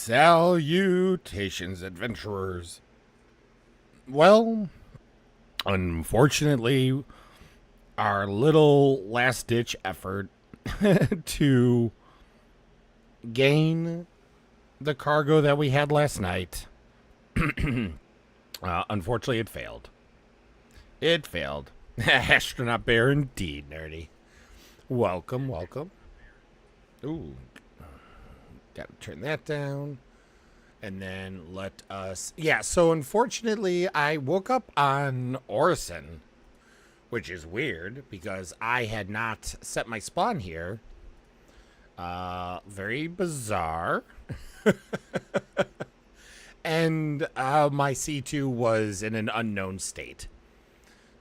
Salutations, adventurers. Well, unfortunately, our little last-ditch effort to gain the cargo that we had last night, unfortunately, it failed. It failed. Astronaut bear indeed, nerdy. Welcome, welcome. Ooh. Gotta turn that down. And then let us... Yeah, so unfortunately, I woke up on Orison, which is weird because I had not set my spawn here. Very bizarre. And my C2 was in an unknown state.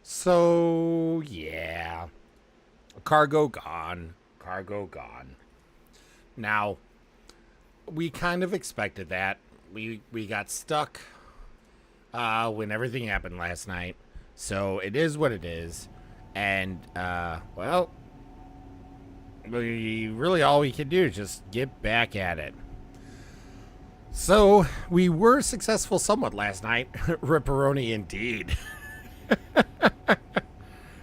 So, yeah. Cargo gone. Cargo gone. Now... we kind of expected that. We got stuck when everything happened last night. So it is what it is. And, well, really all we can do is just get back at it. So we were successful somewhat last night. Ripperoni indeed.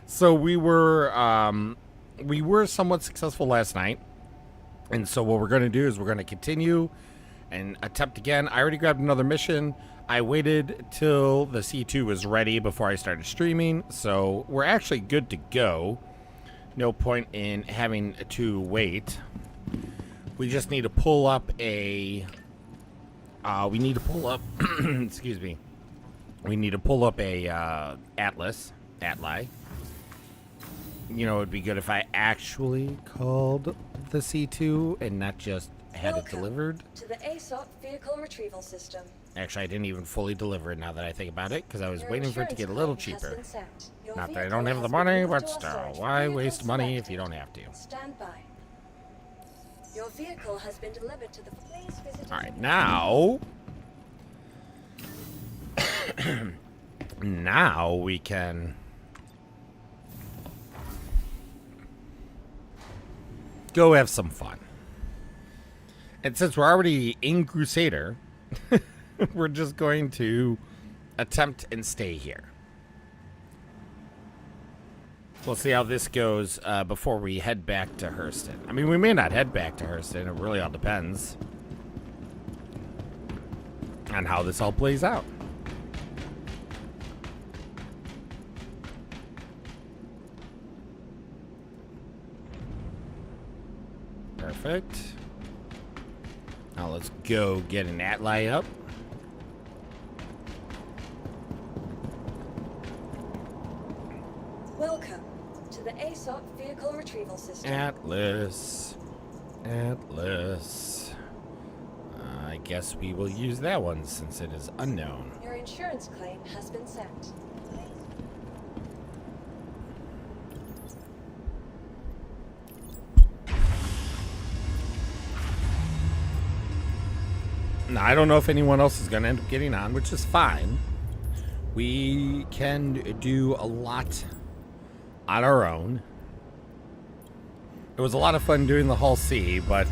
So we were somewhat successful last night. And so what we're going to do is we're going to continue and attempt again. I already grabbed another mission. I waited till the C2 was ready before I started streaming. So we're actually good to go. No point in having to wait. We just need to pull up a... excuse me. We need to pull up a Atli. You know, it would be good if I actually called the C2 and not just had it delivered. To the ASOP vehicle retrieval system. Actually, I didn't even fully deliver it now that I think about it, because I was waiting for it to get a little cheaper. Not that I don't have the money, but still, why waste money if you don't have to? Stand by. Your vehicle has been delivered to the place visited. All right, now... now we can... go have some fun. And since we're already in Crusader, we're just going to attempt and stay here. We'll see how this goes before we head back to Hurston. I mean, we may not head back to Hurston. It really all depends on how this all plays out. Perfect. Now let's go get an Atli up. Welcome to the ASOP vehicle retrieval system. Atlas. I guess we will use that one since it is unknown. Your insurance claim has been sent. Now, I don't know if anyone else is going to end up getting on, which is fine. We can do a lot on our own. It was a lot of fun doing the Hull C, but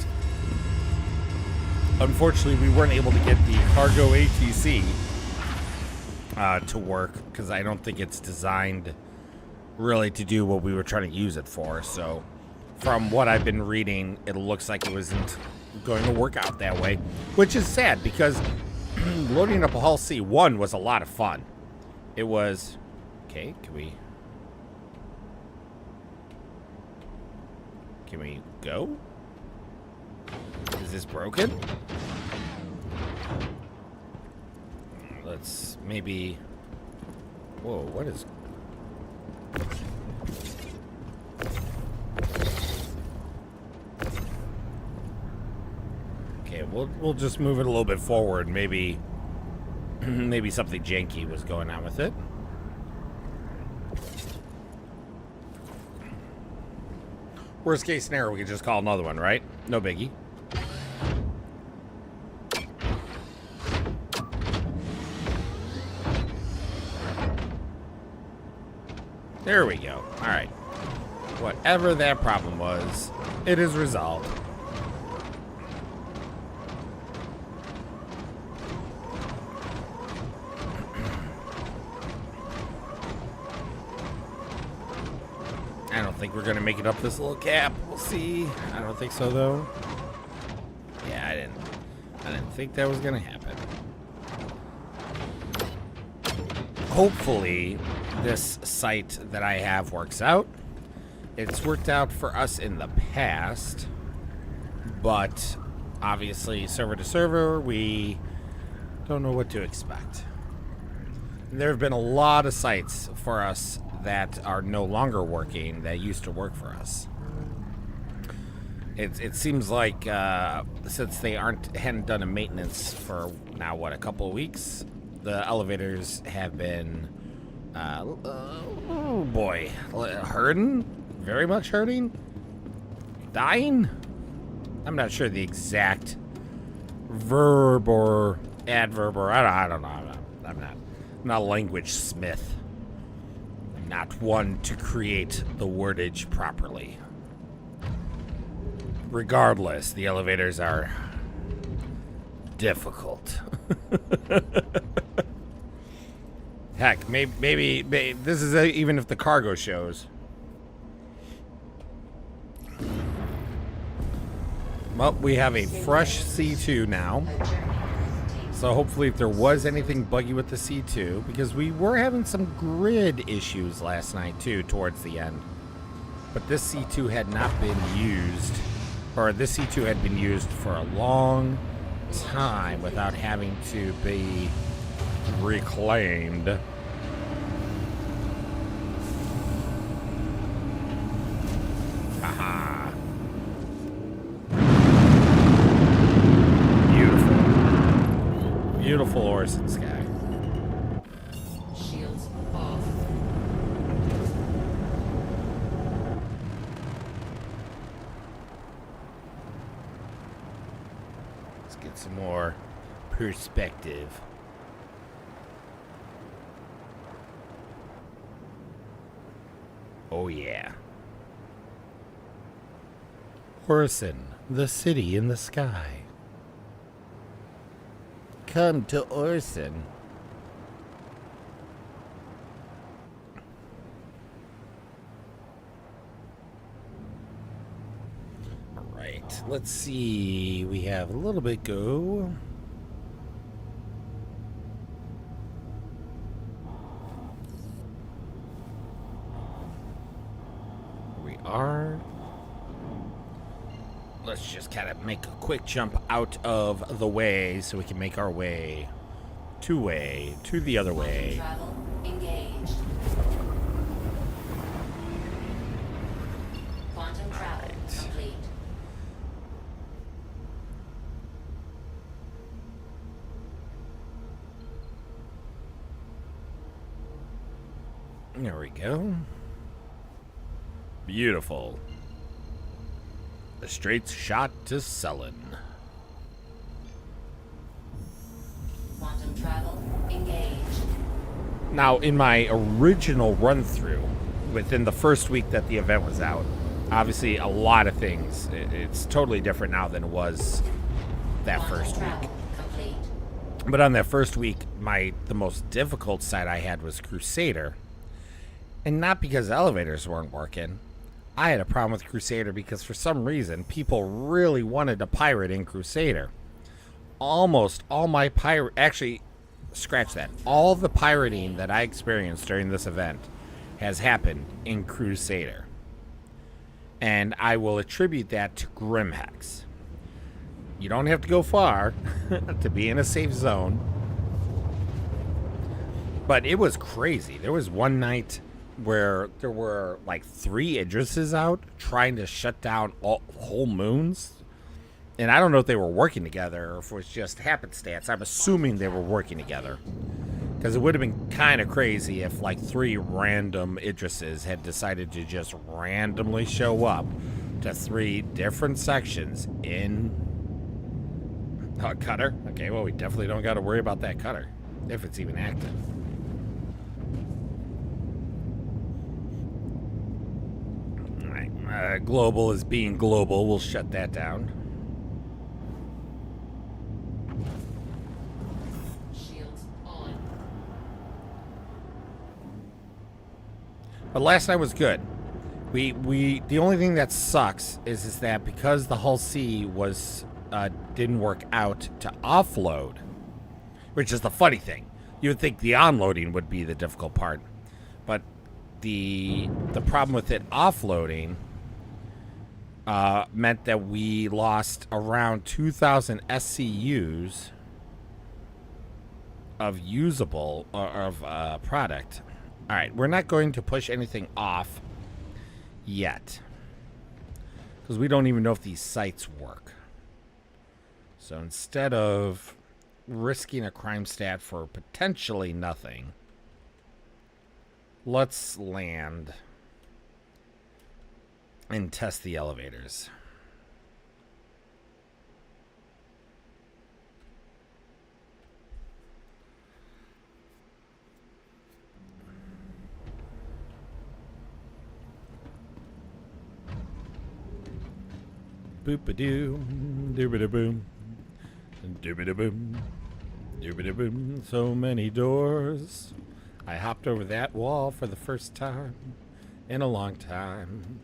unfortunately we weren't able to get the cargo ATC to work because I don't think it's designed really to do what we were trying to use it for. So from what I've been reading, it looks like it wasn't going to work out that way, which is sad because loading up a Hull C1 was a lot of fun. It was... okay, can we go? Is this broken? Let's maybe... whoa, what is... okay, we'll just move it a little bit forward. Maybe maybe something janky was going on with it. Worst case scenario, we could just call another one, right? No biggie. There we go. All right. Whatever that problem was, it is resolved. don't think we're gonna make it up this little gap. We'll see. I don't think so though. Yeah, I didn't think that was gonna happen. Hopefully, this site that I have works out. It's worked out for us in the past, but obviously, server to server, we don't know what to expect. There have been a lot of sites for us that are no longer working that used to work for us. It seems like since they hadn't done a maintenance for now, what, a couple of weeks, the elevators have been, oh boy, hurting, very much hurting, dying. I'm not sure the exact verb or adverb, or I don't know. I'm not a language smith. I'm not one to create the wordage properly. Regardless, the elevators are difficult. Heck, maybe this is even if the cargo shows. Well, we have a fresh C2 now. So hopefully if there was anything buggy with the C2, because we were having some grid issues last night too towards the end. But this C2 had not been used, or this C2 had been used for a long time without having to be reclaimed. Haha. Beautiful. Beautiful Orson sky. Shields off. Let's get some more perspective. Oh yeah. Orson, the city in the sky. Come to Orson. All right, let's see. We have a little bit go. We are. Let's just kind of make a quick jump out of the way so we can make our way to the other way. Travel engaged. Quantum travel complete. There we go. Beautiful. The straight shot to Sullen. Quantum travel engaged. Now, in my original run-through, within the first week that the event was out, obviously a lot of things. It's totally different now than it was that Quantum first week. travel complete. But on that first week, the most difficult side I had was Crusader. And not because elevators weren't working. I had a problem with Crusader because for some reason, people really wanted to pirate in Crusader. Almost all my actually, scratch that. All the pirating that I experienced during this event has happened in Crusader. And I will attribute that to Grimhex. You don't have to go far to be in a safe zone. But it was crazy. There was one night where there were like 3 Idrises out trying to shut down whole moons. And I don't know if they were working together or if it was just happenstance. I'm assuming they were working together. Because it would have been kind of crazy if like 3 random Idrises had decided to just randomly show up to 3 different sections in a cutter. Okay, well, we definitely don't got to worry about that cutter if it's even active. Global is being global. We'll shut that down. Shields on. But last night was good. We the only thing that sucks is that because the Hull C was didn't work out to offload, which is the funny thing. You would think the onloading would be the difficult part, but the problem with it offloading meant that we lost around 2,000 SCUs of usable product. All right, we're not going to push anything off yet because we don't even know if these sites work. So instead of risking a crime stat for potentially nothing, let's land and test the elevators. Boop-a-doo, dooba-da-boom, dooba-da-boom, dooba-da-boom. So many doors. I hopped over that wall for the first time in a long time.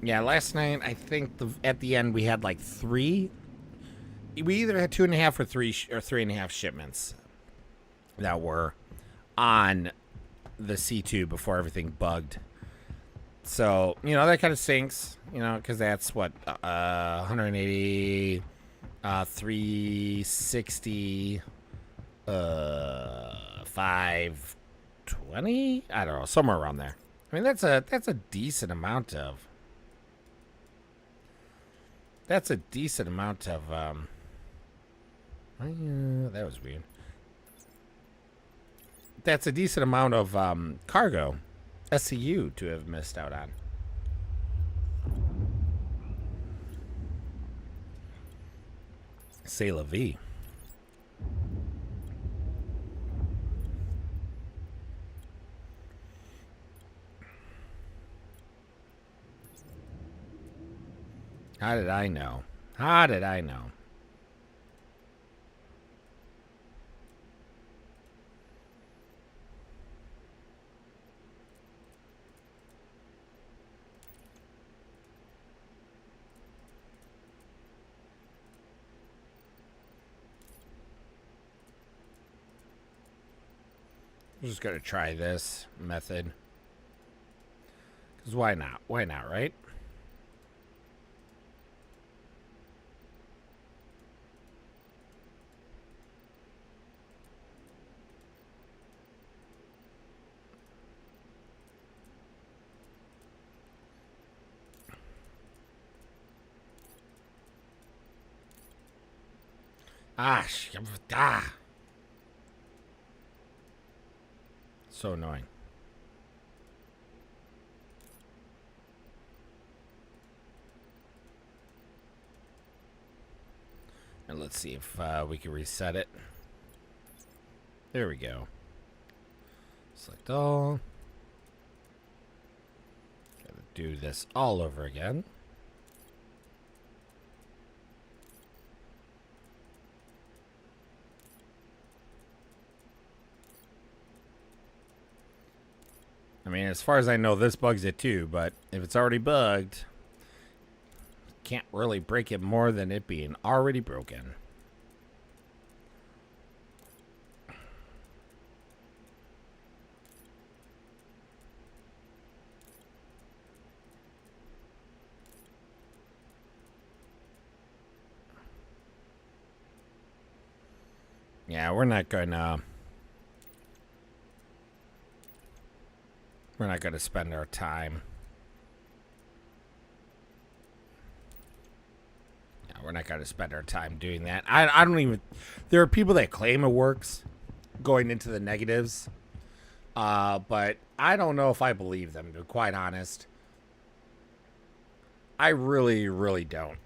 Yeah, last night I think at the end we had like 3. We either had 2.5 or 3 or 3.5 shipments that were on the C2 before everything bugged. So, you know, that kind of stinks, you know, because that's what, 180, 360, 520? I don't know, somewhere around there. I mean, that's a decent amount of. That's a decent amount of. That was weird. That's a decent amount of cargo, SCU, to have missed out on. C'est la vie. How did I know? How did I know? I'm just gonna try this method. Because why not? Why not, right? So annoying. And let's see if we can reset it. There we go. Select all. Gotta do this all over again. I mean, as far as I know, this bugs it too, but if it's already bugged, can't really break it more than it being already broken. Yeah, we're not gonna spend our time. Yeah, we're not gonna spend our time doing that. I don't even. There are people that claim it works, going into the negatives, but I don't know if I believe them. To be quite honest, I really, really don't.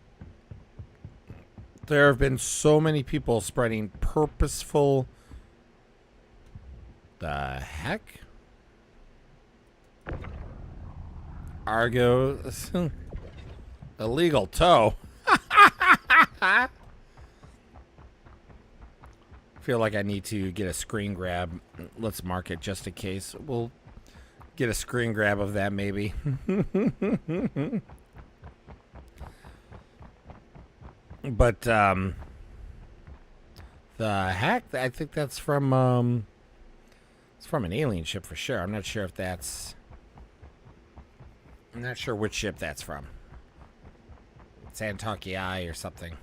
There have been so many people spreading purposeful. The heck? Argo. Illegal tow. Feel like I need to get a screen grab. Let's mark it just in case. We'll get a screen grab of that maybe. But the hack, I think that's from it's from an alien ship for sure. I'm not sure if that's, I'm not sure which ship that's from. Santoki or something.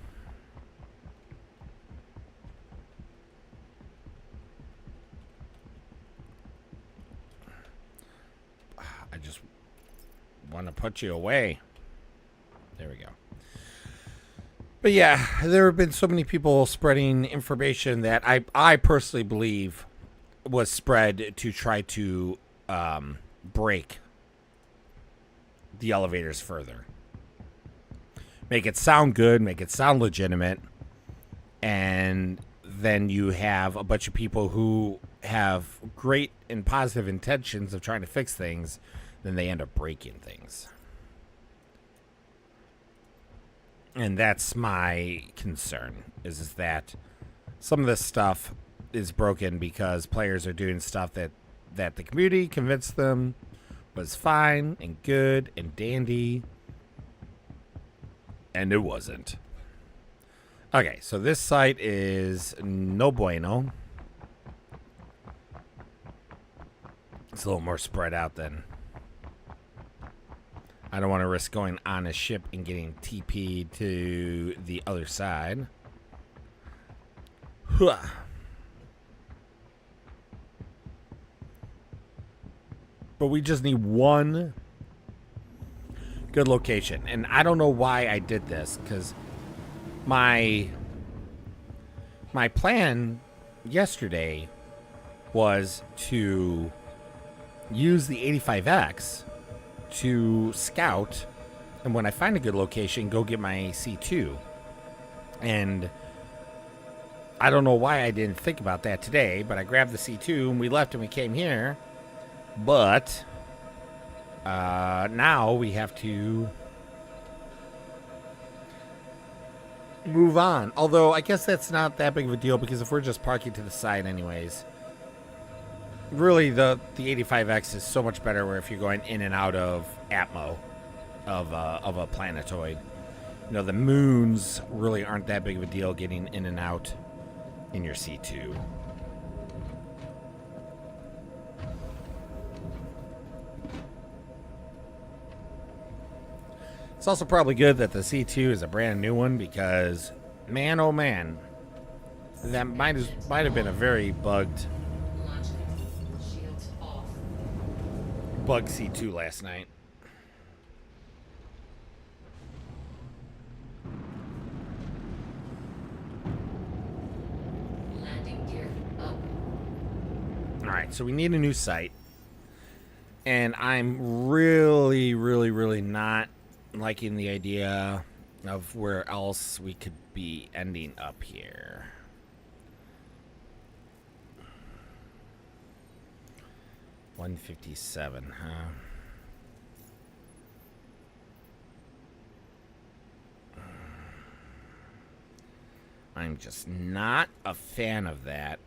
I just want to put you away. There we go. But yeah, there have been so many people spreading information that I personally believe was spread to try to break the elevators further. Make it sound good, make it sound legitimate, and then you have a bunch of people who have great and positive intentions of trying to fix things, then they end up breaking things. And that's my concern, is that some of this stuff is broken because players are doing stuff that the community convinced them was fine and good and dandy, and it wasn't. Okay, so this site is no bueno. It's a little more spread out than... I don't want to risk going on a ship and getting TP'd to the other side. Huh. But we just need one good location. And I don't know why I did this, because my plan yesterday was to use the 85X to scout, and when I find a good location, go get my C2. And I don't know why I didn't think about that today, but I grabbed the C2 and we left and we came here. But now we have to move on. Although I guess that's not that big of a deal, because if we're just parking to the side anyways, really the 85X is so much better where if you're going in and out of Atmo of a planetoid. You know, the moons really aren't that big of a deal getting in and out in your C2. It's also probably good that the C2 is a brand new one, because man oh man, that might have been a very bugged bug C2 last night. Landing gear up. Alright, so we need a new site. And I'm really, really, really not liking the idea of where else we could be ending up here. $157, huh? I'm just not a fan of that.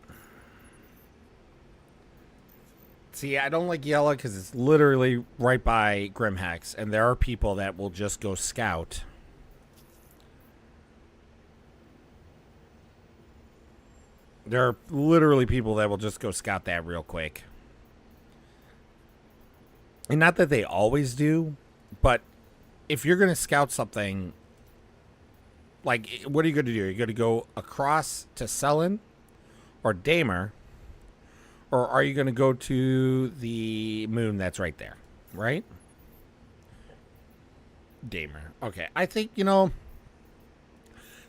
See, I don't like Yella because it's literally right by Grimhex, and there are people that will just go scout. There are literally people that will just go scout that real quick. And not that they always do, but if you're going to scout something, like, what are you going to do? You're going to go across to Selen or Damer, or are you going to go to the moon that's right there, right? Damer. Okay, I think, I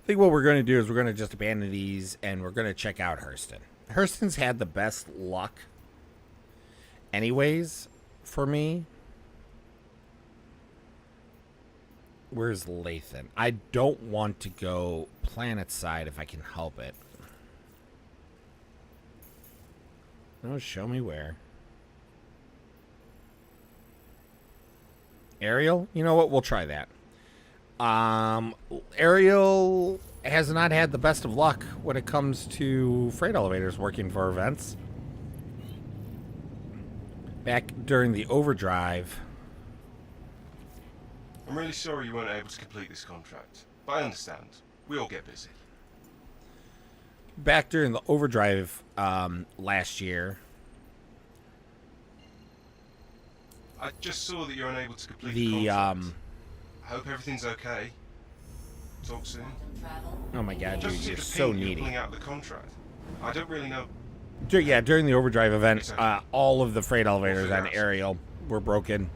think what we're going to do is we're going to just abandon these and we're going to check out Hurston. Hurston's had the best luck anyways for me. Where's Lathan? I don't want to go planet side if I can help it. No, show me where. Ariel? You know what? We'll try that. Ariel, has not had the best of luck when it comes to freight elevators working for events. Back during the overdrive, I'm really sorry you weren't able to complete this contract, but I understand. We all get busy. back during the overdrive last year, I just saw that you're unable to complete the the contract. I hope everything's okay. Talk soon. Quantum travel. oh my god, Just dude, you're took a so ping, you're needy. pulling out the contract. I don't really know. Yeah, during the overdrive event, It's okay. all of the freight elevators figure on out Ariel were broken.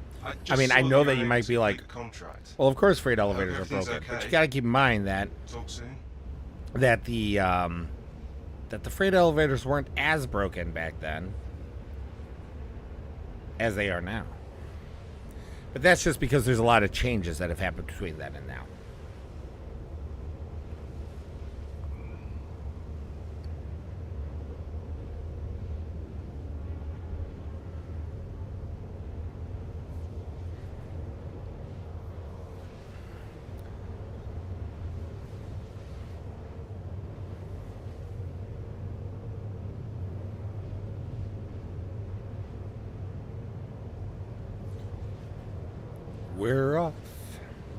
Just mean, I saw know you're that you unable might to be complete like, the contract. Well, of course, freight I hope elevators are everything's broken, but okay. you got to keep in mind that Talk soon. the freight elevators weren't as broken back then as they are now. But that's just because there's a lot of changes that have happened between then and now.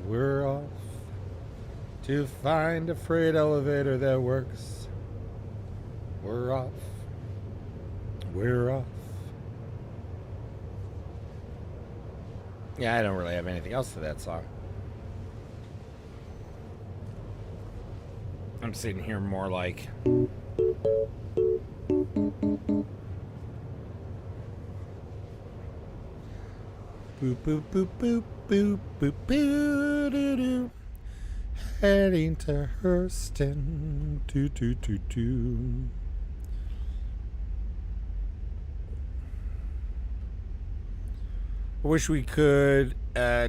We're off to find a freight elevator that works. We're off. Yeah, I don't really have anything else to that song. I'm sitting here more like. Boop boop boop boop boop boop boo doo doo. Heading to Hurston. Doo doo doo doo. I wish we could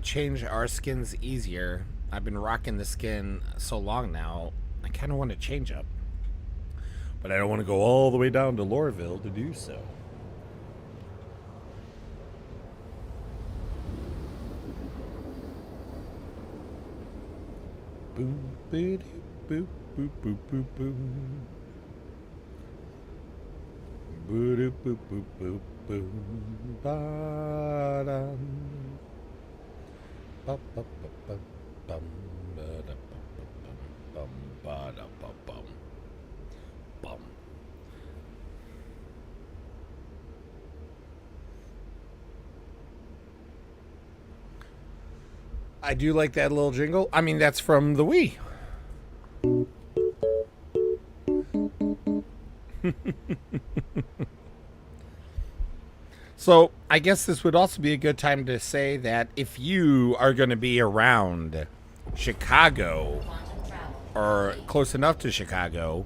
change our skins easier. I've been rocking the skin so long now. I kind of want to change up, but I don't want to go all the way down to Lorville to do so. Boop, boop, boop, boop, boop, boop, boop. Boop, boop, boop, boop, boop. Ba-dum. Ba-ba-ba-ba-bum. Ba-da-ba-ba-bum. Ba-da-ba-bum. Bum. I do like that little jingle. I mean, that's from the Wii. So, I guess this would also be a good time to say that if you are going to be around Chicago Quantum travel. or close enough to Chicago,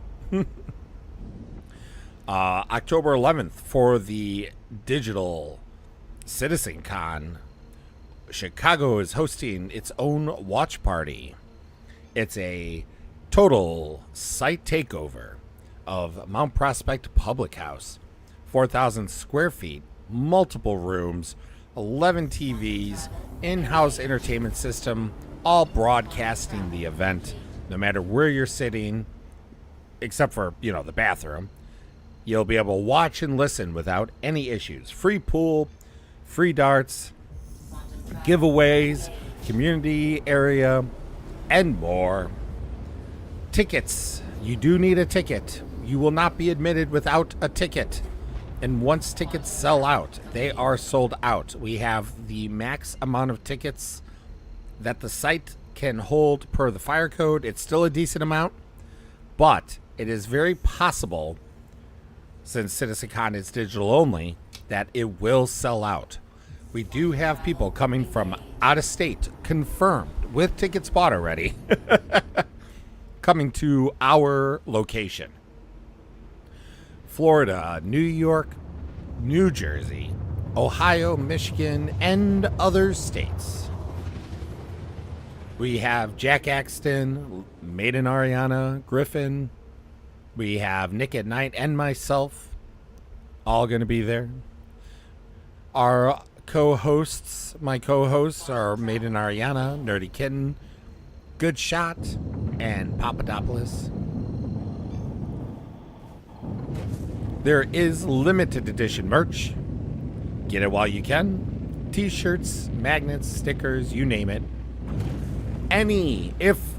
October 11th for the digital Citizen Con, Chicago is hosting its own watch party. It's a total site takeover of Mount Prospect Public House, 4,000 square feet, multiple rooms, 11 TVs, in-house entertainment system, all broadcasting the event, no matter where you're sitting, except for, the bathroom. You'll be able to watch and listen without any issues. Free pool, free darts, giveaways, community area, and more. Tickets. You do need a ticket. You will not be admitted without a ticket. And once tickets sell out, they are sold out. We have the max amount of tickets that the site can hold per the fire code. It's still a decent amount, but it is very possible, since CitizenCon is digital only, that it will sell out. We do have people coming from out of state, confirmed, with tickets bought already, coming to our location. Florida, New York, New Jersey, Ohio, Michigan, and other states. We have Jack Axton, Maiden Ariana, Griffin. We have Nick at Night and myself, all going to be there. Our my co-hosts are Maiden Ariana, Nerdy Kitten, Good Shot, and Papadopoulos. There is limited edition merch. Get it while you can. T-shirts, magnets, stickers, you name it.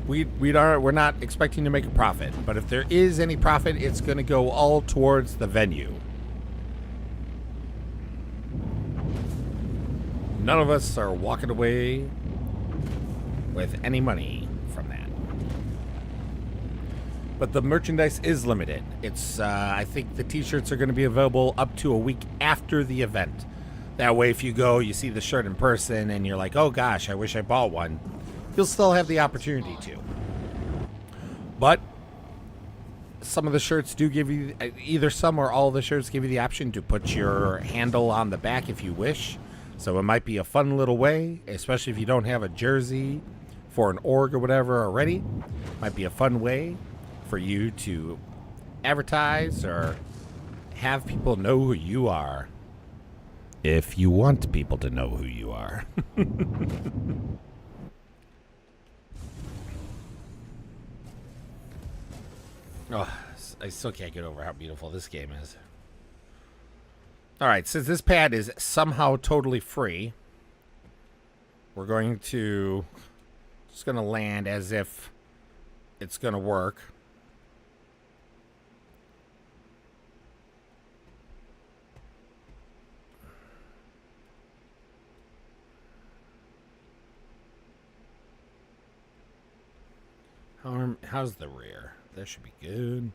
We're not expecting to make a profit, but if there is any profit, it's going to go all towards the venue. None of us are walking away with any money from that. But the merchandise is limited. It's I think the t-shirts are going to be available up to a week after the event. That way, if you go, you see the shirt in person, and you're like, oh gosh, I wish I bought one, you'll still have the opportunity to. But some of the shirts do give you, either some or all of the shirts give you the option to put your handle on the back if you wish. So it might be a fun little way, especially if you don't have a jersey for an org or whatever already. Might be a fun way for you to advertise or have people know who you are. If you want people to know who you are. Oh, I still can't get over how beautiful this game is. Alright, since this pad is somehow totally free, we're going to just going to land as if it's going to work. How's the rear? That should be good.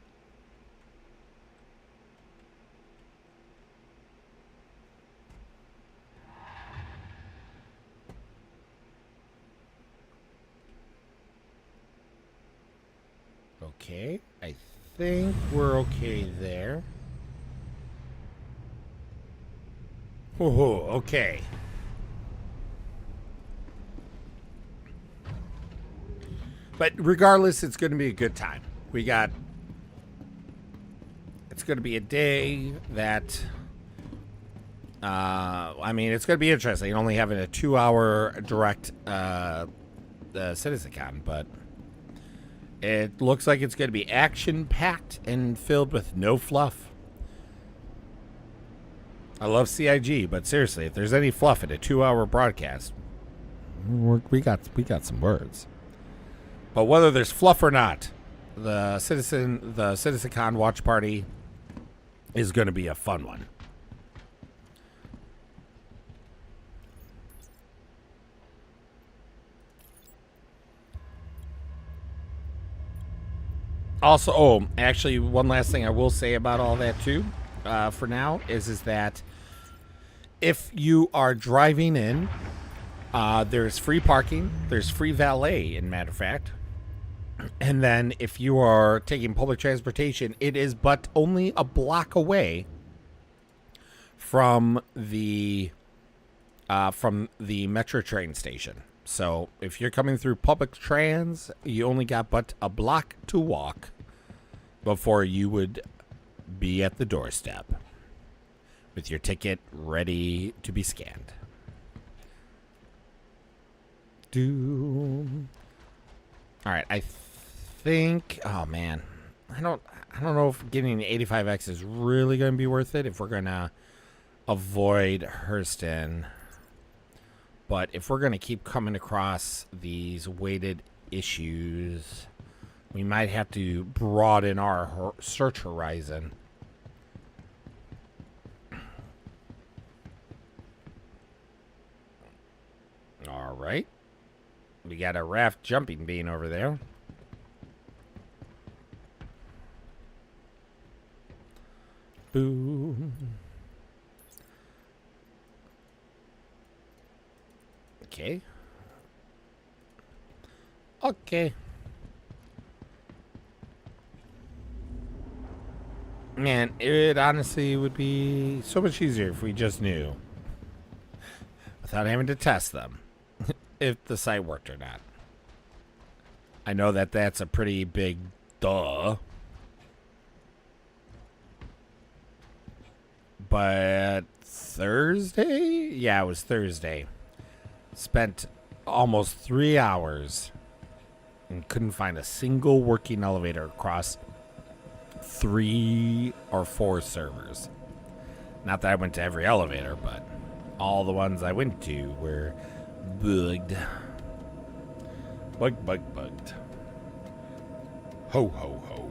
Okay, I think we're okay there. Oh, okay. But regardless, it's going to be a good time. It's going to be a day that, it's going to be interesting. Only having a 2-hour direct CitizenCon, but it looks like it's going to be action-packed and filled with no fluff. I love CIG, but seriously, if there's any fluff in a 2-hour broadcast, we got some words. But whether there's fluff or not, the CitizenCon watch party is going to be a fun one. Also, actually, one last thing I will say about all that too, for now, is that if you are driving in, there's free parking, there's free valet, in matter of fact. And then if you are taking public transportation, it is but only a block away from the metro train station. So if you're coming through public trans, you only got but a block to walk before you would be at the doorstep with your ticket ready to be scanned. All right, I think, oh man, I don't know if getting the 85X is really going to be worth it if we're going to avoid Hurston. But if we're going to keep coming across these weighted issues, we might have to broaden our search horizon. All right. We got a raft jumping bean over there. Boom. Okay. Okay. Man, it honestly would be so much easier if we just knew, without having to test them, if the site worked or not. I know that that's a pretty big duh. But Thursday? Yeah, it was Thursday. Spent almost 3 hours and couldn't find a single working elevator across 3 or 4 servers. Not that I went to every elevator, but all the ones I went to were bugged. Bugged. Ho, ho, ho.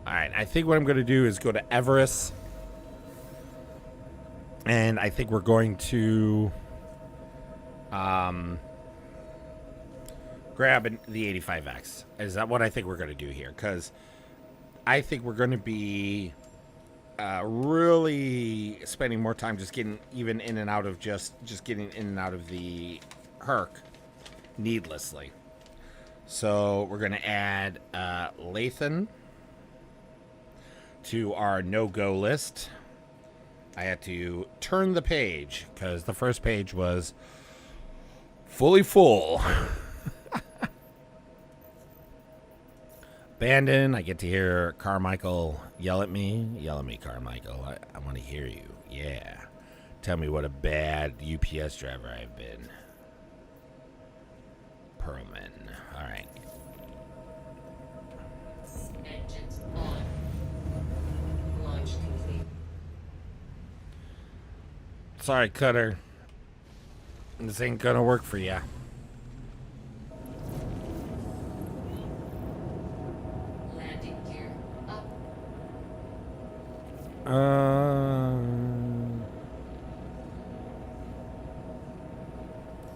All right, I think what I'm going to do is go to Everest, and I think we're going to grab the 85X. Is that what I think we're going to do here? Because I think we're going to be really spending more time just getting even in and out of just getting in and out of the Herc needlessly. So we're going to add Lathan to our no-go list. I had to turn the page because the first page was fully full. Abandon. I get to hear Carmichael yell at me. Yell at me, Carmichael. I want to hear you. Yeah. Tell me what a bad UPS driver I've been. Perlman. All right. Engines on. Launch complete. Sorry, Cutter. This ain't gonna work for ya. Landing gear up.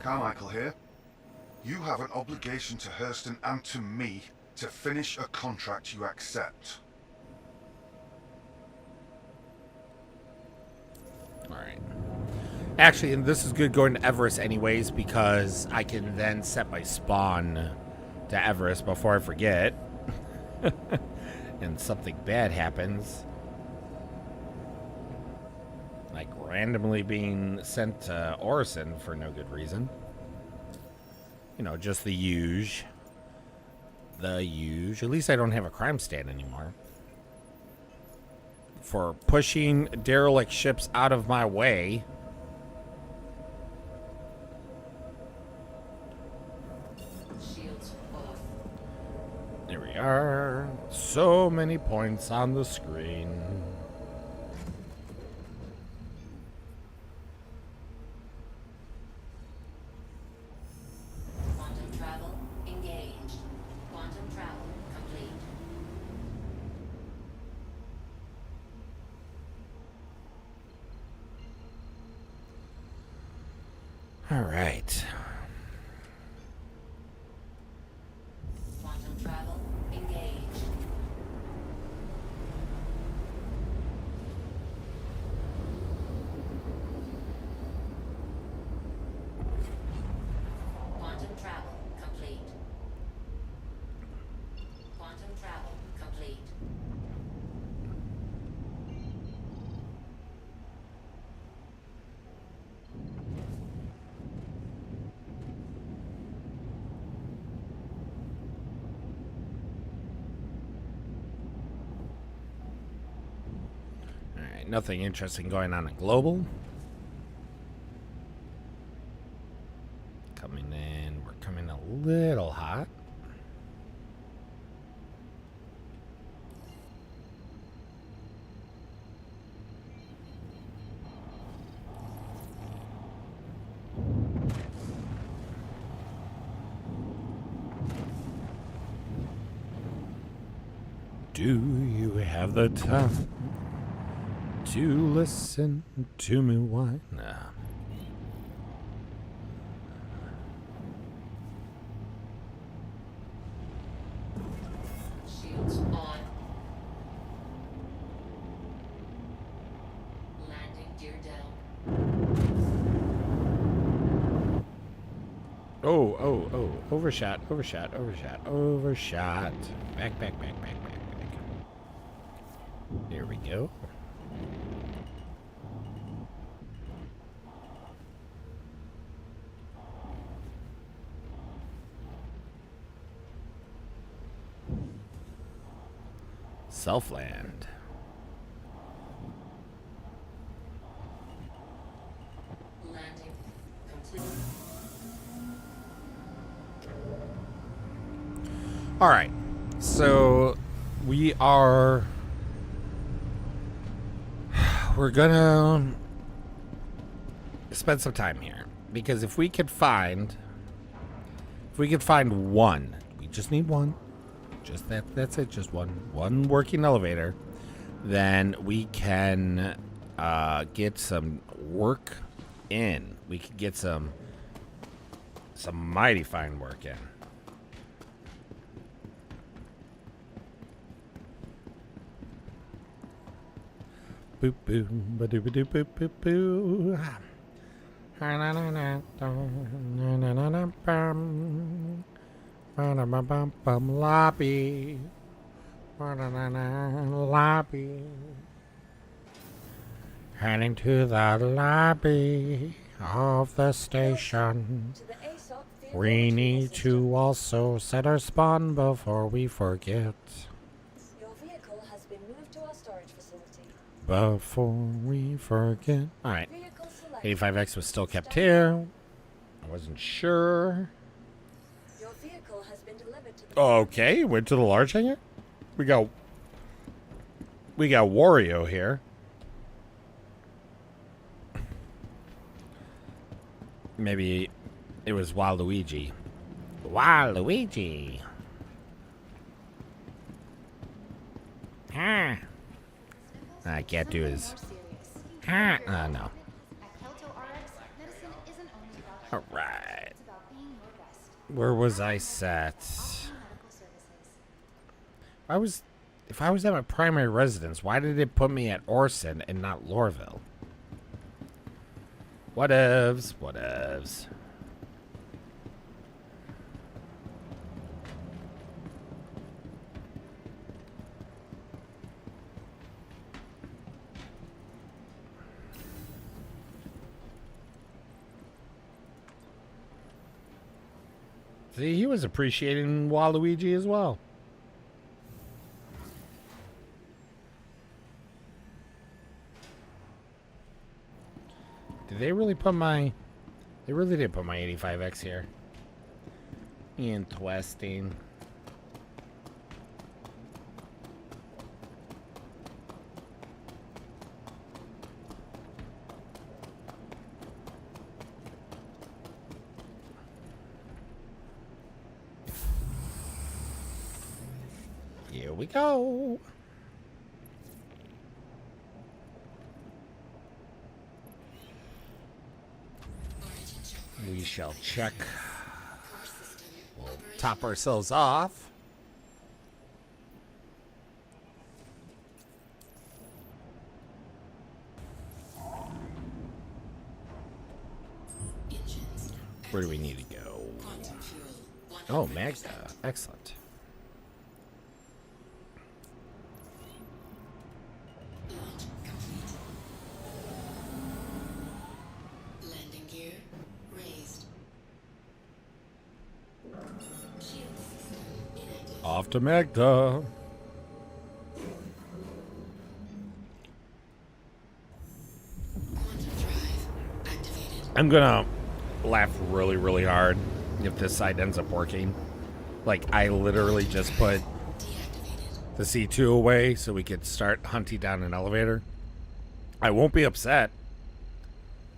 Carmichael here. You have an obligation to Hurston and to me to finish a contract you accept. All right. Actually, and this is good going to Everest anyways because I can then set my spawn to Everest before I forget. And something bad happens. Like randomly being sent to Orison for no good reason. You know, just the huge. The huge. At least I don't have a crime stand anymore. For pushing derelict ships out of my way. Shields off. There we are. So many points on the screen. Quantum travel engaged. Quantum travel complete. All right. Quantum travel engaged. Quantum travel complete. Quantum travel complete. All right. Nothing interesting going on in global. Coming in. We're coming a little hot. Do you have the time to listen to me whine? Nah. Shields on. Landing gear down. Oh. Overshot. Back. There we go. Selfland. Landing complete. All right. So we're gonna spend some time here because if we could find one, we just need one. Just that's it, just one working elevator, then we can get some work in. We could get some mighty fine work in. Boop boo ba doo ba doo boop boop boo. Lobby. Lobby. Heading to the lobby of the station. To the ASOP vehicle We retrieval need system. to also set our spawn before we forget. Your vehicle has been moved to our storage facility. Before we forget. Alright. Vehicle selected. 85X was still kept here. I wasn't sure. Your vehicle has been delivered to the Okay, went to the large hangar. We got Wario here. Maybe it was Waluigi. Waluigi. Ah. I can't do his. Ah. No. All right. Where was I set? If I was at my primary residence, why did it put me at Orson and not Lorville? Whatevs, whatevs. See, he was appreciating Waluigi as well. Did they really put my... They really did put my 85X here. Interesting. Here we go. We shall check. We'll top ourselves off. Where do we need to go? Oh, Magda. Excellent. Landing gear raised. Shield system inactive. Off to Magda. Quantum drive activated. I'm gonna laugh really, really hard if this side ends up working. Like, I literally just put Deactivated. the C2 away so we could start hunting down an elevator. I won't be upset.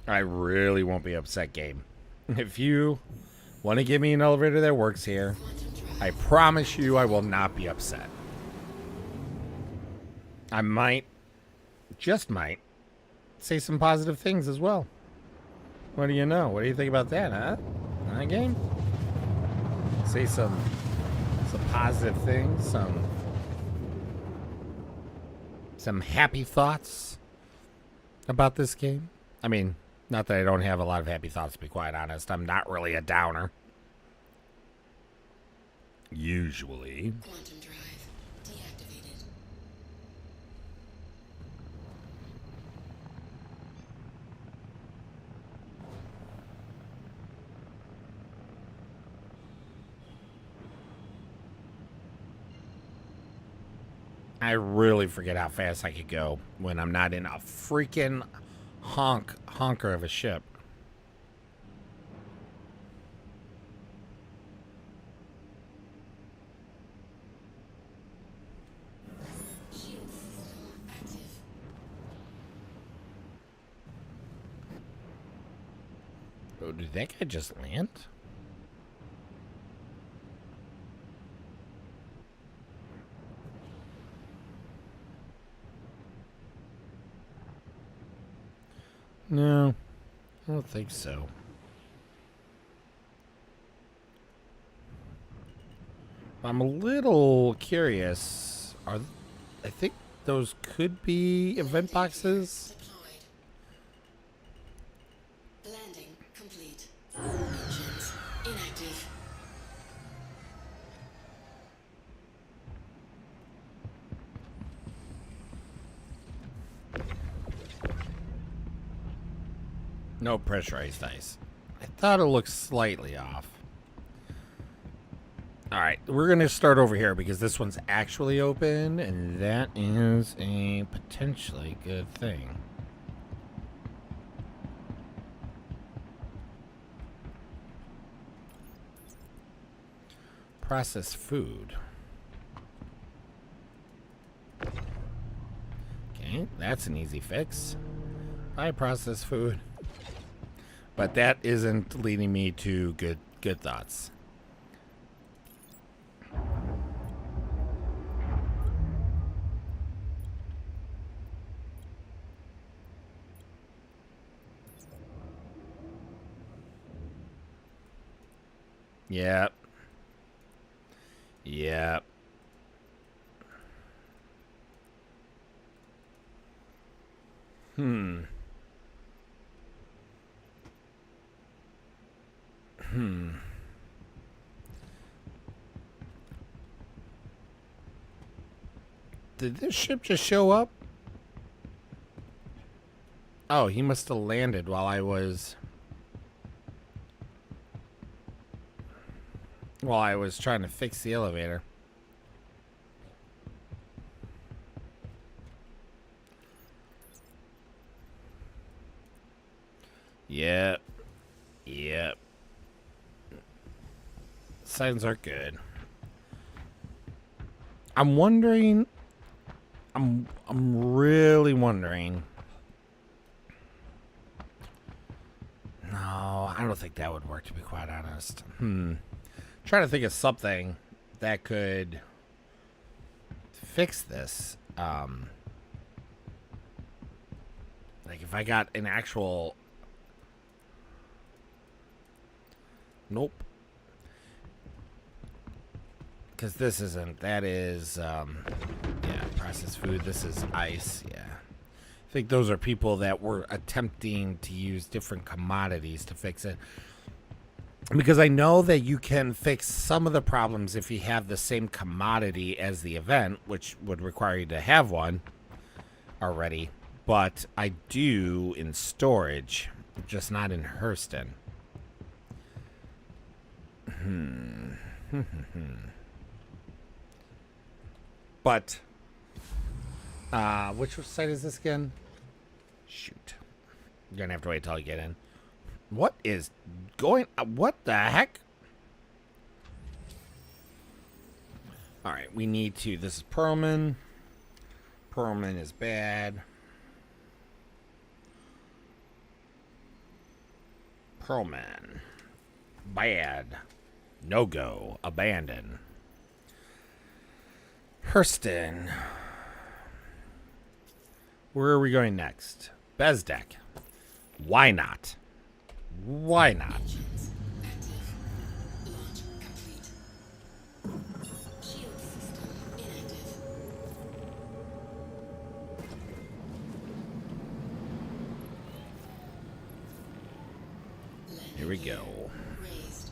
I really won't be upset, game. If you want to give me an elevator that works here, I promise you I will not be upset. I might, just might, say some positive things as well. What do you know? What do you think about that, huh? Huh, game? Say some positive things, some happy thoughts about this game. I mean, not that I don't have a lot of happy thoughts, to be quite honest. I'm not really a downer. Usually. Quantum drive deactivated. I really forget how fast I could go when I'm not in a freaking honker of a ship. Shield system active. Oh, did that guy just land? No, I don't think so. I'm a little curious. I think those could be event boxes. Deployed. Landing complete. Engines inactive. No pressurized ice. I thought it looked slightly off. Alright, we're going to start over here because this one's actually open, and that is a potentially good thing. Processed food. Okay, that's an easy fix. Buy processed food. But that isn't leading me to good thoughts. Yep. Yep. Did this ship just show up? Oh, he must have landed while I was trying to fix the elevator. Yep. Yep. Signs are good. I'm wondering. I'm really wondering. No, I don't think that would work, to be quite honest. Trying to think of something that could fix this. Like if I got an actual. Nope. Because this isn't. That is, yeah, processed food. This is ice. Yeah. I think those are people that were attempting to use different commodities to fix it. Because I know that you can fix some of the problems if you have the same commodity as the event, which would require you to have one already. But I do in storage, just not in Hurston. But, which site is this again? Shoot. You're going to have to wait till I get in. What is going... what the heck? Alright, we need to... This is Perlman. Perlman is bad. Perlman. Bad. No go. Abandon. Hurston. Where are we going next? Bezdek. Why not? Why not? Engines active. Launch complete. Shield system inactive. Here we go. Raised.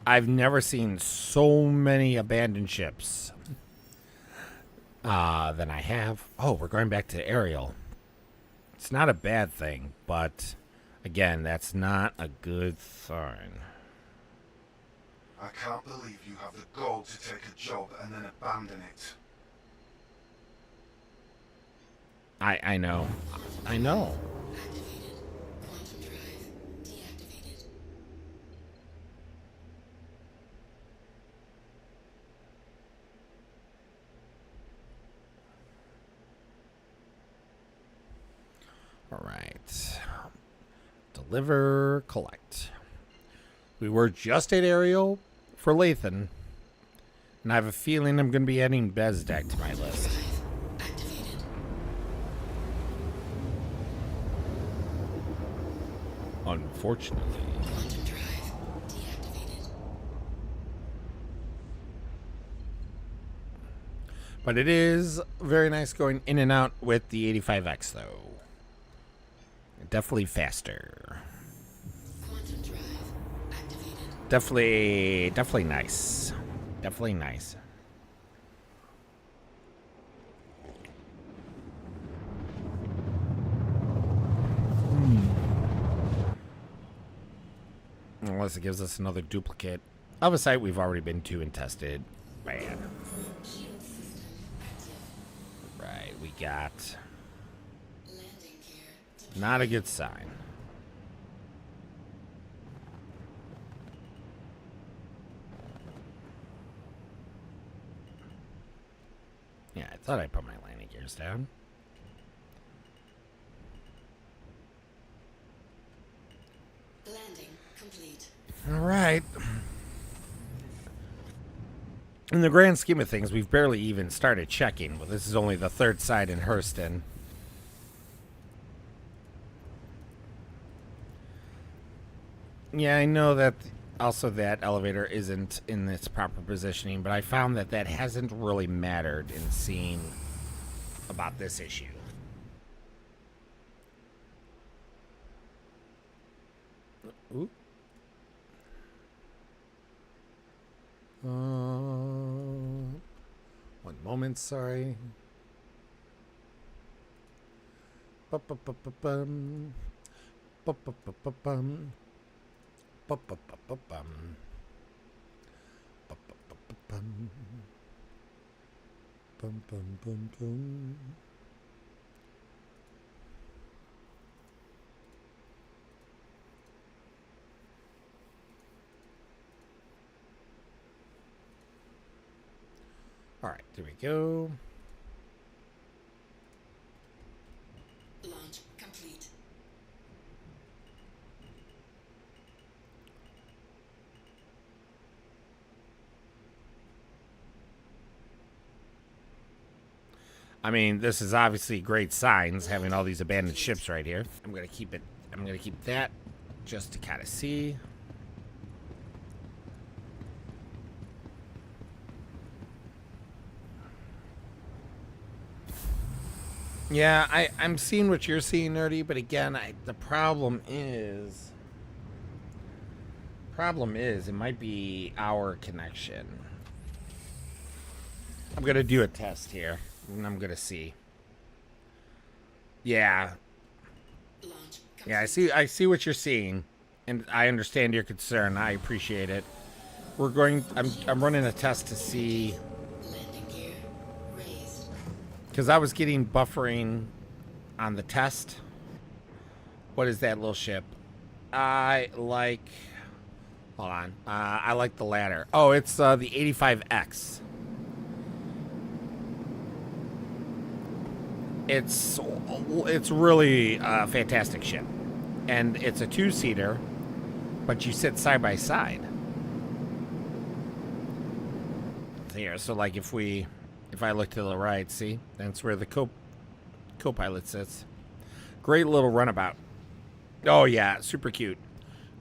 I've never seen so many abandoned ships than I have. Oh, we're going back to Ariel. It's not a bad thing, but again, that's not a good sign. I can't believe you have the gall to take a job and then abandon it. I know. I know. Activated. Quantum drive deactivated. All right. Deliver, collect. We were just at Ariel for Lathan. And I have a feeling I'm going to be adding Bezdek to my list. Drive activated. Unfortunately. Quantum drive deactivated. But it is very nice going in and out with the 85X, though. Definitely faster. Quantum drive activated. Definitely nice. Definitely nice. Unless it gives us another duplicate of a site we've already been to and tested. Man. Shield system active. Right, we got Landing gear. not a good sign. Yeah, I thought I put my landing gears down. Landing complete. All right. In the grand scheme of things, we've barely even started checking. Well, this is only the third site in Hurston. Yeah, I know that also that elevator isn't in its proper positioning, but I found that that hasn't really mattered in seeing about this issue. Ooh. One moment, sorry. Ba-ba-ba-ba-bum. Ba-ba-ba-ba-bum. Ba-ba-ba-ba-bum. Ba-ba-ba-ba-bum. Bum, bum, bum, bum. All right, there we go. Launch complete. I mean, this is obviously great signs, having all these abandoned ships right here. I'm gonna keep that just to kind of see. Yeah, I'm seeing what you're seeing, Nerdy, but again, the problem is it might be our connection. I'm gonna do a test here, and I'm gonna see. Yeah, Launch complete. yeah, I see what you're seeing, and I understand your concern. I appreciate it. I'm running a test to see, Landing gear raised. because I was getting buffering on the test. What is that little ship? Hold on. I like the ladder. Oh, it's the 85X. It's really a fantastic ship, and it's a two-seater, but you sit side by side. Here, so like if I look to the right, see, that's where the co-pilot sits. Great little runabout. Oh yeah, super cute.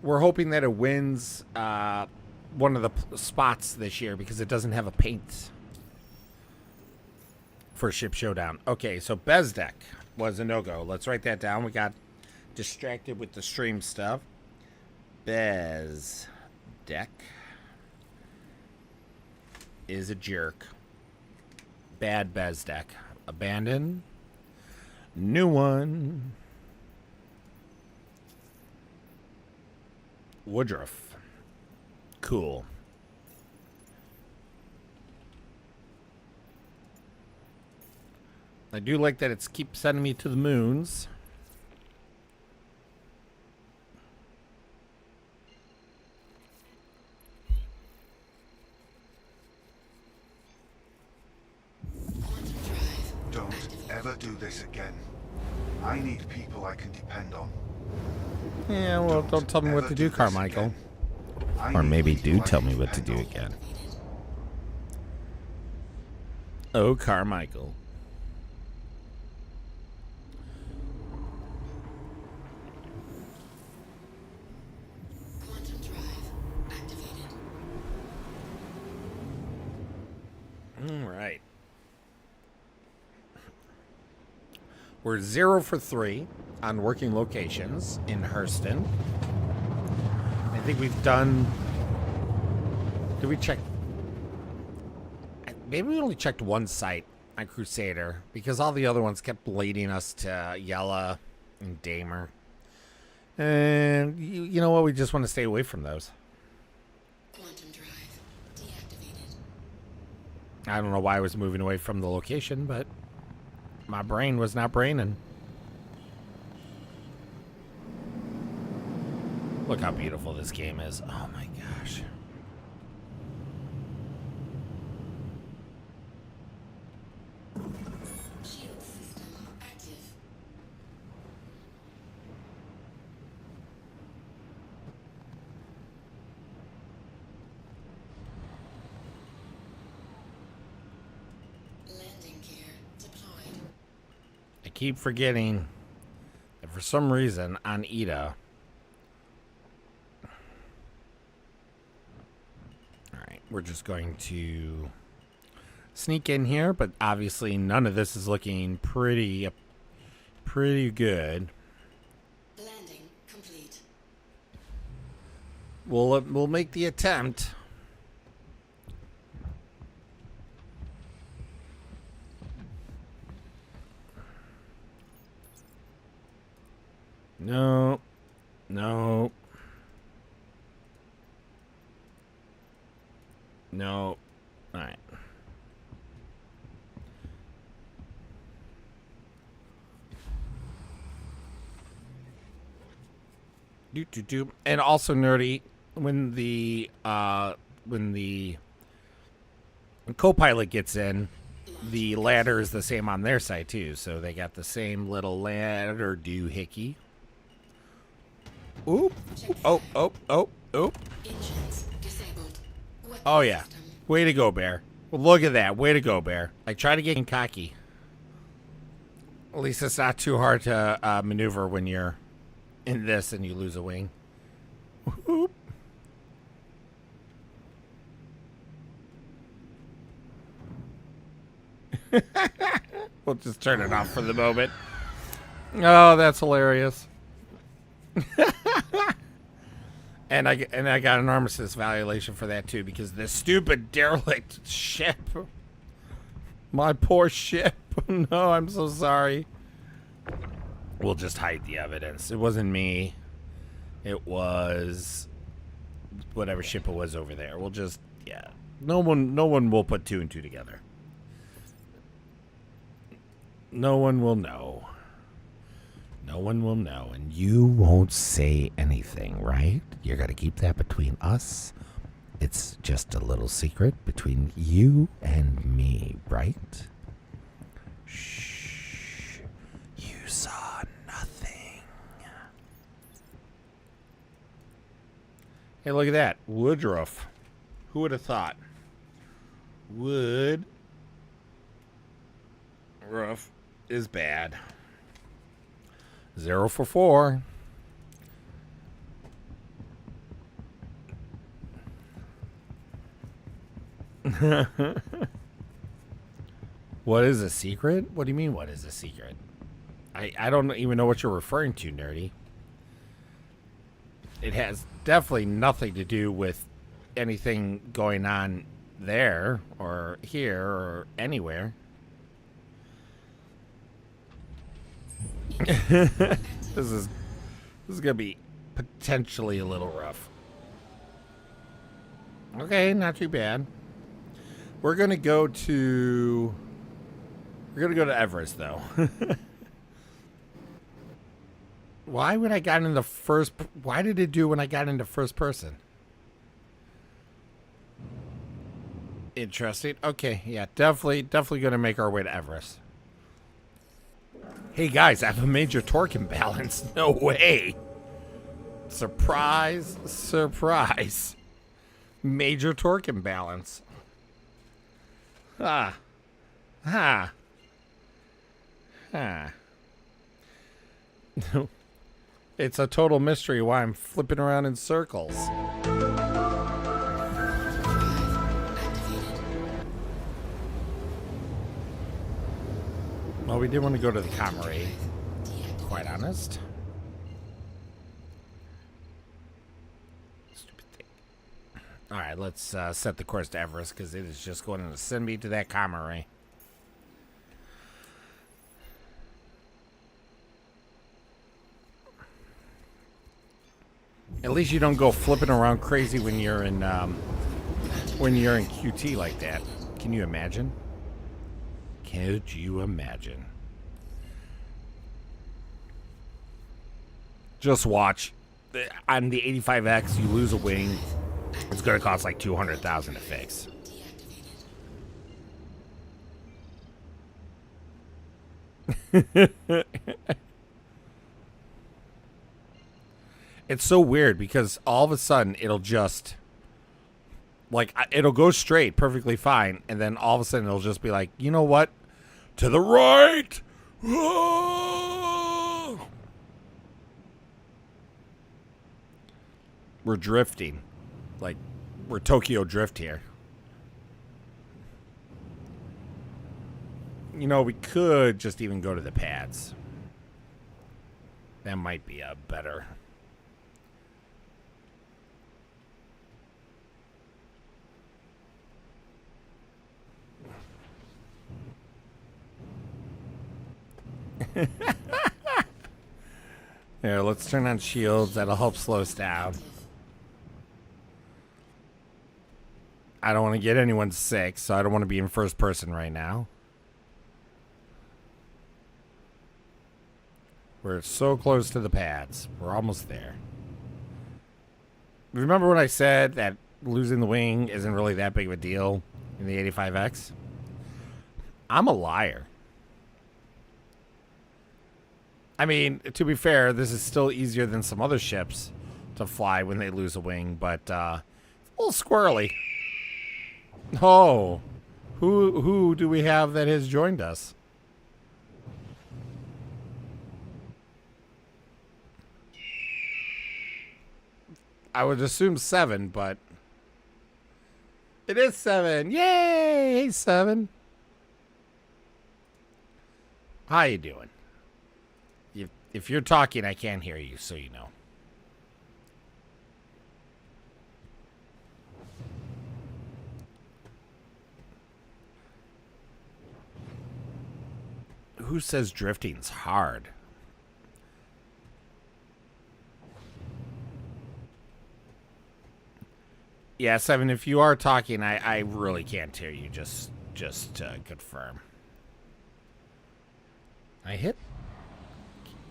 We're hoping that it wins one of the spots this year because it doesn't have a paint for Ship Showdown. Okay, so Bezdek was a no-go. Let's write that down. We got distracted with the stream stuff. Bezdek is a jerk. Bad Bezdek. Abandon. New one. Woodruff. Cool. I do like that it's keep sending me to the moons. Don't ever do this again. I need people I can depend on. Yeah, well, don't tell me what to do, this Carmichael. again. I Or need maybe people do I tell can me what to depend do on. again. Oh, Carmichael. Quantum drive activated. All right. We're 0 for 3 on working locations in Hurston. I think we've done... Did we check... Maybe we only checked one site on Crusader, because all the other ones kept leading us to Yella and Damer. And you know what? We just want to stay away from those. Quantum drive deactivated. I don't know why I was moving away from the location, but my brain was not braining. Look how beautiful this game is. Oh my gosh. Shield system active. Landing gear deployed. I keep forgetting that for some reason on Ida. Alright, we're just going to sneak in here, but obviously none of this is looking pretty good. Landing complete. We'll make the attempt. No. No. No. All right. Do. And also, Nerdy, when the co-pilot gets in, the ladder is the same on their side too, so they got the same little ladder doohickey. Oop. Oh. Engines disabled. Weapon Oh yeah. system. Way to go, Bear. Well, look at that. Way to go, Bear. I try to get cocky. At least it's not too hard to maneuver when you're in this and you lose a wing. Whoop. We'll just turn it off for the moment. Oh, that's hilarious. And I got an armistice violation for that too, because this stupid derelict ship. My poor ship. No, I'm so sorry. We'll just hide the evidence. It wasn't me. It was whatever ship it was over there. We'll just, yeah. No one will put 2 and 2 together. No one will know. No one will know, and you won't say anything, right? You're gonna keep that between us. It's just a little secret between you and me, right? Shh. You saw nothing. Hey, look at that. Woodruff. Who would have thought? Woodruff is bad. 0 for 4. What is a secret? What do you mean, what is a secret? I don't even know what you're referring to, Nerdy. It has definitely nothing to do with anything going on there or here or anywhere. This is gonna be potentially a little rough. Okay, not too bad. We're gonna go We're gonna go to Everest though. Why would I got into first? Why did it do when I got into first person? Interesting. Okay, yeah, definitely gonna make our way to Everest. Hey guys, I have a major torque imbalance. No way. Surprise, surprise. Major torque imbalance. Ah. Ah. Ah. It's a total mystery why I'm flipping around in circles. Well, we did want to go to the Comrie, quite honest. Stupid thing. Alright, let's set the course to Everest, because it is just going to send me to that Comrie. At least you don't go flipping around crazy when you're in QT like that. Can you imagine? Could you imagine? Just watch. On the 85X, you lose a wing. It's going to cost like $200,000 to fix. It's so weird because all of a sudden it'll just like it'll go straight perfectly fine, and then all of a sudden it'll just be like, you know what? To the right. Oh! We're drifting. Like we're Tokyo Drift here. You know, we could just even go to the pads. That might be a better. Here, let's turn on shields. That'll help slow us down. I don't want to get anyone sick, so I don't want to be in first person right now. We're so close to the pads. We're almost there. Remember when I said that losing the wing isn't really that big of a deal in the 85X? I'm a liar. I mean, to be fair, this is still easier than some other ships to fly when they lose a wing, but a little squirrely. Oh, who do we have that has joined us? I would assume 7, but it is 7. Yay! Hey, 7. How you doing? If you're talking, I can't hear you, so you know. Who says drifting's hard? Yeah, 7, if you are talking, I really can't hear you, just to confirm. I hit?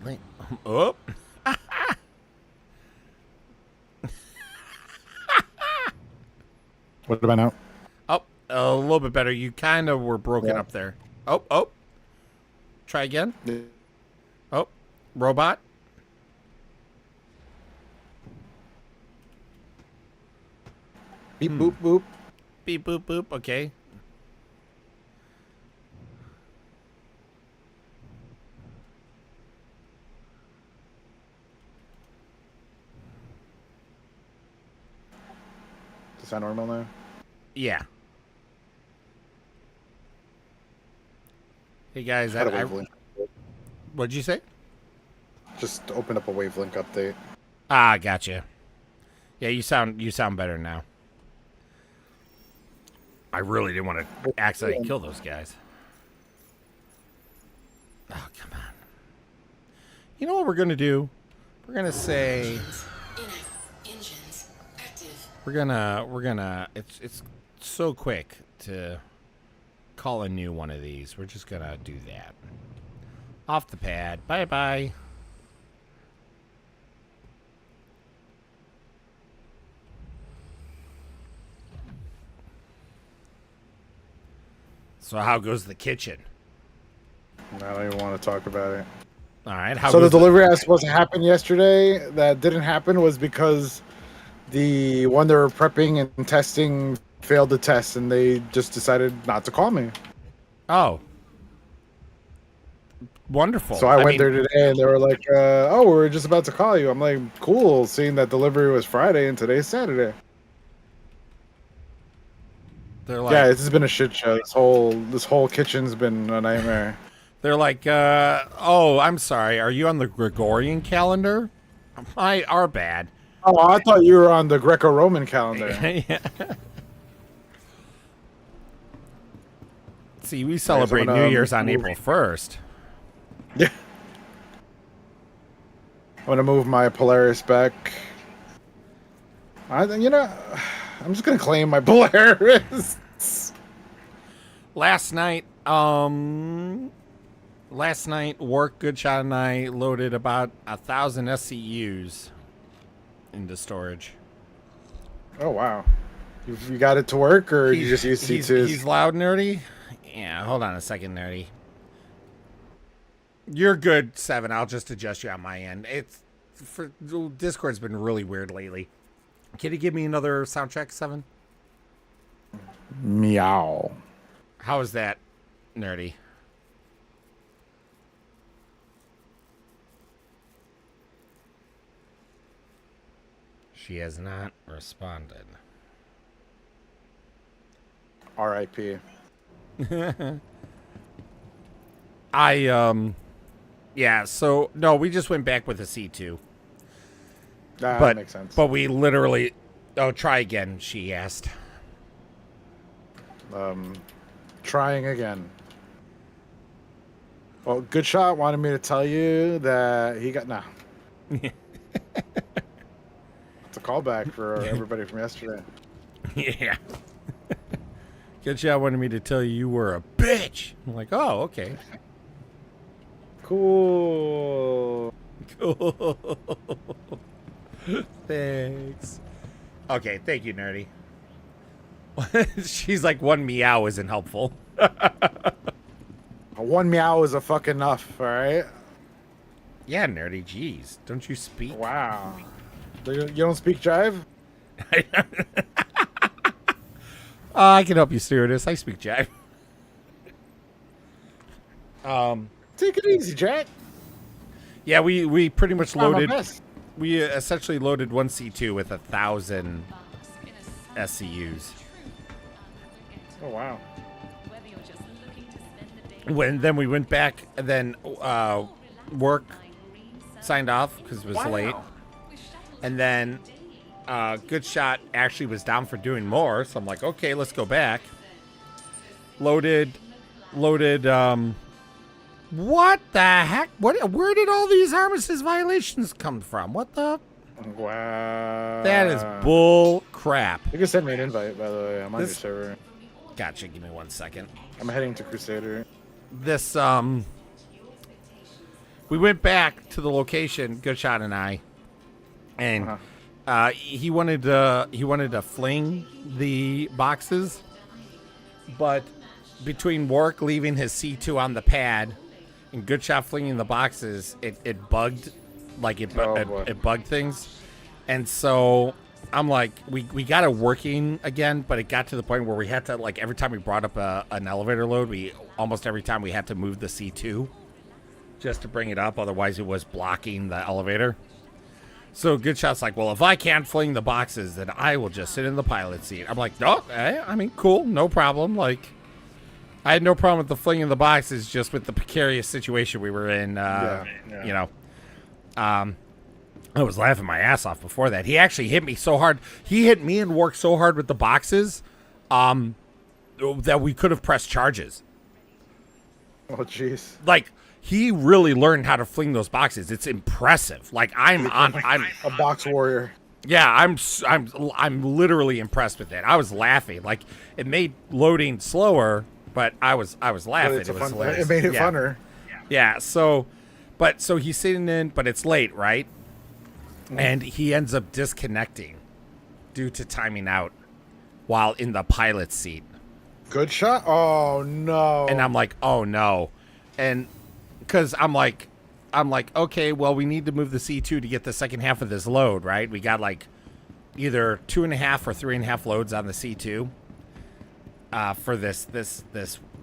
Wait. Oh. What about now? Oh, a little bit better. You kind of were broken up there. Oh. Try again. Oh, robot. Beep boop boop. Beep boop boop. Okay. Does that sound normal now? Yeah. Hey guys, Had a wavelength. what'd you say? Just open up a wavelength update. Ah, gotcha. Yeah, you sound better now. I really didn't want to accidentally kill those guys. Oh, come on. You know what we're gonna do? We're gonna say Engines active. we're gonna it's so quick to call a new one of these. We're just gonna do that. Off the pad. Bye bye. So how goes the kitchen? I don't even want to talk about it. All right. How So the goes delivery that was supposed to happen yesterday that didn't happen was because the one they were prepping and testing failed the test, and they just decided not to call me. Oh. Wonderful. So I went mean, there today, and they were like, "Oh, we were just about to call you." I'm like, "Cool," seeing that delivery was Friday and today's Saturday. They're like, Yeah, this has been a shit show. This whole kitchen's been a nightmare. they're like, oh, I'm sorry. Are you on the Gregorian calendar? Our bad. Oh, I thought you were on the Greco-Roman calendar. Yeah. See, we celebrate gonna, New Year's on move- April 1st. Yeah. I'm gonna move my Polaris back. I'm just gonna claim my Polaris. Last night, Work, Goodshot, and I loaded about 1,000 SCUs into storage. Oh wow, you got it to work, or you just use C2s? He's loud, nerdy. Yeah, hold on a second, nerdy. You're good, 7. I'll just adjust you on my end. Discord's been really weird lately. Can you give me another sound check, 7? Meow. How is that, nerdy? She has not responded. R.I.P. Yeah, so no, we just went back with a C2. That makes sense. But we literally, try again, she asked. Trying again. Well, Good Shot wanted me to tell you that he got It's a callback for everybody from yesterday. Yeah. Good Shot wanted me to tell you were a bitch. I'm like, oh, okay. Cool. Cool. Thanks. Okay, thank you, nerdy. She's like, one meow isn't helpful. One meow is a fuck enough, all right? Yeah, nerdy. Jeez, don't you speak? Wow. You don't speak jive? I can help you, stewardess. I speak jive. Take it easy, Jack. Yeah, we pretty much Try my loaded. best. We essentially loaded one C2 with 1,000 SCUs. Oh wow. Then we went back, and then Work signed off because it was late, and then Good Shot actually was down for doing more, so I'm like, okay, let's go back. Loaded. What the heck? Where did all these armistice violations come from? What the? Wow. That is bull crap. You can send me an invite, by the way. I'm on your This- server. Gotcha. Give me 1 second. I'm heading to Crusader. This we went back to the location, Goodshot and I, and he wanted to fling the boxes, but between Work leaving his C2 on the pad and Goodshot flinging the boxes, it bugged, like it bugged things, and so I'm like, we got it working again, but it got to the point where we had to, like, every time we brought up an elevator load, almost every time we had to move the C2 just to bring it up, otherwise it was blocking the elevator. So Goodshot's like, well, if I can't fling the boxes, then I will just sit in the pilot seat. I'm like, no, I mean, cool, no problem. Like, I had no problem with the flinging the boxes, just with the precarious situation we were in. You know, I was laughing my ass off before that. He actually hit me so hard. He hit me and Work so hard with the boxes, that we could have pressed charges. Oh, jeez. Like, he really learned how to fling those boxes. It's impressive. Like, I'm A box warrior. yeah, I'm literally impressed with it. I was laughing. Like, it made loading slower, but I was But laughing. it's It a was fun. hilarious. It made it Yeah. funner. Yeah, so he's sitting in, but it's late, right? And he ends up disconnecting due to timing out while in the pilot seat. Good shot. Oh no. And I'm like, oh no. And because I'm like, okay, well, we need to move the C2 to get the second half of this load, right? We got like either 2.5 or 3.5 loads on the C2 for this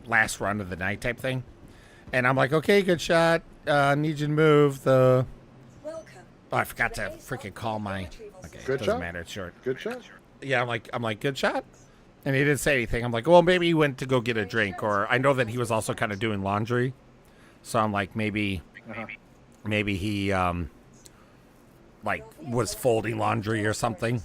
last run of the night type thing. And I'm like, okay, good shot. Need you to move the. Welcome. Oh, I forgot to freaking call my. Okay, Good doesn't shot. matter. It's short. Good shot. Yeah, I'm like, good shot. And he didn't say anything. I'm like, well, maybe he went to go get a drink, or I know that he was also kind of doing laundry. So I'm like, maybe he like was folding laundry or something.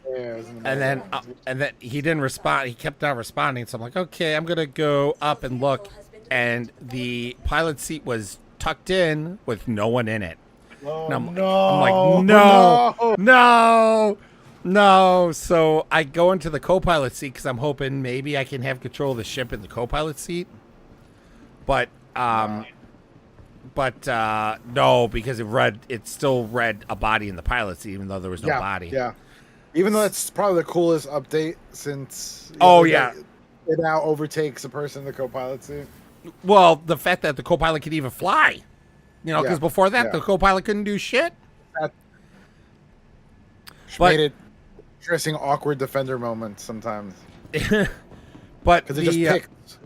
Yeah, it was in the And then he didn't respond. He kept not responding. So I'm like, okay, I'm gonna go up and look. And the pilot seat was tucked in with no one in it. Oh, And I'm no. like, no. So I go into the co-pilot seat because I'm hoping maybe I can have control of the ship in the co-pilot seat. But no, because it still read a body in the pilot seat, even though there was no body. Yeah. Even though it's probably the coolest update since. Yeah. It now overtakes a person in the co-pilot seat. Well, the fact that the co-pilot could even fly, because Yeah, before that yeah. the co-pilot couldn't do shit. That But- made it interesting, awkward defender moments sometimes But because it just picked.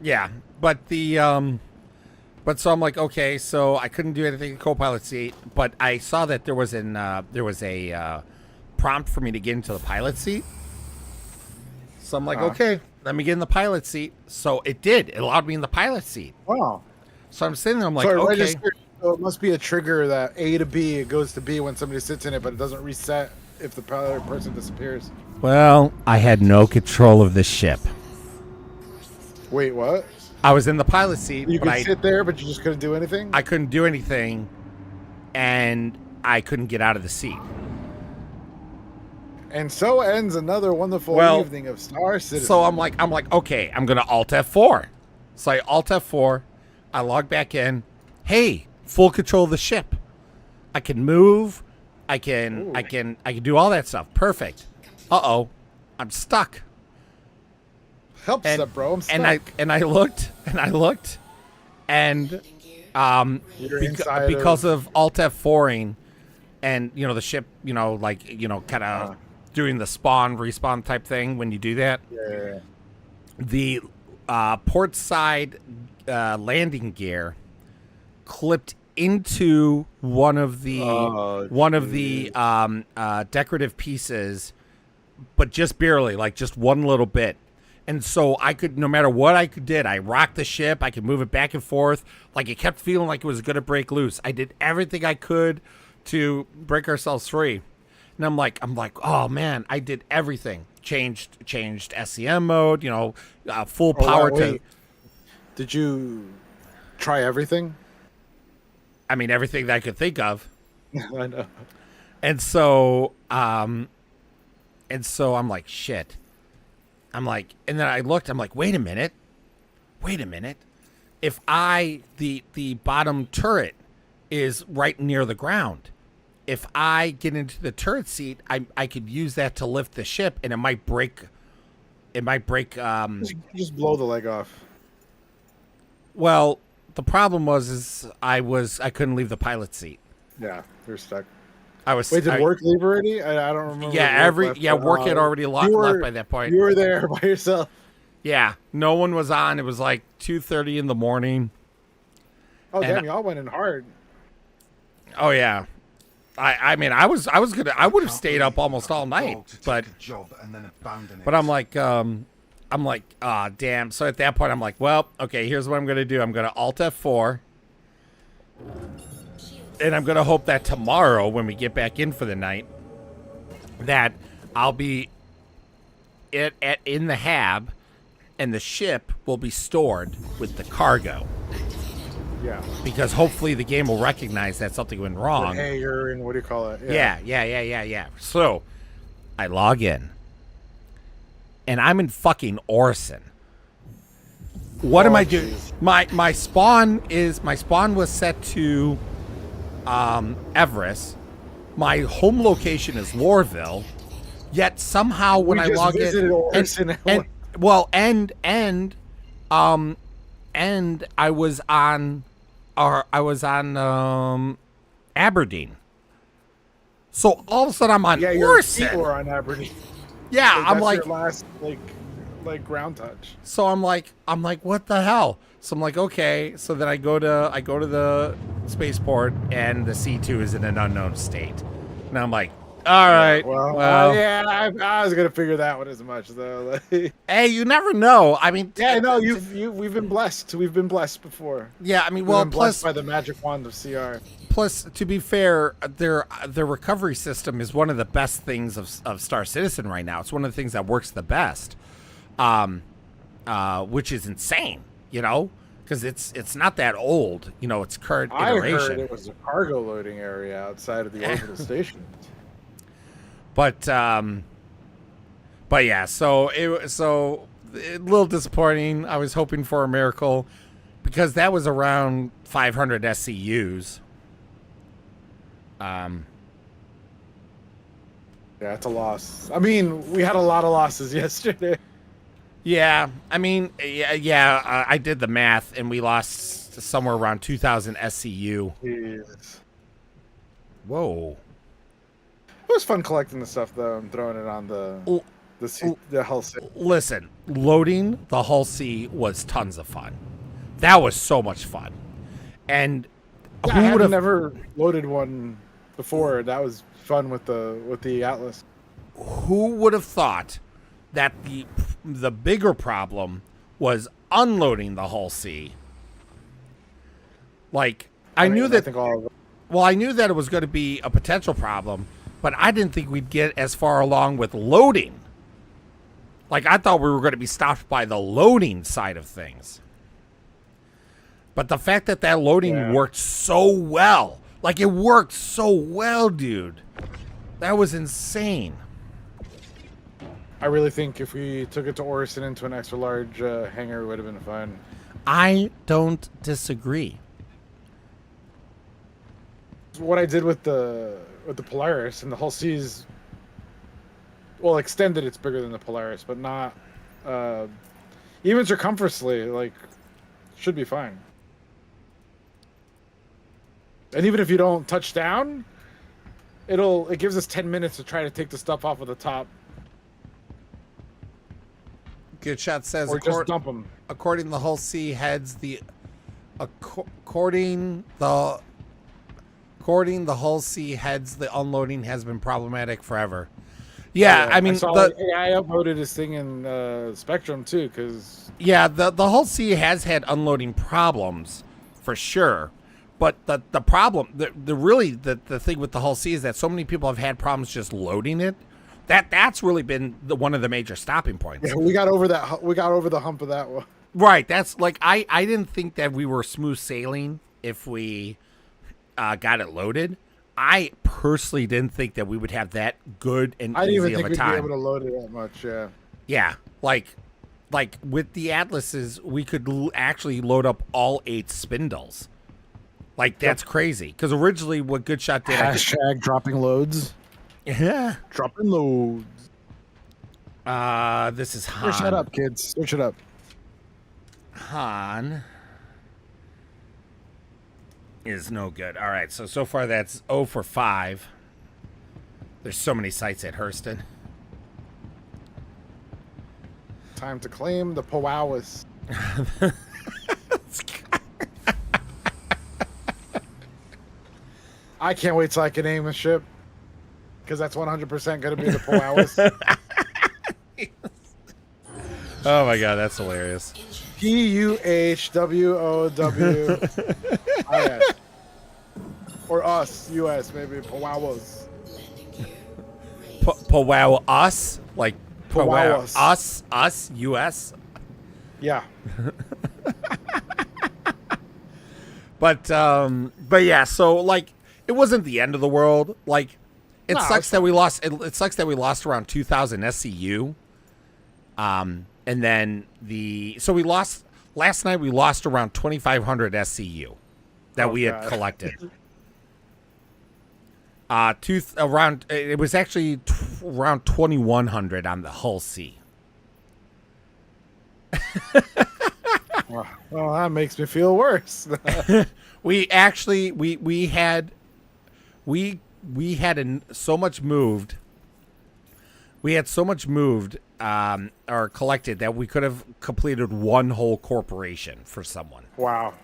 Yeah, but so I'm like, okay, so I couldn't do anything in the co-pilot seat, but I saw that there was a prompt for me to get into the pilot seat. So I'm like, okay, let me get in the pilot seat. So it did. It allowed me in the pilot seat. Wow. So I'm sitting there. I'm like, So it okay. registered. So it must be a trigger that A to B, it goes to B when somebody sits in it, but it doesn't reset if the other person disappears. Well, I had no control of the ship. Wait, what? I was in the pilot seat, You but could sit there, but you just couldn't do anything? I couldn't do anything, and I couldn't get out of the seat. And so ends another wonderful evening of Star Citizen. So I'm like, okay, I'm gonna Alt F4. So I Alt F4. I log back in. Hey, full control of the ship. I can move. I can do all that stuff. Perfect. Uh-oh, I'm stuck. Help step, bro. I'm stuck. And I looked, and You're inside because of Alt F4ing, and the ship, kind of doing the spawn respawn type thing when you do that. Yeah. The port side landing gear clipped into one of the decorative pieces, but just barely, like just one little bit. And so I could, no matter what I did, I rocked the ship. I could move it back and forth. Like it kept feeling like it was going to break loose. I did everything I could to break ourselves free. And I'm like, oh man, I did everything. Changed SCM mode, full power to. Wait. Did you try everything? I mean, everything that I could think of. I know. And so I'm like, shit. I'm like, and then I looked, I'm like, wait a minute. If the bottom turret is right near the ground, if I get into the turret seat, I could use that to lift the ship, and it might break. Just blow the leg off. Well, the problem was I couldn't leave the pilot seat. Yeah, you're stuck. I was. Wait, did work leave already? I don't remember. Work had already left by that point. You were there by yourself. Yeah, no one was on. It was like 2:30 in the morning. Oh And damn, y'all went in hard. Oh yeah, I mean I would have stayed up almost all night, but job and then abandon it. but I'm like ah damn. So at that point I'm like, well, okay, here's what I'm gonna do. I'm gonna Alt F4, and I'm gonna hope that tomorrow when we get back in for the night, that I'll be in the hab, and the ship will be stored with the cargo. Yeah. Because hopefully the game will recognize that something went wrong. Hey, you're in. What do you call it? Yeah. So I log in, and I'm in fucking Orson, What am Oh, I doing? jeez. My spawn was set to Everest. My home location is Lorville. Yet somehow when We I just log visited in Orson. and I was on Aberdeen. So all of a sudden I'm on Yeah, your feet Orson. were on Aberdeen. Yeah, I'm That's like, your last like ground touch. so I'm like, what the hell? So I'm like, okay. So then I go to the spaceport, and the C2 is in an unknown state. And I'm like, all right, Well, yeah, I was gonna figure that one as much though. Like, hey, you never know. I mean, yeah, no, we've been blessed. We've been blessed before. yeah, I mean, We've well, been blessed plus by the magic wand of CR. plus to be fair, their recovery system is one of the best things of Star Citizen right now. It's one of the things that works the best, which is insane, you know, because it's not that old, you know, it's current I iteration. heard it was a cargo loading area outside of the orbital station. But yeah, so a little disappointing. I was hoping for a miracle because that was around 500 SCUs. Yeah, it's a loss. I mean, we had a lot of losses yesterday. Yeah, I mean, I did the math, and we lost somewhere around 2,000 SCU. Jeez. Whoa. It was fun collecting the stuff though and throwing it on the Hull City. Listen, loading the Hull C was tons of fun. That was so much fun. And I who would had have never loaded one before. That was fun with the Atlas. who would have thought that the bigger problem was unloading the Hull C? Like, I knew I that. think all of Well, I knew that it was going to be a potential problem, but I didn't think we'd get as far along with loading. Like, I thought we were going to be stopped by the loading side of things. But the fact that loading worked so well, like it worked so well, dude, that was insane. I really think if we took it to Orison into an extra large hangar, it would have been fun. I don't disagree. What I did with the Polaris and the Hull C's, well, extended. It's bigger than the Polaris, but not even circumferentially. Like, should be fine. And even if you don't touch down, it gives us 10 minutes to try to take the stuff off of the top, Good Shot says, or just dump them. according the Hull C heads the according the Hull C heads the unloading has been problematic forever. Yeah, I mean, I uploaded this thing in Spectrum too, because the Hull C has had unloading problems for sure. But the problem, the thing with the Hull C is that so many people have had problems just loading it. That's really been one of the major stopping points. we got over that. We got over the hump of that one. Right. That's like I didn't think that we were smooth sailing if we got it loaded. I personally didn't think that we would have that good and I didn't easy even of think a we'd time. be able to load it that much. Yeah. Yeah, like with the Atlases, we could actually load up all 8 spindles. Like, that's crazy. Because originally, what Good Shot did, Hashtag dropping loads. yeah. Dropping loads. This is Han. Switch it up, kids. Switch it up. Han is no good. All right, so far that's 0 for 5. There's so many sites at Hurston. Time to claim the Powawas. I can't wait till I can name the ship, because that's 100% going to be the Powawas. Oh my god, that's hilarious. Puhwows. Or us, US, maybe Powawas. Powwow us? Like powwow Powwowas. us, US? Yeah. But yeah, so like it wasn't the end of the world. Like it No, sucks it's that we lost it sucks that we lost around 2,000 SCU. And then we lost last night we lost around 2,500 SCU that Oh, we had God. collected. It was actually around 2,100 on the Hull C. Well, that makes me feel worse. We actually we had so much moved. We had so much moved or collected that we could have completed one whole corporation for someone. Wow.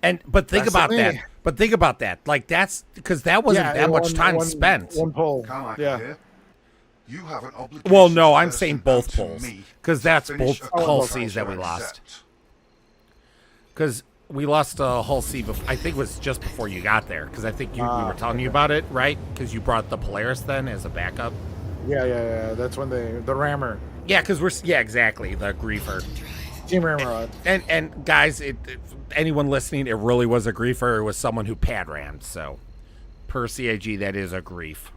But think That's about me. that. But think about that. Like that's because that wasn't that much time spent. One poll. Carmichael Yeah. here. You have an obligation. Well, no, to I'm Hurston saying and both to polls, me 'cause to that's finish both a Hull contract Cs that we you lost. accept. Because we lost a Hull C. I think it was just before you got there. Because I think we were telling you about it, right? Because you brought the Polaris then as a backup. Yeah. That's when the rammer, Yeah, because exactly, the griefer. Team Ramrod. And guys, anyone listening, it really was a griefer. It was someone who pad rammed. So per CIG, that is a grief.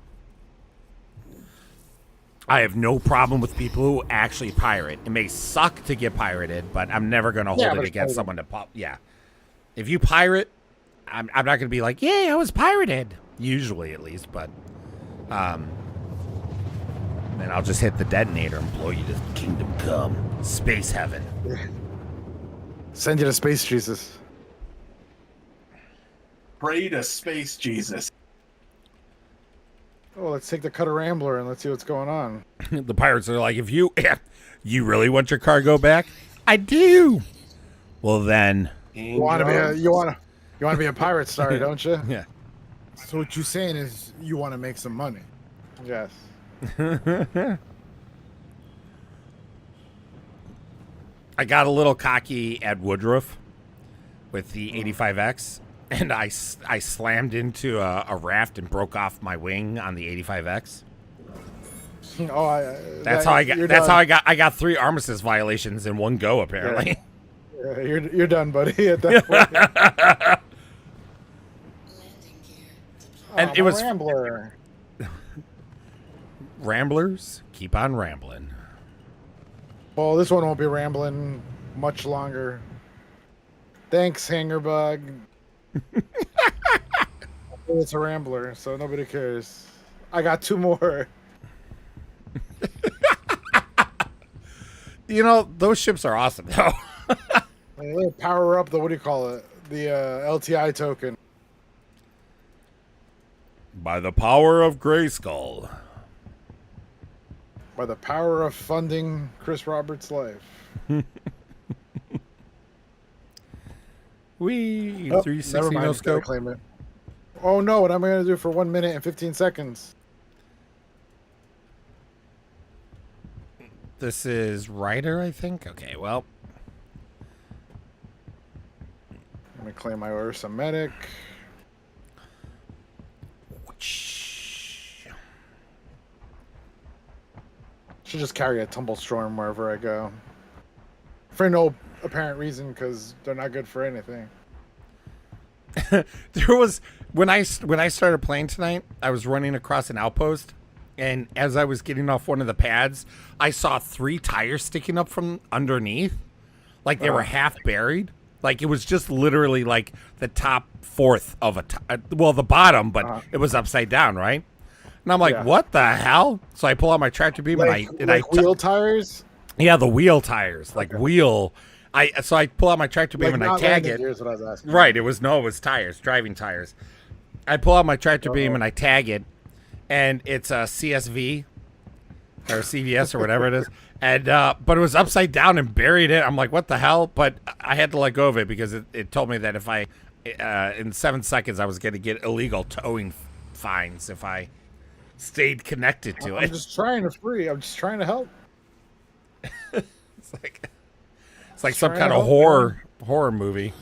I have no problem with people who actually pirate. It may suck to get pirated, but I'm never going to hold Yeah, it but against it's someone to pop. Yeah. If you pirate, I'm not going to be like, yay, I was pirated. Usually, at least. But then I'll just hit the detonator and blow you to kingdom come. Space heaven. Send you to Space Jesus. Pray to Space Jesus. Oh, let's take the Cutter Rambler and let's see what's going on. The pirates are like, if you really want your cargo back? I do. Well, then. You want to be a pirate star, don't you? Yeah. So what you're saying is you want to make some money. Yes. I got a little cocky at Woodruff with the 85X, and I slammed into a raft and broke off my wing on the 85X. Oh, That's how I got. That's how I got. I got 3 armistice violations in one go. Apparently. Yeah, you're done, buddy. At that point. Landing gear. And Oh, it was Rambler. Ramblers. Keep on rambling. Well, this one won't be rambling much longer. Thanks, Hangerbug. It's a Rambler, so nobody cares. I got 2 more. You know, those ships are awesome, though. They power up the, what do you call it? The LTI token. By the power of Grayskull. By the power of funding Chris Roberts' life. We Oh, 360 never mind. no Gotta scope. claim it. Oh no! What am I gonna do for 1 minute and 15 seconds? This is Ryder, I think. Okay, well, Let me claim my Ursa Medic. Should just carry a tumble storm wherever I go. For no apparent reason, because they're not good for anything. there was when I started playing tonight, I was running across an outpost, and as I was getting off one of the pads, I saw 3 tires sticking up from underneath, like they were half buried. Like it was just literally like the top fourth of the bottom, but it was upside down, right? And I'm like, Yeah. what the hell? So I pull out my tractor beam Like wheel tires. yeah, the wheel tires, like wheel. So I pull out my tractor beam Like and I not tag landing it. gears, what I was asking. Right, it was tires, driving tires. I pull out my tractor beam and I tag it, and it's a CSV or CVS or whatever it is. And but it was upside down and buried it. I'm like, what the hell? But I had to let go of it because it told me that if I in 7 seconds I was going to get illegal towing fines if I stayed connected to I'm it. just trying to free. I'm just trying to help. It's like some trying kind to of help, horror movie.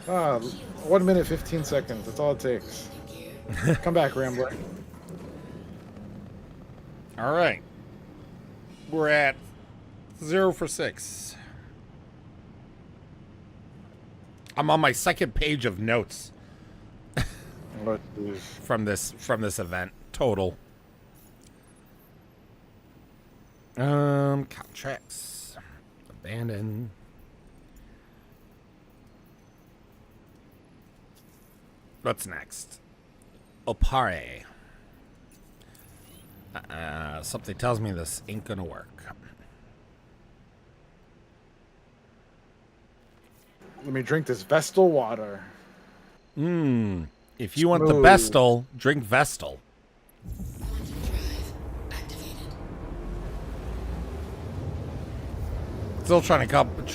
Ah, 1 minute 15 seconds. That's all it takes. Come back, Rambler. All right. We're at 0 for 6. I'm on my second page of notes What is- from this event total. Contracts. Abandon. What's next? Opare. Something tells me this ain't gonna work. Let me drink this Vestal water. If you want the Smooth. Vestal, drink Vestal. Quantum drive activated.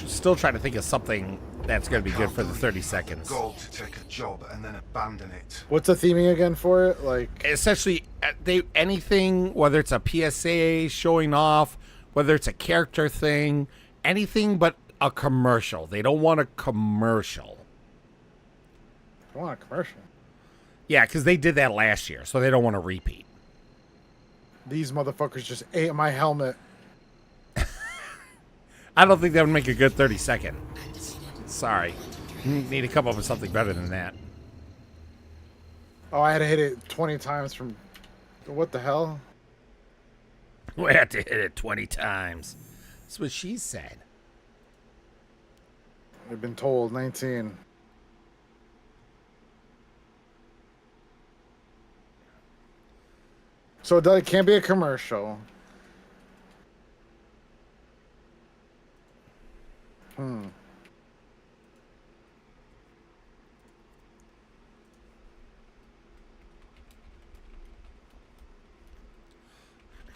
Still trying to think of something that's gonna be good for the 30 seconds. Goal to take a job and then abandon it. What's the theming again for it? Like, Essentially, anything, whether it's a PSA showing off, whether it's a character thing, anything but a commercial. They don't want a commercial. I want a commercial. Yeah, because they did that last year, so they don't want to repeat. These motherfuckers just ate my helmet. I don't think that would make a good 30-second. Sorry. Need to come up with something better than that. Oh, I had to hit it 20 times from... What the hell? We had to hit it 20 times. That's what she said. I've been told 19. So it can't be a commercial.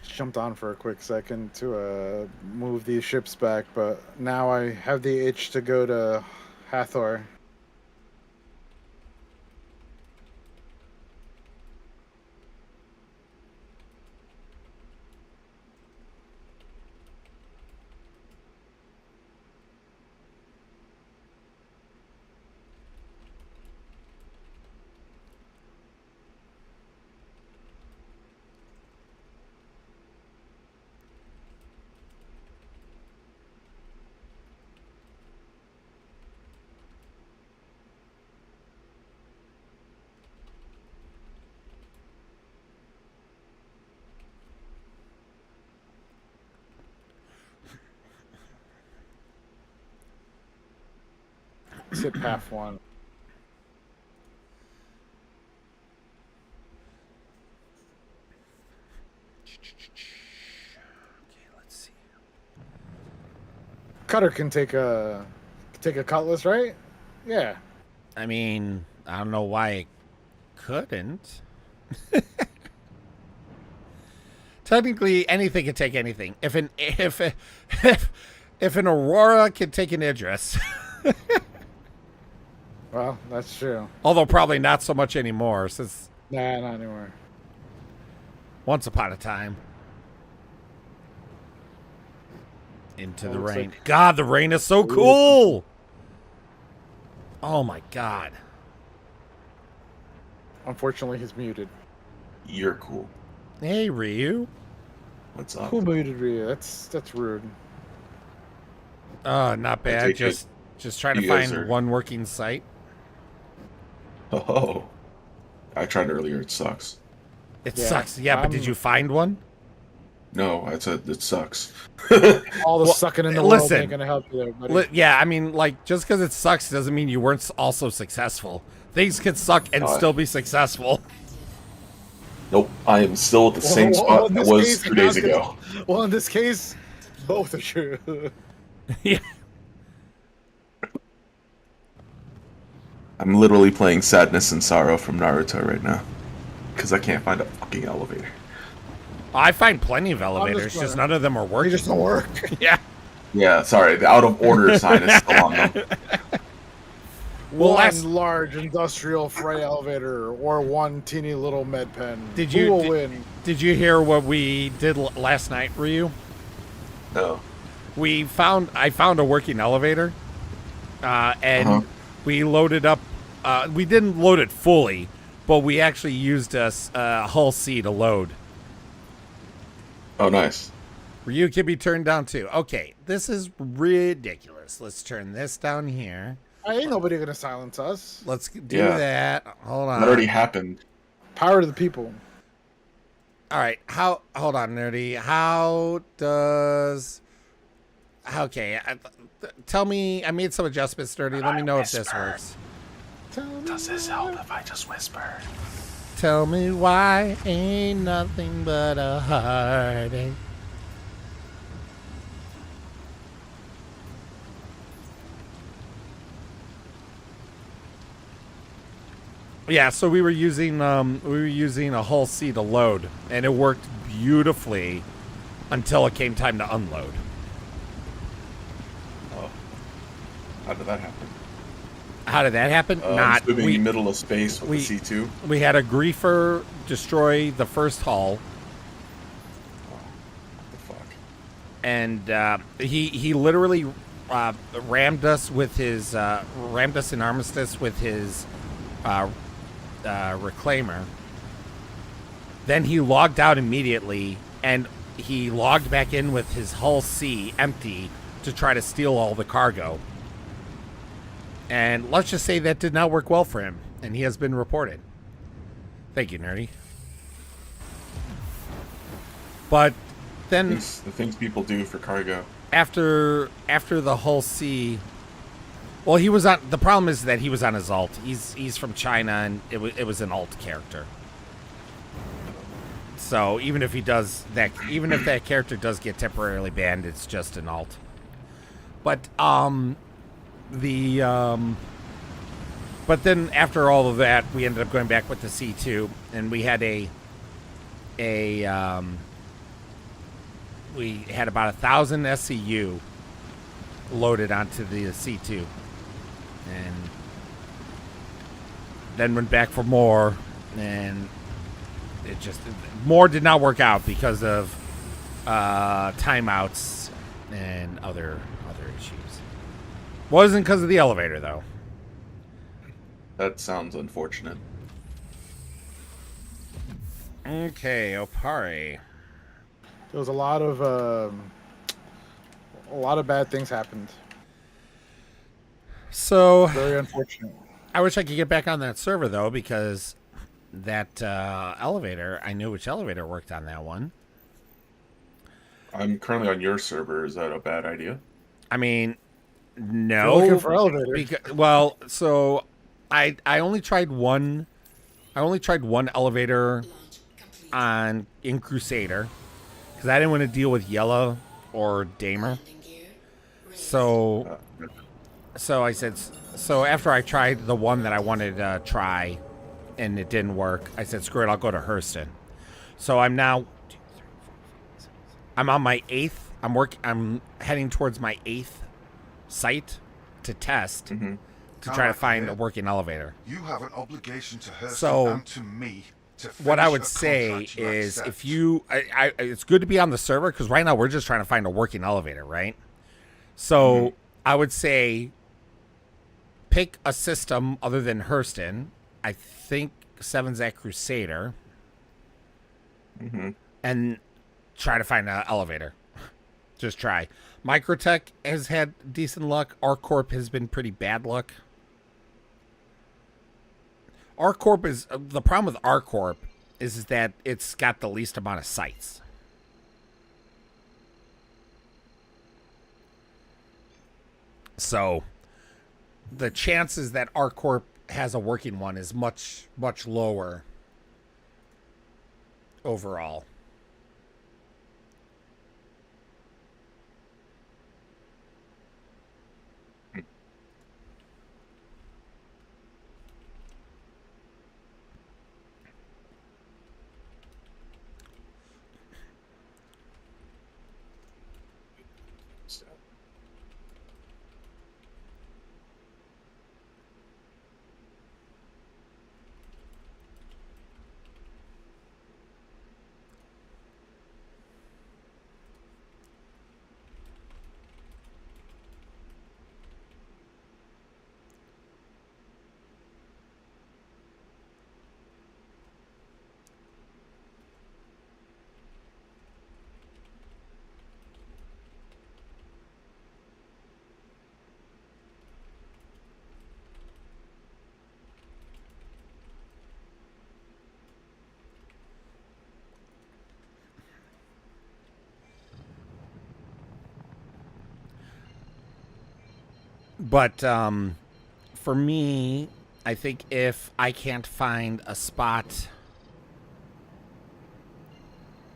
Jumped on for a quick second to move these ships back, but now I have the itch to go to Hathor. Let's hit path 1. Okay, let's see. Cutter can take a cutlass, right? Yeah. I mean, I don't know why it couldn't. Technically, anything can take anything. If an Aurora can take an Idris, Well, that's true. although probably not so much anymore, since Nah, not anymore. once upon a time. Into the looks rain. like- God, the rain is so cool. Oh my God. Unfortunately, he's muted. You're cool. Hey, Ryu. What's up? Who muted Rhea? That's rude. Not bad. take it Just trying to you guys find are- one working site. Oh, I tried earlier. It sucks. It Yeah, sucks. Yeah, but did you find one? No, I said it sucks. All the Well, sucking in the world listen. ain't gonna help you there, buddy. Yeah, I mean, like, just because it sucks doesn't mean you weren't also successful. Things can suck and Oh, still be successful. Nope, I am still at the same Well, spot in I this was case, 2 days it counts ago. Well, in this case, both are true. Yeah. I'm literally playing Sadness and Sorrow from Naruto right now. Because I can't find a fucking elevator. I find plenty of elevators, just none of them are They working. just don't work. Yeah. Yeah, sorry, the out of order sign is still on them. Well, One last large industrial freight elevator or one teeny little med pen. Did Who you- will did- win? did you hear what we did last night, Ryu? No. I found a working elevator, and Uh-huh. we loaded up. We didn't load it fully, but we actually used a Hull C to load. Oh, nice. Ryu can be turned down too. Okay, this is ridiculous. Let's turn this down here. Ain't nobody gonna silence us. Let's do Yeah. that. Hold on. That already happened. Power to the people. All right. Hold on, nerdy. How does? Okay. Tell me. I made some adjustments, nerdy. Let me know if this works. Does this help if I just whisper? Tell me why ain't nothing but a heartache. Yeah, so we were using a Hull C to load, and it worked beautifully until it came time to unload. Oh, how did that happen? How did that happen? I'm swimming in middle of space with we- the C2. We had a griefer destroy the first hull, What the fuck? and he literally rammed us in Armistice with his reclaimer. Then he logged out immediately, and he logged back in with his Hull C empty to try to steal all the cargo. And let's just say that did not work well for him, and he has been reported. Thank you, nerdy. But then The things people do for cargo. after the Hull C, well, he was on. The problem is that he was on his alt. He's from China, and it was an alt character. So even if that character does get temporarily banned, it's just an alt. But but then after all of that, we ended up going back with the C2, and we had we had about 1,000 SCU loaded onto the C2, and then went back for more, and more did not work out because of timeouts and other issues. Wasn't because of the elevator though. That sounds unfortunate. Okay, Opari. There was a lot of bad things happened. So Very unfortunate. I wish I could get back on that server though, because that elevator, I knew which elevator worked on that one. I'm currently on your server. Is that a bad idea? I mean, You're no. looking for elevator. So I only tried one. I only tried one elevator in Crusader because I didn't want to deal with Yellow or Damer. So I said. So after I tried the one that I wanted to try, and it didn't work, I said, "Screw it, I'll go to Hurston." So I'm now. I'm on my 8th. I'm heading towards my 8th site to test to try to find a working elevator. You have an obligation to Hurston So, and to me to finish What I would a say contract you is, accept. if you, it's good to be on the server because right now we're just trying to find a working elevator, right? So I would say pick a system other than Hurston. I think 7's at Crusader, and try to find an elevator. Just try. Microtech has had decent luck. ArcCorp has been pretty bad luck. ArcCorp is the problem with ArcCorp is that it's got the least amount of sites. So the chances that ArcCorp has a working one is much, much lower overall. But for me, I think if I can't find a spot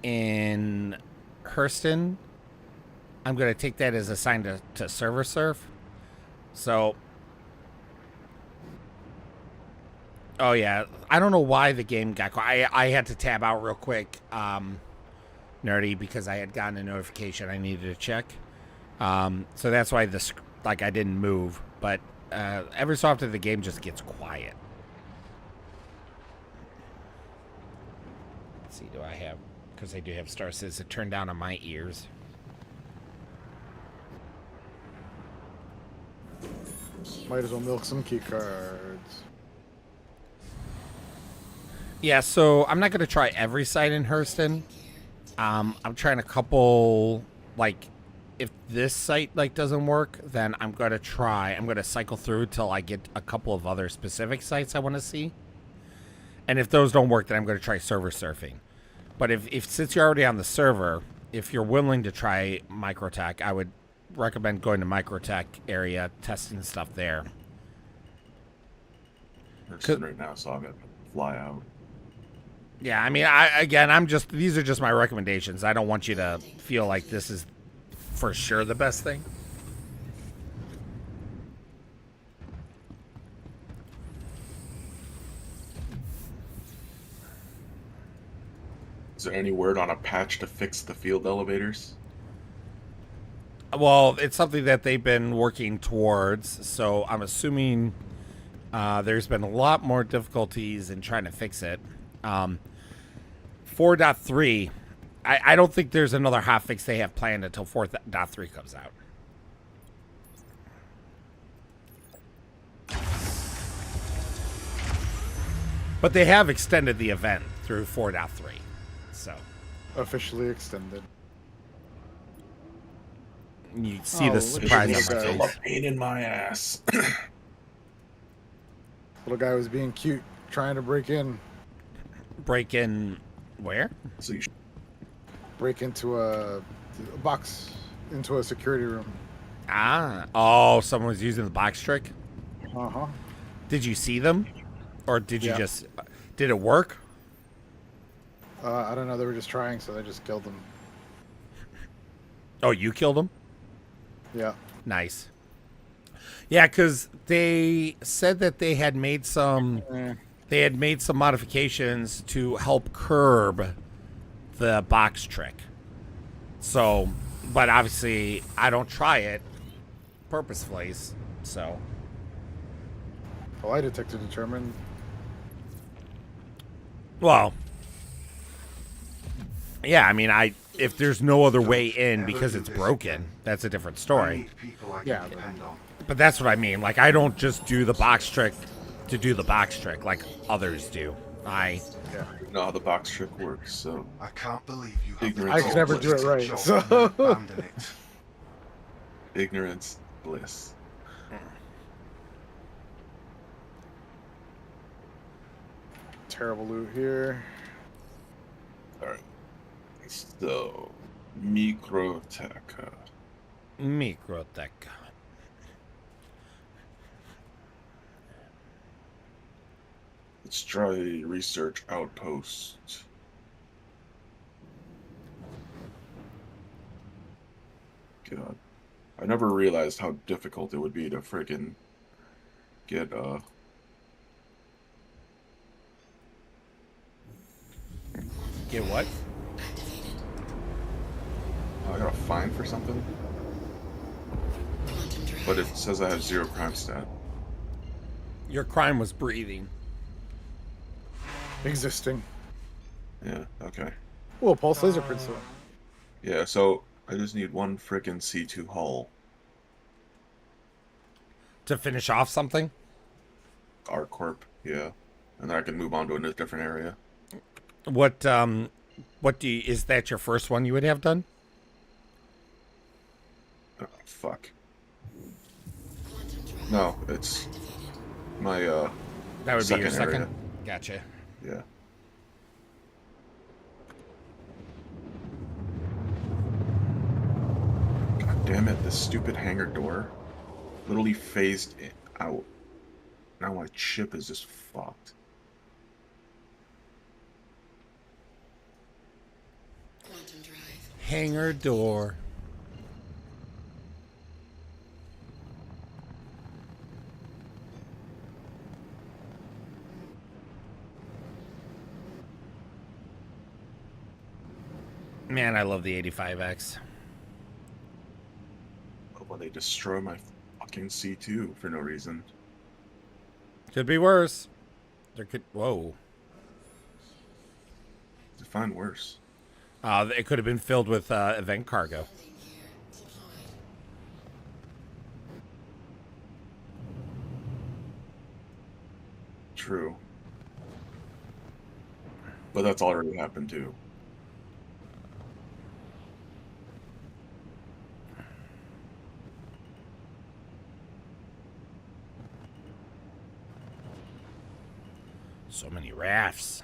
in Hurston, I'm going to take that as a sign to server surf. So, oh yeah, I don't know why the game got. I had to tab out real quick, nerdy, because I had gotten a notification I needed to check. So that's why I didn't move. But every so often the game just gets quiet. Let's see, do I have? Because I do have Star Citizen turned down on my ears. Might as well milk some key cards. Yeah, so I'm not going to try every site in Hurston. I'm trying a couple, like, if this site, like, doesn't work, then I'm going to cycle through till I get a couple of other specific sites I want to see. And if those don't work, then I'm going to try server surfing. But if since you're already on the server, if you're willing to try Microtech, I would recommend going to Microtech area, testing stuff there. They're sitting right now, so I'm gonna fly out. Yeah, I mean, these are just my recommendations. I don't want you to feel like this is for sure the best thing. Is there any word on a patch to fix the field elevators? Well, it's something that they've been working towards, so I'm assuming there's been a lot more difficulties in trying to fix it. 4.3, I don't think there's another hotfix they have planned until 4.3 comes out. But they have extended the event through 4.3, so Officially extended. you see the look surprise at on this my guy. face. Pain in my ass. Little guy was being cute, trying to break in. Break in where? So you Break into a box, into a security room. Oh, someone was using the box trick? Uh-huh. Did you see them? Or did you Yeah. just... Did it work? I don't know, they were just trying, so they just killed him. Oh, you killed them? Yeah. Nice. Yeah, because they said that they had made some... They had made some modifications to help curb the box trick. So, but obviously, I don't try it purposefully, so... A lie detector determined. Well, yeah, I mean, if there's no other way in because it's broken, that's a different I story. need people I can Yeah, depend on. But that's what I mean. Like, I don't just do the box trick to do the box trick like others do. know how the box trick works, so I can't believe you have the I could never do it audacity right, to so- abandon it. ignorance bliss. Terrible loot here. Alright. So, Microtech. Microtech. Let's try research outpost. God. I never realized how difficult it would be to friggin' get, Get what? I got a fine for something? But it says I have 0 crime stat. Your crime was breathing. Existing. Yeah, okay. Oh, pulse laser princeton. Yeah, so I just need one frickin' C2 hull. To finish off something? ArcCorp, yeah. And then I can move on to a different area. What do you, is that your first one you would have done? Oh, fuck. No, it's my, That would be your second second? area. Gotcha. Yeah. God damn it, this stupid hangar door. literally phased it out. Now my chip is just fucked. Quantum drive. Hangar door. Man, I love the 85X. When they destroy my fucking C2 for no reason. Could be worse. There could. Whoa. Define worse. It could have been filled with event cargo. Landing gear deployed. True. But that's already happened too. So many rafts.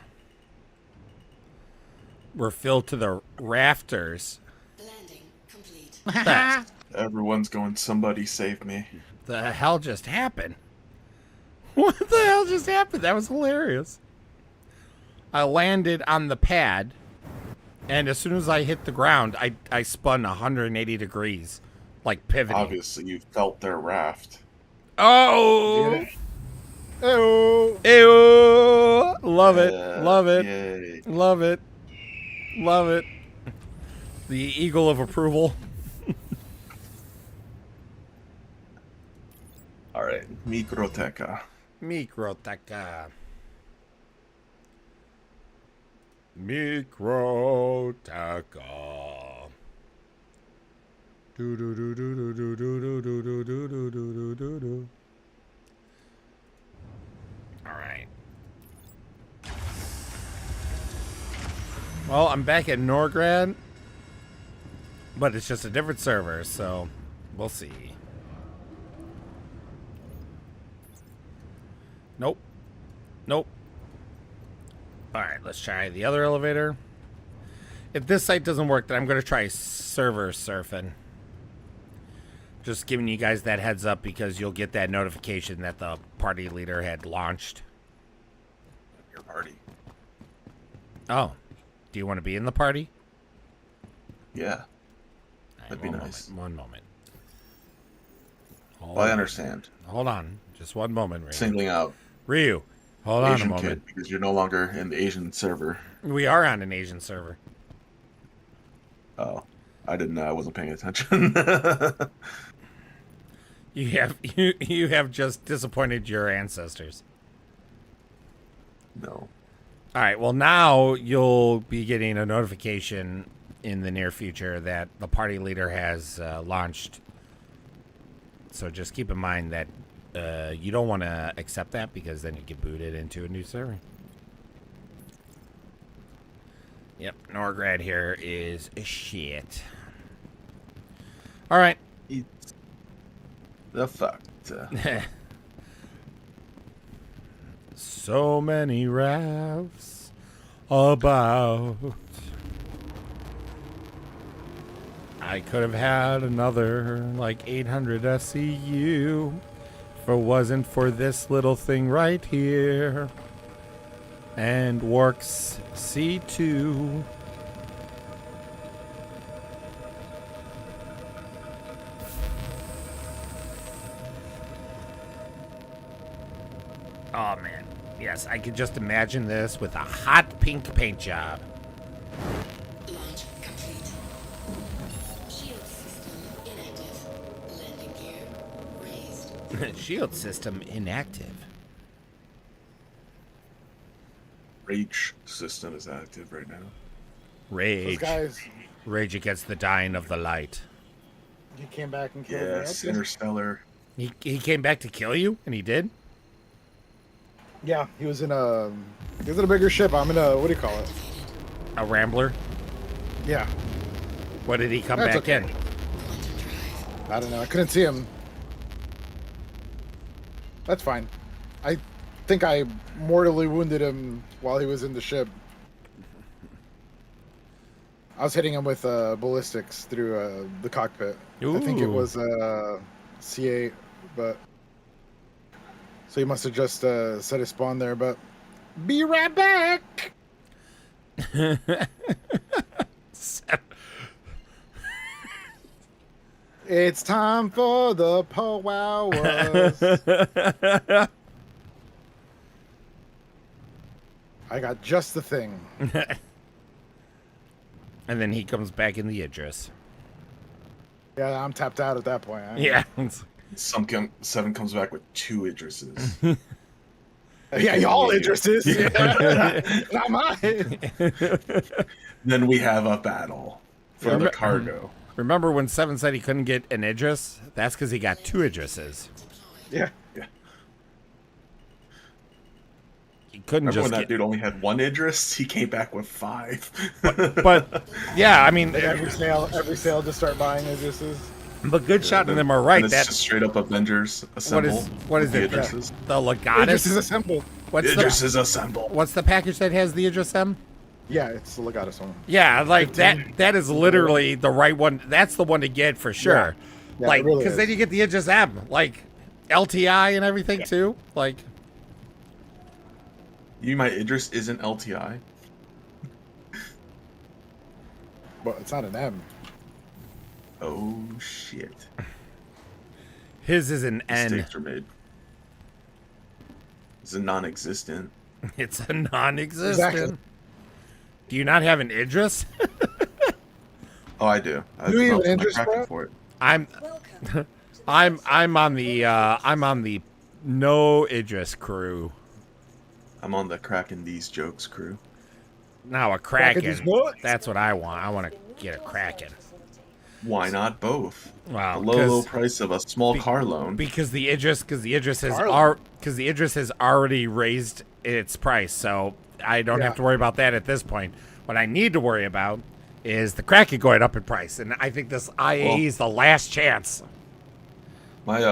We're filled to the rafters. Landing complete. What Everyone's going, somebody save me. the hell just happened? What the hell just happened? That was hilarious. I landed on the pad, and as soon as I hit the ground, I spun 180 degrees, like pivoting. Obviously, you felt their raft. Oh! Oh, Ew! Love it. Yeah, Love it. Yay. Love it. Love it. The eagle of approval. All right, Microteca. Microteca. Microteca. Do do do do do do do do do do do do do do do. All right. Well, I'm back at Norgrad, but it's just a different server, so we'll see. Nope. Nope. All right, let's try the other elevator. If this site doesn't work, then I'm going to try server surfing. Just giving you guys that heads up because you'll get that notification that the party leader had launched. Your party. Oh. Do you want to be in the party? Yeah. All right, That'd be one nice. Moment, one moment. Hold Well, I on. understand. Hold on. Just one moment, Ryu. Singling out Ryu, hold on a Asian moment. kid because you're no longer in the Asian server. We are on an Asian server. Oh, I didn't know. I wasn't paying attention. You have just disappointed your ancestors. No. All right. Well, now you'll be getting a notification in the near future that the party leader has launched. So just keep in mind that you don't want to accept that because then you get booted into a new server. Yep, Norgrad here is shit. All right. It's the fact. So many rafts about. I could have had another like 800 SCU if it wasn't for this little thing right here. And Works C2. Oh man, yes, I could just imagine this with a hot pink paint job. Launch complete. Shield system inactive. Landing gear raised. Shield system inactive. Rage system is active right now. those Rage. guys, Rage against the dying of the light. he came back and killed Yes, me. Interstellar. He came back to kill you, and he did? Yeah, he was in a bigger ship. I'm in a, what do you call it? A Rambler? Yeah, What did he come That's back okay. in? Quantum drive. I don't know. I couldn't see him. That's fine. I think I mortally wounded him while he was in the ship. I was hitting him with ballistics through the cockpit. I think it Ooh. was C8. but so he must have just set his spawn there. But be right back. It's time for the powwows. I got just the thing. And then he comes back in the Idris. Yeah, I'm tapped out at that point. Yeah. Seven comes back with 2 Idrises. Yeah, y'all Idrises. Yeah. Not mine. Then we have a battle for the cargo. Remember when Seven said he couldn't get an Idris? That's because he got 2 Idrises. Yeah. He couldn't Remember when just that dude only had 1 Idris? He came back with 5. But yeah, I mean, Every sale, just start buying Idrises. but good shot in them are right. And it's That just straight up Avengers assemble. what is the it? Idrises. The Idris Legatus. is assembled. What's Idrises assemble. what's the package that has the Idris M? Yeah, it's the Legatus one. Yeah, like that is literally the right one. That's the one to get for sure. Yeah, Like, it really because then is. you get the Idris M, like LTI and everything too. Like, You, my Idris isn't LTI. But it's not an M. Oh shit. his is an N. Mistakes were made. It's a non-existent. It's a non-existent. Exactly. Do you not have an Idris? Oh, I do. I You have developed an my Idris, Kraken bro? for it. I'm Welcome. I'm on the no Idris crew. I'm on the cracking these jokes crew. Now a Kraken is Kraken. what? That's what I want. I want to get a Kraken. Why not both? Wow. The low price of a small car loan. Because the Idris has Carlo. already raised its price, so I don't have Yeah. to worry about that at this point. What I need to worry about is the Kraken going up in price, and I think this IAE is the last chance. My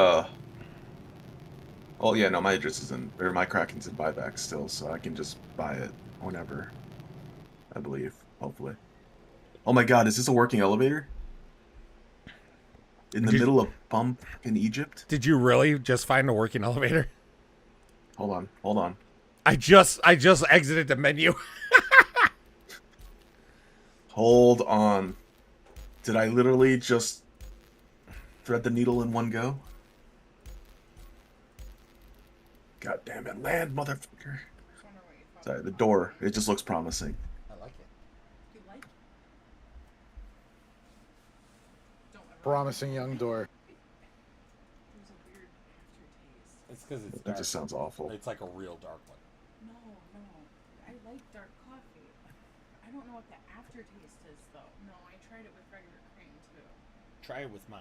Oh yeah, no, my Idris is in, or my Kraken's in buyback still, so I can just buy it whenever. I believe, hopefully. Oh my God, is this a working elevator? In the middle of bump in Egypt? Did you really just find a working elevator? Hold on. I just exited the menu. Hold on. Did I literally just thread the needle in one go? God damn it, land, motherfucker. Sorry, the door, it just looks promising. Promising young door. It's because That just sounds awful. It's like a real dark one. No. I like dark coffee. I don't know what the aftertaste is, though. No, I tried it with regular cream, too. Try it with mine.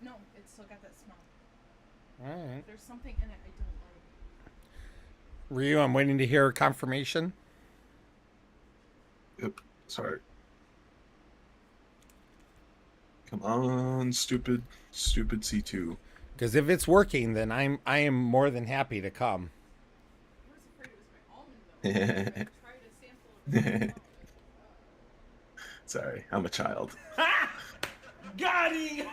No, it's still got that smell. All right. There's something in it I don't like. Ryu, I'm waiting to hear confirmation. Yep, sorry. Come on, stupid C2. Because if it's working, then I am more than happy to come. I was afraid it was my almond, though. I tried a sample of it. Sorry, I'm a child. Got him!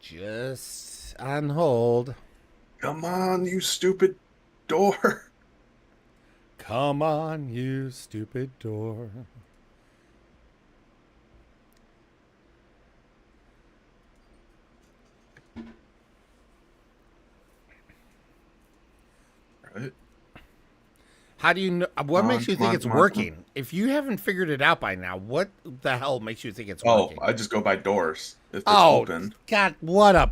Just on hold. Come on, you stupid door. Come on, you stupid door. Right? How do you know? What Come makes on, you come think on, it's come on, working? If you haven't figured it out by now, what the hell makes you think it's Oh, working? I just go by doors. If it's Oh, open. God, what a...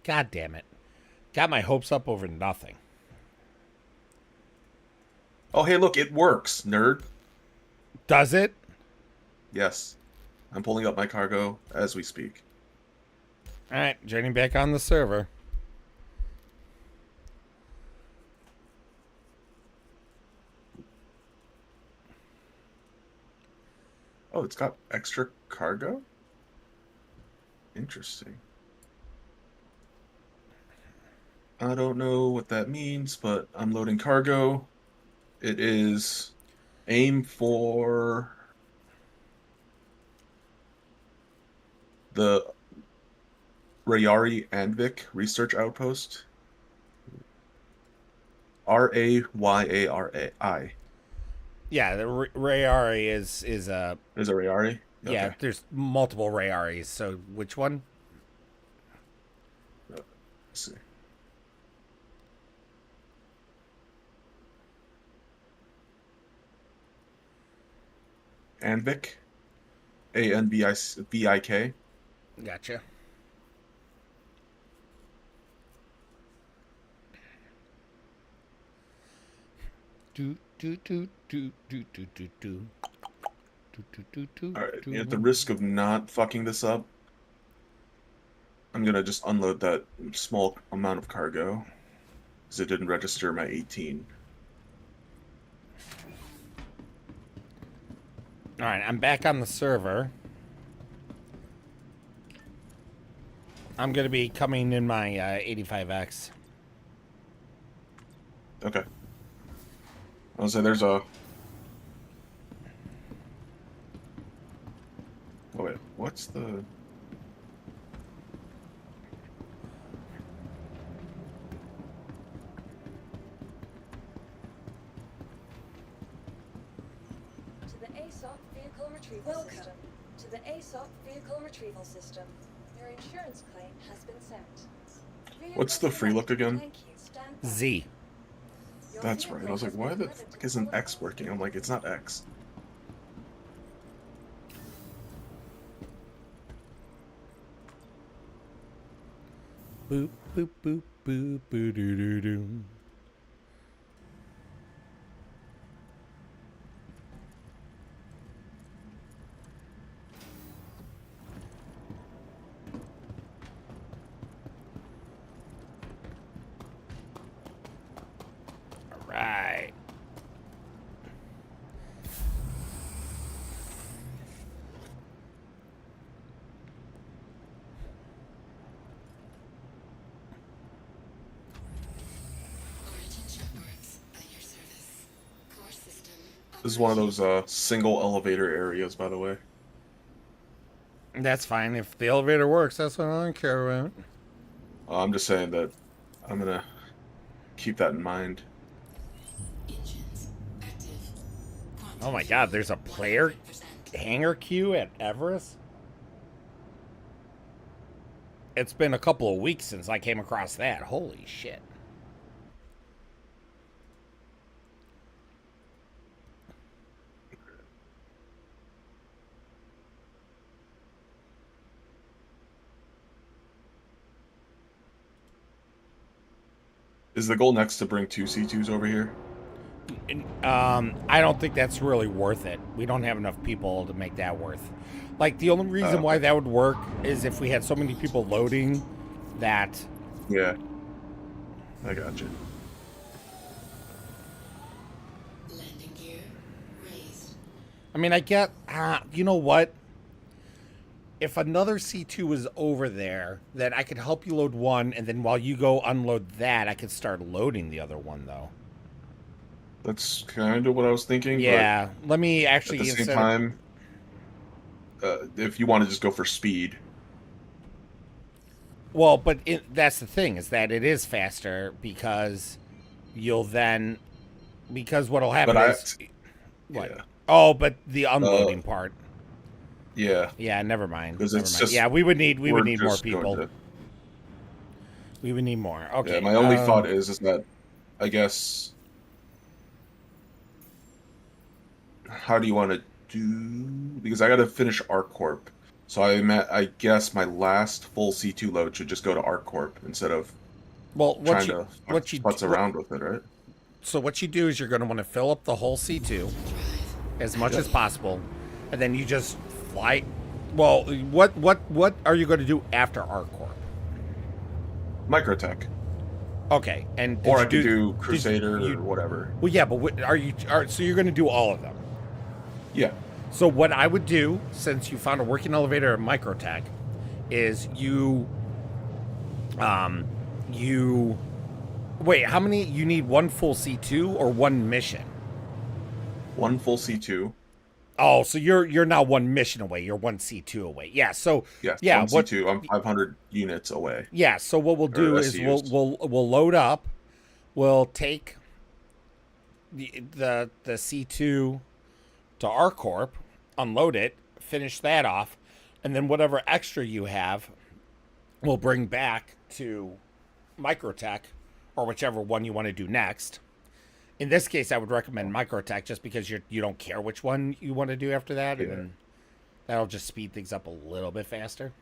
God damn it. Got my hopes up over nothing. Oh, hey, look, it works, nerd. Does it? Yes. I'm pulling up my cargo as we speak. All right, joining back on the server. Oh, it's got extra cargo? Interesting. I don't know what that means, but I'm loading cargo. It is aim for the Rayari Andvik Research Outpost. Rayari. Yeah, the Rayari is a Is it Rayari? yeah. Okay. There's multiple Rayaris. So which one? Let's see. Anvik. Anvik. Gotcha. Do do do do do do do do. Alright, at the risk of not fucking this up, I'm gonna just unload that small amount of cargo, because it didn't register my 18. All right, I'm back on the server. I'm gonna be coming in my 85X. Okay. I'll say there's a... Oh wait, what's the... To the ASOP vehicle retrieval system. To the ASOP vehicle retrieval system. Your insurance claim has been sent. What's the free look again? Thank you. Stand by. Z. Your That's right. I vehicle was like, has why been the delivered to fuck isn't Fulham. X working? I'm like, it's not X. Boop boop boop boop boo doo doo doo. All right. This is one of those single elevator areas, by the way. That's fine. If the elevator works, that's what I don't care about. I'm just saying that I'm gonna keep that in mind. Oh my god, there's a player hangar queue at Everest? It's been a couple of weeks since I came across that. Holy shit. Is the goal next to bring 2 C2s over here? I don't think that's really worth it. We don't have enough people to make that worth. Like, the only reason why that would work is if we had so many people loading that... Yeah. I got you. Landing gear raised. I mean, I get... you know what? If another C2 was over there, then I could help you load one, and then while you go unload that, I could start loading the other one, though. That's kind of what I was thinking. Yeah, let me But actually... at the same instead of- time, if you want to just go for speed, Well, but that's the thing, is that it is faster because you'll then... Because what'll happen But is... What? yeah. Oh, but the unloading part. Yeah. Yeah, never mind. 'Cause Never it's mind. just- Yeah, we would need we're more just going people. to- We would need more. Okay. Yeah, my only thought is that, I guess, how do you want to do? Because I got to finish ArcCorp, so I guess my last full C2 load should just go to ArcCorp instead of Well, trying to putz around with it, right? So what you do is you're going to want to fill up the whole C2 as much as possible, and then you just fly. Well, what are you going to do after ArcCorp? Microtech, Okay, and or I did could you do did Crusader you- or whatever. Well, yeah, but so you're going to do all of them. Yeah, So what I would do, since you found a working elevator at Microtech, is you Wait, how many? You need one full C2 or one mission? One full C2. Oh, so you're now one mission away. You're one C2 away. Yeah. So Yes, yeah. one What? C2. I'm 500 units away. Yeah. So what we'll do is SCUs. we'll load up. We'll take the C2 to ArcCorp, unload it, finish that off, and then whatever extra you have, we'll bring back to Microtech or whichever one you want to do next. In this case, I would recommend Microtech just because you don't care which one you want to do after that, and then that'll just speed things up a little bit faster.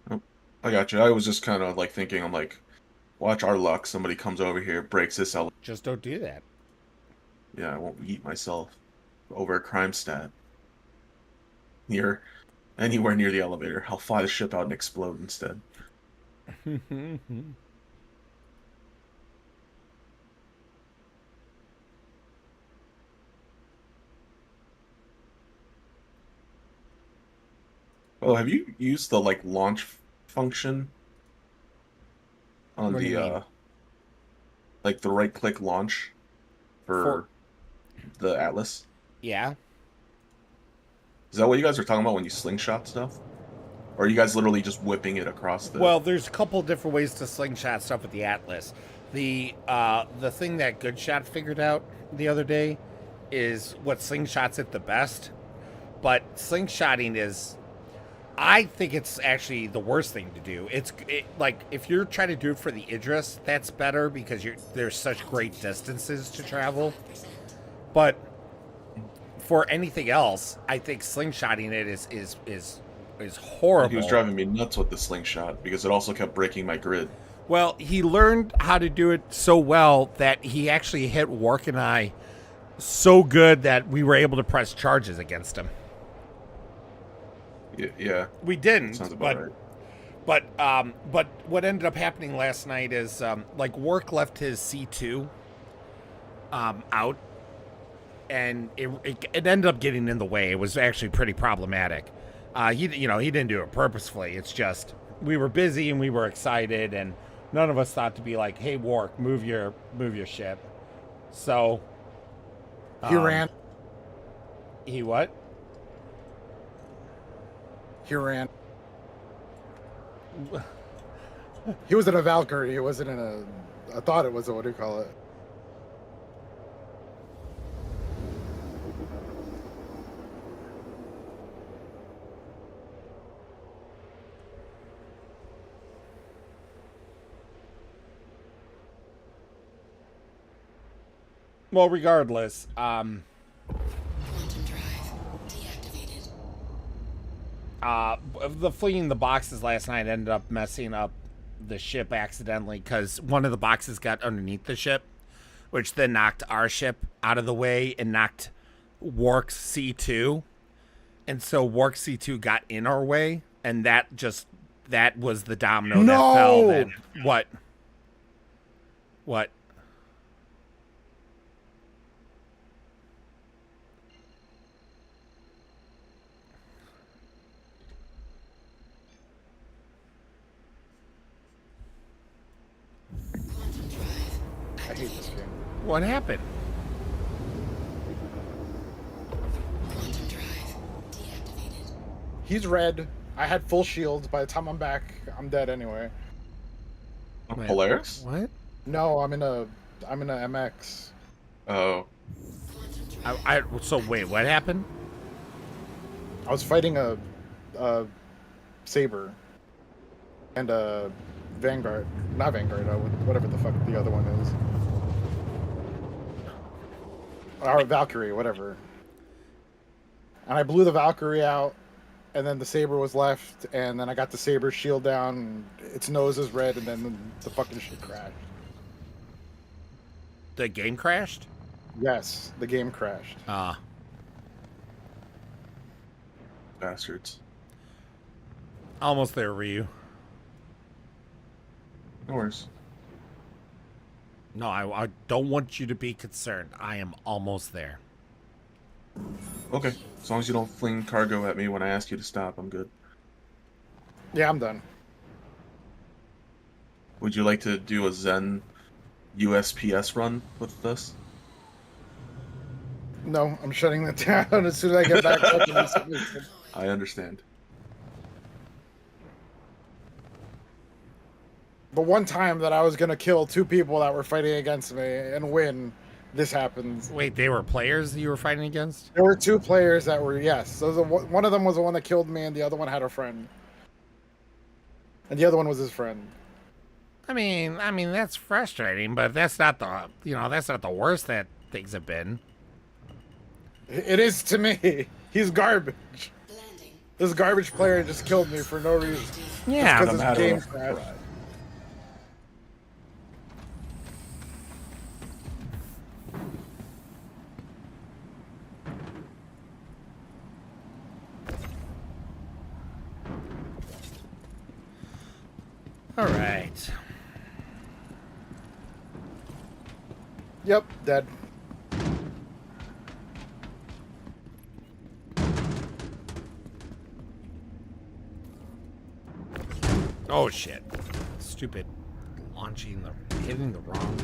I got you. I was just kind of like thinking, I'm like, watch our luck. Somebody comes over here, breaks this out. Just don't do that. Yeah, I won't yeet myself over a crime stat. Anywhere near the elevator. I'll fly the ship out and explode instead. Oh, have you used the like launch function on What do you mean? like the right click launch for the Atlas? Yeah. Is that what you guys are talking about when you slingshot stuff? Or are you guys literally just whipping it across the... Well, there's a couple different ways to slingshot stuff with the Atlas. The thing that Goodshot figured out the other day is what slingshots it the best. But slingshotting is, I think it's actually the worst thing to do. Like if you're trying to do it for the Idris, that's better because there's such great distances to travel. But for anything else, I think slingshotting it is horrible. He was driving me nuts with the slingshot because it also kept breaking my grid. Well, he learned how to do it so well that he actually hit Wark and I so good that we were able to press charges against him. Yeah. We didn't, Sounds about right. but what ended up happening last night is like Wark left his C2 out, and it ended up getting in the way. It was actually pretty problematic. He didn't do it purposefully. It's just we were busy and we were excited, and none of us thought to be like, "Hey, Wark, move your ship." So He ran. He what? He ran. He was in a Valkyrie. He wasn't in a. I thought it was a, what do you call it? Well, regardless, Quantum drive deactivated. the fleeing the boxes last night ended up messing up the ship accidentally because one of the boxes got underneath the ship, which then knocked our ship out of the way and knocked Wark's C2. And so Wark's C2 got in our way, and that was the domino that fell. Then what? Quantum drive I hate this game. What happened? Quantum drive deactivated. He's red. I had full shields. By the time I'm back, I'm dead anyway. Wait, Polaris? What? No, I'm in a MX. Oh. So wait, what happened? I was fighting a Saber and a Vanguard, not Vanguard, whatever the fuck the other one is, or Valkyrie, whatever. And I blew the Valkyrie out, and then the Saber was left, and then I got the Saber shield down, and its nose is red, and then the fucking shit crashed. The game crashed? Yes, the game crashed. Bastards. Almost there, Ryu. No worries. No, I don't want you to be concerned. I am almost there. Okay. As long as you don't fling cargo at me when I ask you to stop, I'm good. Yeah, I'm done. Would you like to do a Zen USPS run with this? No, I'm shutting that down as soon as I get back up. To this mission. I understand. The one time that I was gonna kill 2 people that were fighting against me and win, this happens. Wait, they were players that you were fighting against? There were 2 players that were yes. Those are, one of them was the one that killed me, and the other one had a friend, and the other one was his friend. I mean, that's frustrating, but that's not the, that's not the worst that things have been. It is to me. He's garbage. Landing. This garbage player just killed me for no reason. Yeah, Because no his matter game what. crashed. all right. Yep, dead. Oh shit! Stupid hitting the wrong.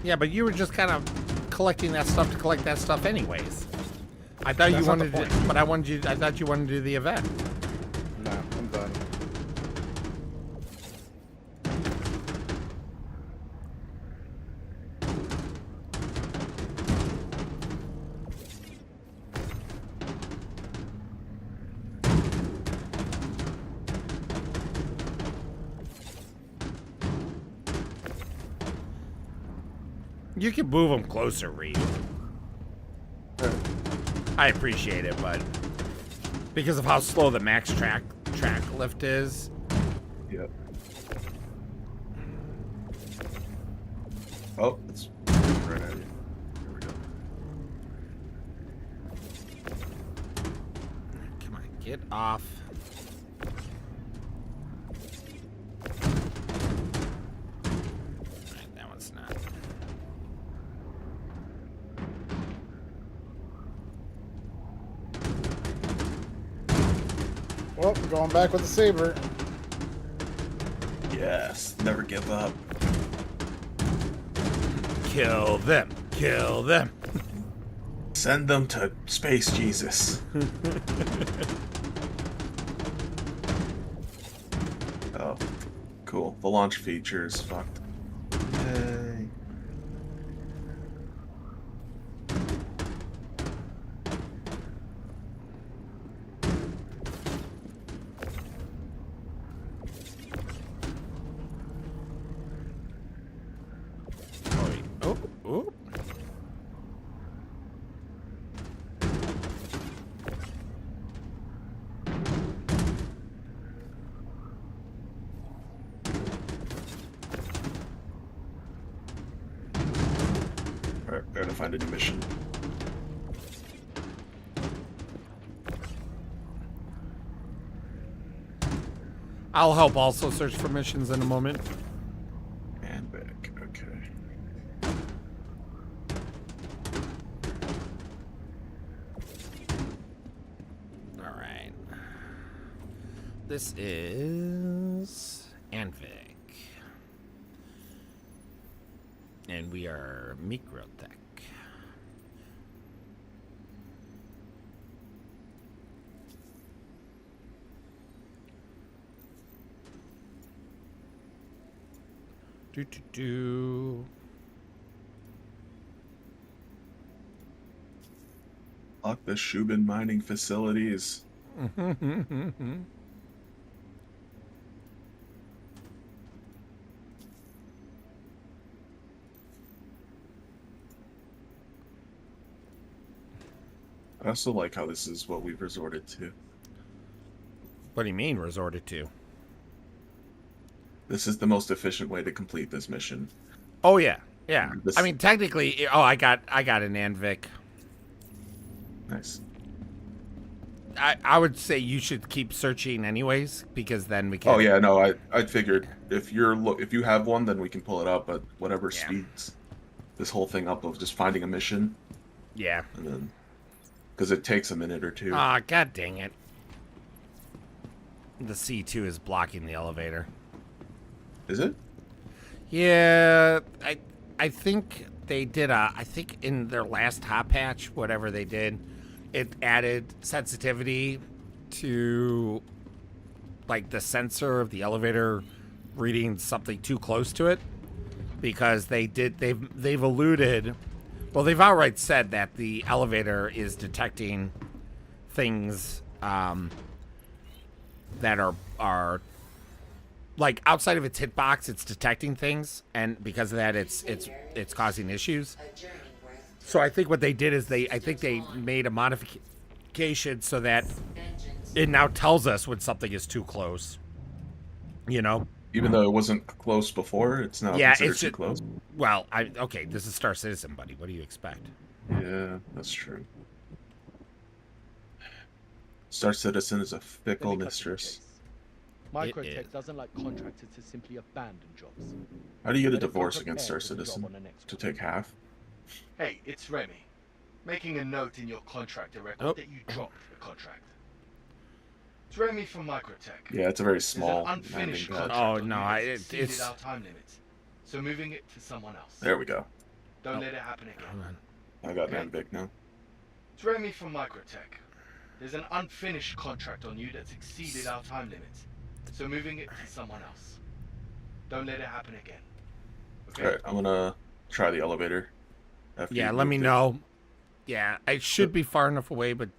Yeah, but you were just kind of collecting that stuff to collect that stuff, anyways. I thought you That's not the wanted to, point. but I thought you wanted to do the event. No, I'm done. You can move them closer, Reed. I appreciate it, but because of how slow the max track lift is. Yep. Oh, it's right at you. Here we go. Come on, get off. Alright, that one's not. Well, going back with the saber. Yes, never give up. Kill them. Kill them. Send them to Space Jesus. Oh, cool. The launch feature is fucked. Yay. Oh, oh. Alright, gotta find a new mission. I'll help also search for missions in a moment. And back. Okay. All right. This is Anvik. And we are Microtech. Do. Lock the Shubin mining facilities. I also like how this is what we've resorted to. What do you mean resorted to? This is the most efficient way to complete this mission. Oh yeah, yeah. This- I mean, technically, I got an Anvik. Nice. I would say you should keep searching anyways, because then we can. Oh yeah, no, I figured if you have one, then we can pull it up at whatever Yeah. speeds this whole thing up of just finding a mission, Yeah. and then because it takes a minute or two. Ah, god dang it. The C2 is blocking the elevator. Is it? Yeah, I think they did I think in their last hot patch, whatever they did, it added sensitivity to like the sensor of the elevator reading something too close to it, because they've alluded, well, they've outright said that the elevator is detecting things that are like outside of its hitbox, it's detecting things, and because of that, it's causing issues. A journey worth So I think what they did is they made a modification so that vengeance. it now tells us when something is too close. You know? Even though it wasn't close before, it's now Yeah, considered it's too just, close. well, okay, this is Star Citizen, buddy. What do you expect? Yeah, that's true. Star Citizen is a fickle Let me cut to the mistress. chase. It is. Microtech doesn't like contractors to simply abandon jobs. How do you get a Let it come divorce against Star prepared for the job Citizen? on the next To one. take half? Hey, it's Remy. Making a note in your contractor record Oh. that you dropped the contract. It's Remy from Microtech. Yeah, it's a very There's small an unfinished landing pad. contract Oh, on no, you I- that's it- exceeded it's- our time limit. So moving it to someone else. There we go. Don't Oh. let it happen again. Hold on. I got Okay. that big now. It's Remy from Microtech. There's an unfinished contract on you that's exceeded our time limit. So moving it to someone else. Don't let it happen again. Okay? Alright, I'm gonna try the elevator. after Yeah, you let me moved it. know. Yeah, I should be far enough away, but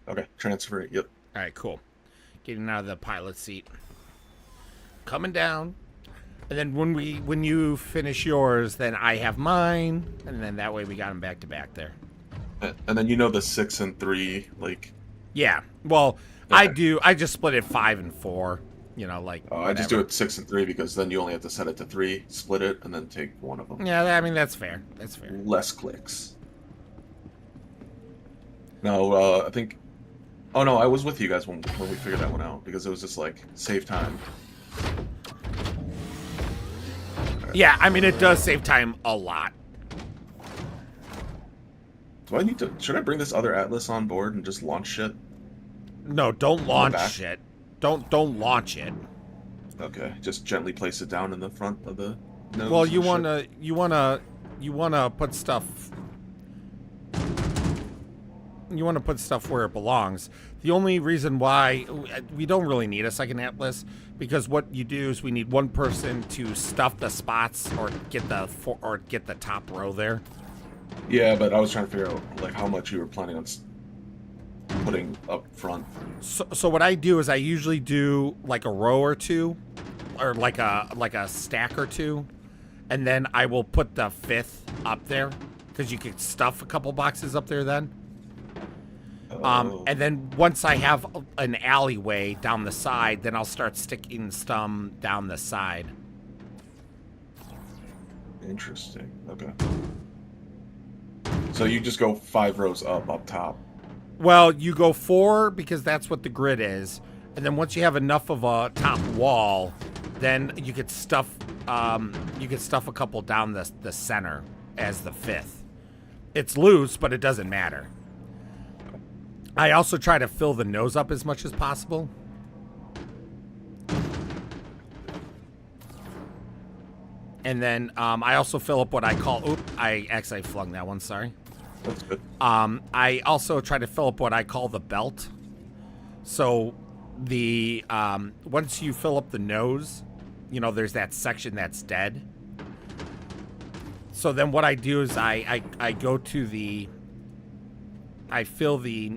Okay, transfer it. Yep. all right, cool. Getting out of the pilot seat, coming down, and then when you finish yours, then I have mine, and then that way we got them back to back there. And then you know the 6 and 3, like, Yeah. Well, I Okay. do. I just split it 5 and 4. You know, like. I just do whatever. it 6 and 3 because then you only have to set it to 3, split it, and then take one of them. Yeah, I mean that's fair. That's fair. Less clicks. No, I think. Oh no, I was with you guys when we figured that one out because it was just like save time. Yeah, I mean it does save time a lot. Do I need to? Should I bring this other Atlas on board and just launch shit? No, don't launch back. shit. Don't launch it. Okay, just gently place it down in the front of the nose. Well, and you shit. wanna put stuff. You want to put stuff where it belongs. The only reason why we don't really need a second Atlas, because what you do is we need one person to stuff the spots or get the top row there. Yeah, but I was trying to figure out like how much you were planning on putting up front. So what I do is I usually do like a row or two, or like a stack or two, and then I will put the 5th up there because you could stuff a couple boxes up there then. And then once I have an alleyway down the side, then I'll start sticking some down the side. Interesting. Okay. So you just go 5 rows up top. Well, you go 4 because that's what the grid is, and then once you have enough of a top wall, then you could stuff a couple down the center as the 5th. It's loose, but it doesn't matter. I also try to fill the nose up as much as possible. And then I also fill up what I call... Oop, I actually flung that one, sorry. That's good. I also try to fill up what I call the belt. So the once you fill up the nose, you know, there's that section that's dead. So then what I do is I go to the... I fill the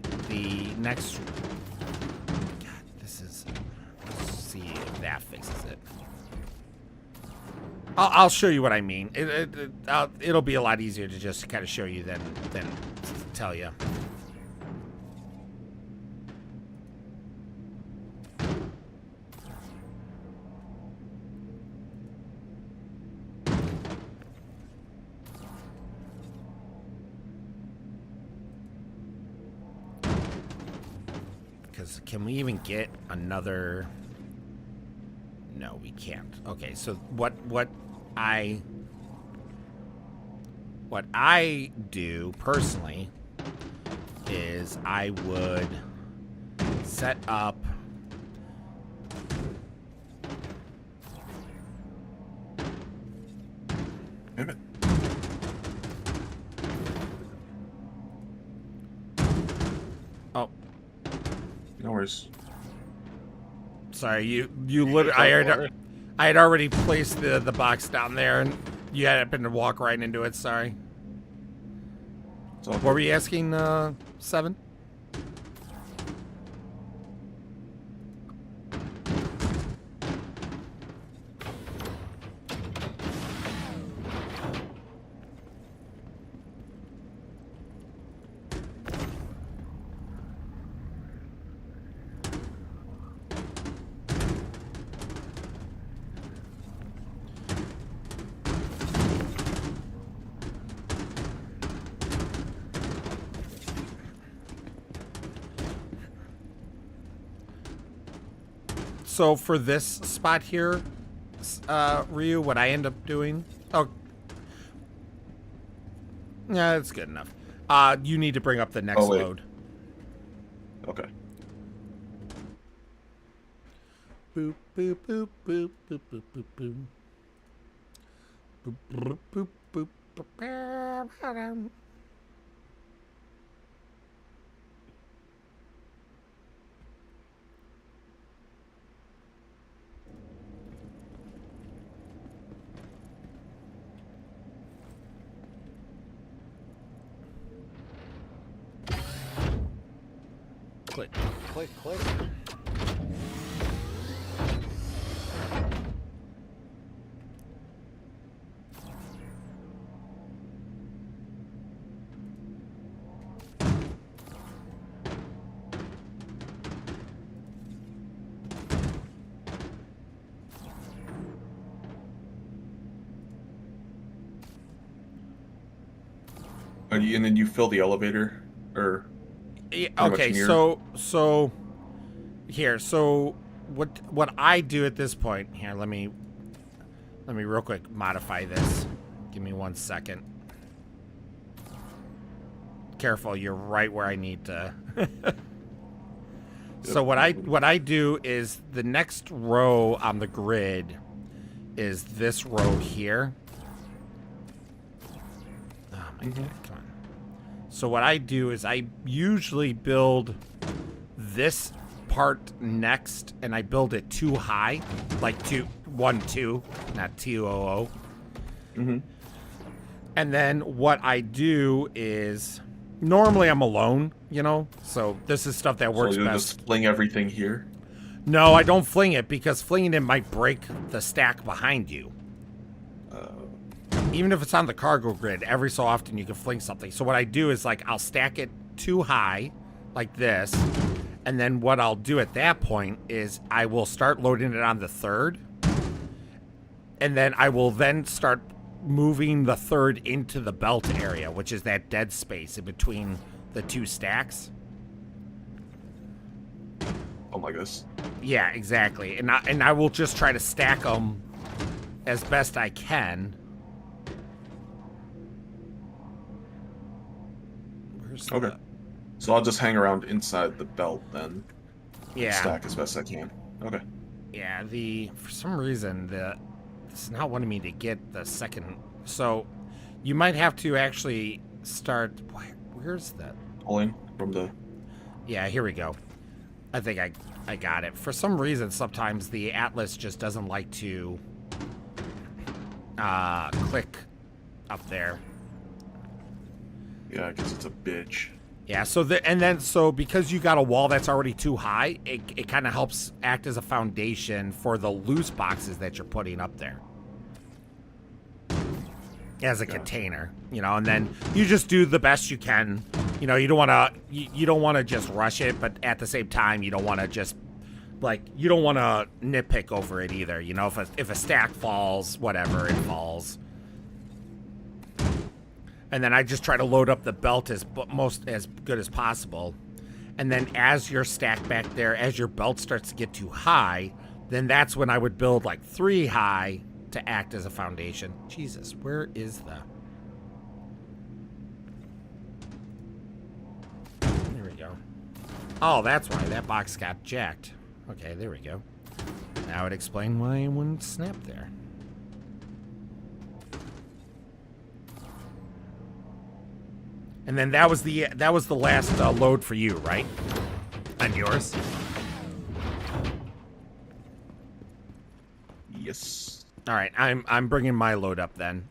next... God, this is... Let's see if that fixes it. I'll show you what I mean. It'll be a lot easier to just kind of show you than tell you. Because can we even get another... No, we can't. Okay, so what I do personally is I would set up. Damn it. Oh, No worries. sorry. You literally. I had already placed the box down there, and you happened to walk right into it. Sorry. It's all What good. were you asking, 7? So for this spot here, Ryu, what I end up doing... Oh. Yeah, that's good enough. You need to bring up the next wait. load. Okay. Boop, boop, boop, boop, boop, boop, boop, boop. Boop, boop, boop, boop, boop, boop. Click. Click, click. And then you fill the elevator, or Yeah, pretty much okay, near- so here, so what I do at this point here, let me real quick modify this. Give me 1 second. Careful, you're right where I need to. So what I do is the next row on the grid is this row here. Oh my god, come on. So what I do is I usually build this part next, and I build it too high, like 2-1-2, not TOO. Mhm. And then what I do is normally I'm alone, you know, so this is stuff that works so you best. just fling everything here. No, I don't fling it because flinging it might break the stack behind you. Even if it's on the cargo grid, every so often you can fling something. So what I do is like I'll stack it too high, like this, and then what I'll do at that point is I will start loading it on the third, and then I will then start moving the third into the belt area, which is that dead space in between the two stacks. Oh my goodness. Yeah, exactly. And I will just try to stack them as best I can. Where's Okay. the- So I'll just hang around inside the belt then. Yeah. Stack as best I can. Okay. Yeah, for some reason it's not wanting me to get the second. So you might have to actually start. Where's that? Pulling from the. Yeah, here we go. I think I got it. For some reason, sometimes the Atlas just doesn't like to click up there. Yeah, I guess it's a bitch. Yeah, so because you got a wall that's already too high, it kind of helps act as a foundation for the loose boxes that you're putting up there. As a container, you know, and then you just do the best you can. You know, you don't want to just rush it, but at the same time, you don't want to just you don't want to nitpick over it either. You know, if a stack falls, whatever, it falls. And then I just try to load up the belt as good as possible. And then as your stack back there, as your belt starts to get too high, then that's when I would build like 3 high to act as a foundation. Jesus, where is the... Oh, that's why that box got jacked. Okay, there we go. That would explain why it wouldn't snap there. And then that was the last load for you, right? And yours. Yes. All right, I'm bringing my load up then.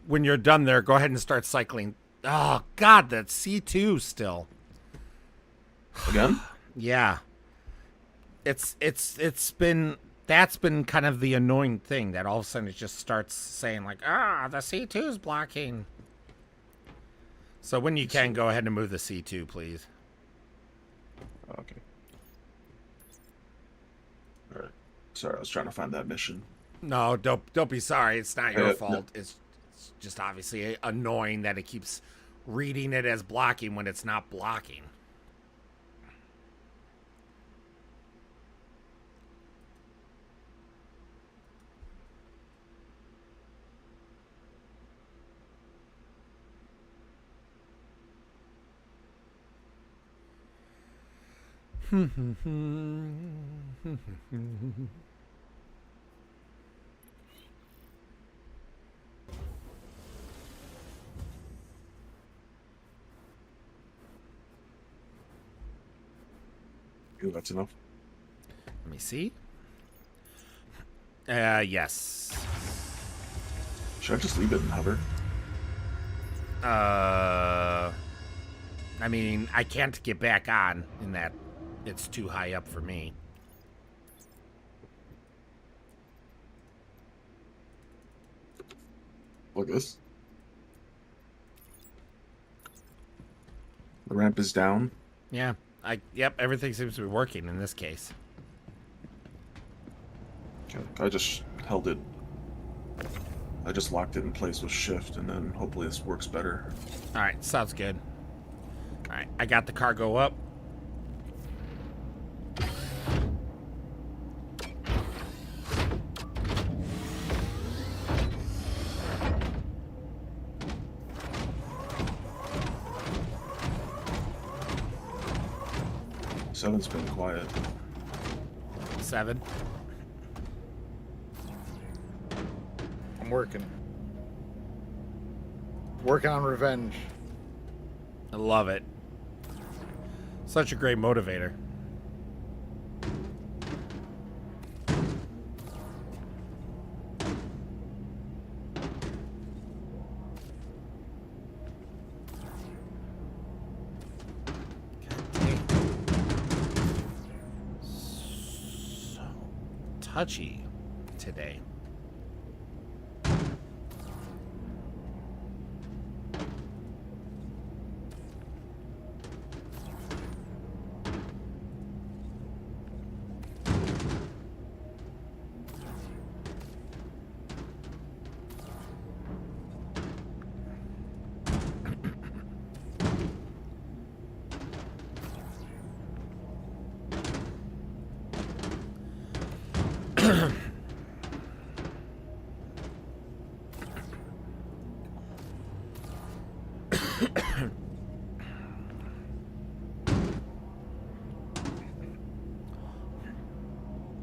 When you're done there, go ahead and start cycling. Oh God, that's C2 still. Again? Yeah. It's been that's been kind of the annoying thing that all of a sudden it just starts saying like, the C2's blocking. So when you can, go ahead and move the C2, please. Okay. All right. Sorry, I was trying to find that mission. No, don't be sorry. It's not your fault. No. It's just obviously annoying that it keeps reading it as blocking when it's not blocking. Ooh, that's enough. Let me see. Yes. Should I just leave it in hover? I mean, I can't get back on in that. It's too high up for me. Look at this. The ramp is down. Yeah. Yep, everything seems to be working in this case. Okay, I just held it. I just locked it in place with shift, and then hopefully this works better. All right, sounds good. All right, I got the cargo up. Seven's been quiet. 7. I'm working. Working on revenge. I love it. Such a great motivator. Touchy today.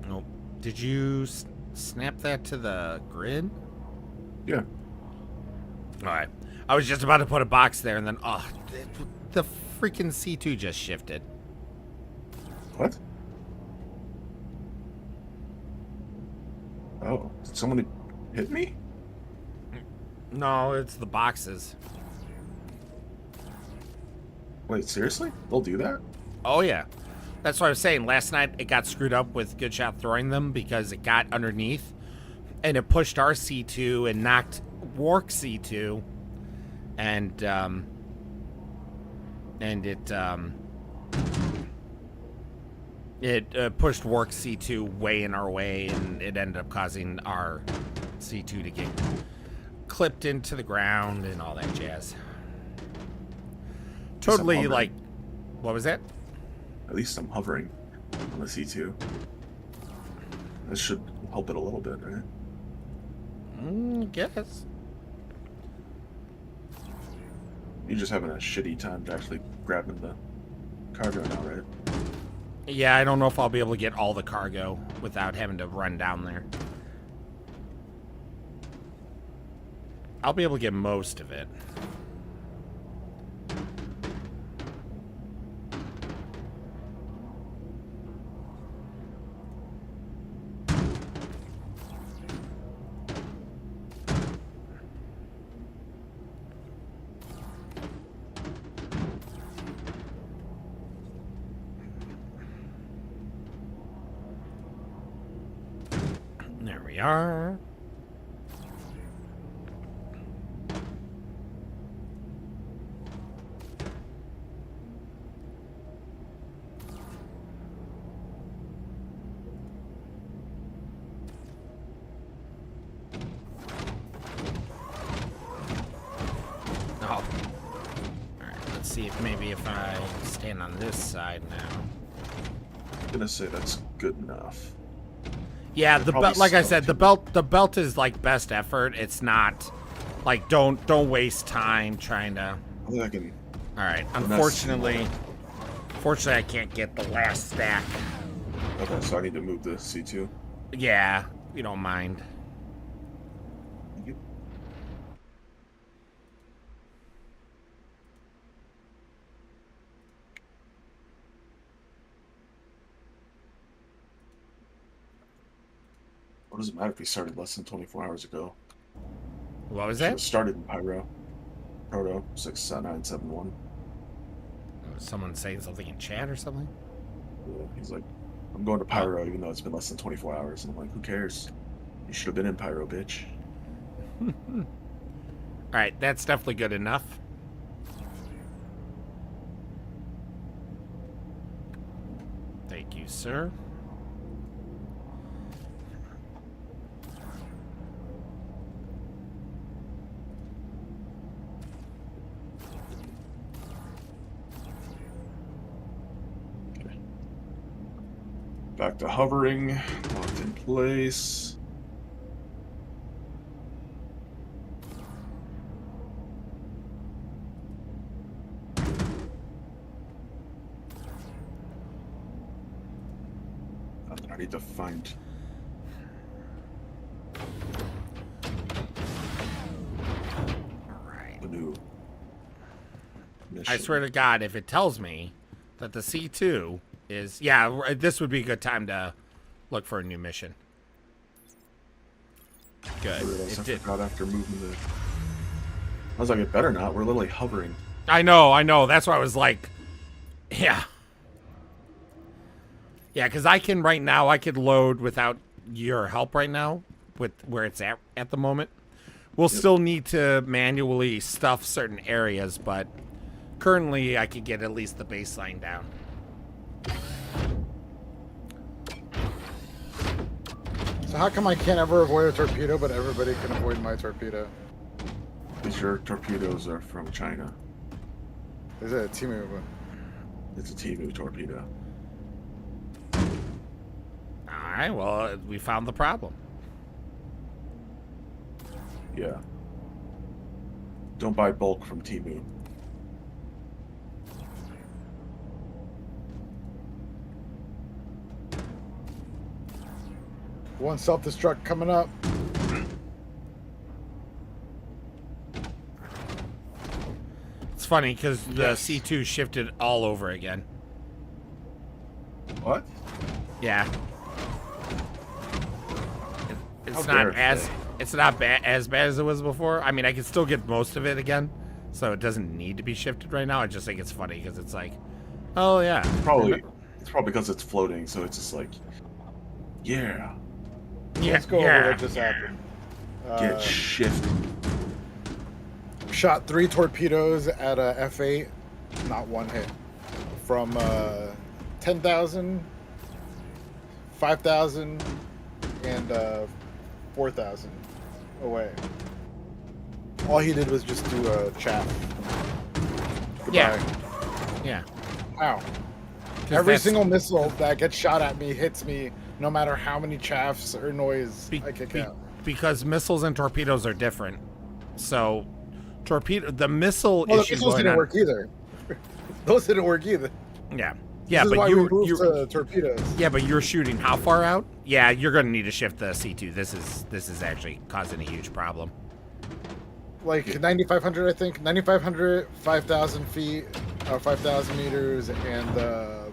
Nope. Did you snap that to the grid? Yeah. All right. I was just about to put a box there, and then the freaking C2 just shifted. What? Oh, did someone hit me? No, it's the boxes. Wait, seriously? They'll do that? Oh, yeah. That's what I was saying. Last night, it got screwed up with Good Shot throwing them because it got underneath, and it pushed our C2 and knocked Wark C2, and it pushed Wark C2 way in our way, and it ended up causing our C2 to get clipped into the ground and all that jazz. Totally, like, what was that? At least I'm hovering on the C2. This should help it a little bit, right? Guess. You're just having a shitty time to actually grabbing the cargo now, right? Yeah, I don't know if I'll be able to get all the cargo without having to run down there. I'll be able to get most of it. There we are. Oh. Alright, let's see if maybe if I stand on this side now. I'm gonna say that's good enough. Yeah, They're the probably belt, like I still said, too- the belt is like best effort. It's not like don't waste time trying to. I think I can. All right, Well, that's- unfortunately, I can't get the last stack. Okay, so I need to move the C2. Yeah, you don't mind. Yep. What does it matter if we started less than 24 hours ago? What was Should've that? started in Pyro. Proto 6971. Someone saying something in chat or something? Yeah, he's like, I'm going to Pyro even though it's been less than 24 hours. And I'm like, who cares? You should have been in Pyro, bitch. All right, that's definitely good enough. Thank you, sir. Okay. Back to hovering. Locked in place. I need to find. The new. I mission. swear to God, if it tells me that the C2 is... Yeah, this would be a good time to look for a new mission. Good. I realized I It did. forgot after moving the. I was like, it better not. We're literally hovering. I know. That's why I was like... Yeah. Yeah, because I can right now, I could load without your help right now with where it's at the moment. We'll still need to manually stuff certain areas, but currently I could get at least the baseline down. So how come I can't ever avoid a torpedo, but everybody can avoid my torpedo? Because your torpedoes are from China. Is it a Timu? It's a Temu torpedo. All right, well, we found the problem. Yeah. Don't buy bulk from Temu. One self-destruct coming up. It's funny because the C2 shifted all over again. What? Yeah. It's How not dare as they. it's not as bad as it was before. I mean, I can still get most of it again, so it doesn't need to be shifted right now. I just think it's funny because it's like, oh yeah, It's probably because it's floating, so it's just like, yeah, Let's go over what just happened. get shifted. Shot 3 torpedoes at a F8, not one hit. From 10,000, 5,000, and 4,000 away. All he did was just do a chaff. Goodbye. Yeah. Ow. 'Cause Every that's- single missile that gets shot at me hits me, no matter how many chaffs or noise I kick out. because missiles and torpedoes are different. So, the missile Well, the issue missiles going didn't on- work either. Those didn't work either. Yeah. Yeah, This is but why you we moved you to torpedoes. yeah, but you're shooting how far out? Yeah, you're going to need to shift the C2. This is actually causing a huge problem. Like 9,500, I think. 9,500, 5,000 feet, or 5,000 meters, and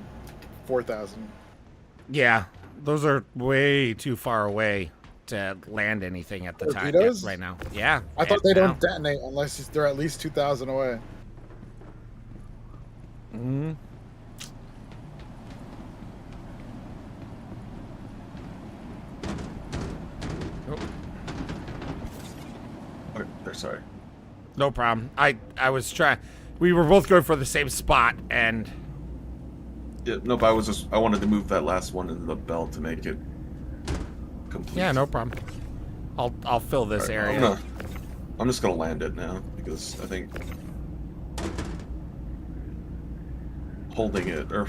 4,000. Yeah, those are way too far away to land anything at the time Torpedoes? right now. Yeah. I thought and they now. don't detonate unless they're at least 2,000 away. Mm-hmm. Okay, they're sorry. No problem. I was trying. We were both going for the same spot, and Yeah, no, but I wanted to move that last one into the belt to make it complete. yeah, no problem. I'll fill this Alright, area. I'm just gonna land it now because I think holding it or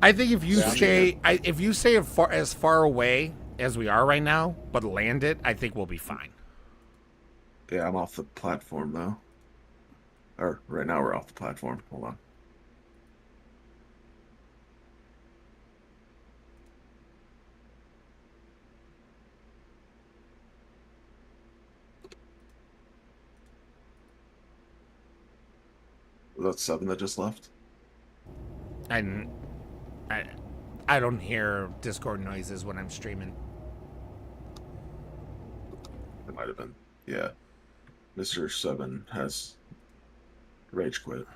I think if you Yeah. stay as far away as we are right now, but land it, I think we'll be fine. yeah, I'm off the platform though. Or right now we're off the platform. Hold on. Was that 7 that just left? And I don't hear Discord noises when I'm streaming. It might have been. Yeah. Mr. 7 has rage quit.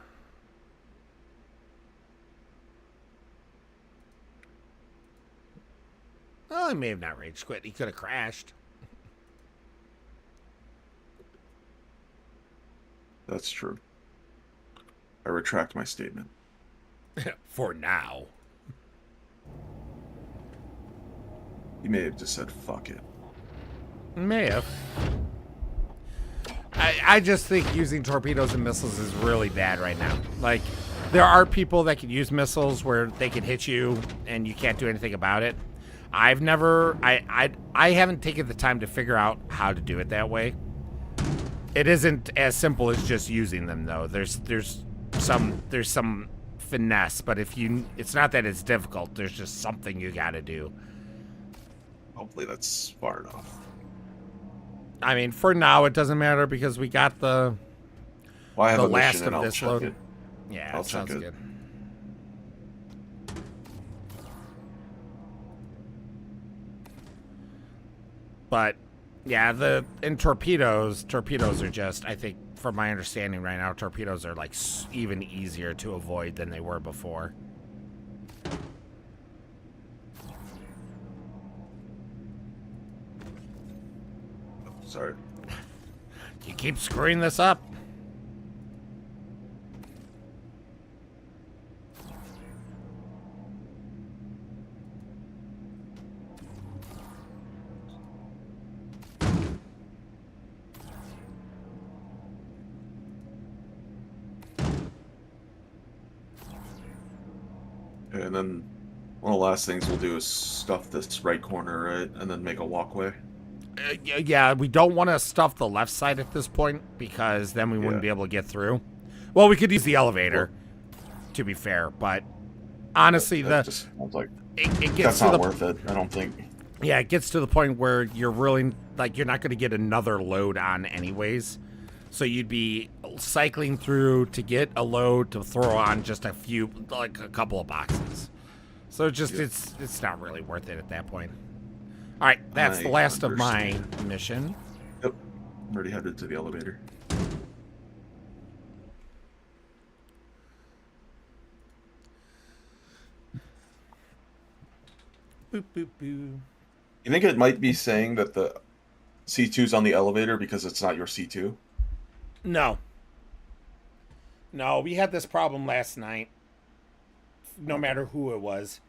Well, he may have not rage quit. He could have crashed. That's true. I retract my statement. For now. You may have just said fuck it. May have. I just think using torpedoes and missiles is really bad right now. Like, there are people that can use missiles where they can hit you and you can't do anything about it. I've never, I haven't taken the time to figure out how to do it that way. It isn't as simple as just using them though. There's some finesse, but it's not that it's difficult. There's just something you got to do. Hopefully that's far enough. I mean, for now it doesn't matter because we got the Well, I have the a last mission and of I'll this check load. it. Yeah, I'll it check sounds it. good. But yeah, in torpedoes are just, I think, from my understanding right now, torpedoes are like even easier to avoid than they were before. Sorry. You keep screwing this up. Okay, and then one of the last things we'll do is stuff this right corner, right? And then make a walkway. Yeah, we don't want to stuff the left side at this point because then we wouldn't Yeah. be able to get through. Well, we could use the elevator, to be fair, but honestly, That just sounds like it that's gets to not the worth it. I don't think. yeah, it gets to the point where you're really like you're not going to get another load on anyways. So you'd be cycling through to get a load to throw on just a few, like a couple of boxes. So just it's not really worth it at that point. All right, that's the I last of my understand. mission. Yep. I'm already headed to the elevator. Boop boop boo. You think it might be saying that the C2's on the elevator because it's not your C2? No. No, we had this problem last night. No matter who it was.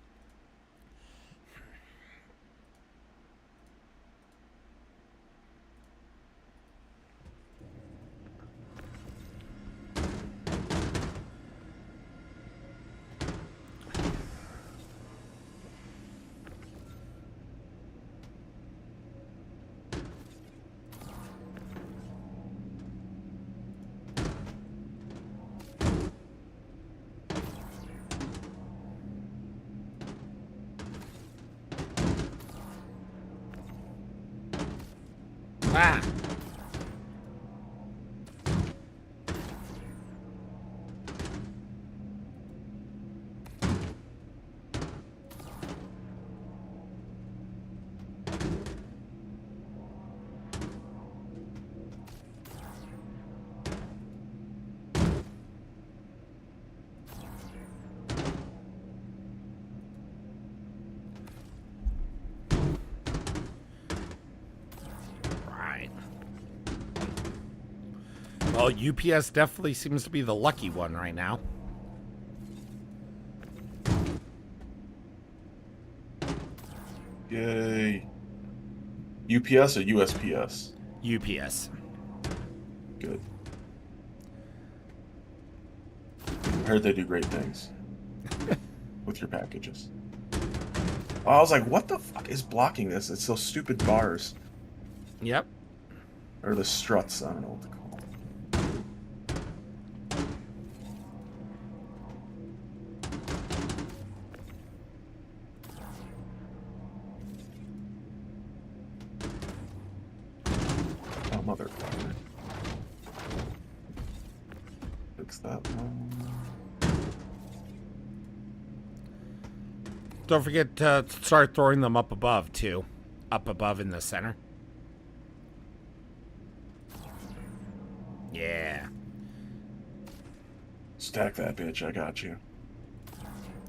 Well, UPS definitely seems to be the lucky one right now. Yay. UPS or USPS? UPS. Good. I heard they do great things with your packages. I was like, what the fuck is blocking this? It's those stupid bars. Yep. Or the struts, I don't know what to call them. Oh, motherfucker. Fix that one. Don't forget to start throwing them up above, too. Up above in the center. Yeah. Stack that bitch, I got you.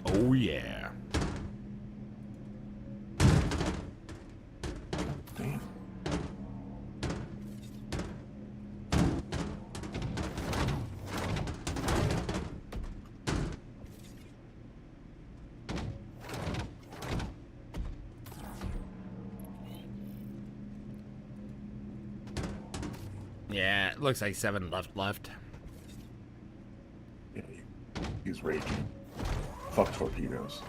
Oh, yeah. Damn. Yeah, it looks like 7 left. Yeah, he's raging. Fuck torpedoes.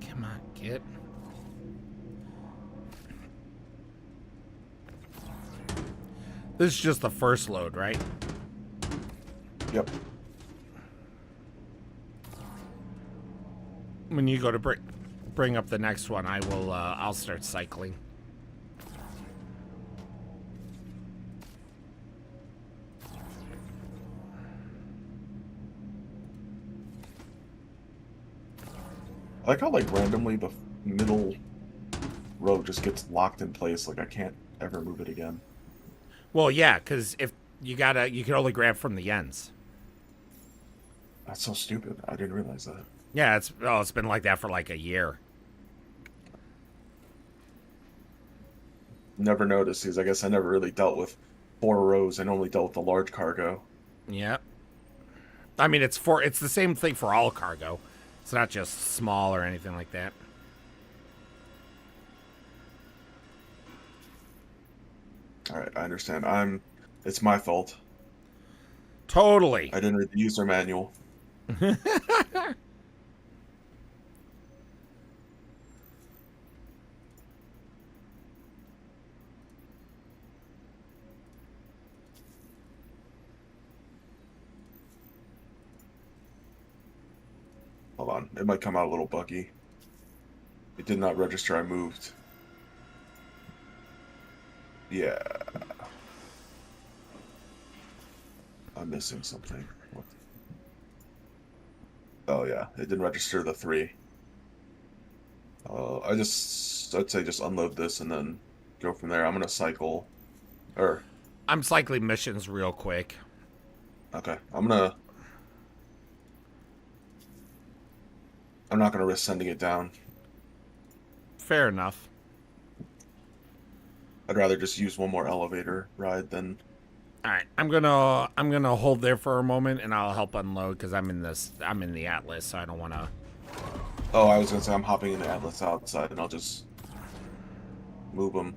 Come on, kid. This is just the first load, right? Yep. When you go to bring up the next one, I'll start cycling. I like how, like, randomly the middle row just gets locked in place, like I can't ever move it again. Well, yeah, because if you can only grab from the ends. That's so stupid. I didn't realize that. Yeah, it's been like that for like a year. Never noticed, because I guess I never really dealt with 4 rows. I only dealt with the large cargo. Yep. I mean, it's the same thing for all cargo. It's not just small or anything like that. Alright, I understand. It's my fault. Totally. I didn't read the user manual. Hold on, it might come out a little buggy. It did not register I moved. Yeah. I'm missing something. What? Oh yeah, it didn't register the 3. I'd say just unload this and then go from there. I'm gonna cycle. I'm cycling missions real quick. Okay, I'm not gonna risk sending it down. Fair enough. I'd rather just use one more elevator ride than. All right, I'm gonna hold there for a moment, and I'll help unload because I'm in the Atlas, so I don't want to. Oh, I was gonna say I'm hopping in the Atlas outside, and I'll just move them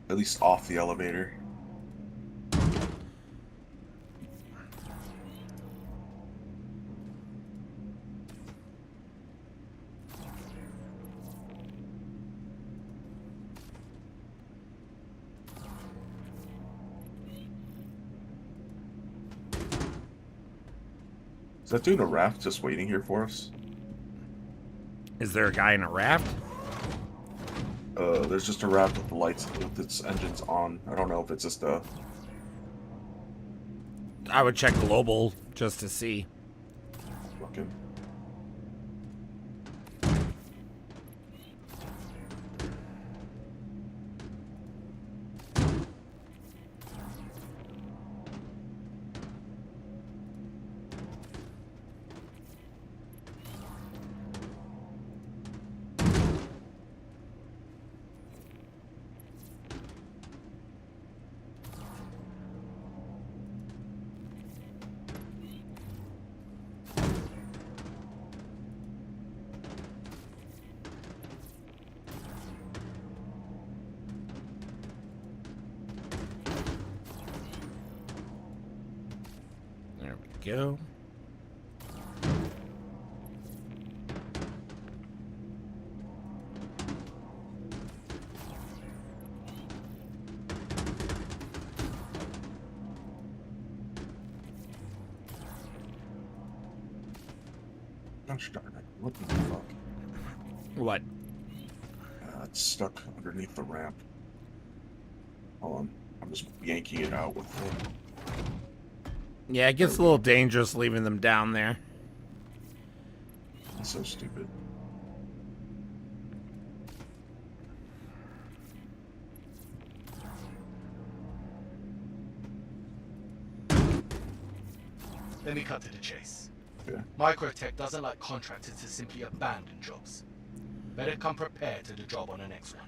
at least off the elevator. Is that dude in a raft just waiting here for us? Is there a guy in a raft? There's just a raft with the lights with its engines on. I don't know if it's just a I would check global just to see. Fucking. There we go. Gosh darn it. What the fuck? What? It's stuck underneath the ramp. Hold on. I'm just yanking it out with the... Yeah, it gets a little dangerous leaving them down there. That's so stupid. Let me cut to the chase. Yeah. Microtech doesn't like contractors to simply abandon jobs. Better come prepared to the job on the next one.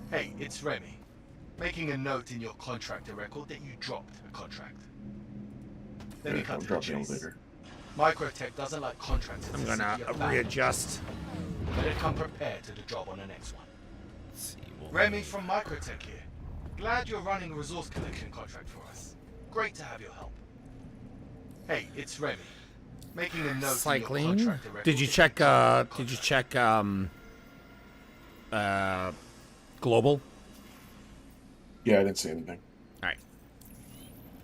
Hey, it's Remy. Making a note in your contractor record that you dropped a contract. Let me cut I'll to the drop the chase. elevator. Microtech doesn't like contractors I'm to gonna simply abandon readjust. jobs. Better come prepared to the job on the next one. Let's see. Remy from Microtech here. Glad you're running a resource collection contract for us. Great to have your help. Hey, it's Remy. Making a note in your Cycling. contractor record Did you that check? dropped a Did you contract. check? Global. Yeah, I didn't see anything. All right.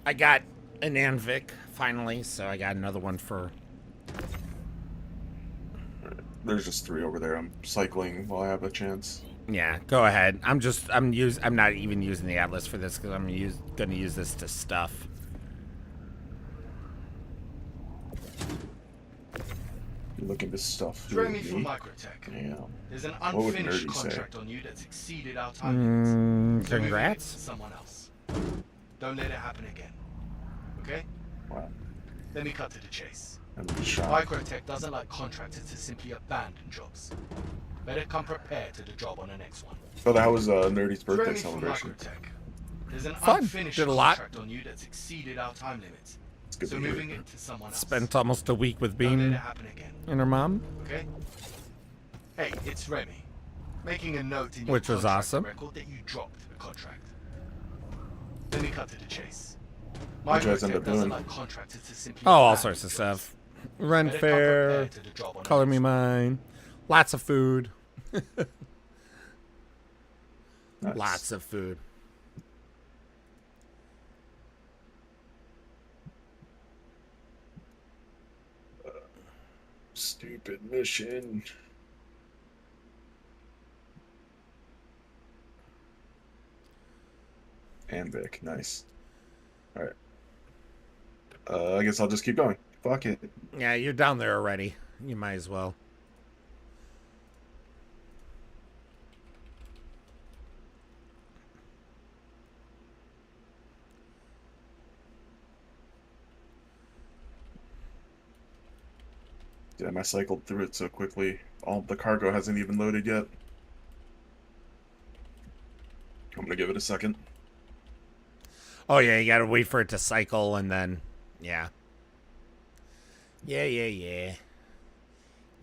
I got an Anvik finally, so I got another one for. There's just 3 over there. I'm cycling while I have a chance. Yeah, go ahead. I'm not even using the Atlas for this because I'm gonna use this to stuff. You look into stuff. It's Remy from Microtech. Damn. There's an What would unfinished Nerdy say? contract on you that's exceeded our time limits. So moving it Congrats. to someone else. Don't let it happen again. Okay? Wow. Let me cut to the chase. I'm shocked. Microtech doesn't like contractors to simply abandon jobs. Better come prepared to the job on the next one. Oh, that was Nerdy's It's birthday Remy from celebration. Microtech. There's an Fun. unfinished Did a lot. contract on you that's exceeded our time limits. It's good So to hear. moving it to someone else. Spent almost a week with Don't let it Bean happen again. and her mom. Okay? Hey, it's Remy. Making a note in your Which was contractor awesome. record that you dropped a contract. Let me cut to the chase. What'd you guys end Microtech up doesn't doing? like contractors to simply Oh, all abandon sorts of jobs. stuff. Rent Better come fair, prepared to the job on the color next me one. mine, lots of food. Nice. Lots of food. Stupid mission. Anvik, nice. Alright. I guess I'll just keep going. Fuck it. Yeah, you're down there already. You might as well. Damn, I cycled through it so quickly. All the cargo hasn't even loaded yet. I'm gonna give it a second. Oh yeah, you gotta wait for it to cycle and then, yeah. Yeah. Who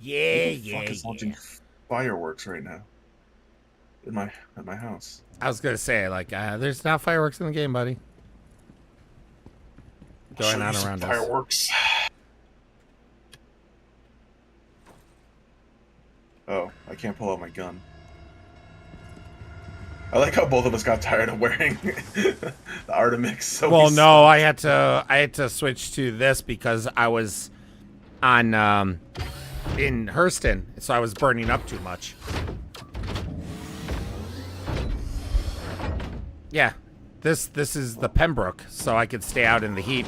the fuck is launching fireworks right now? At my house. I was gonna say, like, there's not fireworks in the game, buddy. Going Show on you some around us. fireworks. Oh, I can't pull out my gun. I like how both of us got tired of wearing the Artemix. So Well, we no, I had to switch to this because I was on in Hurston, so I was burning up too much. Yeah, This is the Pembroke, so I could stay out in the heat.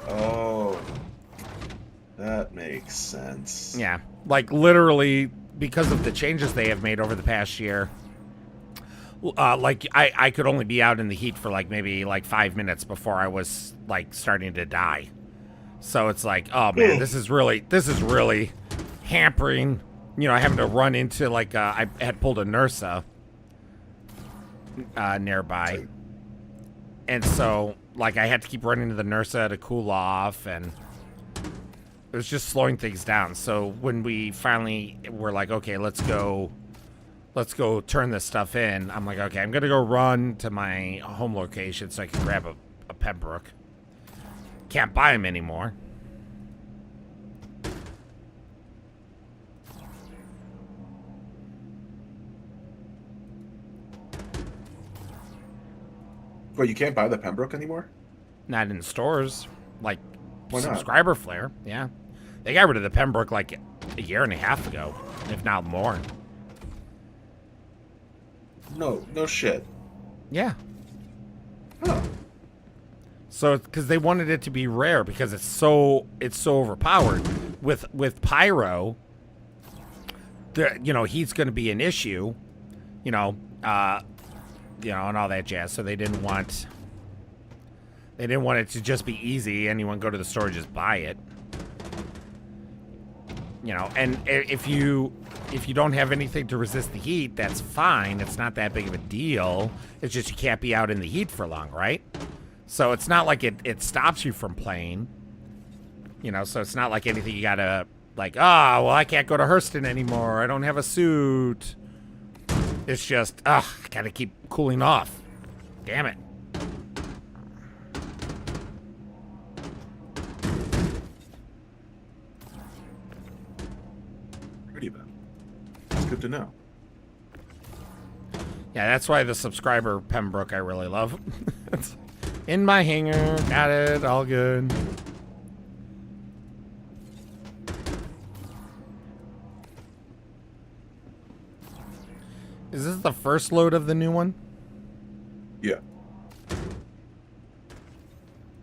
Oh, that makes sense. Yeah, like literally because of the changes they have made over the past year. Like I could only be out in the heat for like maybe like 5 minutes before I was like starting to die. So it's like, oh man, this is really hampering. You know, having to run into like I had pulled a Nursa nearby, and so like I had to keep running to the Nursa to cool off, and it was just slowing things down. So when we finally were like, okay, let's go turn this stuff in, I'm like, okay, I'm gonna go run to my home location so I can grab a Pembroke. Can't buy them anymore. Well, you can't buy the Pembroke anymore? Not in stores. Like, Why not? subscriber flare. Yeah. They got rid of the Pembroke like a year and a half ago, if not more. No shit. Yeah. Huh. So, because they wanted it to be rare because it's so overpowered. With Pyro, he's going to be an issue, and all that jazz. So they didn't want it to just be easy. Anyone go to the store, just buy it. And if you don't have anything to resist the heat, that's fine. It's not that big of a deal. It's just you can't be out in the heat for long, right? So it's not like it stops you from playing. So it's not like anything you gotta like, well, I can't go to Hurston anymore. I don't have a suit. It's just, I gotta keep cooling off. Damn it. Pretty bad. It's good to know. Yeah, that's why the subscriber Pembroke I really love. It's in my hangar. Got it. All good. Is this the first load of the new one? Yeah.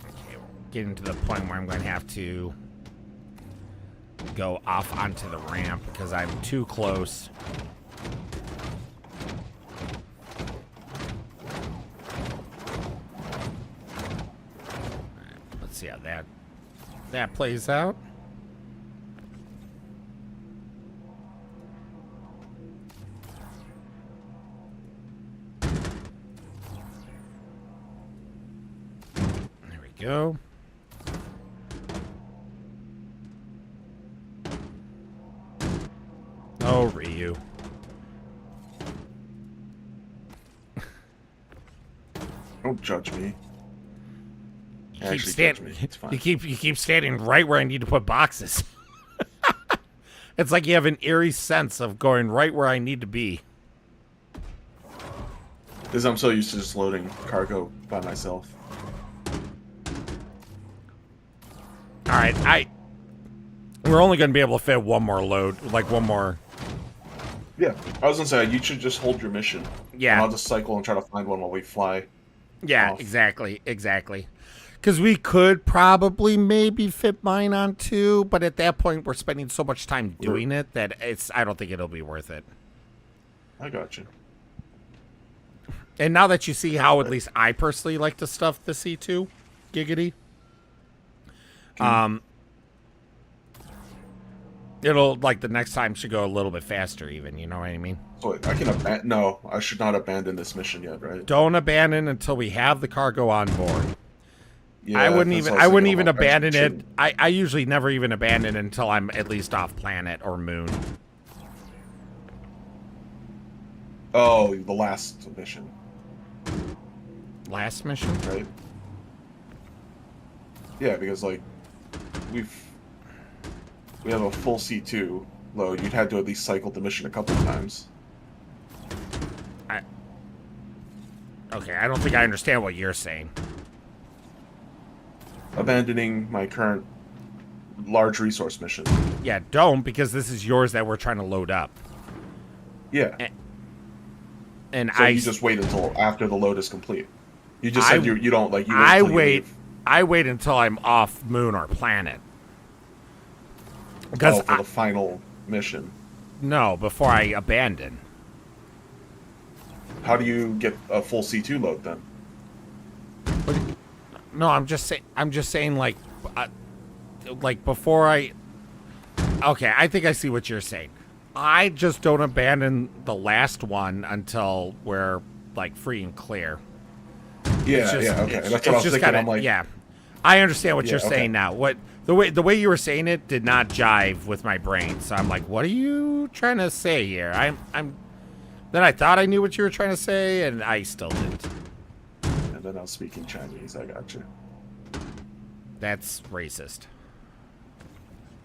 Okay, we're getting to the point where I'm going to have to go off onto the ramp because I'm too close. Let's see how that plays out. There we go. Oh, Ryu. Don't judge me. You keep standing right where I need to put boxes. It's like you have an eerie sense of going right where I need to be. Because I'm so used to just loading cargo by myself. All right, we're only going to be able to fit one more load, like one more. Yeah, I was gonna say you should just hold your mission. Yeah, and I'll just cycle and try to find one while we fly. Yeah, off. exactly. Because we could probably maybe fit mine on two, but at that point we're spending so much time doing it that I don't think it'll be worth it. I got you. And now that you see how at least I personally like to stuff the C2, giggity. It'll, like, the next time should go a little bit faster even, you know what I mean? So I can no, I should not abandon this mission yet, right? Don't abandon until we have the cargo on board. Yeah, I wouldn't even abandon it. I usually never even abandon it until I'm at least off planet or moon. Oh, the last mission. Last mission? Right? Yeah, because like we have a full C2 load. You'd had to at least cycle the mission a couple of times. Okay, I don't think I understand what you're saying. Abandoning my current large resource mission. Yeah, don't, because this is yours that we're trying to load up. Yeah. And So you just wait until after the load is complete. You just said you don't like. You wait I till you wait. leave. I wait until I'm off moon or planet. Because for the final mission. No, before I abandon. How do you get a full C2 load then? No, I'm just saying. Like before I. Okay, I think I see what you're saying. I just don't abandon the last one until we're like free and clear. Yeah, okay. That's what I was thinking. I'm like, yeah, I understand what you're okay. saying now. What the way you were saying it did not jive with my brain. So I'm like, what are you trying to say here? I'm. Then I thought I knew what you were trying to say, and I still didn't. And then I was speaking Chinese. I got you. That's racist.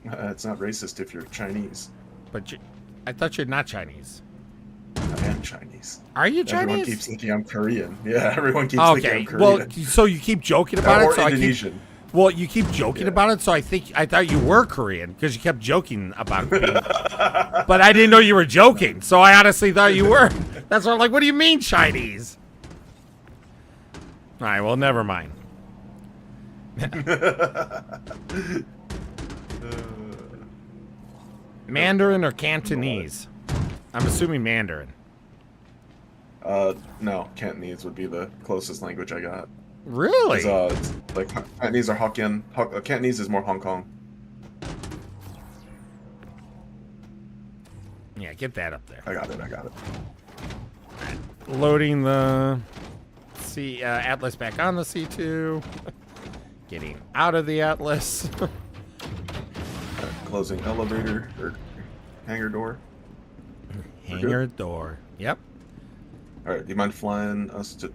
It's not racist if you're Chinese. But I thought you're not Chinese. I am Chinese. Are you Chinese? Everyone keeps thinking I'm Korean. Yeah, everyone keeps thinking I'm Korean. Well, so you keep joking about or it. So Indonesian. You keep joking about it. So I thought you were Korean because you kept joking about it. But I didn't know you were joking. So I honestly thought you were. That's why I'm like, what do you mean Chinese? All right, well, never mind. Mandarin or Cantonese? I'm assuming Mandarin. No, Cantonese would be the closest language I got. Really? It's like Cantonese or Hokkien. Cantonese is more Hong Kong. Yeah, get that up there. I got it. Loading the Atlas back on the C2. Getting out of the Atlas. Closing elevator or hangar door. Hangar door. Yep. All right. Do you mind flying us to?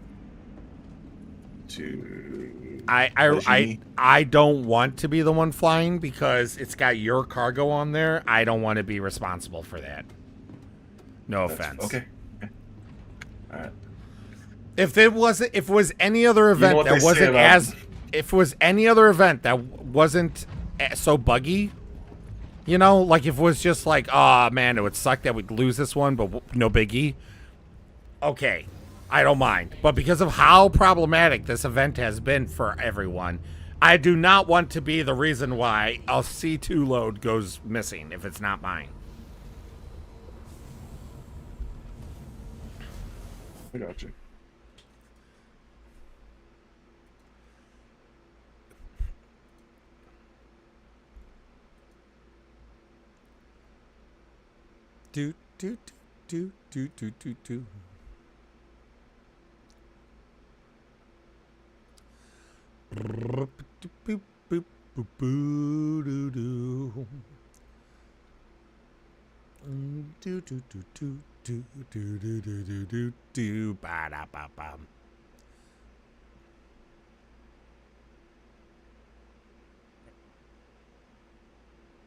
I don't want to be the one flying because it's got your cargo on there. I don't want to be responsible for that. No offense. Okay. All right. If it was any other event that wasn't if it was any other event that wasn't so buggy, you know, like if it was just like, oh man, it would suck that we'd lose this one, but no biggie. Okay, I don't mind. But because of how problematic this event has been for everyone, I do not want to be the reason why a C2 load goes missing if it's not mine. I got you. Do.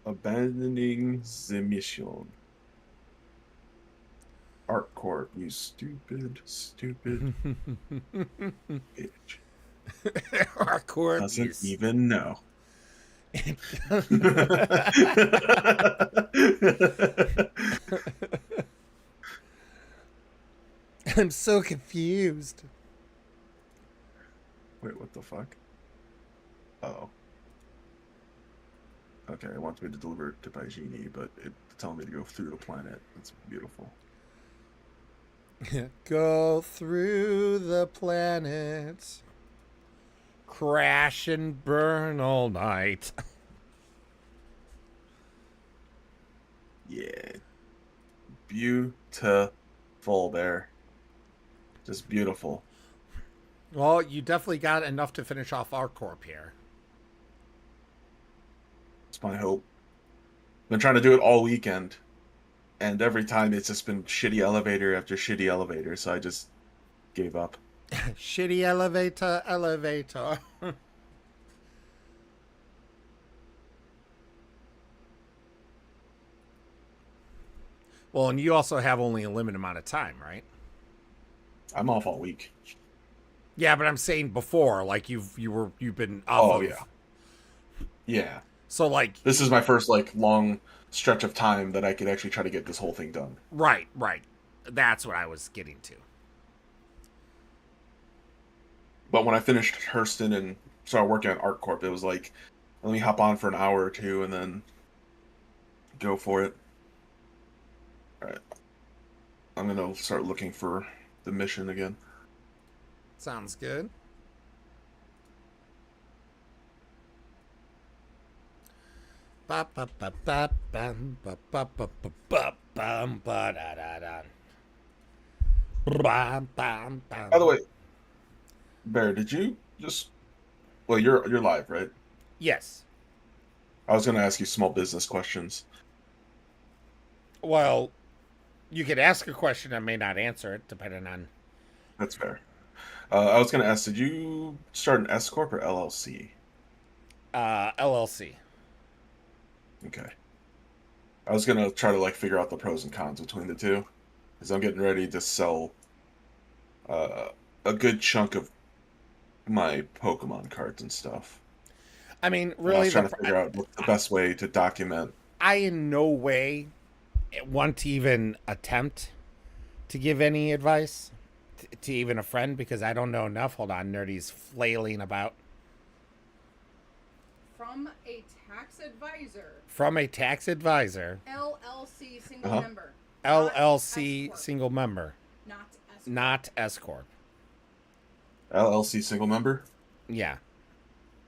Abandoning the mission. ArcCorp, you stupid bitch. ArcCorp doesn't even know. I'm so confused. Wait, what the fuck? Oh. Okay, it wants me to deliver it to Paigini, but it's telling me to go through the planet. That's beautiful. Go through the planets. Crash and burn all night. Yeah. Beautiful there. Just beautiful. Well, you definitely got enough to finish off ArcCorp here. It's my hope. Been trying to do it all weekend. And every time it's just been shitty elevator after shitty elevator, so I just gave up. Shitty elevator. Well, and you also have only a limited amount of time, right? I'm off all week. Yeah, but I'm saying before, like you've been off. Oh yeah. Yeah. So like this is my first like long stretch of time that I could actually try to get this whole thing done. Right. That's what I was getting to. But when I finished Hurston and started working on ArcCorp, it was like, let me hop on for an hour or two and then go for it. All right. I'm gonna start looking for the mission again. Sounds good. Ba ba ba ba bam ba ba ba ba ba bam ba da da da. Bam bam bam. By the way, Bear, did you just? Well, you're live, right? Yes. I was gonna ask you small business questions. Well, you could ask a question. I may not answer it, depending on. That's fair. I was gonna ask, did you start an S corp or LLC? LLC. Okay. I was gonna try to like figure out the pros and cons between the two, because I'm getting ready to sell a good chunk of my Pokemon cards and stuff. I mean, And I really, was trying to figure out what's the best way to document. I in no way want to even attempt to give any advice to even a friend because I don't know enough. Hold on, Nerdy's flailing about. From a tax advisor. From a tax advisor, LLC single member. LLC single member, Not S. not S corp. LLC single member? Yeah,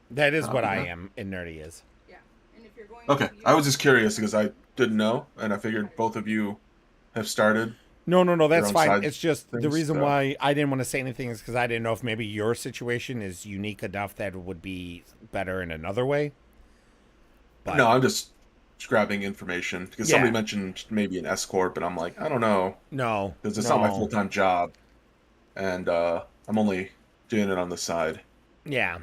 that is what I Okay. am, and Nerdy is. Yeah. And if you're going Okay. to use I was just curious because I didn't know, and I figured both of you have started. No, that's own fine. side It's just the things, reason so- why I didn't want to say anything is because I didn't know if maybe your situation is unique enough that it would be better in another way. But No, I'm just grabbing information because Yeah. somebody mentioned maybe an S corp, and I'm like, I don't know, no, because it's not my no. full time job, and I'm only doing it on the side. Yeah.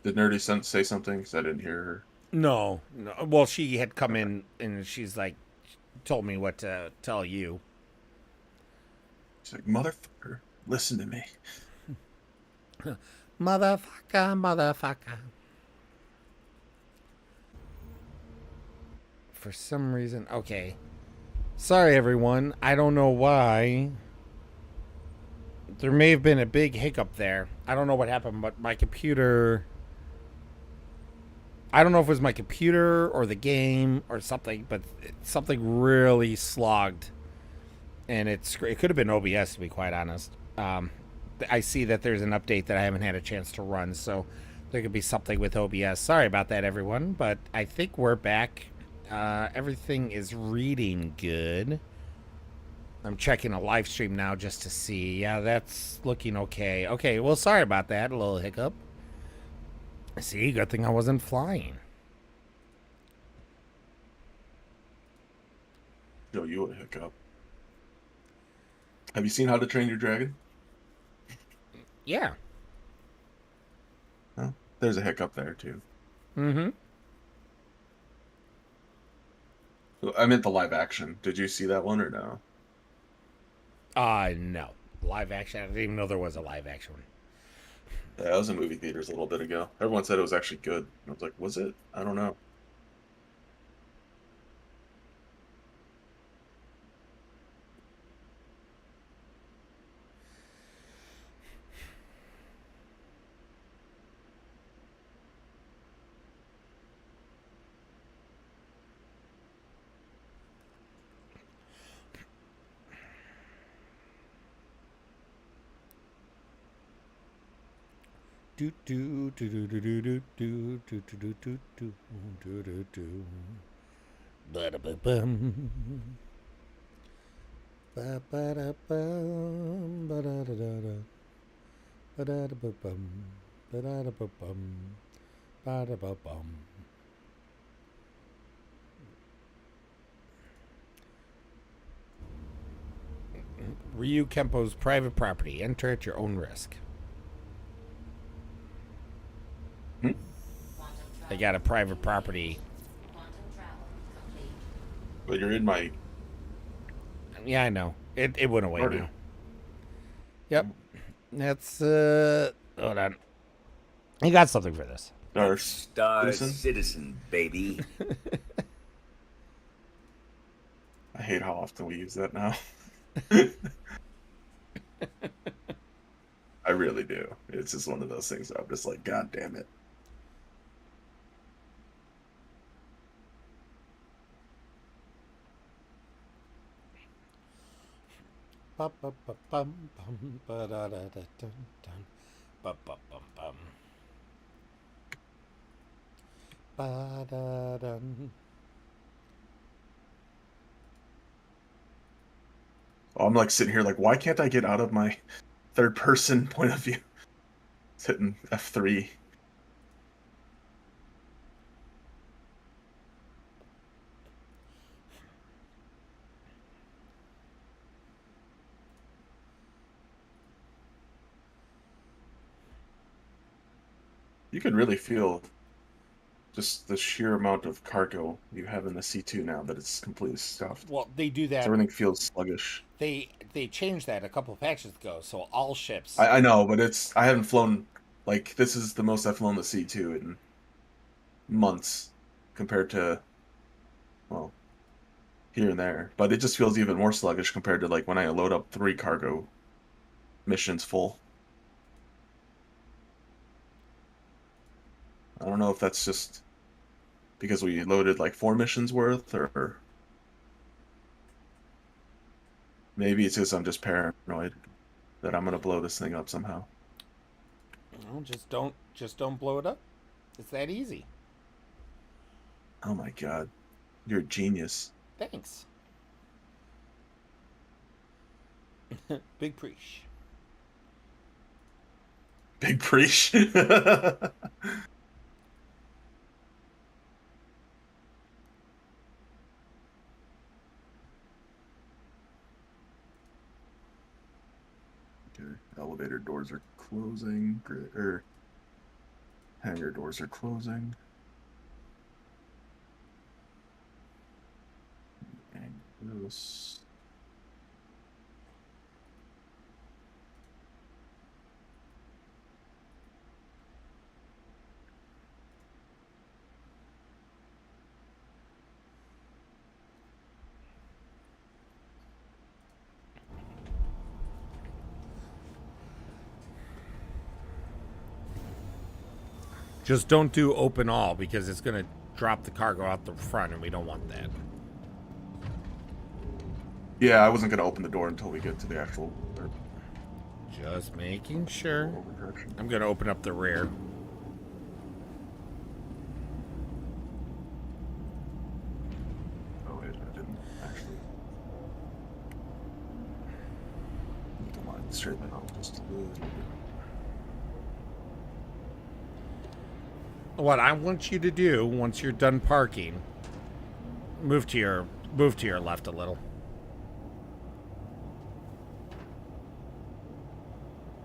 Did Nerdy say something? Because I didn't hear her. No. Well, she had come in and she's like, told me what to tell you. She's like, motherfucker, listen to me. Motherfucker. For some reason, okay. Sorry, everyone. I don't know why. There may have been a big hiccup there. I don't know what happened, but my computer. I don't know if it was my computer or the game or something, but something really slogged. And it could have been OBS, to be quite honest. I see that there's an update that I haven't had a chance to run, so there could be something with OBS. Sorry about that, everyone, but I think we're back. Everything is reading good. I'm checking a live stream now just to see. Yeah, that's looking okay. Okay, well, sorry about that. A little hiccup. See, good thing I wasn't flying. Show you a hiccup. Have you seen How to Train Your Dragon? Yeah. Well, there's a hiccup there too. Mm-hmm. I meant the live action. Did you see that one or no? No. Live action? I didn't even know there was a live action one. Yeah, I was in movie theaters a little bit ago. Everyone said it was actually good. I was like, was it? I don't know. Do do do do do do do do do do do do do do do. Ba-da-ba-bum. Ba-ba-da-bum. Ba-da-da-da-da. Ba-da-da-ba-bum. Ba-da-da-ba-bum. Ba-da-ba-bum. Ryu Kempo's private property. Enter at your own risk. I got a private property. Quantum travel complete. But you're in my. Yeah, I know. It went away Party. now. Yep. That's hold on. I got something for this. Star Star Citizen? Citizen, baby. I hate how often we use that now. I really do. It's just one of those things that I'm just like, God damn it. Ba-ba-ba-bum-bum, ba-da-da-da-dun-dun, ba-ba-bum-bum. Ba-da-dun. I'm like sitting here like, why can't I get out of my third person point of view? It's hitting F3. You can really feel just the sheer amount of cargo you have in the C2 now that it's completely stuffed. Well, they do that. Everything feels sluggish. They changed that a couple of patches ago, so all ships. I know, but I haven't flown, like, this is the most I've flown the C2 in months compared to, well, here and there. But it just feels even more sluggish compared to, like, when I load up 3 cargo missions full. I don't know if that's just because we loaded like 4 missions worth, or maybe it's because I'm just paranoid that I'm gonna blow this thing up somehow. No, just don't blow it up. It's that easy. Oh my god, you're a genius. Thanks. Big preach. Big preach. Elevator doors are closing, or hangar doors are closing. And this. Just don't do open all because it's going to drop the cargo out the front and we don't want that. Yeah, I wasn't going to open the door until we get to the actual... Just making sure. I'm going to open up the rear. Oh wait, I didn't actually... Need to line straighten it out just a little bit. What I want you to do once you're done parking, move to your left a little.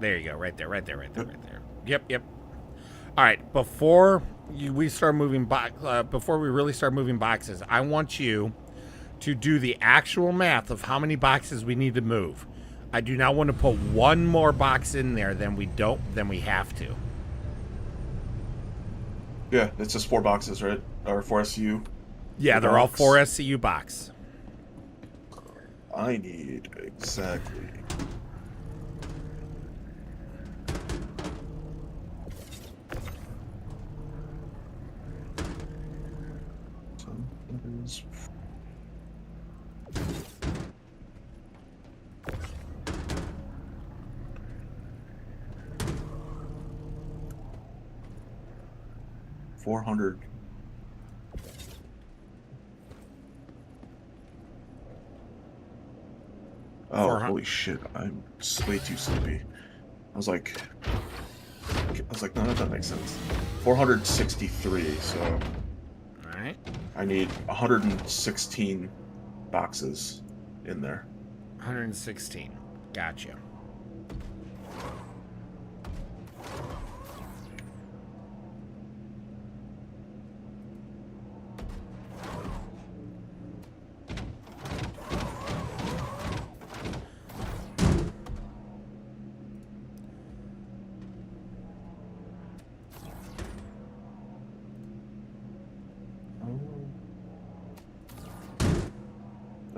There you go, right there. Yep. All right, before we start moving before we really start moving boxes, I want you to do the actual math of how many boxes we need to move. I do not want to put one more box in there than we have to. Yeah, it's just 4 boxes, right? Or 4 SCU. Yeah, they're all 4 SCU box. I need exactly... So that is... $400. Oh, holy shit. I'm way too sleepy. I was like, no, that doesn't make sense. 463, so... Alright. I need 116 boxes in there. 116. Gotcha.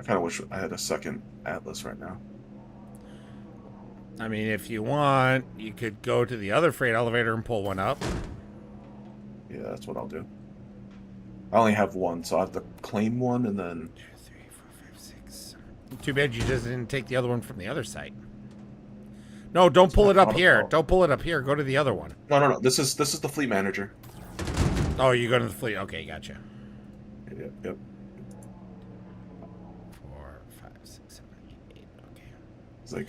kind of wish I had a second Atlas right now. I mean, if you want, you could go to the other freight elevator and pull one up. Yeah, that's what I'll do. I only have one, so I have to claim one and then... 2, 3, 4, 5, 6. Too bad you just didn't take the other one from the other site. No, don't pull it up here. Don't pull it up here. Go to the other one. No. This is the fleet manager. Oh, you go to the fleet. Okay, gotcha. Yep. 4, 5, 6, 7, 8, 8. Okay. It's like,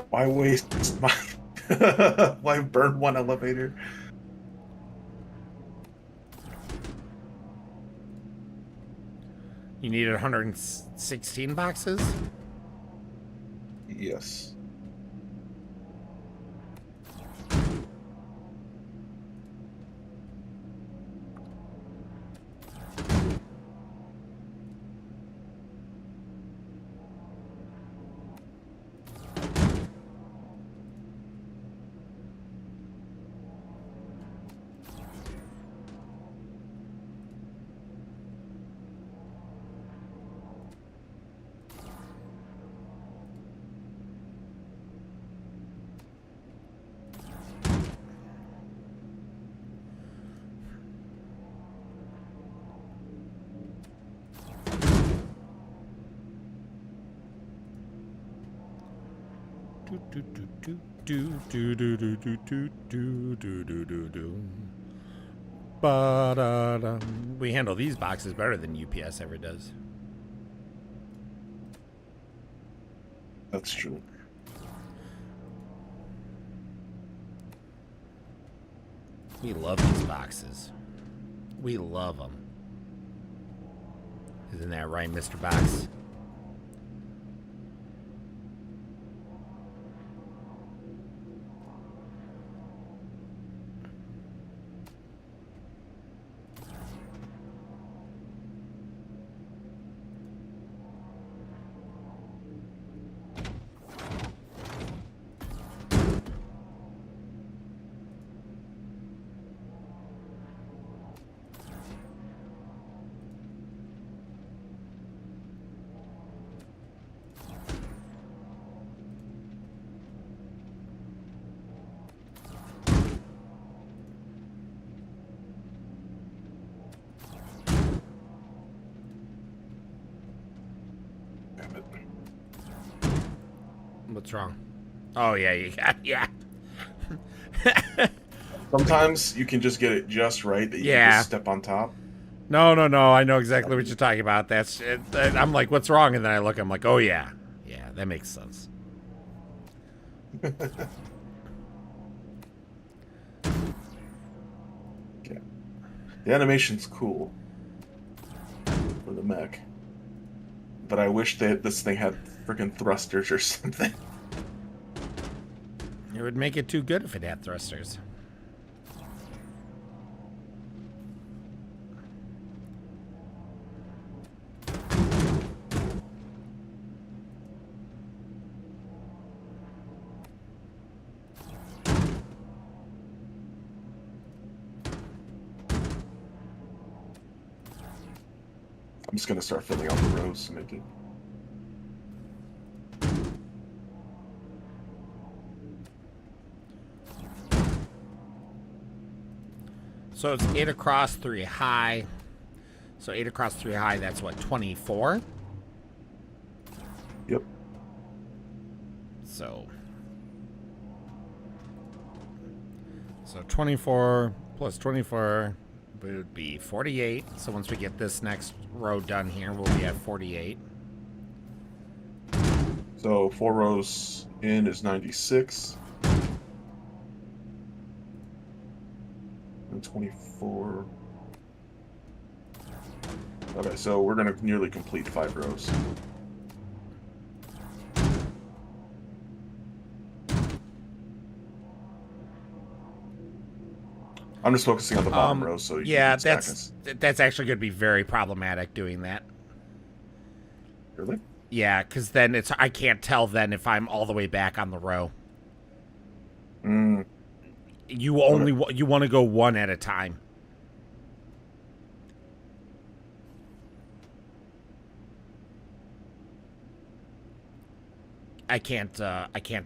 why waste my... why burn one elevator? You needed 116 boxes? Yes. We handle these boxes better than UPS ever does. That's true. We love these boxes. We love them. Isn't that right, Mr. Box? What's wrong? Oh, yeah, you got, yeah. Sometimes you can just get it just right that you can just step on top. No. I know exactly what you're talking about. That's it. I'm like, what's wrong? And then I look, I'm like, oh, yeah. Yeah, that makes sense. Okay. The animation's cool for the mech. But I wish that this thing had freaking thrusters or something. It would make it too good if it had thrusters. I'm just gonna start filling out the rows to make it. So it's 8 across, 3 high. So 8 across, 3 high, that's what, 24? Yep. So 24 plus 24 would be 48. So once we get this next row done here, we'll be at 48. So 4 rows in is 96. And 24. Okay, so we're gonna nearly complete 5 rows. I'm just focusing on the bottom row, so you yeah, can stack us. that's actually going to be very problematic doing that. Really? Yeah, because then I can't tell then if I'm all the way back on the row. Mm. You want to go one at a time. I can't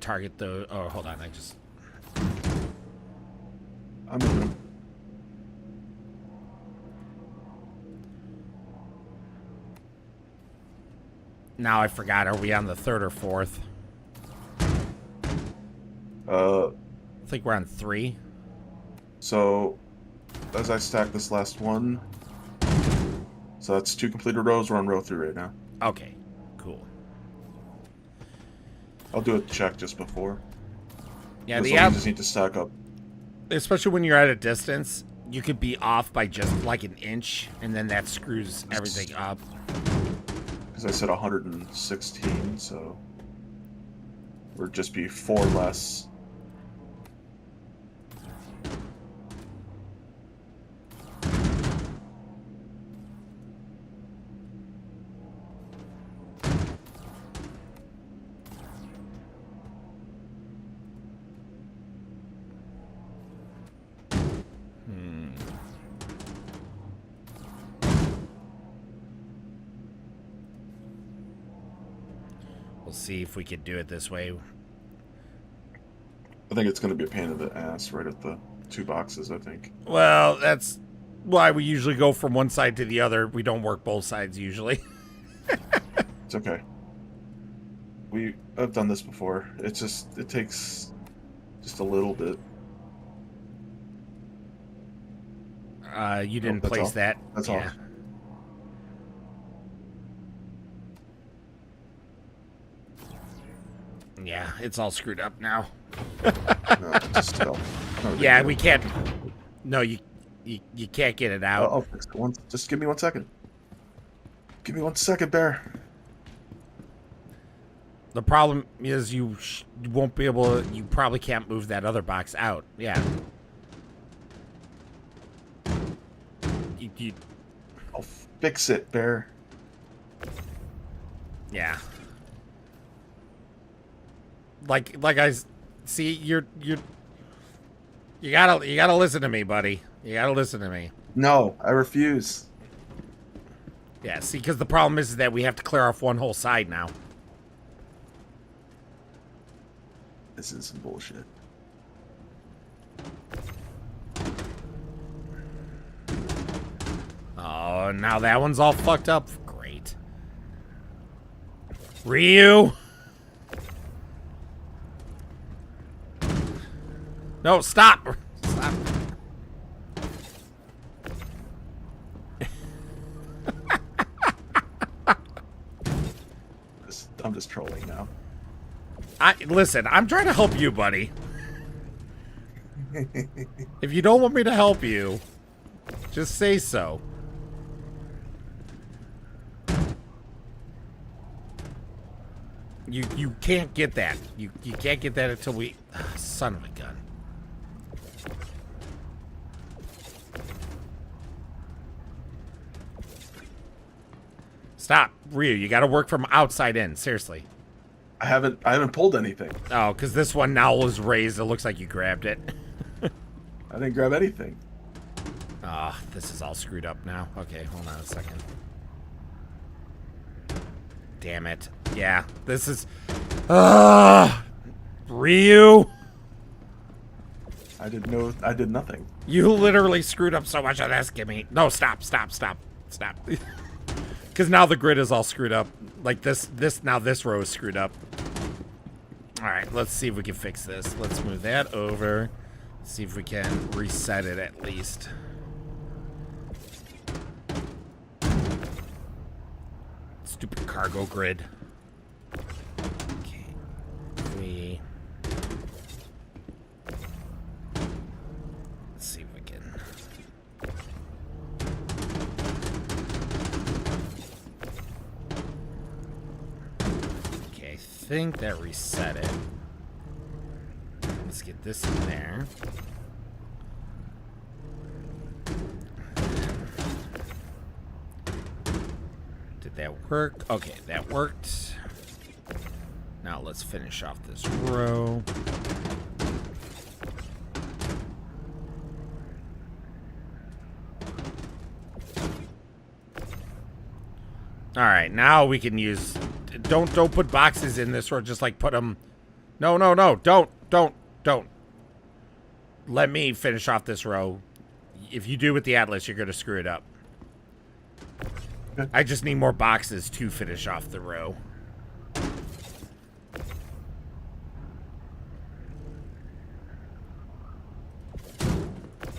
target the. Oh, hold on. I'm in. Now I forgot. Are we on the 3rd or 4th? I think we're on 3. So, as I stack this last one, so that's 2 completed rows. We're on row 3 right now. Okay, cool. I'll do a check just before. Yeah, you just need to stack up. Especially when you're at a distance, you could be off by just like an inch, and then that screws everything up. Because I said 116, so we'd just be 4 less. We'll see if we could do it this way. I think it's going to be a pain in the ass right at the 2 boxes, I think. Well, that's why we usually go from one side to the other. We don't work both sides usually. It's okay. I've done this before. It takes just a little bit. You didn't that's place all. that. That's yeah. all. Yeah, it's all screwed up now. No, still. Yeah, we can't. No, you can't get it out. I'll fix it. Just give me 1 second. Give me 1 second, Bear. The problem is you won't be able to. You probably can't move that other box out. Yeah. I'll fix it, Bear. Yeah. Like I see you gotta listen to me, buddy. You gotta listen to me. No, I refuse. Yeah, see, because the problem is that we have to clear off one whole side now. This is some bullshit. Oh, now that one's all fucked up. Great. Ryu! No, stop! Stop. I'm just trolling now. Listen, I'm trying to help you, buddy. If you don't want me to help you, just say so. You can't get that. You can't get that until we... son of a gun. Stop. Ryu, you gotta work from outside in. Seriously. I haven't pulled anything. Oh, because this one now is raised. It looks like you grabbed it. I didn't grab anything. Ah, this is all screwed up now. Okay, hold on a second. Damn it. Yeah, this is... Ryu! I did nothing. You literally screwed up so much of this. Give me... No, stop. Because now the grid is all screwed up. Like this row is screwed up. Alright, let's see if we can fix this. Let's move that over. See if we can reset it at least. Stupid cargo grid. Okay. Let's see if we can... Okay, I think that reset it. Let's get this in there. Did that work? Okay, that worked. Now let's finish off this row. All right, now we can use don't put boxes in this, or just like put them. No, don't. Let me finish off this row. If you do with the Atlas, you're gonna screw it up. Okay. I just need more boxes to finish off the row.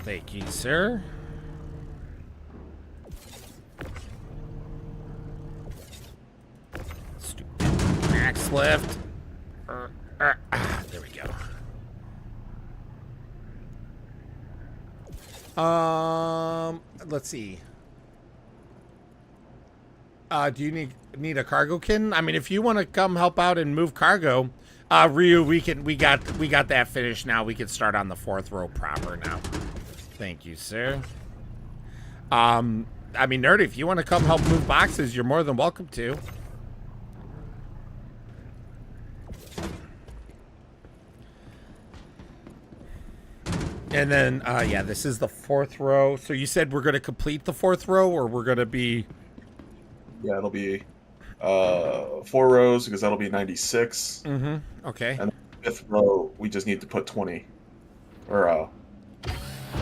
Thank you, sir. Stupid max lift. There we go. Let's see. Do you need a cargo kin? I mean, if you want to come help out and move cargo, Ryu, we got that finished now. We can start on the 4th row proper now. Thank you, sir. I mean, Nerdy, if you want to come help move boxes, you're more than welcome to. And then, yeah, this is the 4th row. So you said we're going to complete the 4th row, or we're going to be... Yeah, it'll be 4 rows, because that'll be 96. Mm-hmm, okay. And the 5th row, we just need to put 20. Or,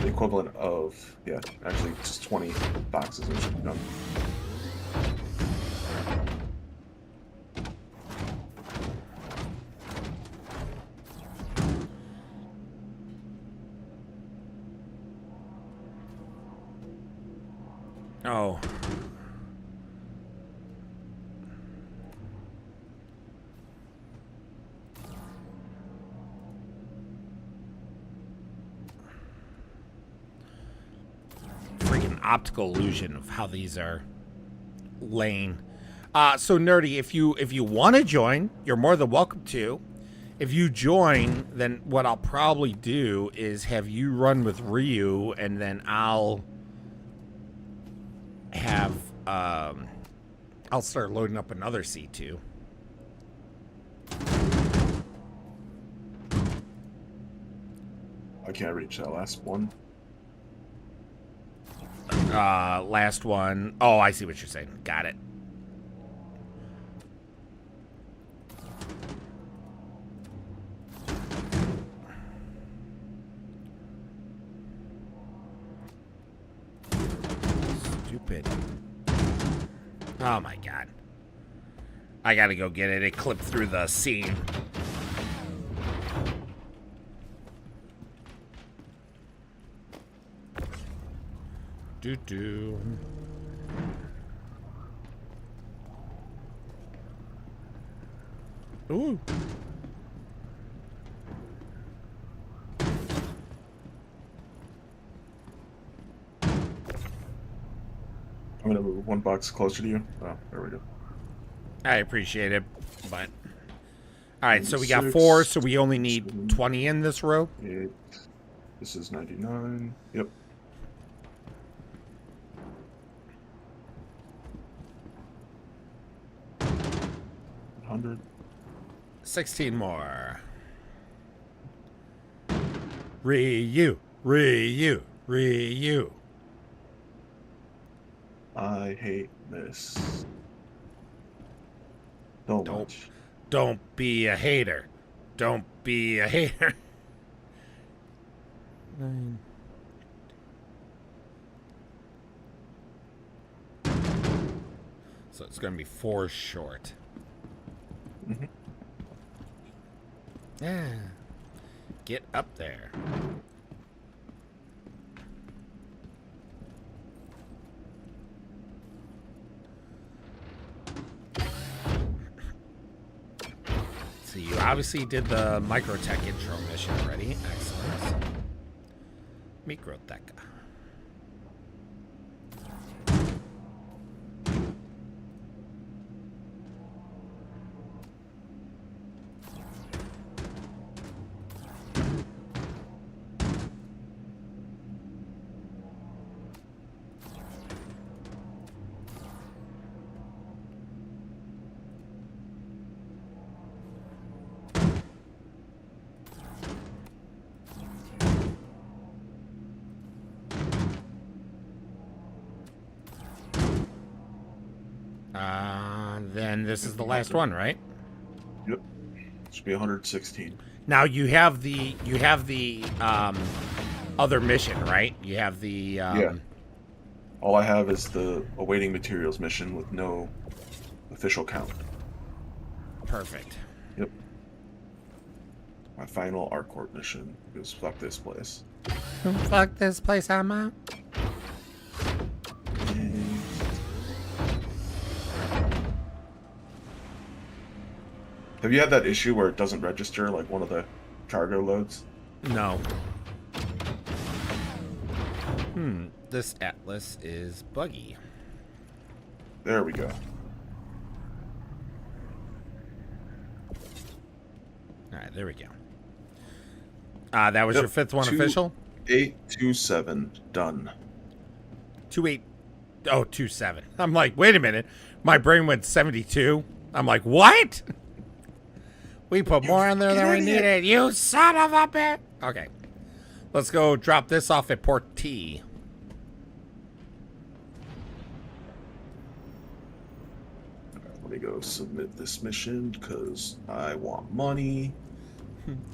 the equivalent of, yeah, actually just 20 boxes and should be done. Oh. Freaking optical illusion of how these are laying. So Nerdy, if you want to join, you're more than welcome to. If you join, then what I'll probably do is have you run with Ryu, and then I'll have I'll start loading up another C2. I can't reach that last one. Last one. Oh, I see what you're saying. Got it. Stupid. Oh my god. I gotta go get it. It clipped through the scene. Doo-doo. Ooh. I'm gonna move one box closer to you. Oh, there we go. I appreciate it, but... Alright, so we got 96, 4, so we only need 20 in this row? 8. This is 99. Yep. 100. 16 more. Ryu. I hate this. Don't be a hater. Don't be a hater. 9. So it's going to be 4 short. Mm-hmm. Yeah. Get up there. So you obviously did the Microtech intro mission already. Excellent. Microtech. Then this is the last one, right? Yep. Should be 116. Now you have the other mission, right? You have the Yeah. All I have is the awaiting materials mission with no official count. Perfect. Yep. My final ArcCorp mission is fuck this place. Fuck this place, I'm out. Have you had that issue where it doesn't register like one of the cargo loads? No. This Atlas is buggy. There we go. Alright, there we go. That was your fifth one official? 827 done. 27. I'm like, wait a minute. My brain went 72. I'm like, what? We put more on there than we needed. You son of a bitch. Okay. Let's go drop this off at Port T. Let me go submit this mission because I want money.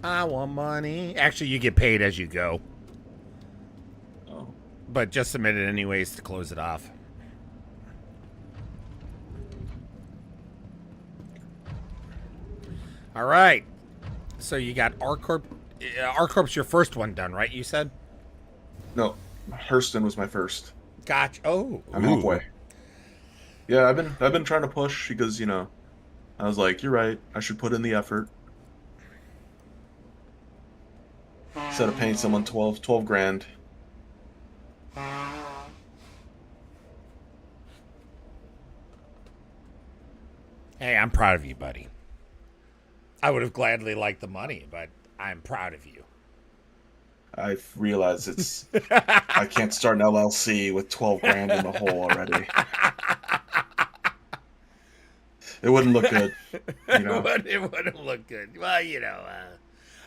I want money. Actually, you get paid as you go. Oh. But just submit it anyways to close it off. All right. So you got ArcCorp. ArcCorp's your first one done, right? You said? No, Hurston was my first. Gotcha. Oh, I'm halfway. Yeah, I've been trying to push because, you know, I was like, you're right, I should put in the effort. Instead of paying someone 12 grand. Hey, I'm proud of you, buddy. I would have gladly liked the money, but I'm proud of you. I've realized it's I can't start an LLC with 12 grand in the hole already. It wouldn't look good, you know. It wouldn't look good. Well, you know.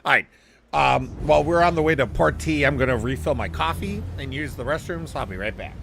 All right. While we're on the way to Port T, I'm going to refill my coffee and use the restroom, so I'll be right back.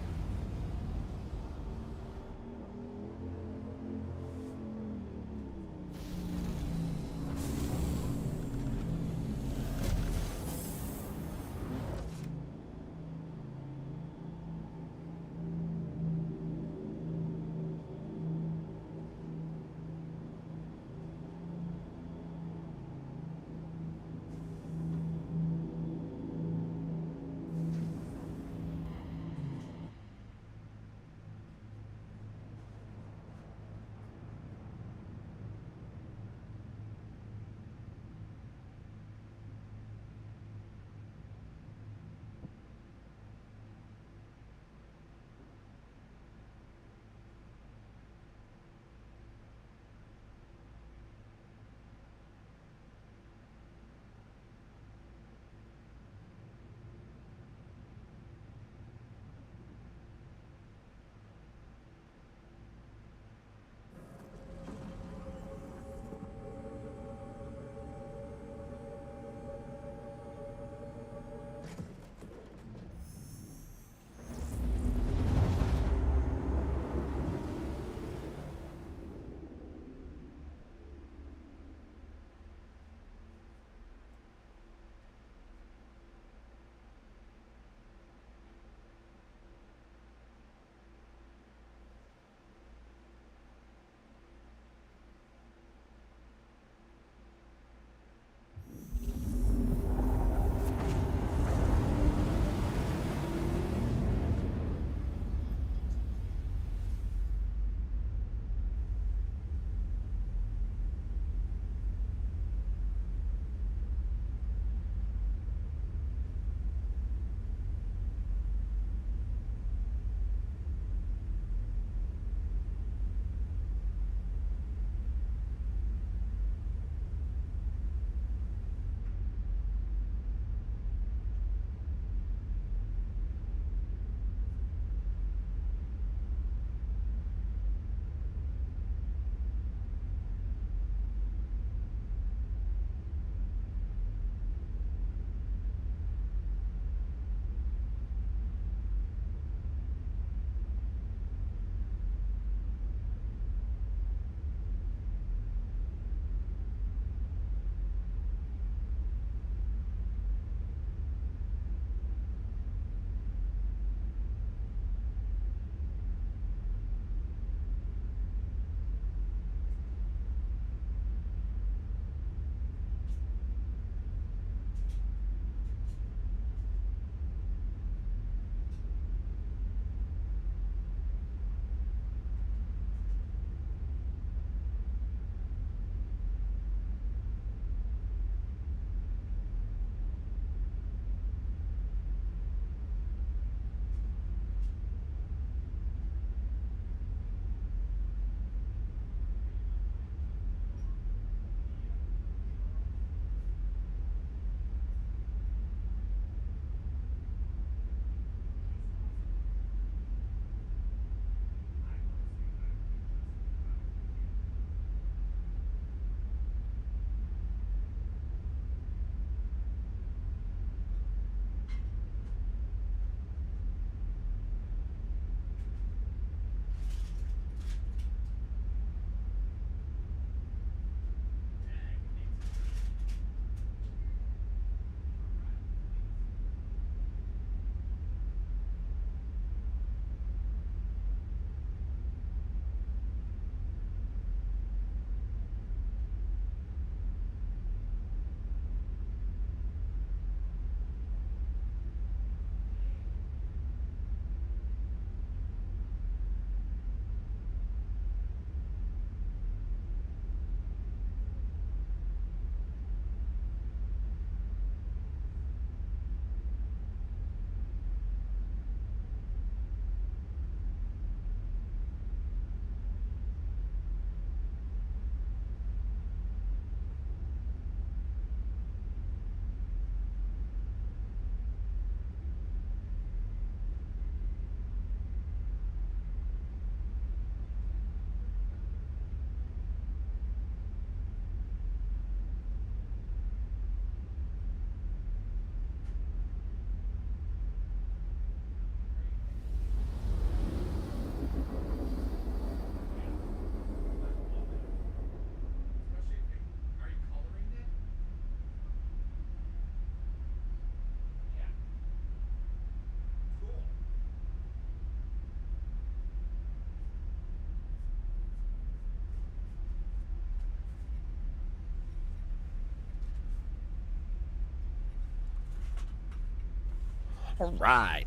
All right.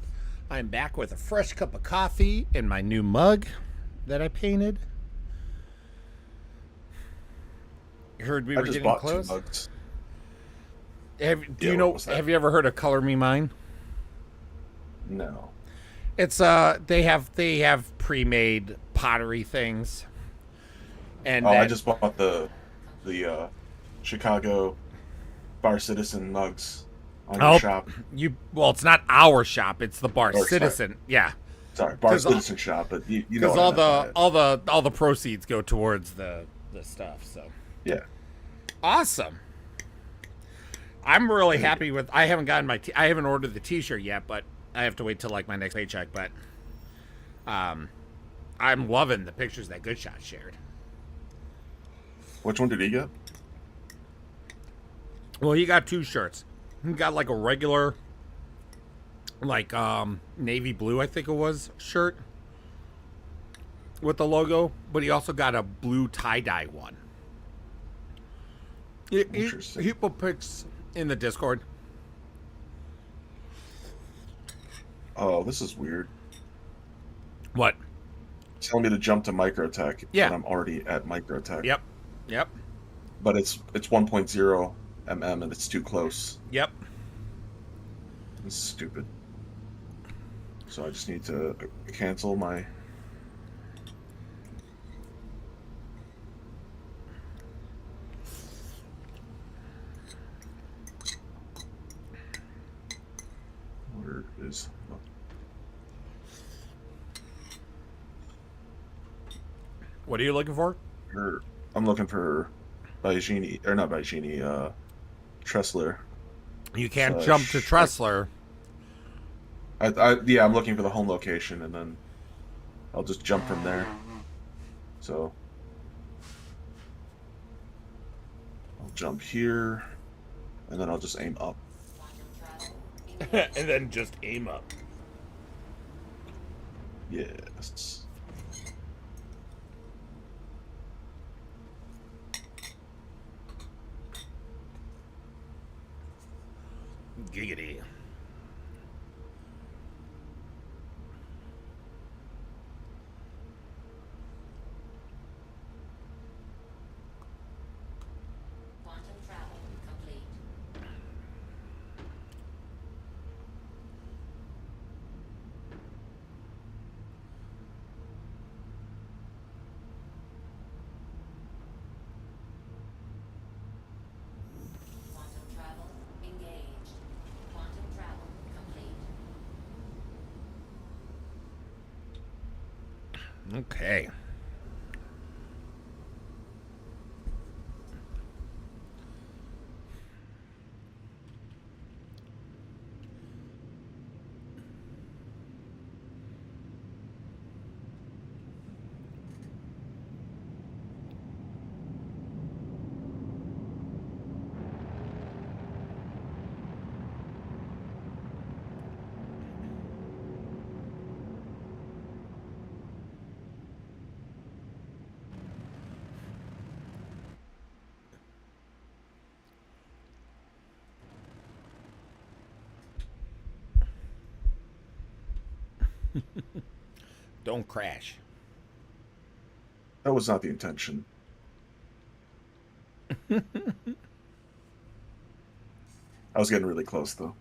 I'm back with a fresh cup of coffee in my new mug that I painted. You heard we I were just getting bought close? 2 mugs. Have you ever heard of Color Me Mine? No. It's they have pre-made pottery things. And I just bought the Chicago Bar Citizen mugs on your shop. Well, it's not our shop, it's the Bar Or, Citizen. sorry. Yeah. Sorry, Bar Citizen shop, but you know because all the proceeds go towards the stuff. So yeah, awesome. I'm really happy with. I haven't gotten I haven't ordered the T-shirt yet, but I have to wait till like my next paycheck. But I'm loving the pictures that Goodshot shared. Which one did he get? Well, he got 2 shirts. He got like a regular, like navy blue, I think it was, shirt with the logo, but he also got a blue tie-dye one. Interesting. He put pics in the Discord. Oh, this is weird. What? It's telling me to jump to Microtech. Yeah. And I'm already at Microtech. Yep. But it's 1.0 mm and it's too close. Yep. It's stupid. So I just need to cancel my... Where is... What are you looking for? I'm looking for Baigini, or not Baigini, Tressler. You can't jump to Tressler. Yeah, I'm looking for the home location, and then I'll just jump from there. So I'll jump here, and then I'll just aim up. And then just aim up. Yes. Giggity. Quantum travel complete. Quantum travel engaged. Quantum travel complete. Okay. Don't crash. That was not the intention. I was getting really close, though.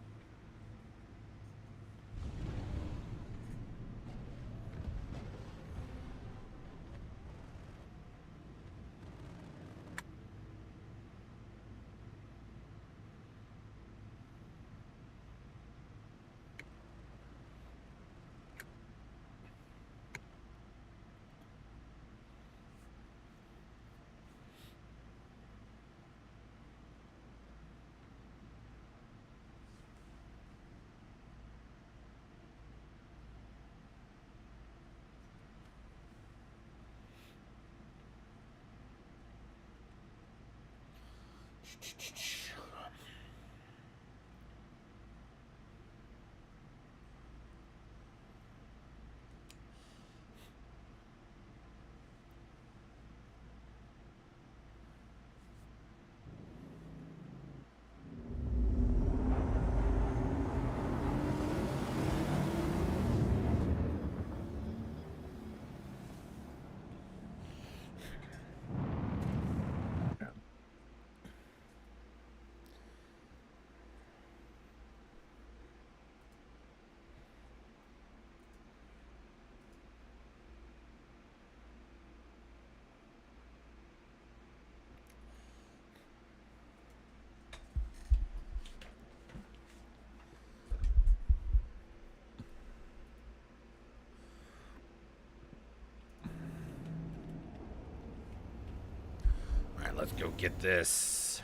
right, let's go get this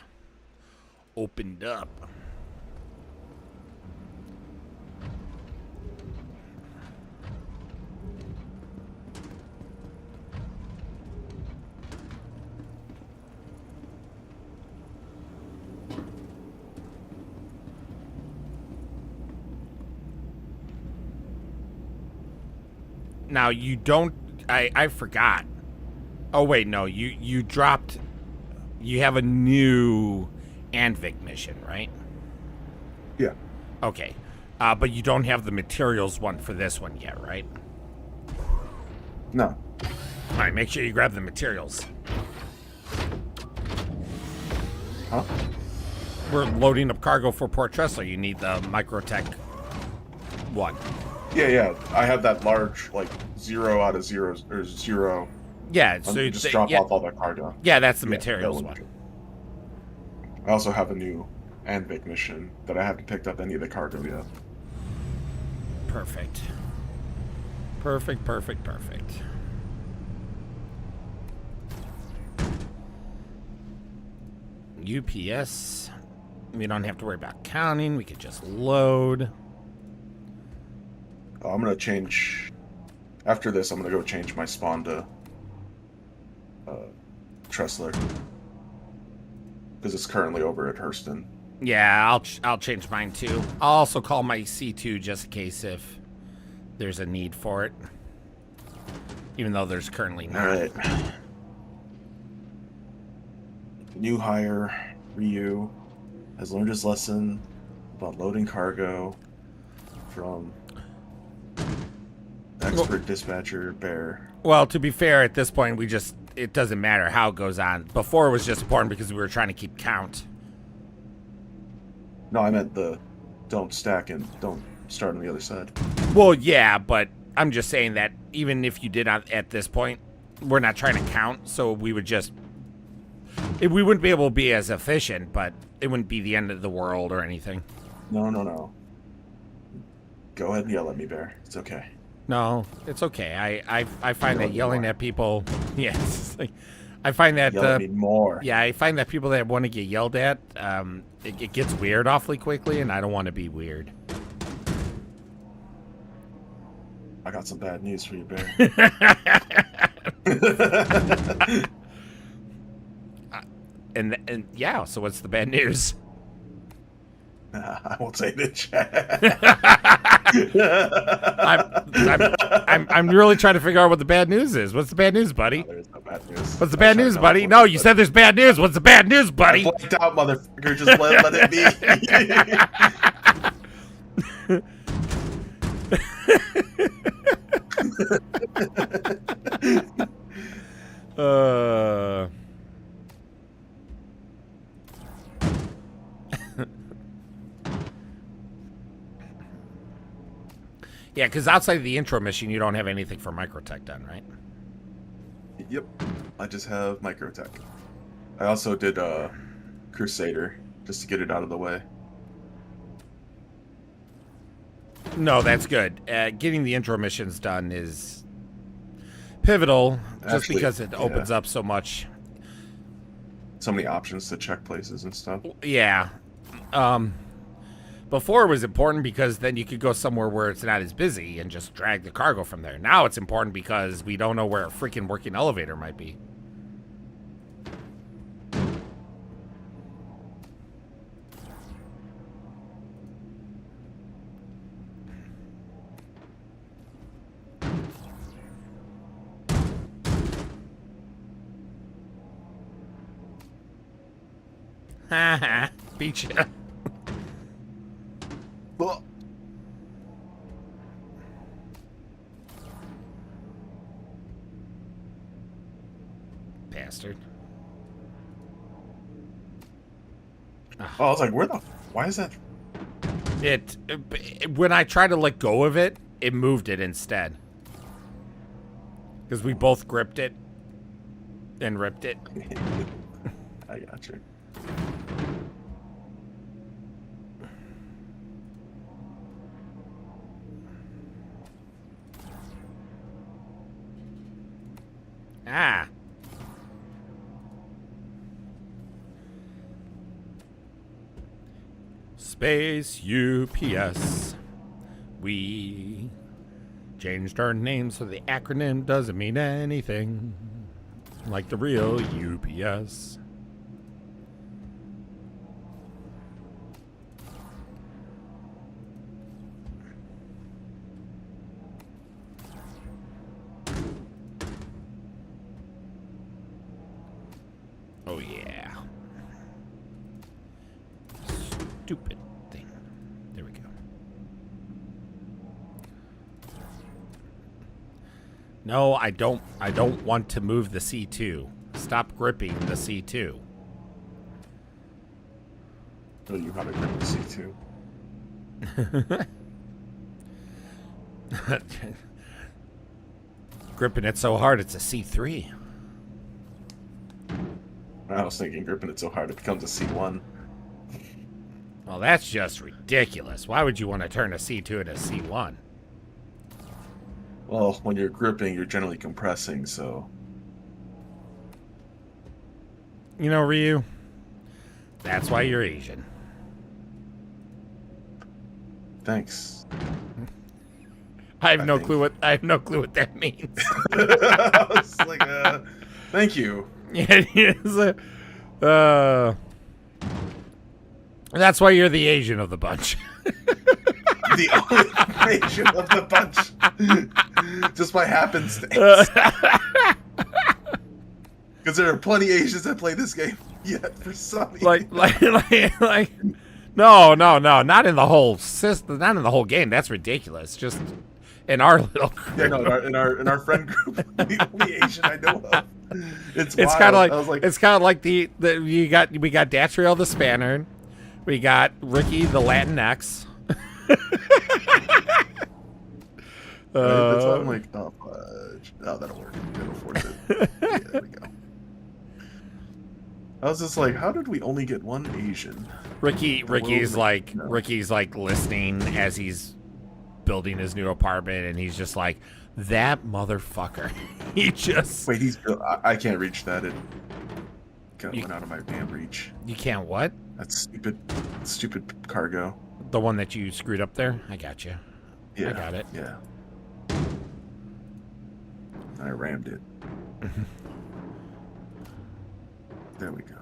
opened up. Now you don't. I forgot. Oh wait, no. You dropped. You have a new Anvik mission, right? Yeah. Okay. But you don't have the materials one for this one yet, right? No. All right. Make sure you grab the materials. Huh? We're loading up cargo for Port Tressler. You need the Microtech one. Yeah. I have that large, like 0 out of 0 or 0. Yeah. So So you just drop off all that cargo. Yeah, that's the Yeah, materials that one. one. I also have a new Anvik mission that I haven't picked up any of the cargo yet. Perfect. Perfect. UPS. We don't have to worry about counting. We can just load. I'm gonna change. After this, I'm gonna go change my spawn to Tressler because it's currently over at Hurston. Yeah, I'll change mine too. I'll also call my C2 just in case if there's a need for it. Even though there's currently not. All right. New hire Ryu has learned his lesson about loading cargo from expert dispatcher Bear. Well, to be fair, at this point, it doesn't matter how it goes on. Before it was just important because we were trying to keep count. No, I meant the don't stack and don't start on the other side. Well, yeah, but I'm just saying that even if you did not at this point, we're not trying to count, so we would just... We wouldn't be able to be as efficient, but it wouldn't be the end of the world or anything. No. Go ahead and yell at me, Bear. It's okay. No, it's okay. I find that yelling more. at people... Yes. I find that... Yell at me more. Yeah, I find that people that want to get yelled at, it gets weird awfully quickly, and I don't want to be weird. I got some bad news for you, Bear. And yeah, so what's the bad news? I won't say it in chat. I'm really trying to figure out what the bad news is. What's the bad news, buddy? No, there's no bad news. What's the bad news, buddy? No, you said there's bad news. What's the bad news, buddy? I blanked out, motherfucker. Just let it be. Yeah, because outside of the intro mission, you don't have anything for Microtech done, right? Yep. I just have Microtech. I also did Crusader, just to get it out of the way. No, that's good. Getting the intro missions done is pivotal, just Actually, because it opens yeah. up so much. So many options to check places and stuff. Yeah. Before it was important because then you could go somewhere where it's not as busy and just drag the cargo from there. Now it's important because we don't know where a freaking working elevator might be. Haha, beat ya. Well, Bastard. I was like, why is that? When I tried to let go of it, it moved it instead. Because we both gripped it and ripped it. I got you. Ah. Space UPS. We changed our name so the acronym doesn't mean anything. Like the real UPS. Oh yeah. Stupid thing. There we go. No, I don't want to move the C2. Stop gripping the C2. Tell you how to grip the C2. Gripping it so hard it's a C3. I was thinking gripping it so hard it becomes a C1. Well, that's just ridiculous. Why would you want to turn a C2 into a C1? Well, when you're gripping, you're generally compressing, so... You know, Ryu, that's why you're Asian. Thanks. I have no clue what that means. I was like, thank you. Yeah, it is. That's why you're the Asian of the bunch. The only Asian of the bunch. Just by happenstance. Because there are plenty of Asians that play this game. Yet for some like no, not in the whole system, not in the whole game. That's ridiculous. Just in our little group. Yeah, no, in our friend group, the only Asian I know of. It's kind of like it's kind of like we got Datriel the Spanner, we got Ricky the Latinx. That's why I'm like, oh, fudge. Oh, that'll work. That'll force it. Yeah, there we go. I was just like, how did we only get one Asian? Ricky's like listening as he's building his new apartment, and he's just like, that motherfucker. He just wait. I can't reach that. It kind of went out of my damn reach. You can't what? That stupid cargo. The one that you screwed up there. I got you. Yeah, I got it. Yeah. I rammed it. There we go.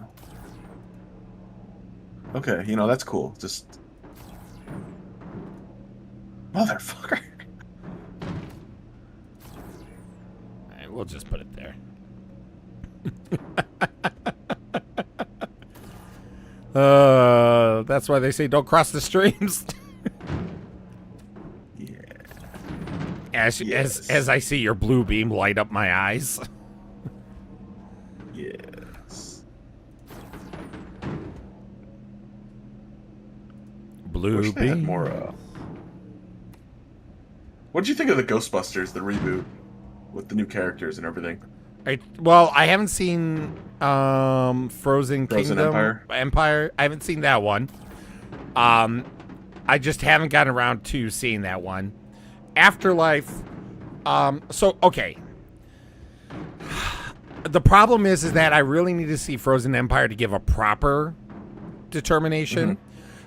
Okay, that's cool. Just motherfucker. All right, we'll just put it there. That's why they say don't cross the streams. Yeah. As I see your blue beam light up my eyes. Yes. Blue beam. More. What did you think of the Ghostbusters, the reboot, with the new characters and everything? I haven't seen Frozen Kingdom Empire. I haven't seen that one. I just haven't gotten around to seeing that one. Afterlife. Okay. The problem is that I really need to see Frozen Empire to give a proper determination.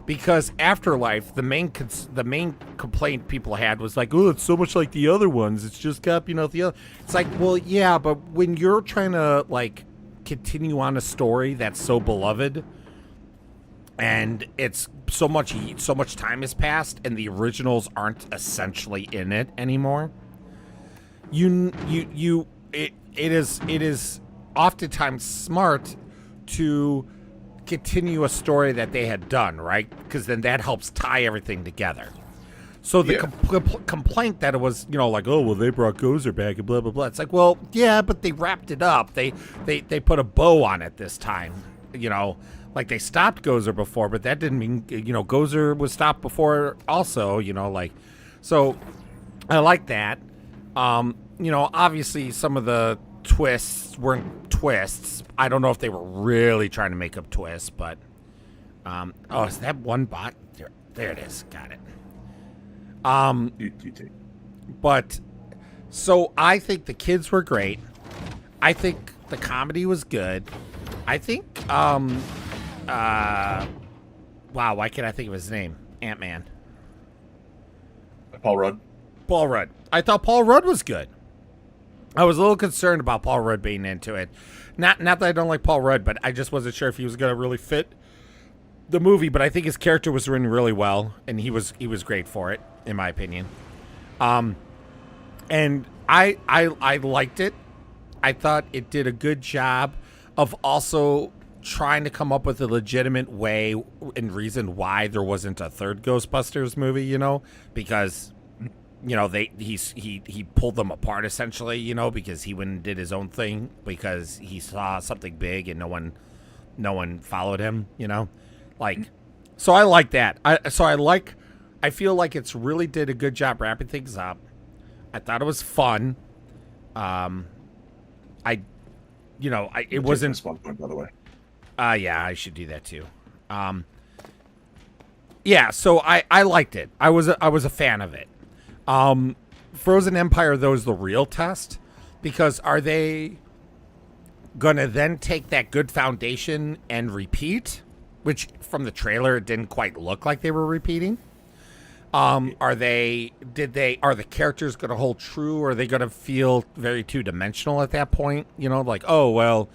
Because Afterlife, the main complaint people had was like, oh, it's so much like the other ones. It's just copying out the other. It's like, well, yeah, but when you're trying to like continue on a story that's so beloved, and it's so much time has passed, and the originals aren't essentially in it anymore. It is oftentimes smart to continue a story that they had done, right? Because then that helps tie everything together. So the complaint that it was, like, oh, well, they brought Gozer back and blah, blah, blah. It's like, well, yeah, but they wrapped it up. They put a bow on it this time, like they stopped Gozer before, but that didn't mean, Gozer was stopped before also, so I like that. Obviously some of the twists weren't twists. I don't know if they were really trying to make up twists, but is that one bot? There it is. Got it. You take. But so I think the kids were great. I think the comedy was good. I think wow, why can't I think of his name? Ant-Man. Paul Rudd. Paul Rudd. I thought Paul Rudd was good. I was a little concerned about Paul Rudd being into it. Not that I don't like Paul Rudd, but I just wasn't sure if he was going to really fit the movie. But I think his character was written really well, and he was great for it, in my opinion. And I liked it. I thought it did a good job of also trying to come up with a legitimate way and reason why there wasn't a third Ghostbusters movie, you know, because, you know, he pulled them apart essentially, you know, because he went and did his own thing because he saw something big and no one followed him, you know, like, so I like that. I feel like it's really did a good job wrapping things up. I thought it was fun. It wasn't Spawn Point, by the way. Yeah, I should do that too. Yeah, so I liked it. I was a fan of it. Frozen Empire, though, is the real test, because are they gonna then take that good foundation and repeat, which from the trailer it didn't quite look like they were repeating. Are the characters gonna hold true, or are they gonna feel very two-dimensional at that point? You know, like, oh well,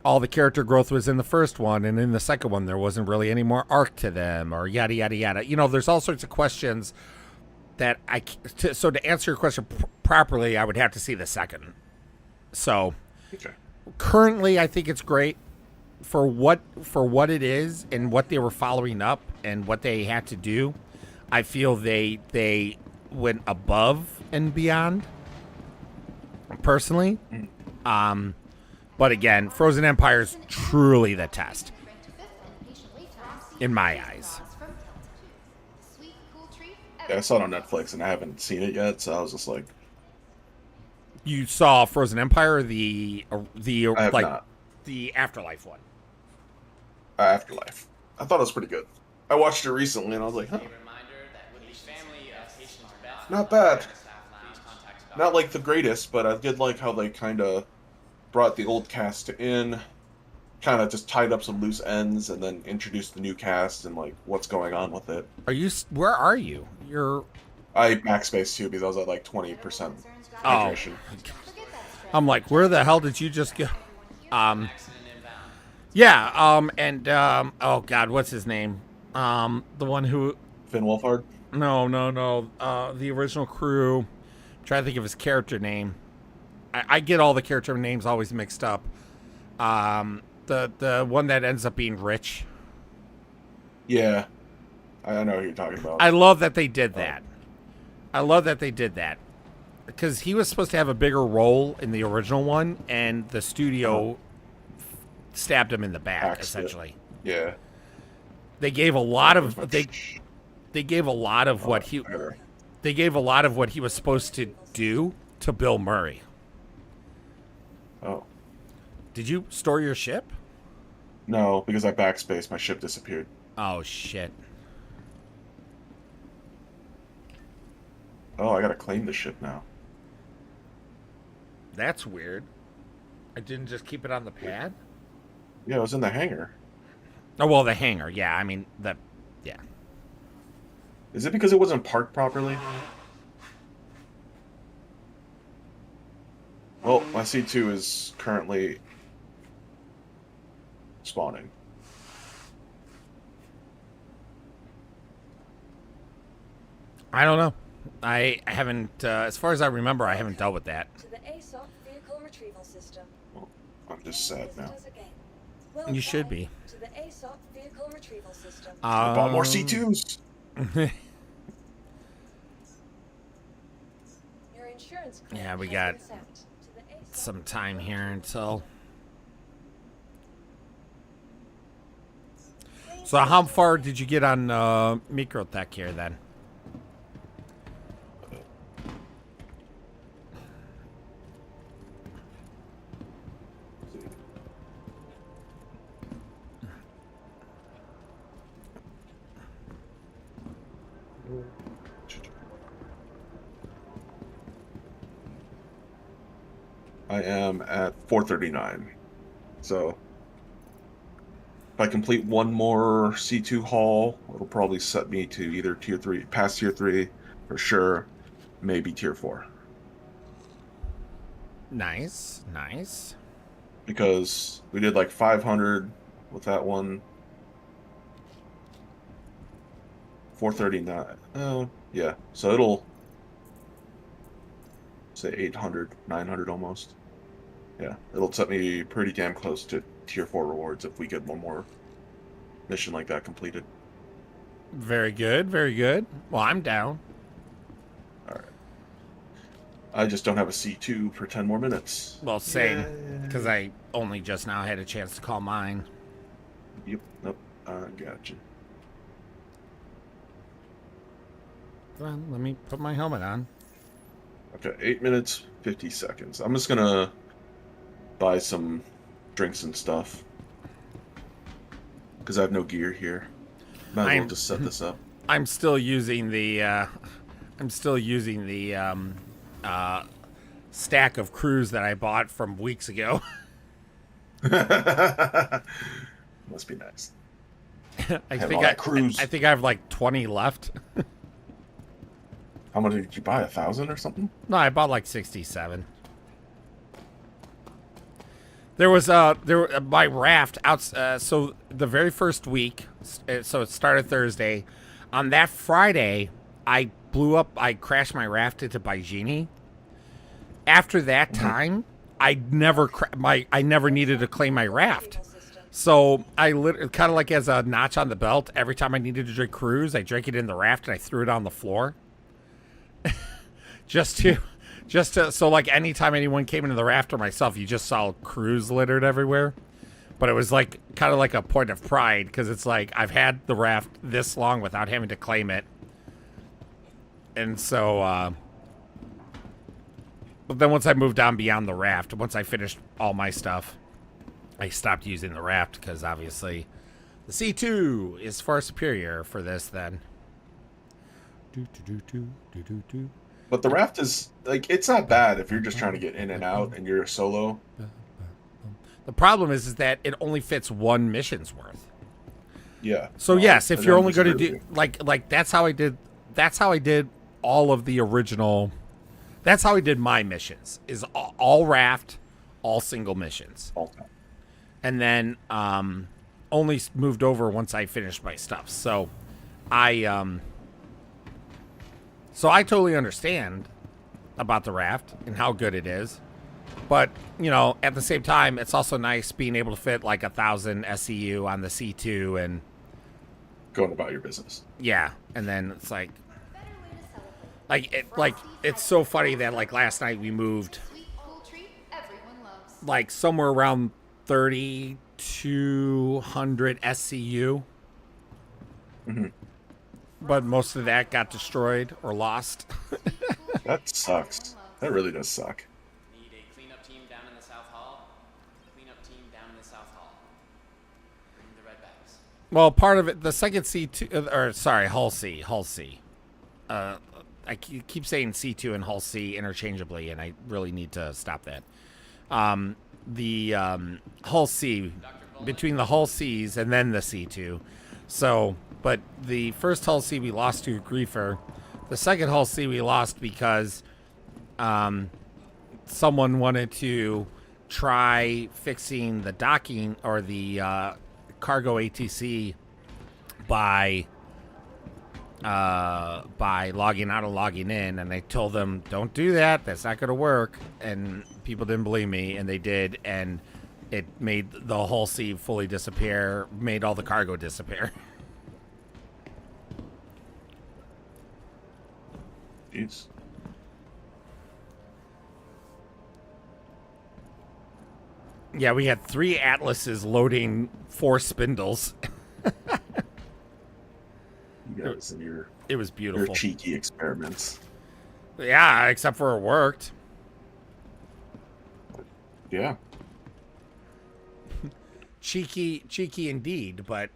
all the character growth was in the first one, and in the second one there wasn't really any more arc to them, or yada yada yada. You know, there's all sorts of questions that so to answer your question properly, I would have to see the second. So Okay. Currently, I think it's great for what it is and what they were following up and what they had to do. I feel they went above and beyond, personally. But again, Frozen Empire is truly the test, in my eyes. Yeah, I saw it on Netflix and I haven't seen it yet, so I was just like, You saw Frozen Empire, or the I have not. the Afterlife one? Afterlife. I thought it was pretty good. I watched it recently and I was like, huh. Not bad. Not like the greatest, but I did like how they kind of brought the old cast in, kind of just tied up some loose ends, and then introduced the new cast and like what's going on with it. Where are you? I backspaced too because I was at like 20% hydration. I'm like, where the hell did you just go? Oh God, what's his name? The one who... Finn Wolfhard? No. The original crew. I'm trying to think of his character name. I get all the character names always mixed up. The one that ends up being rich. Yeah. I know who you're talking about. I love that they did that. Because he was supposed to have a bigger role in the original one, and the studio stabbed him in the back, essentially. Yeah. They gave a lot of they gave a lot of what he was supposed to do to Bill Murray. Oh. Did you store your ship? No, because I backspaced, my ship disappeared. Oh shit. Oh, I gotta claim the ship now. That's weird. I didn't just keep it on the pad? Yeah, it was in the hangar. Oh, well, the hangar. Yeah, I mean, yeah. Is it because it wasn't parked properly? Well, my C2 is currently spawning. I don't know. I haven't, as far as I remember, I haven't dealt with that. To the ASOP vehicle retrieval system. Well, I'm just sad now. You should be. To the ASOP vehicle retrieval system. I bought more C2s. Your insurance claim Yeah, we has got been sent to the ASOP some time here until... So how far did you get on Microtech here then? I am at 439. So if I complete one more C2 haul, it'll probably set me to either tier 3, past tier 3 for sure, maybe tier 4. Nice, nice. Because we did like 500 with that one. 439. Yeah. So it'll say 800, 900 almost. Yeah. It'll set me pretty damn close to tier 4 rewards if we get one more mission like that completed. Very good, very good. Well, I'm down. Alright. I just don't have a C2 for 10 more minutes. Well, same, because I only just now had a chance to call mine. Yep. Nope. I gotcha. Hold on, let me put my helmet on. Okay, 8 minutes, 50 seconds. I'm just gonna buy some drinks and stuff. Because I have no gear here. Might as well just set this up. I'm still using the stack of crews that I bought from weeks ago. Must be nice. I think I have like 20 left. How much did you buy? 1,000 or something? No, I bought like 67. There was my raft out. So the very first week, so it started Thursday. On that Friday, I crashed my raft into Baijini. After that time, I never needed to claim my raft. So I kind of like as a notch on the belt. Every time I needed to drink cruise, I drank it in the raft and I threw it on the floor. just to so like anytime anyone came into the raft or myself, you just saw cruise littered everywhere. But it was like kind of like a point of pride because it's like I've had the raft this long without having to claim it. And so but then once I moved on beyond the raft, once I finished all my stuff, I stopped using the raft because obviously the C2 is far superior for this then. But the raft is, like, it's not bad if you're just trying to get in and out and you're a solo. The problem is that it only fits one mission's worth. Yeah. So yes, if you're only going to do like that's how I did all of the original. That's how I did my missions. Is all raft, all single missions. And then only moved over once I finished my stuff. So I totally understand about the raft and how good it is. But, you know, at the same time, it's also nice being able to fit like 1,000 SCU on the C2 and going about your business. Yeah, and then it's like it's so funny that like last night we moved like somewhere around 3,200 SCU. Mm-hmm. But most of that got destroyed or lost. That sucks. That really does suck. Need a cleanup team down in the South Hall. Cleanup team down in the South Hall. Bring the red bags. Well, part of it, the second C2, or sorry, Hull C. I keep saying C2 and Hull C interchangeably, and I really need to stop that. The Hull C, between the Hull Cs and then the C2. So, but the first Hull C we lost to Griefer. The second Hull C we lost because someone wanted to try fixing the docking or the cargo ATC by logging out and logging in, and I told them don't do that, that's not going to work, and people didn't believe me, and they did, and it made the Hull C fully disappear, made all the cargo disappear. Jeez. Yeah, we had 3 Atlases loading 4 spindles. You guys and your it was beautiful. Your cheeky experiments. Yeah, except for it worked. Yeah. cheeky indeed, but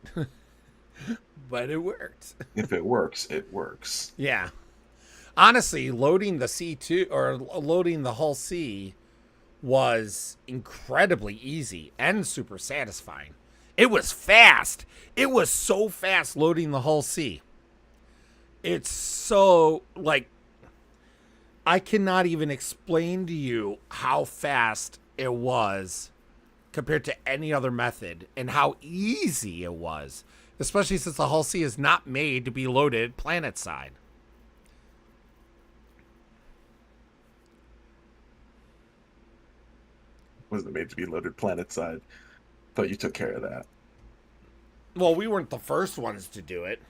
but it worked. If it works, it works. Yeah. Honestly, loading the C2 or loading the Hull C was incredibly easy and super satisfying. It was fast. It was so fast loading the Hull C. It's so, like, I cannot even explain to you how fast it was compared to any other method and how easy it was, especially since the Hull C is not made to be loaded planet side. Wasn't made to be loaded planet side. Thought you took care of that. Well, we weren't the first ones to do it.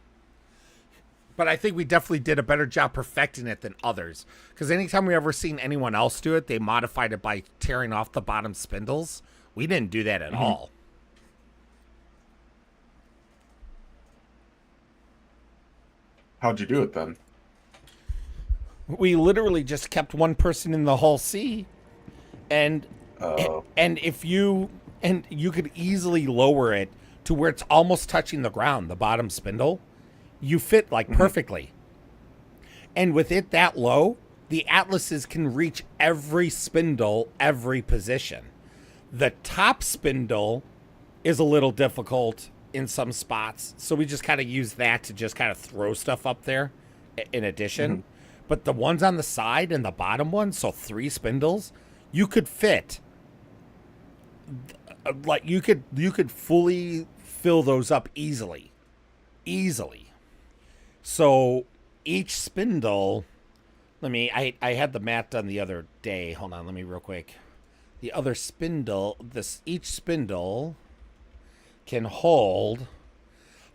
But I think we definitely did a better job perfecting it than others. Because anytime we ever seen anyone else do it, they modified it by tearing off the bottom spindles. We didn't do that at all. How'd you do it then? We literally just kept one person in the Hull C. And if you could easily lower it to where it's almost touching the ground, the bottom spindle. You fit like perfectly. And with it that low, the Atlases can reach every spindle, every position. The top spindle is a little difficult in some spots, so we just kind of use that to just kind of throw stuff up there in addition. But the ones on the side and the bottom ones, so 3 spindles, you could fit, like you could fully fill those up easily. So each spindle, I had the math done the other day. Hold on, let me real quick. The other spindle, each spindle can hold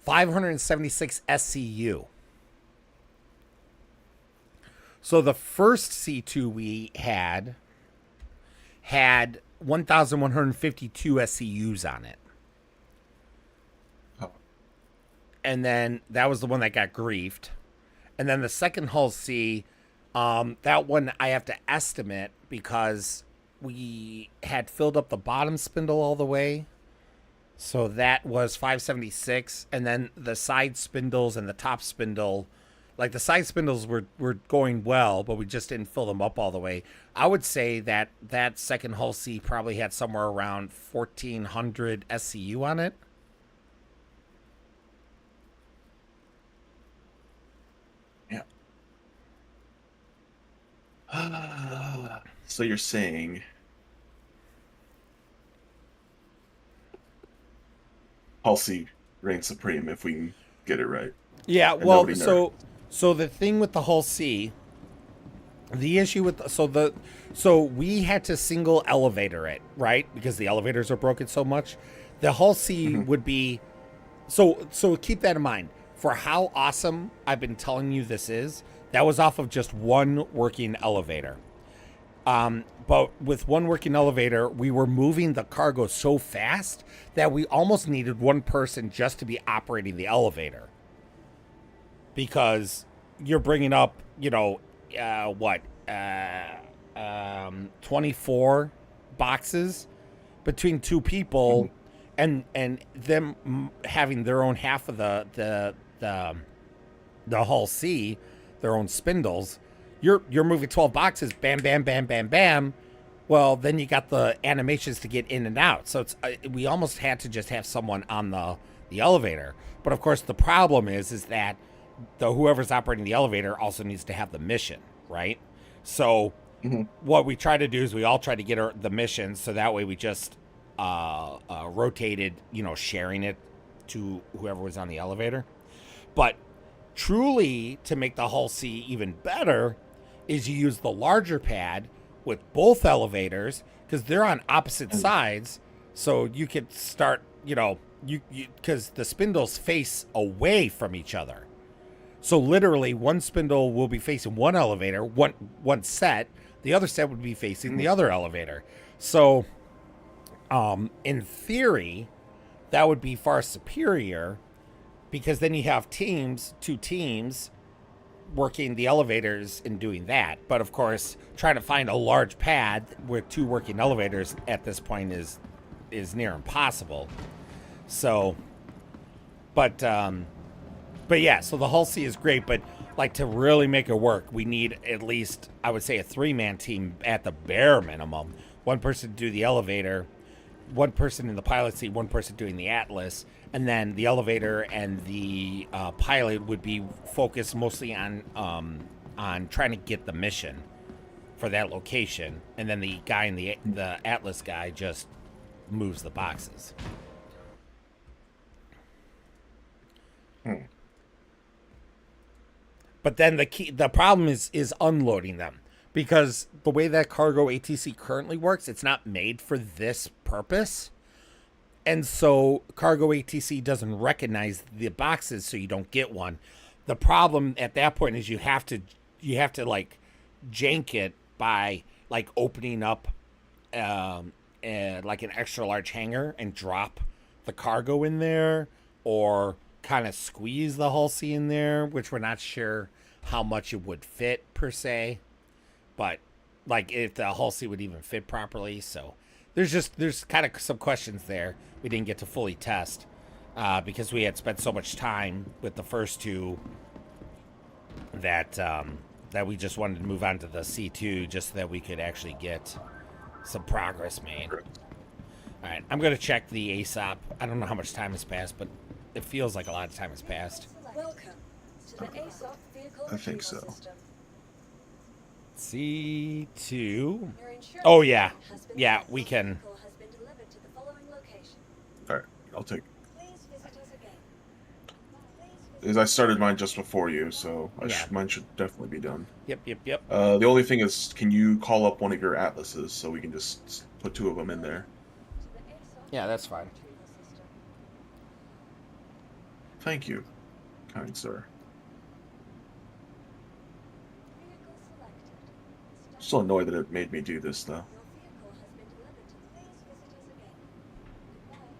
576 SCU. So the first C2 we had 1,152 SCUs on it. And then that was the one that got griefed. And then the second Hull C, that one I have to estimate because we had filled up the bottom spindle all the way. So that was 576. And then the side spindles and the top spindle, like the side spindles were going well, but we just didn't fill them up all the way. I would say that that second Hull C probably had somewhere around 1,400 SCU on it. So you're saying Hull C reigns supreme if we can get it right. Yeah, well, so the thing with the Hull C, the issue with so we had to single elevator it, right? Because the elevators are broken so much. The Hull C would be so keep that in mind. For how awesome I've been telling you this is, that was off of just one working elevator. But with one working elevator, we were moving the cargo so fast that we almost needed one person just to be operating the elevator. Because you're bringing up, 24 boxes between 2 people, and them having their own half of the Hull C, their own spindles. You're moving 12 boxes, bam, bam, bam, bam, bam. Well, then you got the animations to get in and out. So we almost had to just have someone on the elevator. But of course, the problem is that whoever's operating the elevator also needs to have the mission, right? So what we try to do is we all try to get the mission, so that way we just rotated, sharing it to whoever was on the elevator. But truly, to make the Hull C even better, is you use the larger pad with both elevators, because they're on opposite sides. So you could start, because the spindles face away from each other. So literally, one spindle will be facing one elevator, one set. The other set would be facing the other elevator. So, in theory, that would be far superior, because then you have 2 teams working the elevators and doing that. But of course, trying to find a large pad with 2 working elevators at this point is near impossible. So, but yeah, so the Hull C is great, but like to really make it work, we need at least, I would say, a 3-man team at the bare minimum. One person to do the elevator, one person in the pilot seat, one person doing the Atlas, and then the elevator and the pilot would be focused mostly on trying to get the mission for that location, and then the guy in the Atlas guy just moves the boxes. But then the problem is unloading them, because the way that cargo ATC currently works, it's not made for this purpose. And so cargo ATC doesn't recognize the boxes, so you don't get one. The problem at that point is you have to like jank it by like opening up like an extra large hangar and drop the cargo in there, or kind of squeeze the Hull-C in there, which we're not sure how much it would fit per se, but like if the Hull-C would even fit properly. So there's kind of some questions there we didn't get to fully test because we had spent so much time with the first two that that we just wanted to move on to the C2 just so that we could actually get some progress made. All right, I'm gonna check the ASOP. I don't know how much time has passed, but it feels like a lot of time has passed. Welcome to the ASOP vehicle I think retrieval so. system. C2. Your insurance Oh yeah, claim has been yeah, settled. we can. Vehicle has been delivered to the following location. All right, I'll take. Please visit us again. Is I started mine just before you, so Yeah. mine should definitely be done. Yep. The only thing is, can you call up one of your atlases so we can just put two of them in there? To the ASOP Yeah, that's fine. retrieval system. Thank you, kind sir. Vehicle selected. Still annoyed that it made me do this though. Your vehicle has been delivered to the. Please visit us again.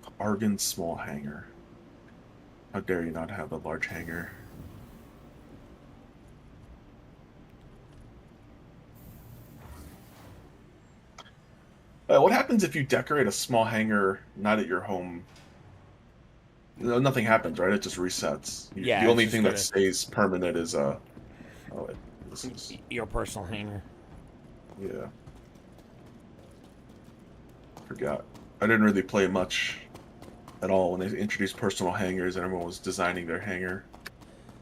Goodbye. Argon small hangar. How dare you not have a large hangar? What happens if you decorate a small hangar not at your home? No, nothing happens, right? It just resets. Yeah, The it's only just thing gonna- that stays permanent is Oh, wait, this is Your personal hangar. yeah. Forgot. I didn't really play much at all when they introduced personal hangars and everyone was designing their hangar.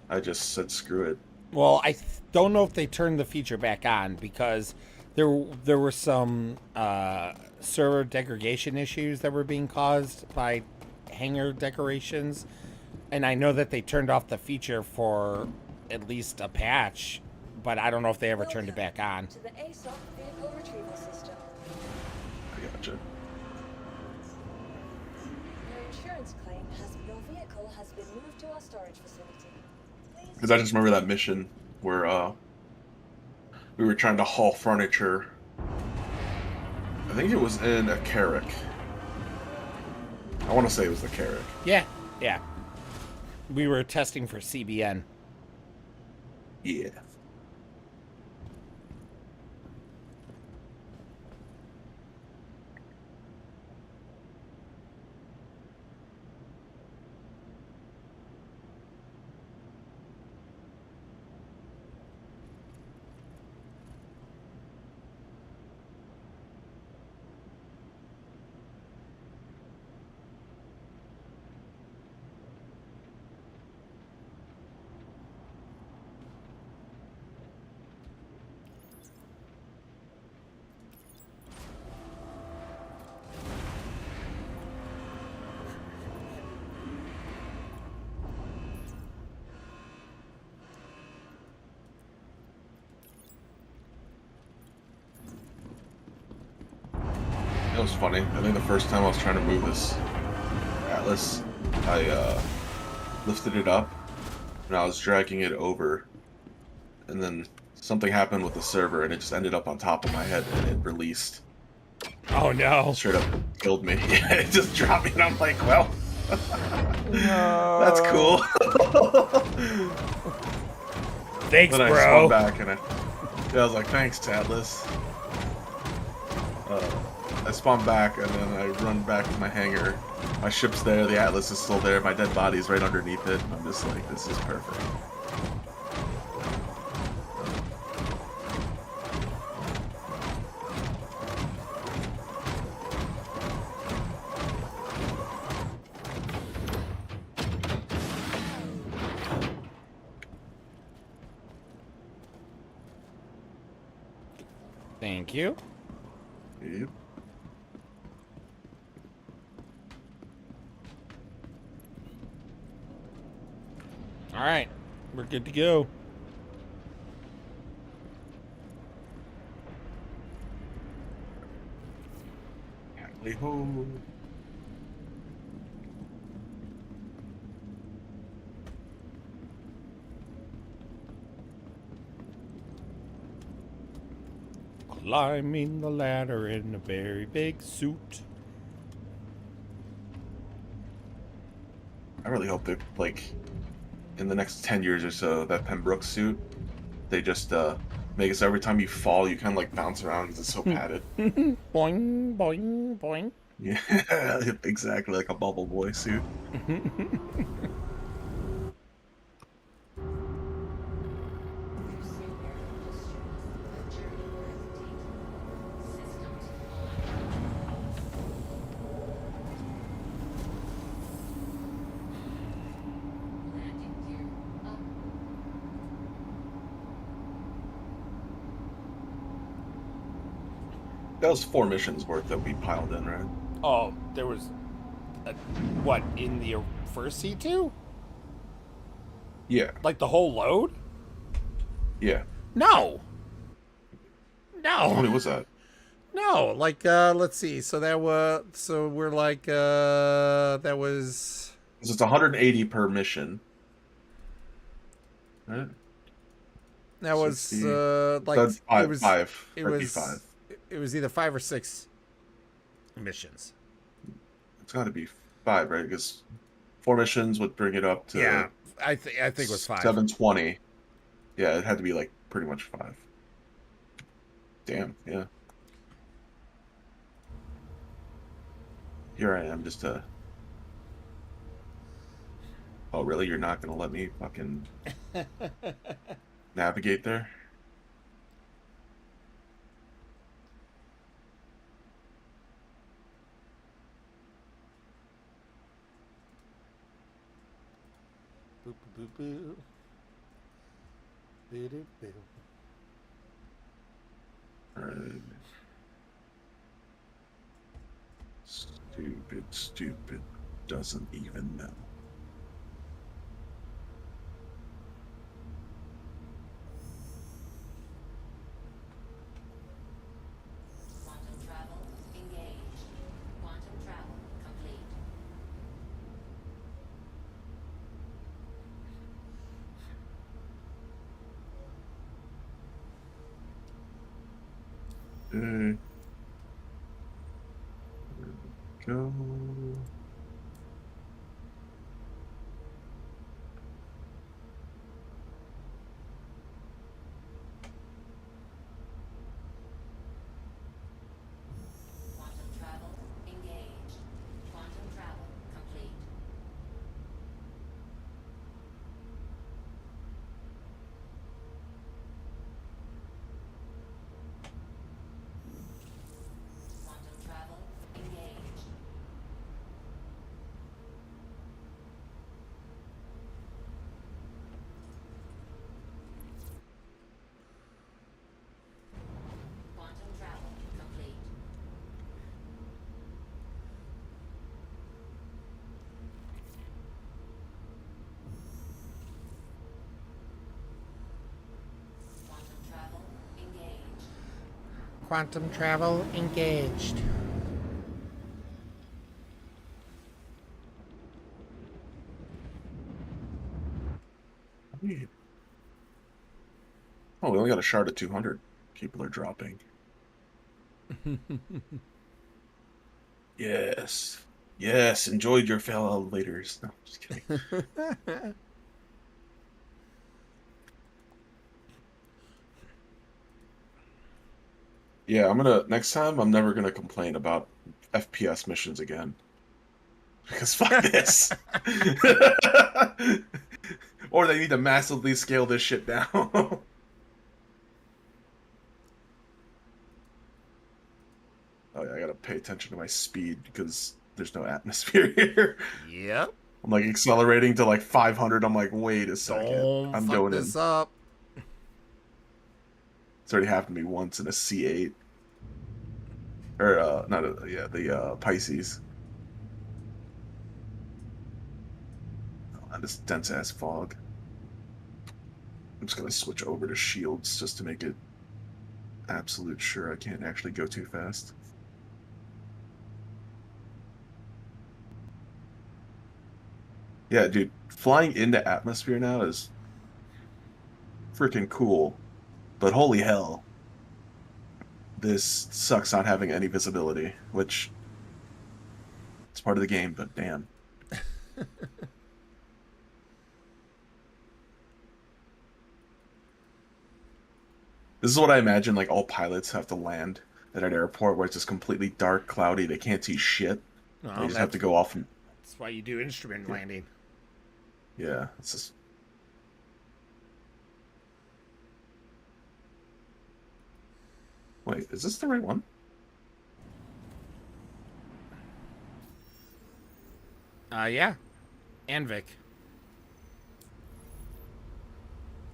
I just said screw it. Well, I don't know if they turned the feature back on because there were some server degradation issues that were being caused by hangar decorations, and I know that they turned off the feature for at least a patch, but I don't know if they ever turned it back on. To the ASOP vehicle retrieval system. I gotcha. Your insurance claim has. Your vehicle has been moved to our storage facility. Please. Because I just remember that mission where we were trying to haul furniture. I think it was in a Carrack. I want to say it was the Carrack. Yeah. We were testing for CBN. Yeah. It was funny. I think the first time I was trying to move this Atlas, I lifted it up and I was dragging it over, and then something happened with the server and it just ended up on top of my head and it released. Oh no! Straight up killed me. Yeah, it just dropped me and I'm like, well, that's cool. Thanks, then I bro. spun back and I was like, thanks, Atlas. I spawn back and then I run back to my hangar. My ship's there, the Atlas is still there, my dead body's right underneath it. I'm just like, this is perfect. Thank you. Yep. All right, we're good to go. Hoo. Climbing the ladder in a very big suit. I really hope that, like, in the next 10 years or so, that Pembroke suit, they just make it so every time you fall, you kind of like bounce around because it's so padded. Boing, boing, boing. Yeah, exactly, like a bubble boy suit. That was 4 missions worth that we piled in, right? Oh, there was what in the first C2? Yeah. Like the whole load? Yeah. No. How many No. was that? No. Like let's see. So that was we're like that was So it's 180 per mission. Right? that was 60. like That's it was five. it Might be was 5. it was either 5 or 6 missions. It's got to be 5, right? Because 4 missions would bring it up to Yeah, I think it was 5. 720. Yeah, it had to be like pretty much 5. Damn, yeah. Here I am, just Oh, really? You're not gonna let me fucking navigate there? Boop, boop, boop. Boo-doo, boo. Alright. Stupid. Doesn't even know. Quantum travel engaged. Quantum travel complete. Okay. There we go. Quantum travel engaged. Quantum travel complete. Quantum travel engaged. Quantum travel complete. Quantum travel engaged. Quantum travel engaged. Oh, we only got a shard at 200. People are dropping. Yes. Yes, enjoyed your fellow elevators. No, just kidding. Yeah, next time I'm never gonna complain about FPS missions again. Because fuck this. Or they need to massively scale this shit down. Oh yeah, I gotta pay attention to my speed because there's no atmosphere here. Yep. I'm like accelerating to like 500. I'm like, wait a second. Don't I'm fuck going this in up. It's already happened to me once in a C8. Or, not a, yeah, the Pisces. Oh, this dense ass fog. I'm just gonna switch over to shields just to make it absolute sure I can't actually go too fast. Yeah, dude, flying into atmosphere now is freaking cool. But holy hell, this sucks not having any visibility, which it's part of the game, but damn. This is what I imagine, like, all pilots have to land at an airport where it's just completely dark, cloudy, they can't see shit. Well, They just have to go off and... That's why you do instrument landing. Yeah, it's just... Wait, is this the right one? Yeah. Anvik.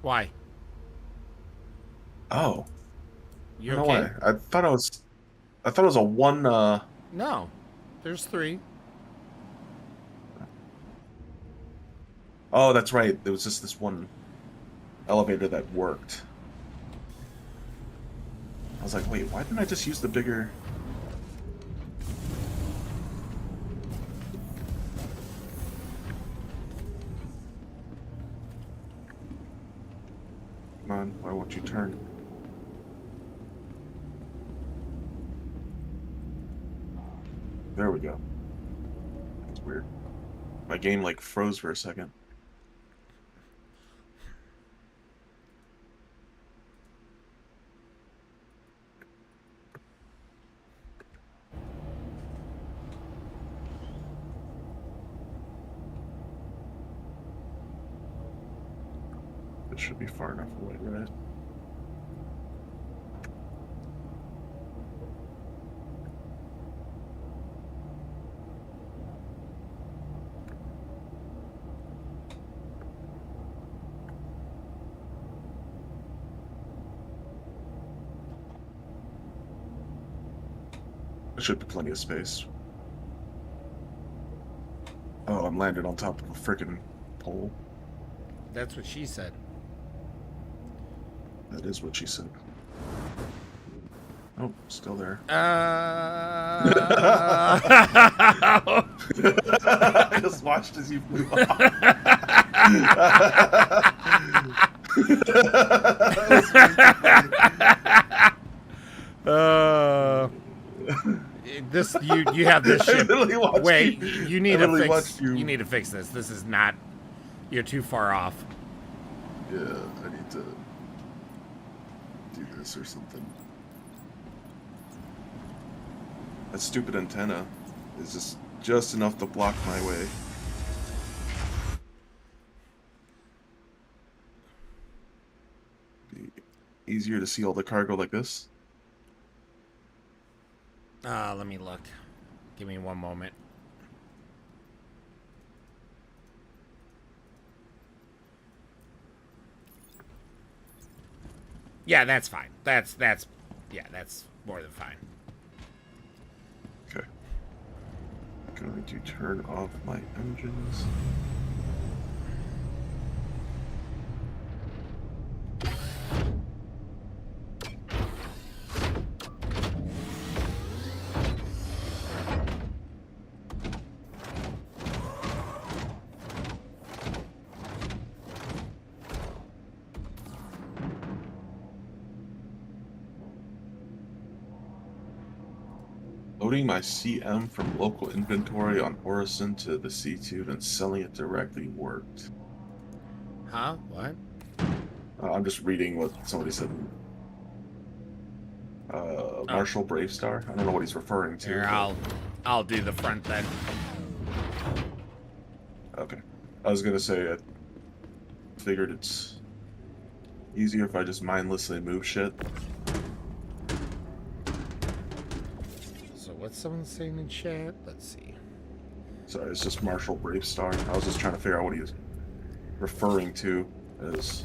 Why? Oh. You I don't okay? know why. I thought it was a one, No. There's 3. Oh, that's right. There was just this one elevator that worked. I was like, wait, why didn't I just use the bigger... Come on, why won't you turn? There we go. That's weird. My game, like, froze for a second. It should be far enough away, right? There should be plenty of space. Oh, I'm landed on top of a freaking pole. That's what she said. That is what she said. Oh, still there. I just watched as you flew off. This you have this ship. Wait, you. you need to fix. You need to fix this. This is not. You're too far off. Yeah, I need to do this or something. That stupid antenna is just enough to block my way. Be easier to see all the cargo like this. Let me look. Give me one moment. Yeah, that's fine. That's more than fine. Okay. Going to turn off my engines. Loading my CM from local inventory on Orison to the C2 and selling it directly worked. Huh? What? I'm just reading what somebody said. Marshall Bravestar. I don't know what he's referring to. Here, I'll do the front then. Okay. I was gonna say I figured it's easier if I just mindlessly move shit. So what's someone saying in chat? Let's see. Sorry, it's just Marshall Bravestar. I was just trying to figure out what he was referring to as.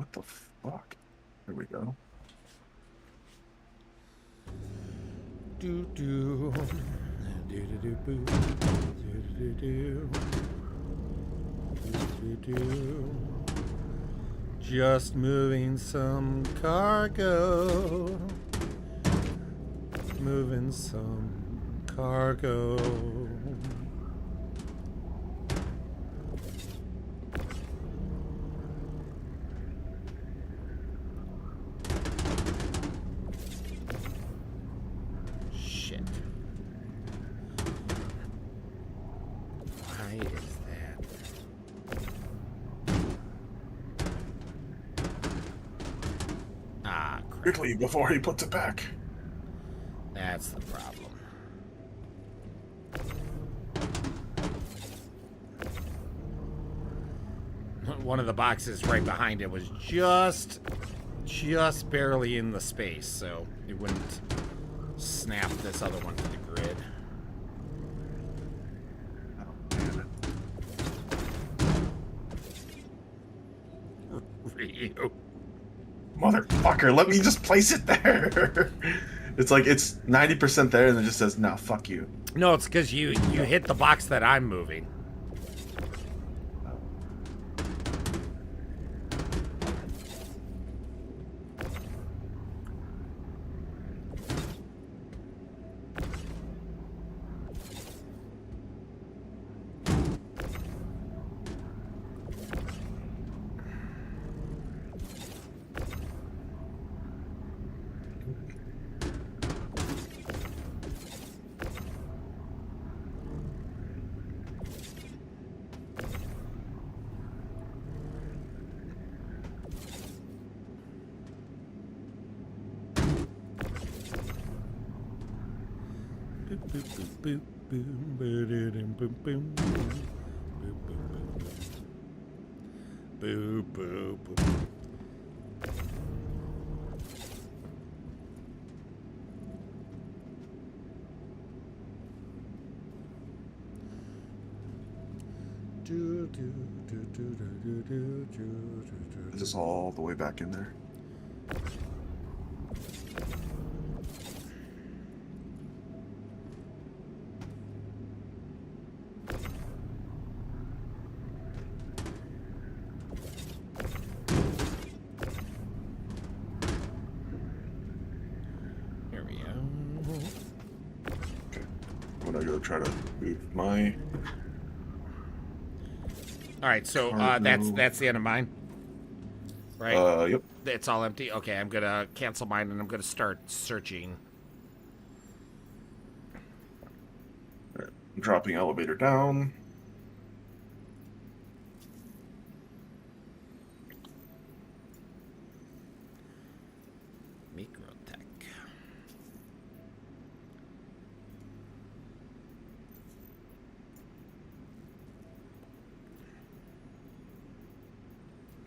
What the fuck? There we go. Do do do do do boo. Do do do do do. Just moving some cargo. Moving some cargo. Shit. Why is that? Ah, crap. Quickly before he puts it back. That's the problem. One of the boxes right behind it was just barely in the space, so it wouldn't snap this other one to the grid. Ryu. Motherfucker, let me just place it there. It's like it's 90% there and it just says, no, fuck you. No, it's because you hit the box that I'm moving. Boo, boo, boo. Is this all the way back in there? Here we go. Okay. I'm gonna go try to move my... All right, so that's the end of mine, right? Yep. It's all empty. Okay, I'm gonna cancel mine and I'm gonna start searching. All right. I'm dropping elevator down. Microtech.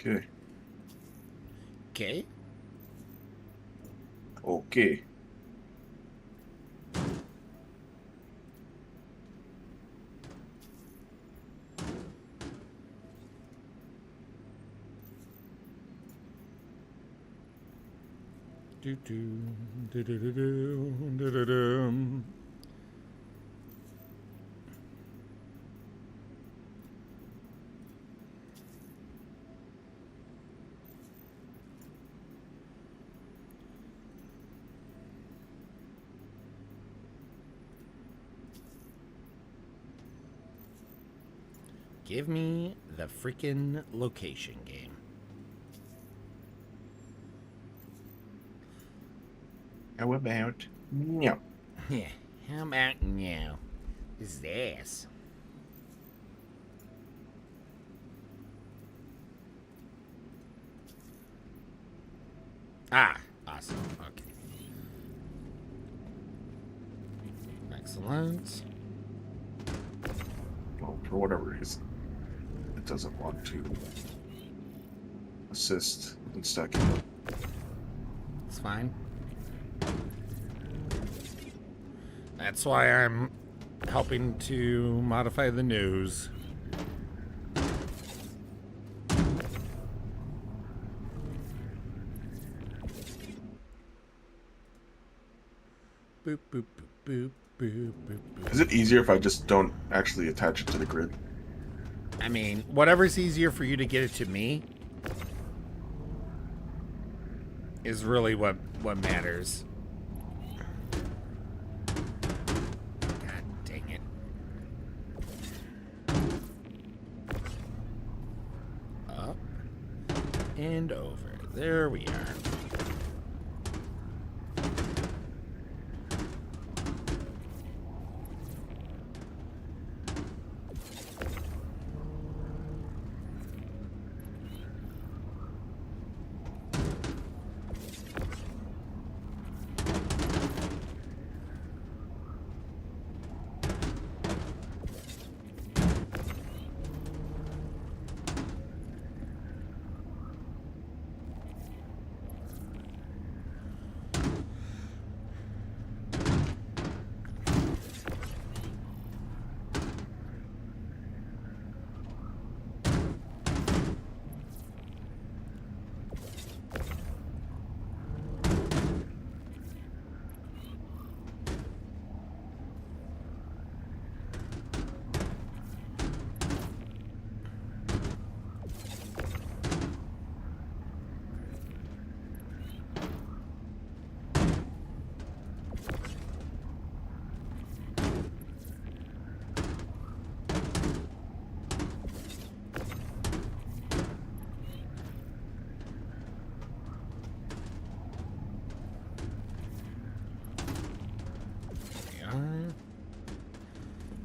Okay. Okay. Okay. Do do do do do do do do do. Give me the freaking location game. How about no? Yeah, how about now? Is this? Ah, awesome. Okay. Excellent. Well, for whatever reason, it doesn't want to assist in stacking up. It's fine. That's why I'm helping to modify the news. boop, boop, boop, boop, boop, boop. Is it easier if I just don't actually attach it to the grid? I mean, whatever's easier for you to get it to me is really what matters. God dang it. Up and over. There we are.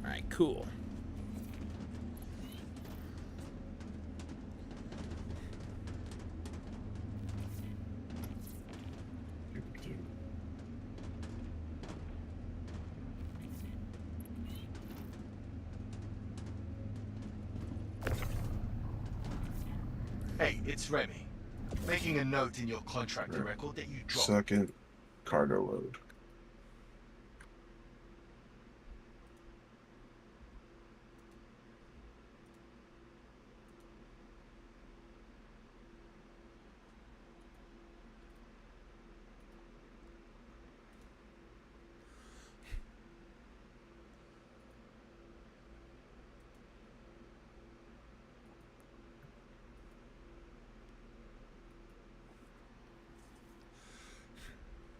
Alright, cool. Hey, it's Remy. Making a note in your contractor record that you dropped. Second cargo load.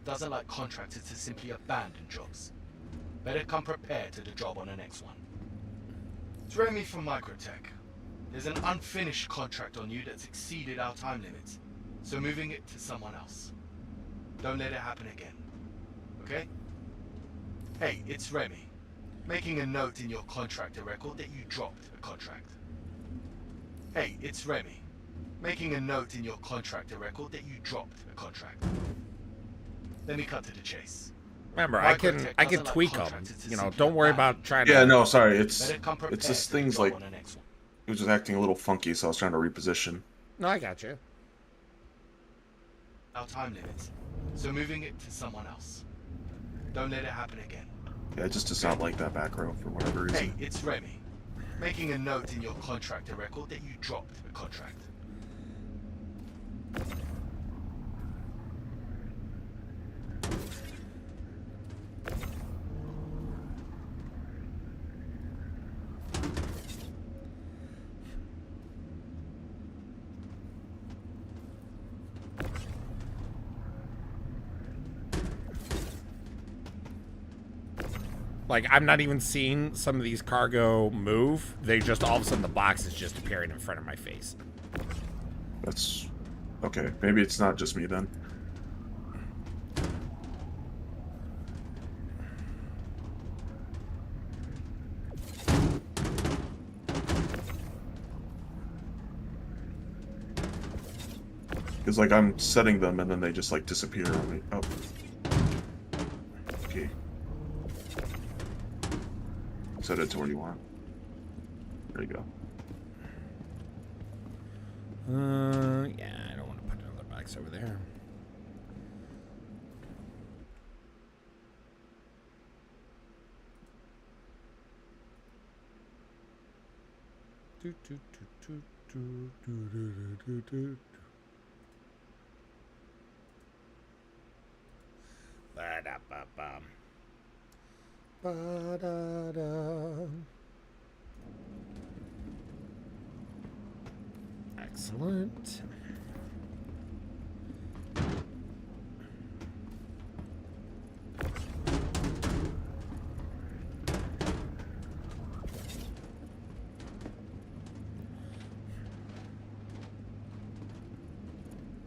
Doesn't like contractors to simply abandon jobs. Better come prepared to the job on the next one. It's Remy from Microtech. There's an unfinished contract on you that's exceeded our time limits, so moving it to someone else. Don't let it happen again. Okay? Hey, it's Remy. Making a note in your contractor record that you dropped a contract. Hey, it's Remy. Making a note in your contractor record that you dropped a contract. Let me cut to the chase. Remember, I can tweak them. You know, don't worry about trying to. Yeah, no, sorry. It's just things like it was just acting a little funky, so I was trying to reposition. No, I got you. Our time limits, so moving it to someone else. Don't let it happen again. Yeah, it just does not like that back row for whatever reason. Hey, it's Remy. Making a note in your contractor record that you dropped a contract. Like, I'm not even seeing some of these cargo move. They just, all of a sudden, the box is just appearing in front of my face. That's... okay, maybe it's not just me then. Because, like, I'm setting them and then they just, like, disappear on me. Oh. Okay. Set it to where you want. There you go. Yeah, I don't want to put another box over there. Ba-da-ba-bum. Ba-da-da. Excellent.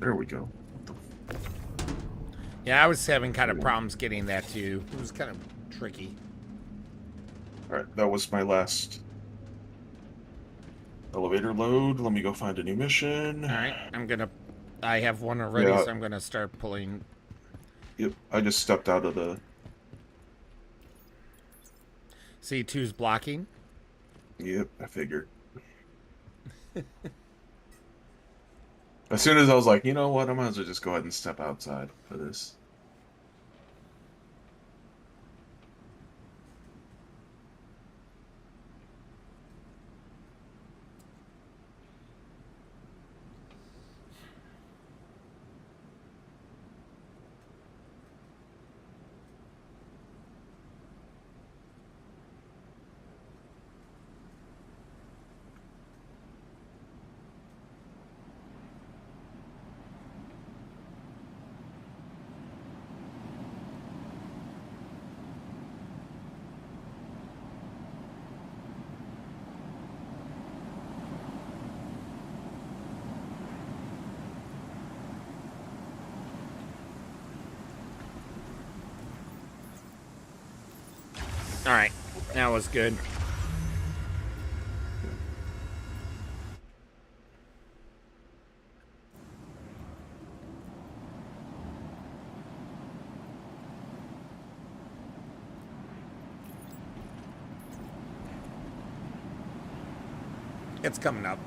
There we go. Yeah, I was having kind of problems getting that too. It was kind of tricky. Alright, that was my last elevator load. Let me go find a new mission. Alright, I have one already, Yeah. so I'm gonna start pulling. Yep, I just stepped out of the... C2's blocking. Yep, I figured. As soon as I was like, you know what, I might as well just go ahead and step outside for this. Alright, that was good. It's coming up.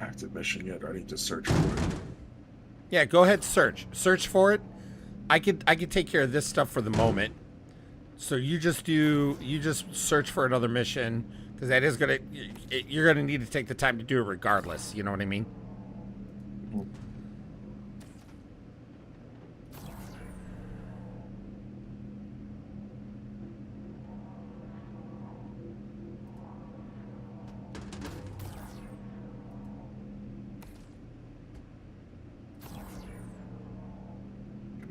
Active mission yet, I need to search for it. Yeah, go ahead, search for it. I could take care of this stuff for the moment. So you just search for another mission, because that is you're gonna need to take the time to do it regardless. You know what I mean?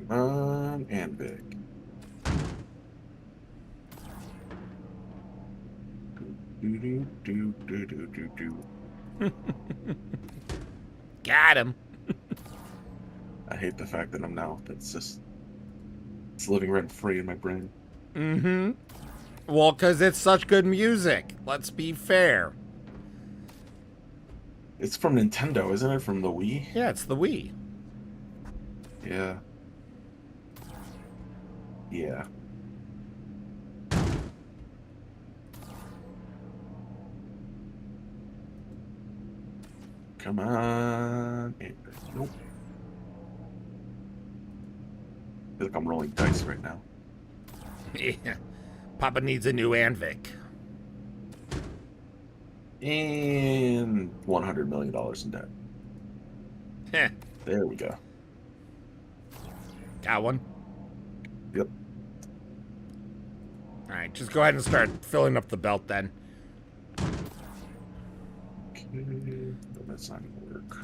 Come on, and Vic. Do. Got him. I hate the fact that it's living rent free in my brain. Mm-hmm. Well, because it's such good music. Let's be fair. It's from Nintendo, isn't it? From the Wii? Yeah, it's the Wii. Yeah. Yeah. Come on. Nope. I feel like I'm rolling dice right now. Yeah. Papa needs a new Anvic. And $100 million in debt. Heh. There we go. Got one? Yep. Alright, just go ahead and start filling up the belt then. Okay. No, that's not gonna work.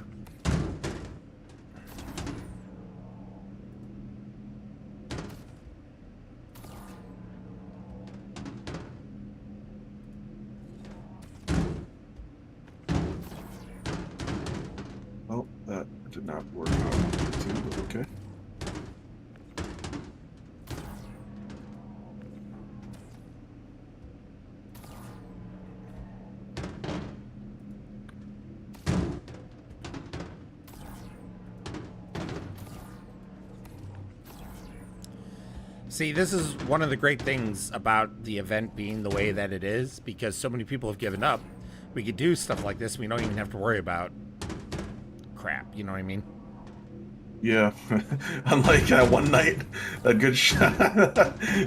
Well, that did not work out too, but okay. See, this is one of the great things about the event being the way that it is, because so many people have given up. We could do stuff like this. We don't even have to worry about crap. You know what I mean? Yeah. Unlike that one night, that good shot.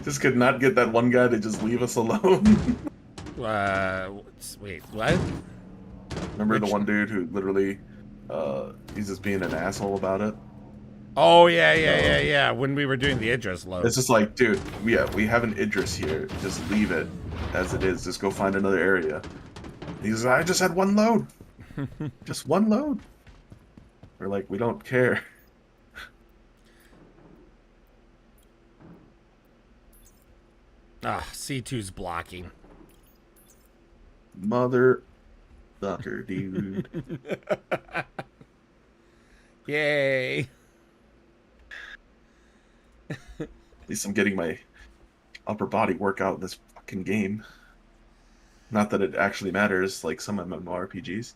Just could not get that one guy to just leave us alone. Wait, what? Remember the one dude who literally, he's just being an asshole about it? Oh, yeah. When we were doing the Idris load. It's just like, dude, we have an Idris here. Just leave it as it is. Just go find another area. He's like, I just had one load. Just one load. We're like, we don't care. Ah, C2's blocking. Mother fucker, dude. Yay. At least I'm getting my upper body workout in this fucking game. Not that it actually matters, like some MMORPGs.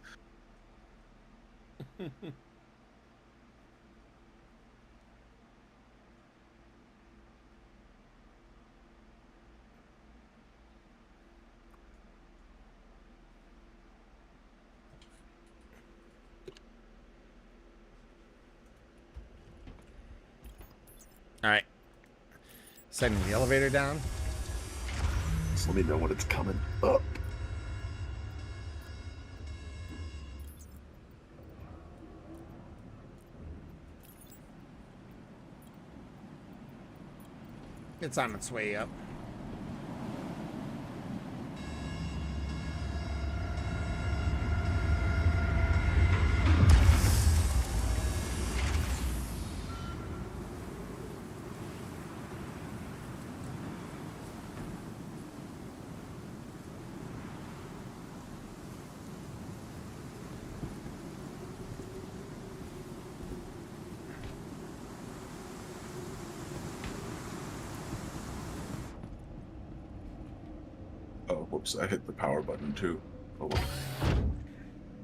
Alright. Sending the elevator down. Just let me know when it's coming up. It's on its way up. Oh, whoops, I hit the power button too. Oh, well.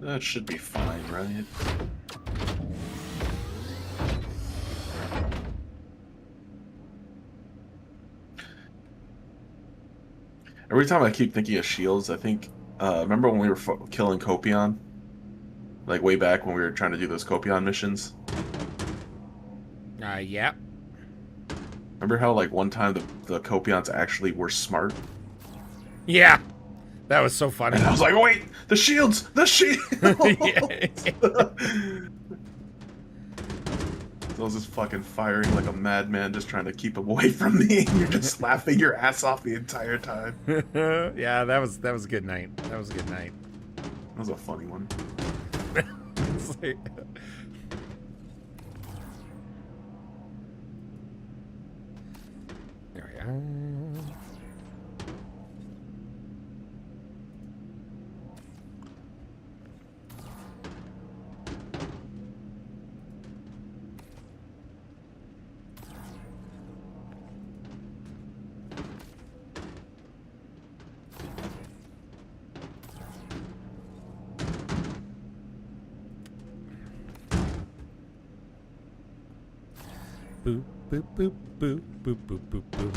That should be fine, right? Every time I keep thinking of shields, I think, remember when we were killing Copion? Like way back when we were trying to do those Copion missions? Yeah. Remember how like one time the Copions actually were smart? Yeah. That was so funny. And I was like, oh, wait, the shields! The shields! So I was just fucking firing like a madman, just trying to keep him away from me, and you're just laughing your ass off the entire time. Yeah, that was a good night. That was a good night. That was a funny one. It's like... There we are. Boop, boop, boop, boop, boop, boop, boop, boop.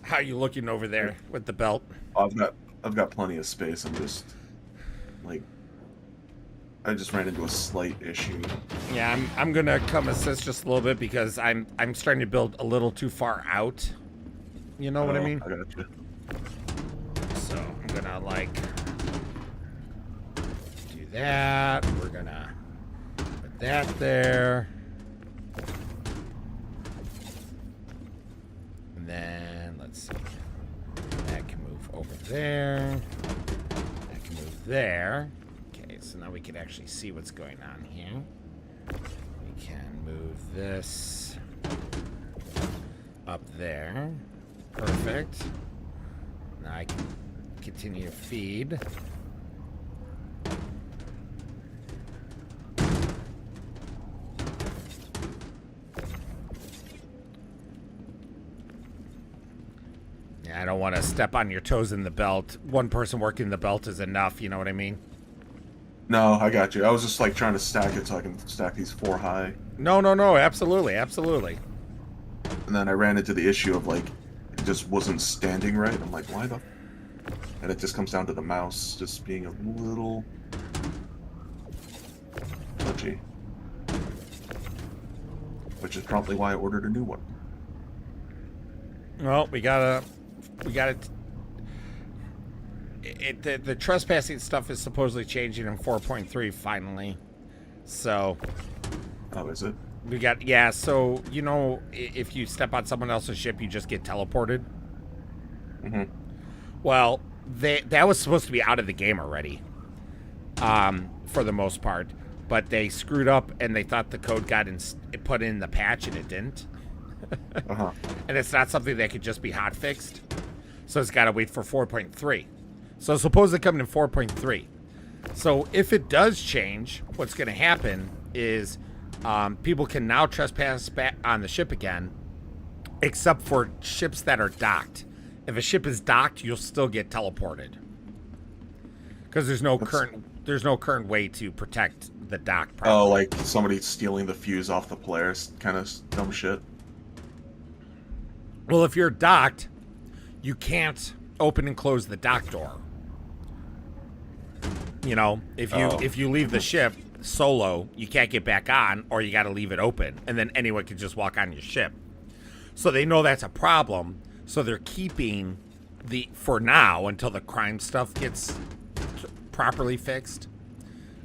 How are you looking over there with the belt? Oh, I've got plenty of space. I'm just like, I just ran into a slight issue. Yeah, I'm gonna come assist just a little bit because I'm starting to build a little too far out. You know what I mean? I got you. So I'm gonna like do that. We're gonna put that there. And then let's see. That can move over there. That can move there. Okay, so now we can actually see what's going on here. We can move this up there. Perfect. Now I can continue to feed. Yeah, I don't want to step on your toes in the belt. One person working the belt is enough, you know what I mean? No, I got you. I was just like trying to stack it so I can stack these 4 high. No, absolutely, absolutely. And then I ran into the issue of like, it just wasn't standing right. I'm like, why the... And it just comes down to the mouse just being a little... glitchy. Which is probably why I ordered a new one. Well, we gotta... The trespassing stuff is supposedly changing in 4.3 finally. So... Oh, is it? We got... Yeah, so, you know, if you step on someone else's ship, you just get teleported. Mm-hmm. Well, that was supposed to be out of the game already. For the most part. But they screwed up and they thought the code got put in the patch and it didn't. Uh-huh. And it's not something that could just be hot fixed. So it's got to wait for 4.3. So it's supposed to come in 4.3. So if it does change, what's going to happen is people can now trespass back on the ship again, except for ships that are docked. If a ship is docked, you'll still get teleported. Because there's no current way to protect the dock properly. Oh, like somebody stealing the fuse off the Polaris kind of dumb shit? Well, if you're docked, you can't open and close the dock door. You know, if you leave the ship solo, you can't get back on, or you got to leave it open, and then anyone can just walk on your ship. So they know that's a problem, so they're keeping for now, until the crime stuff gets properly fixed,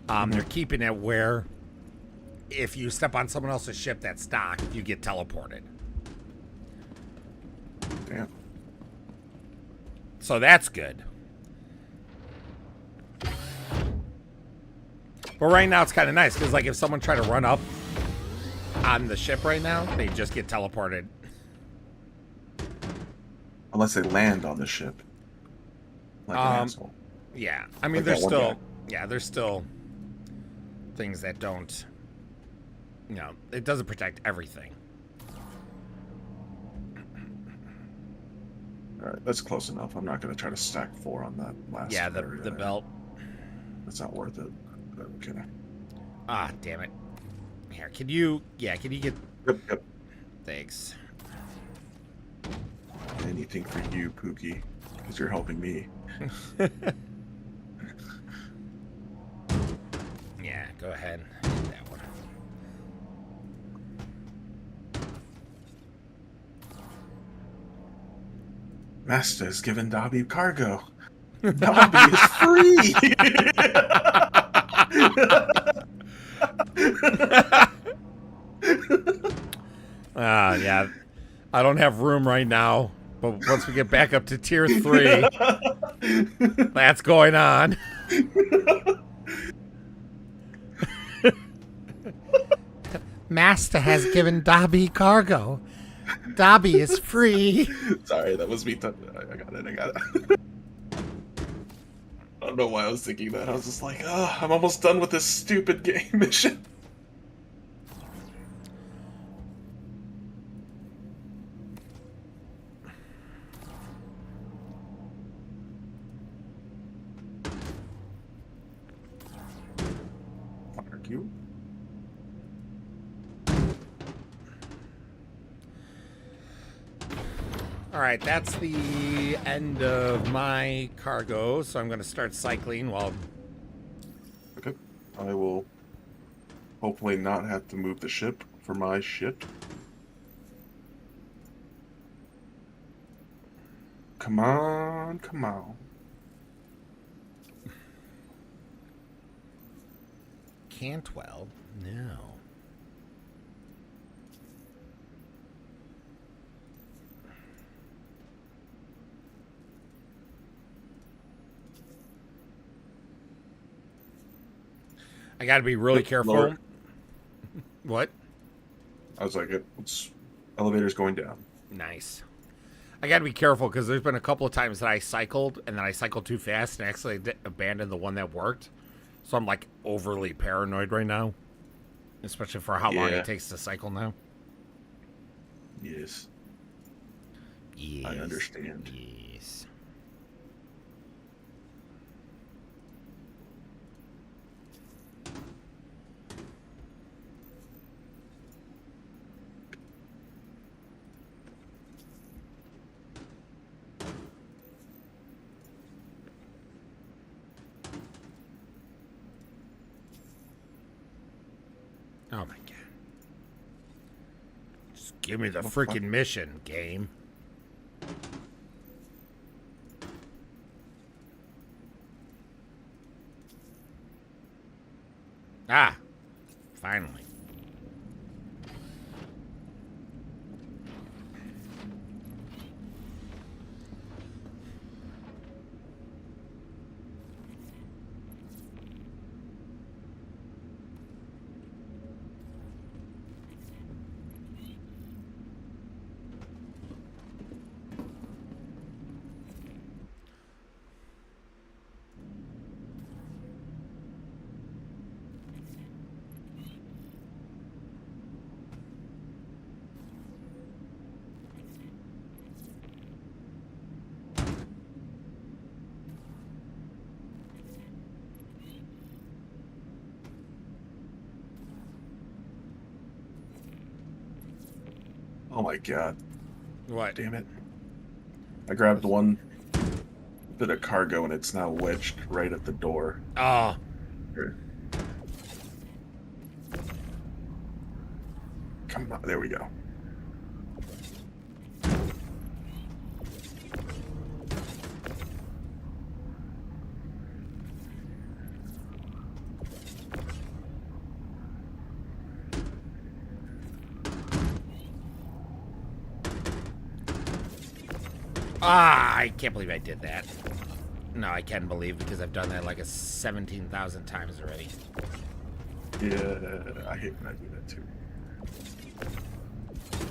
they're keeping it where if you step on someone else's ship that's docked, you get teleported. Damn. So that's good. But right now it's kind of nice, because like if someone tried to run up on the ship right now, they just get teleported. Unless they land on the ship. Like an asshole. Yeah, I mean, Like there's that one still, guy. yeah, there's still things that don't, you know, it doesn't protect everything. Alright, that's close enough. I'm not going to try to stack 4 on that last Yeah, the area there. belt. That's not worth it. Okay. Ah, damn it. Here, can you get... Yep. Thanks. Anything for you, Pookie, because you're helping me. Yeah, go ahead. Hit that one. Master has given Dobby cargo. Dobby is free! Yeah. I don't have room right now, but once we get back up to tier 3, that's going on. Master has given Dobby cargo. Dobby is free. Sorry, that was me. I got it. I don't know why I was thinking that. I was just like, oh, I'm almost done with this stupid game mission. Fuck you. All right, that's the end of my cargo, so I'm going to start cycling while... Okay. I will hopefully not have to move the ship for my ship. Come on, come on. Cantwell? No. I got to be really careful. Lower. What? I was like, it's elevator's going down. Nice. I got to be careful because there's been a couple of times that I cycled and then I cycled too fast and actually abandoned the one that worked. So I'm like overly paranoid right now, especially for how long it takes to cycle now. Yes. Yes. I understand. Yes. Oh my god. Just give me the freaking mission, game. Ah, finally. Oh my god. What? Damn it. I grabbed one bit of cargo and it's now wedged right at the door. Oh. Here. Come on, there we go. Ah, I can't believe I did that. No, I can believe because I've done that like 17,000 times already. Yeah, I hate when I do that too.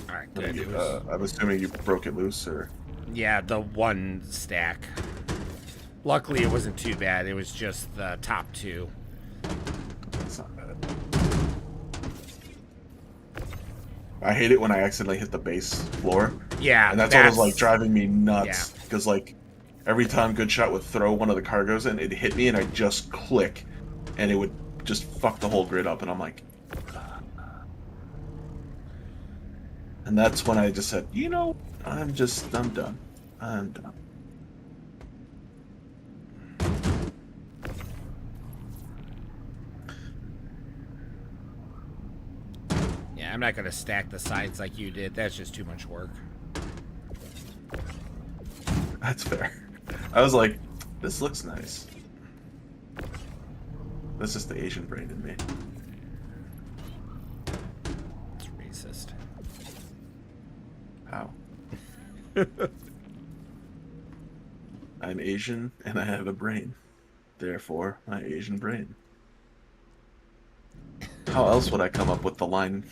Alright, good. I'm assuming you broke it loose, or? Yeah, the one stack. Luckily, it wasn't too bad. It was just the top two. That's not bad. I hate it when I accidentally hit the base floor. Yeah, and that's what was like driving me nuts. Because like every time Good Shot would throw one of the cargoes in, it'd hit me, and I'd just click, and it would just fuck the whole grid up. And I'm like, and that's when I just said, you know, I'm done. I'm done. Yeah, I'm not gonna stack the sides like you did. That's just too much work. That's fair. I was like, this looks nice. That's just the Asian brain in me. It's racist. How? I'm Asian and I have a brain. Therefore, my Asian brain. How else would I come up with the line?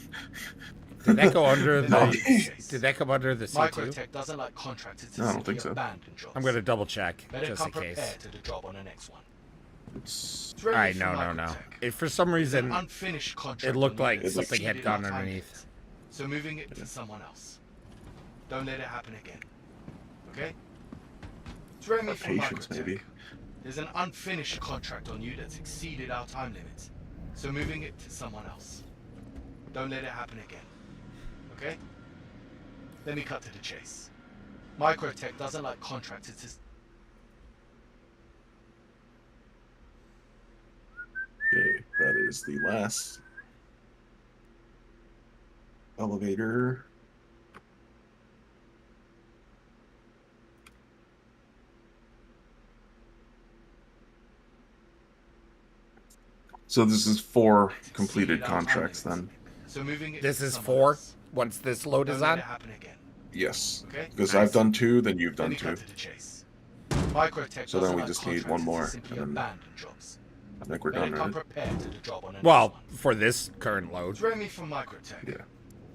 Did that go under the? Did that come under the C2? Microtech doesn't like contractors to No, I don't think simply so. abandon jobs. I'm gonna double check Better just come in case. prepared to the job on the next one. Alright, no. If for some reason Unfinished contract it looked on like you that something had exceeded gone our time underneath. limits. So moving it to someone else. Don't let it happen again. Okay? It's Remy from Patience, Microtech. maybe. There's an unfinished contract on you that's exceeded our time limits. So moving it to someone else. Don't let it happen again. Okay? Let me cut to the chase. Microtech doesn't like contractors to... Okay, that is the last elevator. So this is 4 completed contracts then. So moving it This to is someone 4 else. once this load Don't is let on. it happen again. Yes. Okay. Because Nice. I've done 2, then you've Let done me 2. cut to the chase. Microtech So then doesn't we like just need one contractors more, to simply and then abandon jobs. I think we're Better done, come right? prepared to the job on the Well, next one. for this current load. It's Remy from Microtech. Yeah.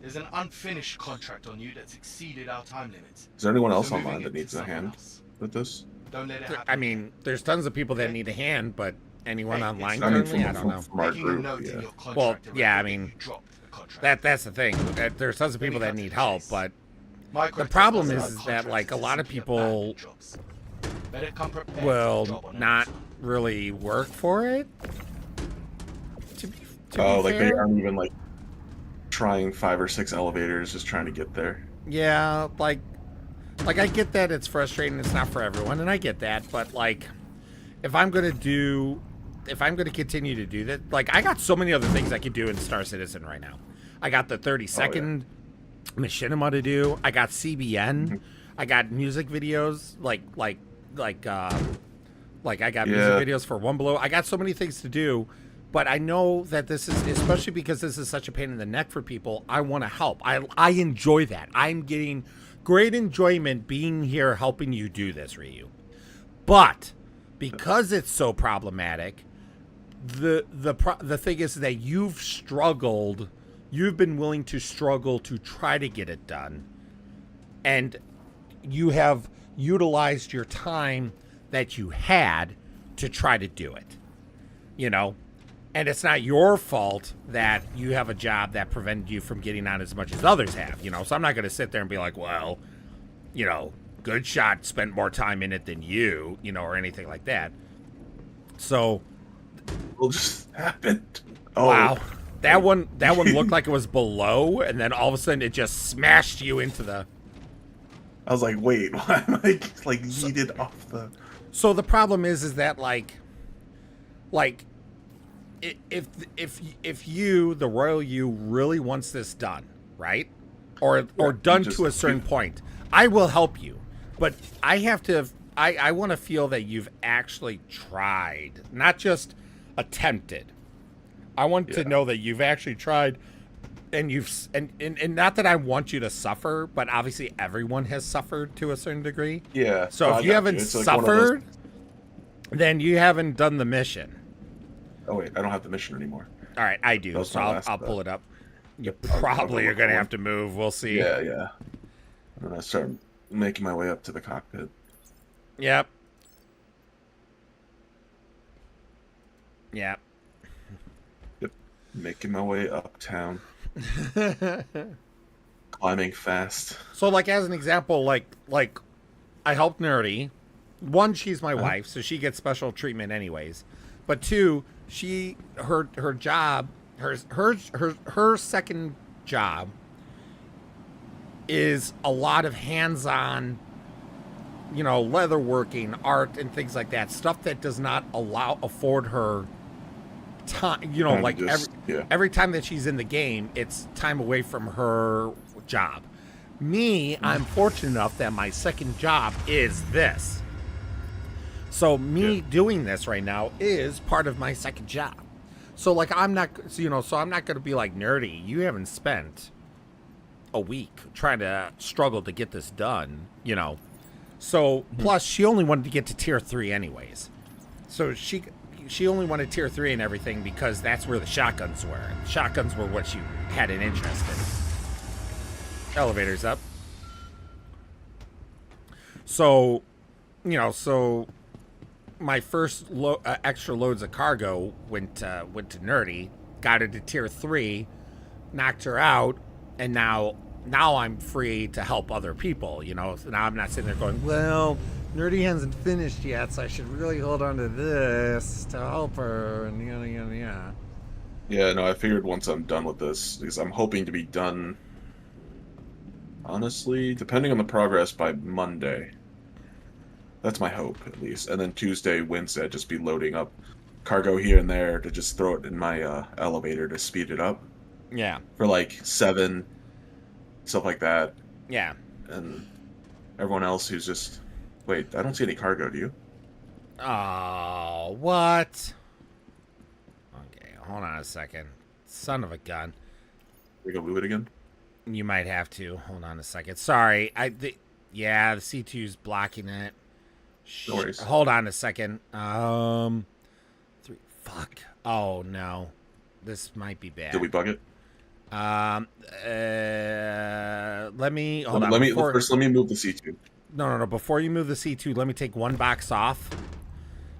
There's an unfinished contract on you that's exceeded our time limits. Is there anyone else So moving online that it to needs a someone hand else. with this? Don't let it happen. I mean, there's tons of people that need a hand, but anyone Hey, online it's I mean, currently, I don't know. from our Making a group, note in yeah. your Well, contract yeah, I record that mean, you dropped the contract. that's the thing. There's tons of people that cut to need the help, chase. but The problem is that like a lot of people will not really work for it. To be like they fair. aren't even like trying 5 or 6 elevators, just trying to get there. Yeah, like I get that it's frustrating. It's not for everyone, and I get that. But like, if I'm gonna continue to do that, like I got so many other things I could do in Star Citizen right now. I got the 30-second machinima to do. I got CBN. I got music videos. Like I got music videos for One Below. I got so many things to do. But I know that this is, especially because this is such a pain in the neck for people, I want to help. I enjoy that. I'm getting great enjoyment being here helping you do this, Ryu. But because it's so problematic, the thing is that you've been willing to struggle to try to get it done. And you have utilized your time that you had to try to do it. You know? And it's not your fault that you have a job that prevented you from getting on as much as others have, you know? So I'm not going to sit there and be like, well, you know, Good Shot spent more time in it than you, you know, or anything like that. So. It just happened. Oh. Wow. That one looked like it was below, and then all of a sudden it just smashed you into the. I was like, wait, why am I like yeeted off the. So the problem is that like. If you, the royal you, really wants this done, right? Or done to a certain point, I will help you. But I have to, I want to feel that you've actually tried, not just attempted. I want to know that you've actually tried and and not that I want you to suffer, but obviously everyone has suffered to a certain degree. Yeah. So if you haven't suffered, then you haven't done the mission. Oh wait, I don't have the mission anymore. All right, I do. So I'll pull it up. You probably are going to have to move. We'll see. Yeah. I'm going to start making my way up to the cockpit. Yep. Yep. Making my way uptown. Climbing fast. So like as an example, like I helped Nerdy. One, she's my wife, so she gets special treatment anyways. But two, her job, her second job is a lot of hands-on, you know, leatherworking, art, and things like that. Stuff that does not afford her time. You know, like every time that she's in the game, it's time away from her job. Me, I'm fortunate enough that my second job is this. So me doing this right now is part of my second job. So like I'm not going to be like, Nerdy, you haven't spent a week trying to struggle to get this done, you know. So plus she only wanted to get to tier 3 anyways. So she only wanted tier 3 and everything because that's where the shotguns were. Shotguns were what she had an interest in. Elevator's up. So, you know, my first extra loads of cargo went to Nerdy, got her to tier 3, knocked her out, and now I'm free to help other people, you know. So now I'm not sitting there going, well, Nerdy hasn't finished yet, so I should really hold on to this to help her, and yada yada yada. Yeah, no, I figured once I'm done with this, because I'm hoping to be done, honestly, depending on the progress, by Monday. That's my hope, at least. And then Tuesday, Wednesday, I'd just be loading up cargo here and there to just throw it in my elevator to speed it up. Yeah. For like 7, stuff like that. Yeah. And everyone else who's just... Wait, I don't see any cargo, do you? Oh, what? Okay, hold on a second. Son of a gun. We go move it again? You might have to. Hold on a second. Sorry. The C2's blocking it. No worries. Hold on a second. 3. Fuck. Oh no, this might be bad. Did we bug it? Let me hold on. Let me move the C2. No. Before you move the C2, let me take one box off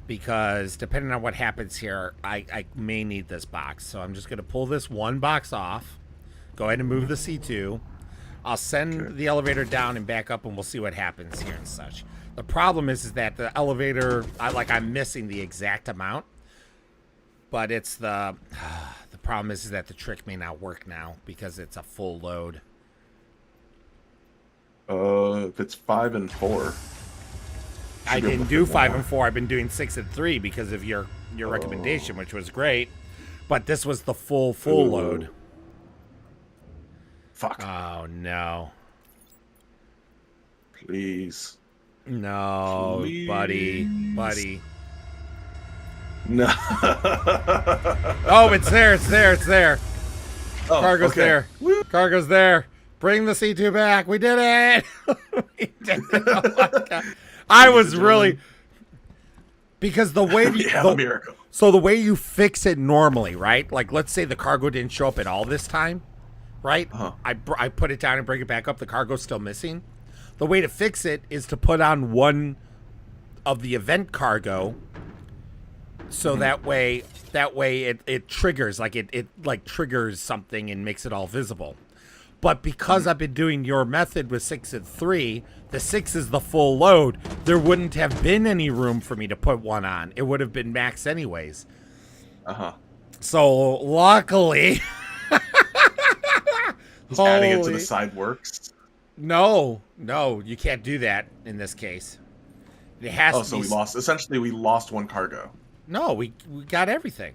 because depending on what happens here, I may need this box. So I'm just gonna pull this one box off. Go ahead and move the C2. I'll send the elevator down and back up, and we'll see what happens here and such. The problem is that the elevator, I'm missing the exact amount, but it's the problem is that the trick may not work now because it's a full load. If it's 5 and 4. I didn't do 5 and 4. I've been doing 6 and 3 because of your recommendation, which was great. But this was the full load. Fuck. Oh no. Please. No, Please. buddy. No. Oh, it's there. Oh, Cargo's okay. there. Woo. Cargo's there. Bring the C2 back. We did it. We did it. Oh my God. I was really because the way the miracle. So the way you fix it normally, right? Like let's say the cargo didn't show up at all this time, right? Uh-huh. I put it down and bring it back up. The cargo's still missing. The way to fix it is to put on one of the event cargo, so that way it triggers it triggers something and makes it all visible. But because I've been doing your method with 6 and 3, the 6 is the full load. There wouldn't have been any room for me to put one on. It would have been max anyways. So luckily, Just adding it to the side works. No, you can't do that in this case. It has to so be. we lost. Essentially, we lost one cargo. No, we got everything.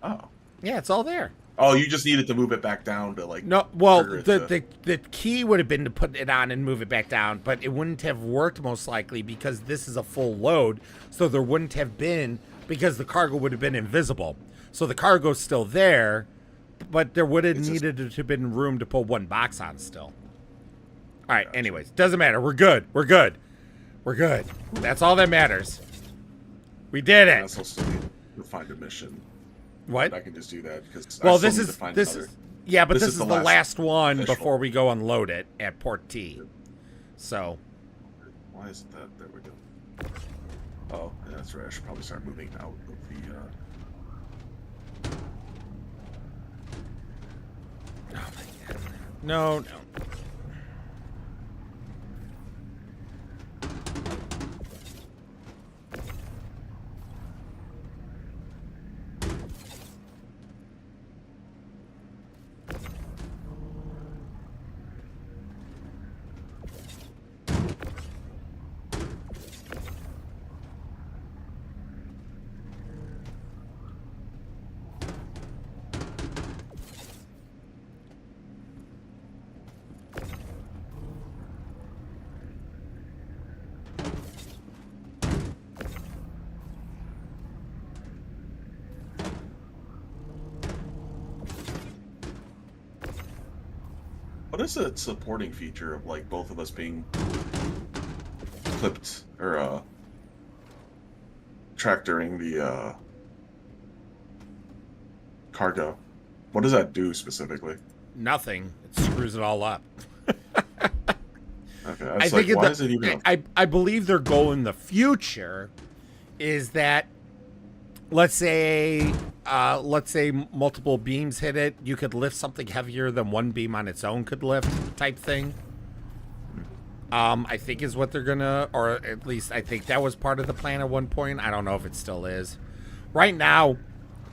Oh. Yeah, it's all there. Oh, you just needed to move it back down to No, well, the key would have been to put it on and move it back down, but it wouldn't have worked most likely because this is a full load, so there wouldn't have been because the cargo would have been invisible. So the cargo's still there, but there would have needed to have been room to put one box on still. All right, anyways, doesn't matter. We're good. That's all that matters. We did it. I also still need to find a mission. What? I can just do that because this is the last one before we go unload it at Port T. So. Why isn't that? There we go. Oh, yeah, that's right. I should probably start moving out of the. Oh my God. No. What is a supporting feature of like both of us being clipped or tractoring the cargo? What does that do specifically? Nothing. It screws it all up. Okay, I think why is it even? I believe their goal in the future is that let's say multiple beams hit it, you could lift something heavier than one beam on its own could lift, type thing. I think is what they're gonna, or at least I think that was part of the plan at one point. I don't know if it still is. Right now,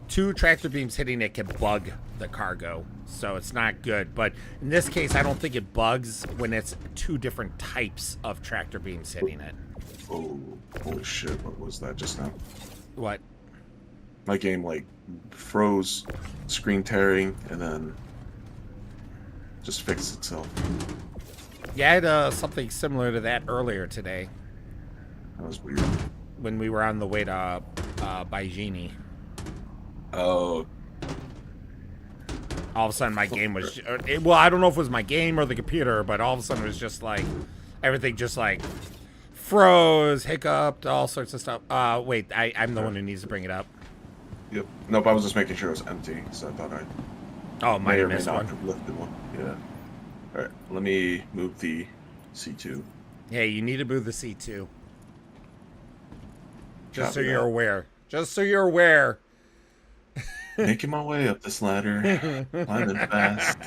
2 tractor beams hitting it can bug the cargo, so it's not good. But in this case, I don't think it bugs when it's 2 different types of tractor beams hitting it. Oh, holy shit! What was that just now? What? My game like froze, screen tearing, and then just fixed itself. Yeah, I had something similar to that earlier today. That was weird. When we were on the way to Baijini. Oh. All of a sudden, my game was... well, I don't know if it was my game or the computer, but all of a sudden it was just like... Everything just like... froze, hiccuped, all sorts of stuff. Wait, I'm the one who needs to bring it up. Yep. Nope, I was just making sure it was empty, so I thought I might have may missed not one. have lifted one. Yeah. Alright, let me move the C2. Hey, you need to move the C2. Just so Copy you're that. aware. Just so you're aware. Making my way up this ladder. Climbing fast.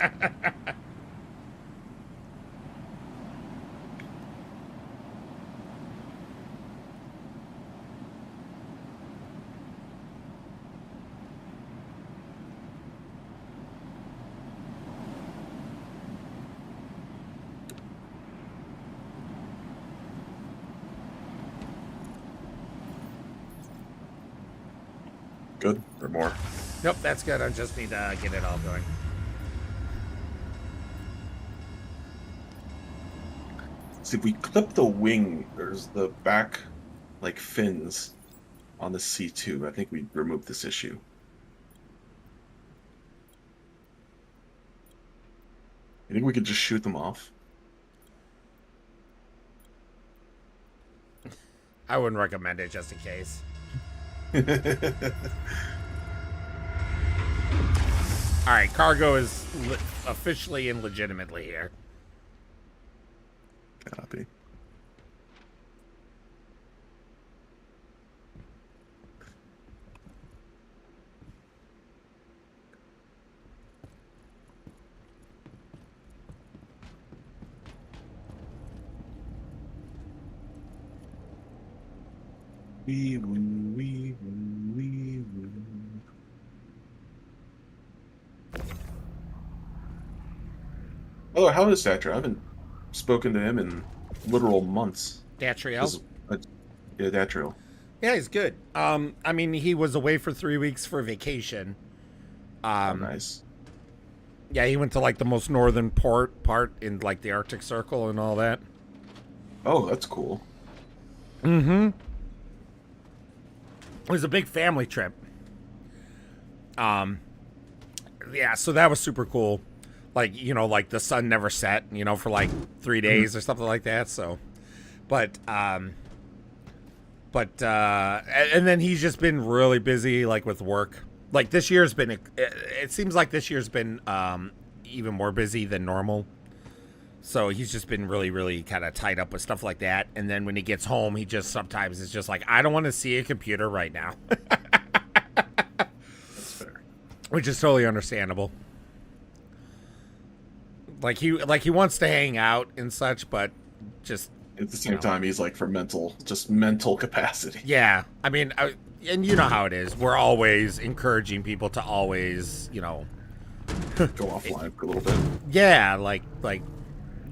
good or more? Nope, that's good. I just need to get it all going. See, if we clip the wing, there's the back, like, fins on the C2. I think we remove this issue. You think we could just shoot them off? I wouldn't recommend it just in case. All right, cargo is officially and legitimately here. Copy. Wee woo, wee woo, wee woo. Oh, how is Thatcher? I haven't spoken to him in literal months. Datriel? Yeah, Datriel. Yeah, he's good. I mean, he was away for 3 weeks for vacation. Nice. Yeah, he went to like the most northern part in like the Arctic Circle and all that. Oh, that's cool. Mm-hmm. It was a big family trip. Yeah, so that was super cool. Like, you know, like the sun never set, you know, for like 3 days or something like that. So, and then he's just been really busy, like with work. Like this year's been, it seems like this year's been even more busy than normal. So he's just been really, really kind of tied up with stuff like that. And then when he gets home, he just sometimes is just like, I don't want to see a computer right now. That's fair. Which is totally understandable. Like he wants to hang out and such, but just at the same time, he's like for mental capacity. Yeah, I mean, and you know how it is. We're always encouraging people to always, you know, go offline for a little bit. Yeah, like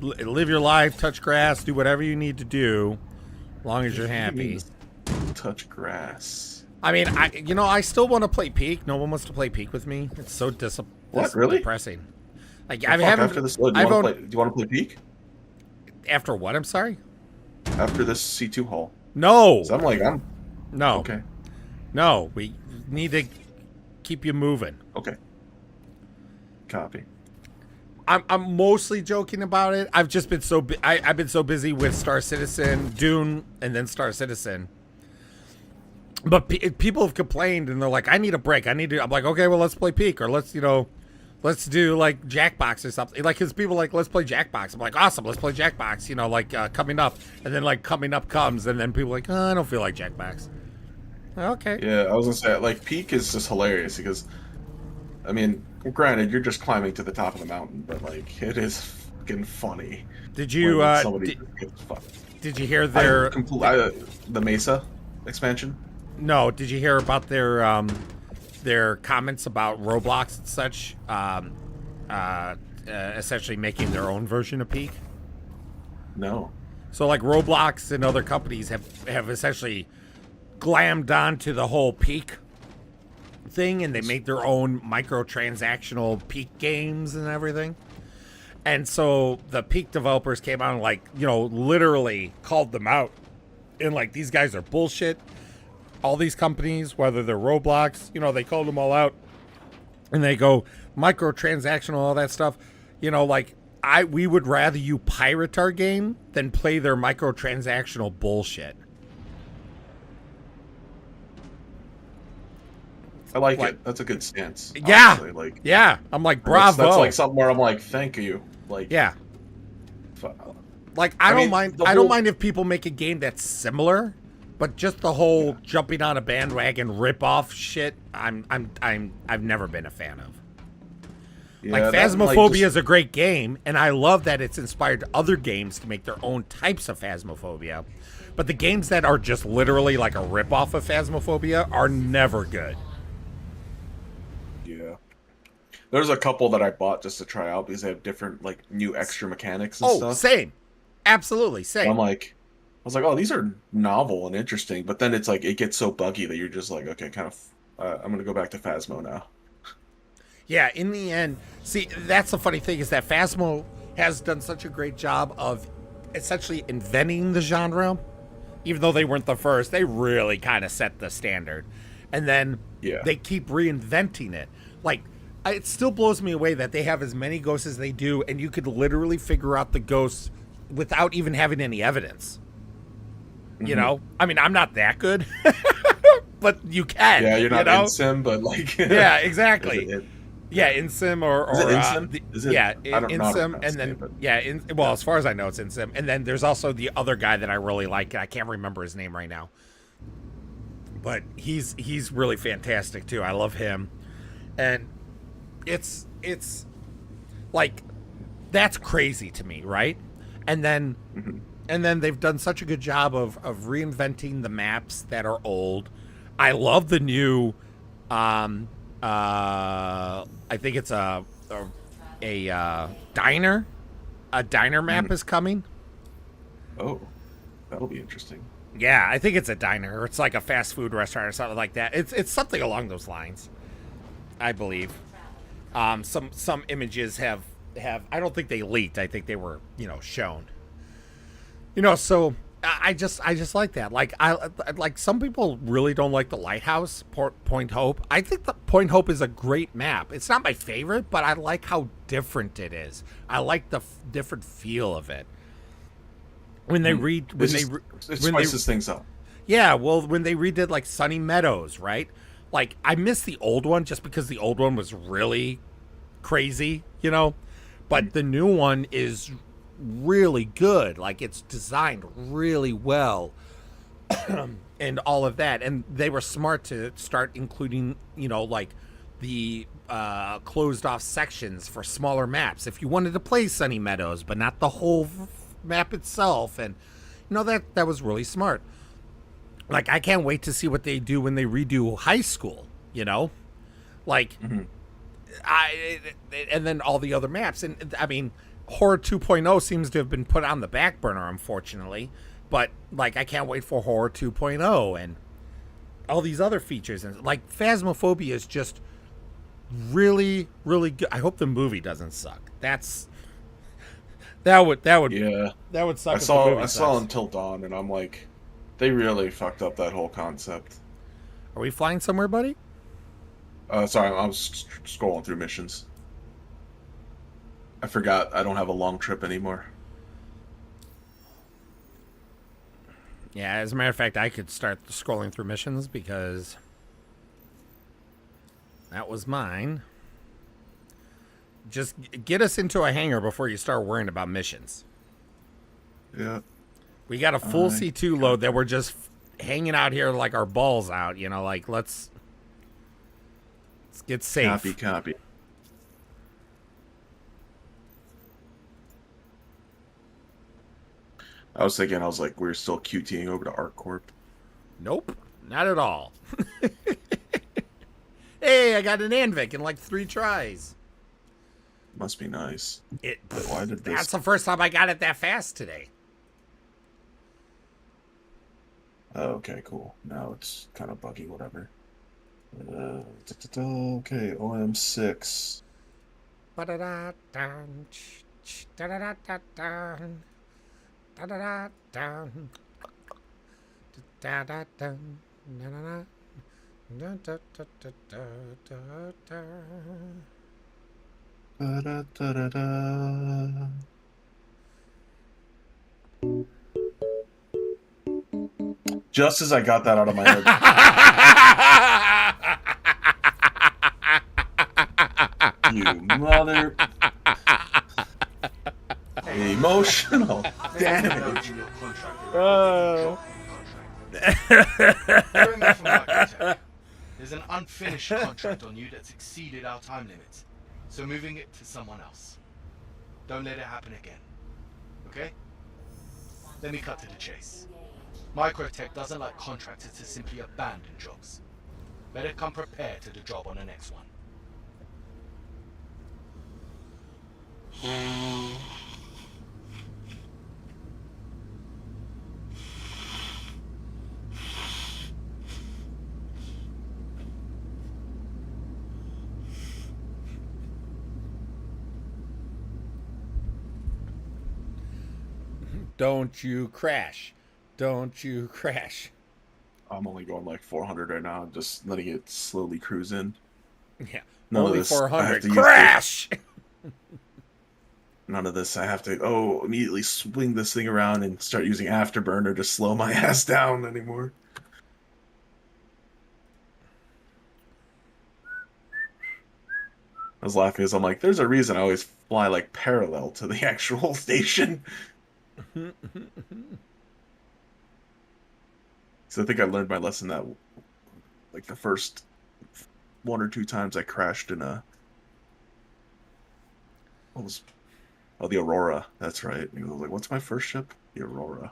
live your life, touch grass, do whatever you need to do, as long as you're happy. Touch grass. I mean, I still want to play Peak. No one wants to play Peak with me. It's so really depressing. Like I haven't. After this, do you want to play Peak? After what? I'm sorry. After this C2 haul. No. So I'm. No. Okay. No, we need to keep you moving. Okay. Copy. I'm mostly joking about it. I've just been I've been so busy with Star Citizen, Dune, and then Star Citizen. But people have complained and they're like, I need a break. I'm like, okay, well, let's play Peak, or let's do like Jackbox or something. Like, cause people are like, let's play Jackbox. I'm like, awesome, let's play Jackbox. You know, like coming up, and then like coming up comes, and then people are like, oh, I don't feel like Jackbox. Okay. Yeah, I was gonna say, like, Peak is just hilarious because, I mean, granted, you're just climbing to the top of the mountain, but like, it is fucking funny. Did you did you hear their the Mesa expansion? No, did you hear about their comments about Roblox and such, essentially making their own version of Peak? No. So like Roblox and other companies have essentially glammed onto the whole Peak thing, and they made their own microtransactional Peak games and everything. And so the Peak developers came out and, like, you know, literally called them out. And like, these guys are bullshit. All these companies, whether they're Roblox, you know, they called them all out. And they go, microtransactional, all that stuff. You know, like, we would rather you pirate our game than play their microtransactional bullshit. I like it. That's a good stance. Yeah. Honestly. Like, yeah. I'm like, bravo. That's like something where I'm like, thank you. Like, yeah. Like, I don't mind if people make a game that's similar, but just the whole jumping on a bandwagon rip off shit, I've never been a fan of. Yeah, like, Phasmophobia is a great game, and I love that it's inspired other games to make their own types of Phasmophobia. But the games that are just literally like a rip off of Phasmophobia are never good. Yeah. There's a couple that I bought just to try out because they have different, like, new extra mechanics and stuff. Oh, same. Absolutely, same. I was like, oh, these are novel and interesting, but then it's like, it gets so buggy that you're just like, okay, kind of, I'm gonna go back to Phasmo now. Yeah, in the end, see, that's the funny thing is that Phasmo has done such a great job of essentially inventing the genre. Even though they weren't the first, they really kind of set the standard. And then they keep reinventing it. Like, it still blows me away that they have as many ghosts as they do, and you could literally figure out the ghosts without even having any evidence. You know? I mean, I'm not that good, but you can. Yeah, you're not in sim, but like... yeah, exactly. Yeah, in sim or is it in sim? Yeah, I don't in know sim, and then well, as far as I know, it's in sim. And then there's also the other guy that I really like. I can't remember his name right now, but he's really fantastic too. I love him, and it's like that's crazy to me, right? And then they've done such a good job of reinventing the maps that are old. I love the new. I think it's a diner. A diner map is coming. Oh, that'll be interesting. Yeah, I think it's a diner. Or it's like a fast food restaurant or something like that. It's something along those lines, I believe. Some images have I don't think they leaked. I think they were shown. So I just like that. Like like some people really don't like the Lighthouse, Point Hope. I think the Point Hope is a great map. It's not my favorite, but I like how different it is. I like the different feel of it. When they spices things up. Yeah, well, when they redid like Sunny Meadows, right? Like I miss the old one just because the old one was really crazy, but the new one is really good. Like it's designed really well and all of that, and they were smart to start including like the closed off sections for smaller maps if you wanted to play Sunny Meadows but not the whole map itself, and that was really smart. Like I can't wait to see what they do when they redo High School, like and then all the other maps. And I mean, Horror 2.0 seems to have been put on the back burner, unfortunately. But like, I can't wait for Horror 2.0 and all these other features. And like, Phasmophobia is just really, really good. I hope the movie doesn't suck. That would suck. I saw Until Dawn, and I'm like, they really fucked up that whole concept. Are we flying somewhere, buddy? Sorry, I was scrolling through missions. I forgot I don't have a long trip anymore. Yeah, as a matter of fact, I could start scrolling through missions because that was mine. Just get us into a hangar before you start worrying about missions. Yeah. We got a full C2 load that we're just hanging out here like our balls out, like let's get safe. Copy. I was like, we're still QTing over to ArcCorp. Nope, not at all. Hey, I got an Anvik in like 3 tries. Must be nice. Why did this? That's the first time I got it that fast today. Oh, okay, cool. Now it's kind of buggy, whatever. Okay, OM6. Just as I got that out of my head. You mother... Emotional damage. There's an unfinished contract on you that's exceeded our time limits, so moving it to someone else. Don't let it happen again. Okay? Let me cut to the chase. Microtech doesn't like contractors to simply abandon jobs. Better come prepared to the job on the next one. Don't you crash. Don't you crash. I'm only going like 400 right now. I'm just letting it slowly cruise in. Yeah. None of Only this, I have 400. to use Crash! None of this. I have to immediately swing this thing around and start using Afterburner to slow my ass down anymore. I was laughing as I'm like, there's a reason I always fly like parallel to the actual station. So I think I learned my lesson that like the first 1 or 2 times I crashed in a the Aurora. That's right. And I was like, what's my first ship? The Aurora.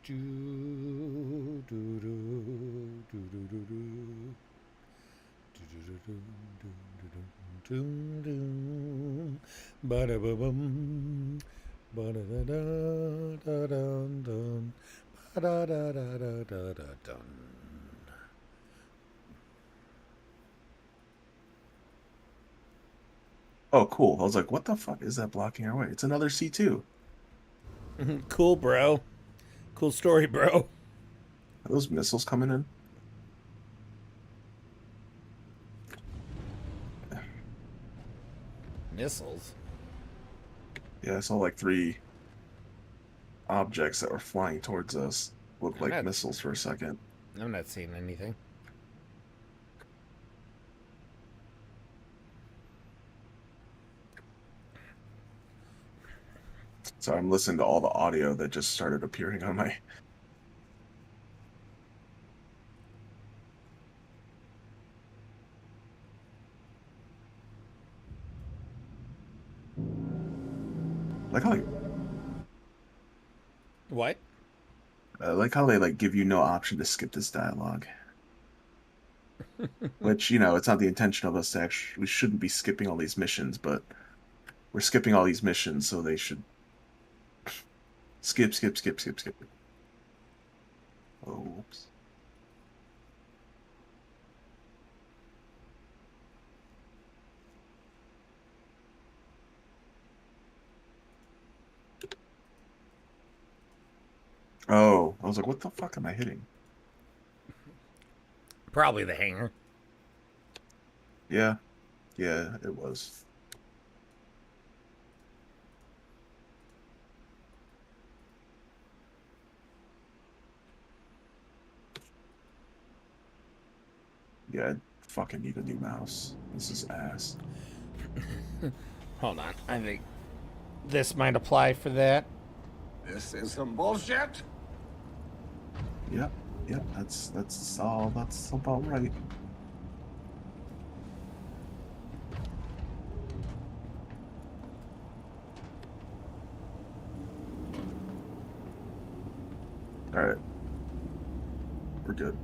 Do, do, do, do, do, do, do. Do, do, do, do, do, do, do. Ba-da-ba-bum. Ba-da-da-da-da-dun-dun. Ba-da-da-da-da-da-dun. Oh, cool. I was like, what the fuck is that blocking our way? It's another C2. Cool, bro. Cool story, bro. Are those missiles coming in? Missiles? Yeah, I saw like 3 objects that were flying towards us. Looked like missiles for a second. I'm not seeing anything. So I'm listening to all the audio that just started appearing on my... Like how What? I like how they like give you no option to skip this dialogue. Which, you know, it's not the intention of us to actually... We shouldn't be skipping all these missions, but we're skipping all these missions, so they should... Skip. Oh, whoops. Oh, I was like, what the fuck am I hitting? Probably the hangar. Yeah, it was. Yeah, I fucking need a new mouse. This is ass. Hold on. I think this might apply for that. This is some bullshit. Yep, that's about right. Alright. We're good.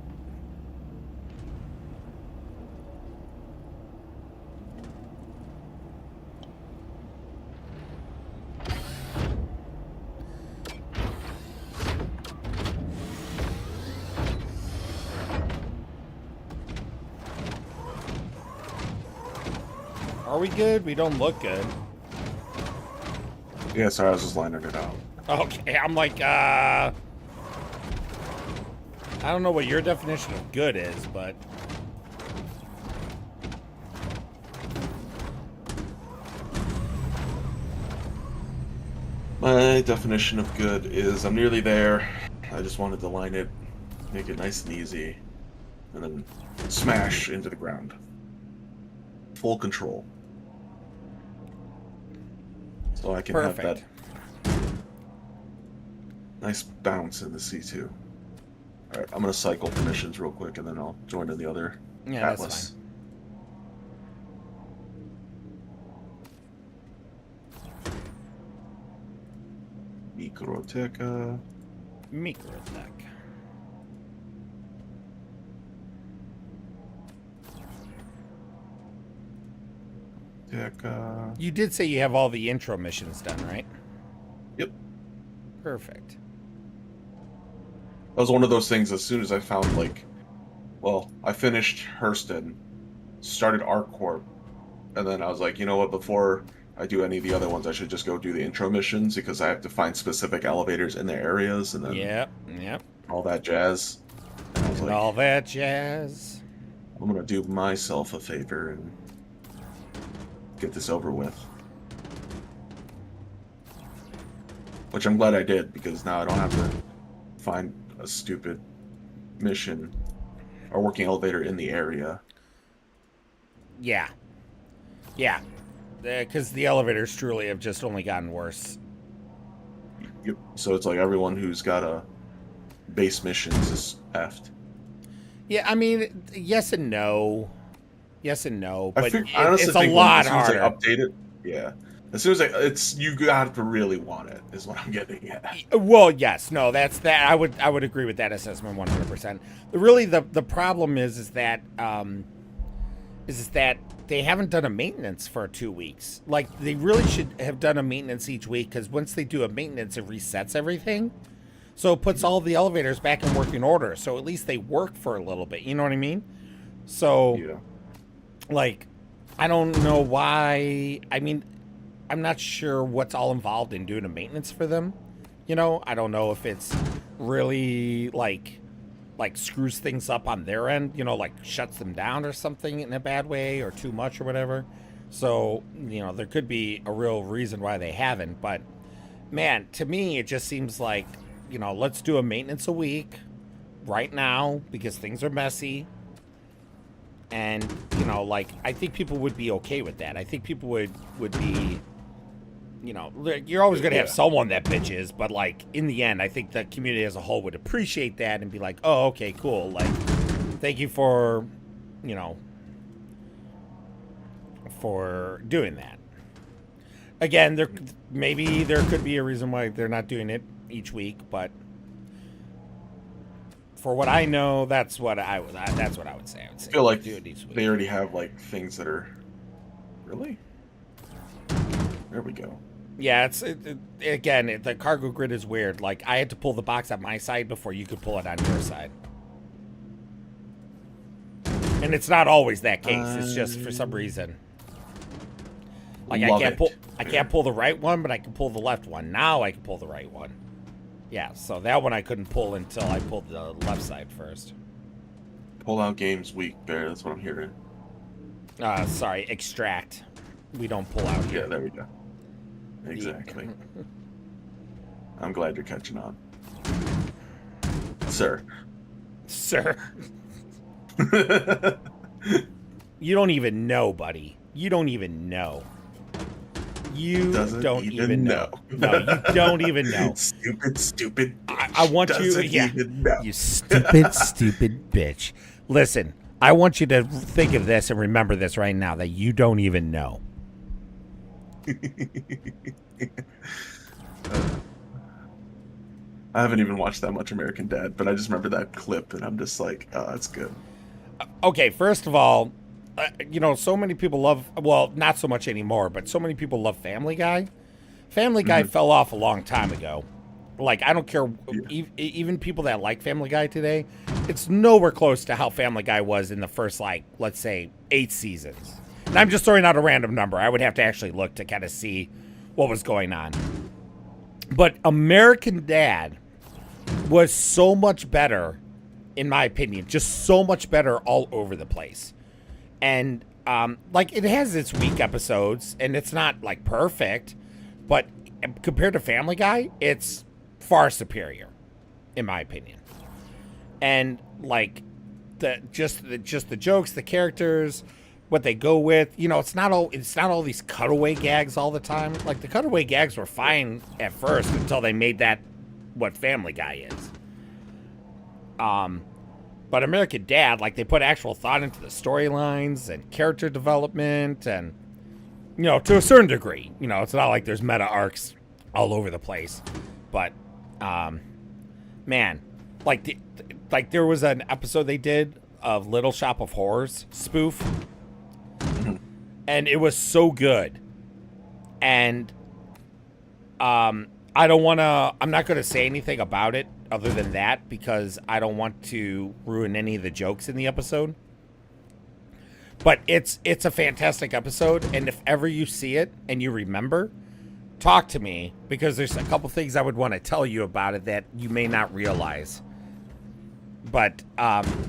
Are we good? We don't look good. Yeah, sorry, I was just lining it out. Okay, I'm like, I don't know what your definition of good is, but... My definition of good is I'm nearly there. I just wanted to line it, make it nice and easy, and then smash into the ground. Full control. So I can have that nice bounce in the C2. Alright, I'm gonna cycle for missions real quick and then I'll join in the other Atlas. That's fine. Microteca. Microtech. Teca. You did say you have all the intro missions done, right? Yep. Perfect. That was one of those things, as soon as I found, like, well, I finished Hurston, started ArcCorp, and then I was like, you know what, before I do any of the other ones, I should just go do the intro missions because I have to find specific elevators in their areas and then Yep. all that jazz. And I was like, All that jazz. I'm gonna do myself a favor and get this over with. Which I'm glad I did, because now I don't have to find a stupid mission or working elevator in the area. Yeah. Because the elevators truly have just only gotten worse. Yep. So it's like everyone who's got a base missions is effed. Yeah, I mean, yes and no. Yes and no, but I honestly it's a think lot as soon as they harder. update it, yeah. As soon as you got to really want it, is what I'm getting at. Well, yes, no, that's that. I would agree with that assessment 100%. Really, the problem is that they haven't done a maintenance for 2 weeks. Like, they really should have done a maintenance each week, because once they do a maintenance, it resets everything. So it puts all the elevators back in working order. So at least they work for a little bit. You know what I mean? So, yeah. Like, I don't know why. I mean, I'm not sure what's all involved in doing a maintenance for them. You know, I don't know if it's really like screws things up on their end, you know, like shuts them down or something in a bad way or too much or whatever. So, you know, there could be a real reason why they haven't. But, man, to me, it just seems like, you know, let's do a maintenance a week right now because things are messy. And, you know, like, I think people would be okay with that. I think people would be, you know, you're always going to have someone that bitches, but, like, in the end, I think the community as a whole would appreciate that and be like, oh, okay, cool. Like, thank you for, you know, for doing that. Again, maybe there could be a reason why they're not doing it each week, but for what I know, that's what I would say. I would say I feel like do it each week. they already have like things that are really. There we go. Yeah, again, the cargo grid is weird. Like, I had to pull the box on my side before you could pull it on your side. And it's not always that case. It's just for some reason. Like, I can't pull the right one, but I can pull the left one. Now I can pull the right one. Yeah, so that one I couldn't pull until I pulled the left side first. Pull out games weak, Bear. That's what I'm hearing. Sorry, extract. We don't pull out here. Yeah, there we go. Exactly. I'm glad you're catching on. Sir. You don't even know, buddy. You don't even know. You don't even know. No, you don't even know. Stupid bitch. I want you, you stupid bitch. Listen, I want you to think of this and remember this right now, that you don't even know. I haven't even watched that much American Dad, but I just remember that clip, and I'm just like, oh, that's good. Okay, first of all, you know, so many people love, well, not so much anymore, but so many people love Family Guy. Family Guy fell off a long time ago. Like, I don't care, even people that like Family Guy today, it's nowhere close to how Family Guy was in the first, like, let's say, 8 seasons. And I'm just throwing out a random number. I would have to actually look to kind of see what was going on. But American Dad was so much better, in my opinion, just so much better all over the place. And, like, it has its weak episodes, and it's not, like, perfect, but compared to Family Guy, it's far superior, in my opinion. And, like, just the jokes, the characters, what they go with, you know, it's not all these cutaway gags all the time. Like, the cutaway gags were fine at first until they made that what Family Guy is. But American Dad, like, they put actual thought into the storylines and character development and, you know, to a certain degree. You know, it's not like there's meta arcs all over the place. But, man, like, there was an episode they did of Little Shop of Horrors spoof. And it was so good. And, I'm not going to say anything about it other than that because I don't want to ruin any of the jokes in the episode. But it's a fantastic episode, and if ever you see it and you remember, talk to me because there's a couple things I would want to tell you about it that you may not realize. But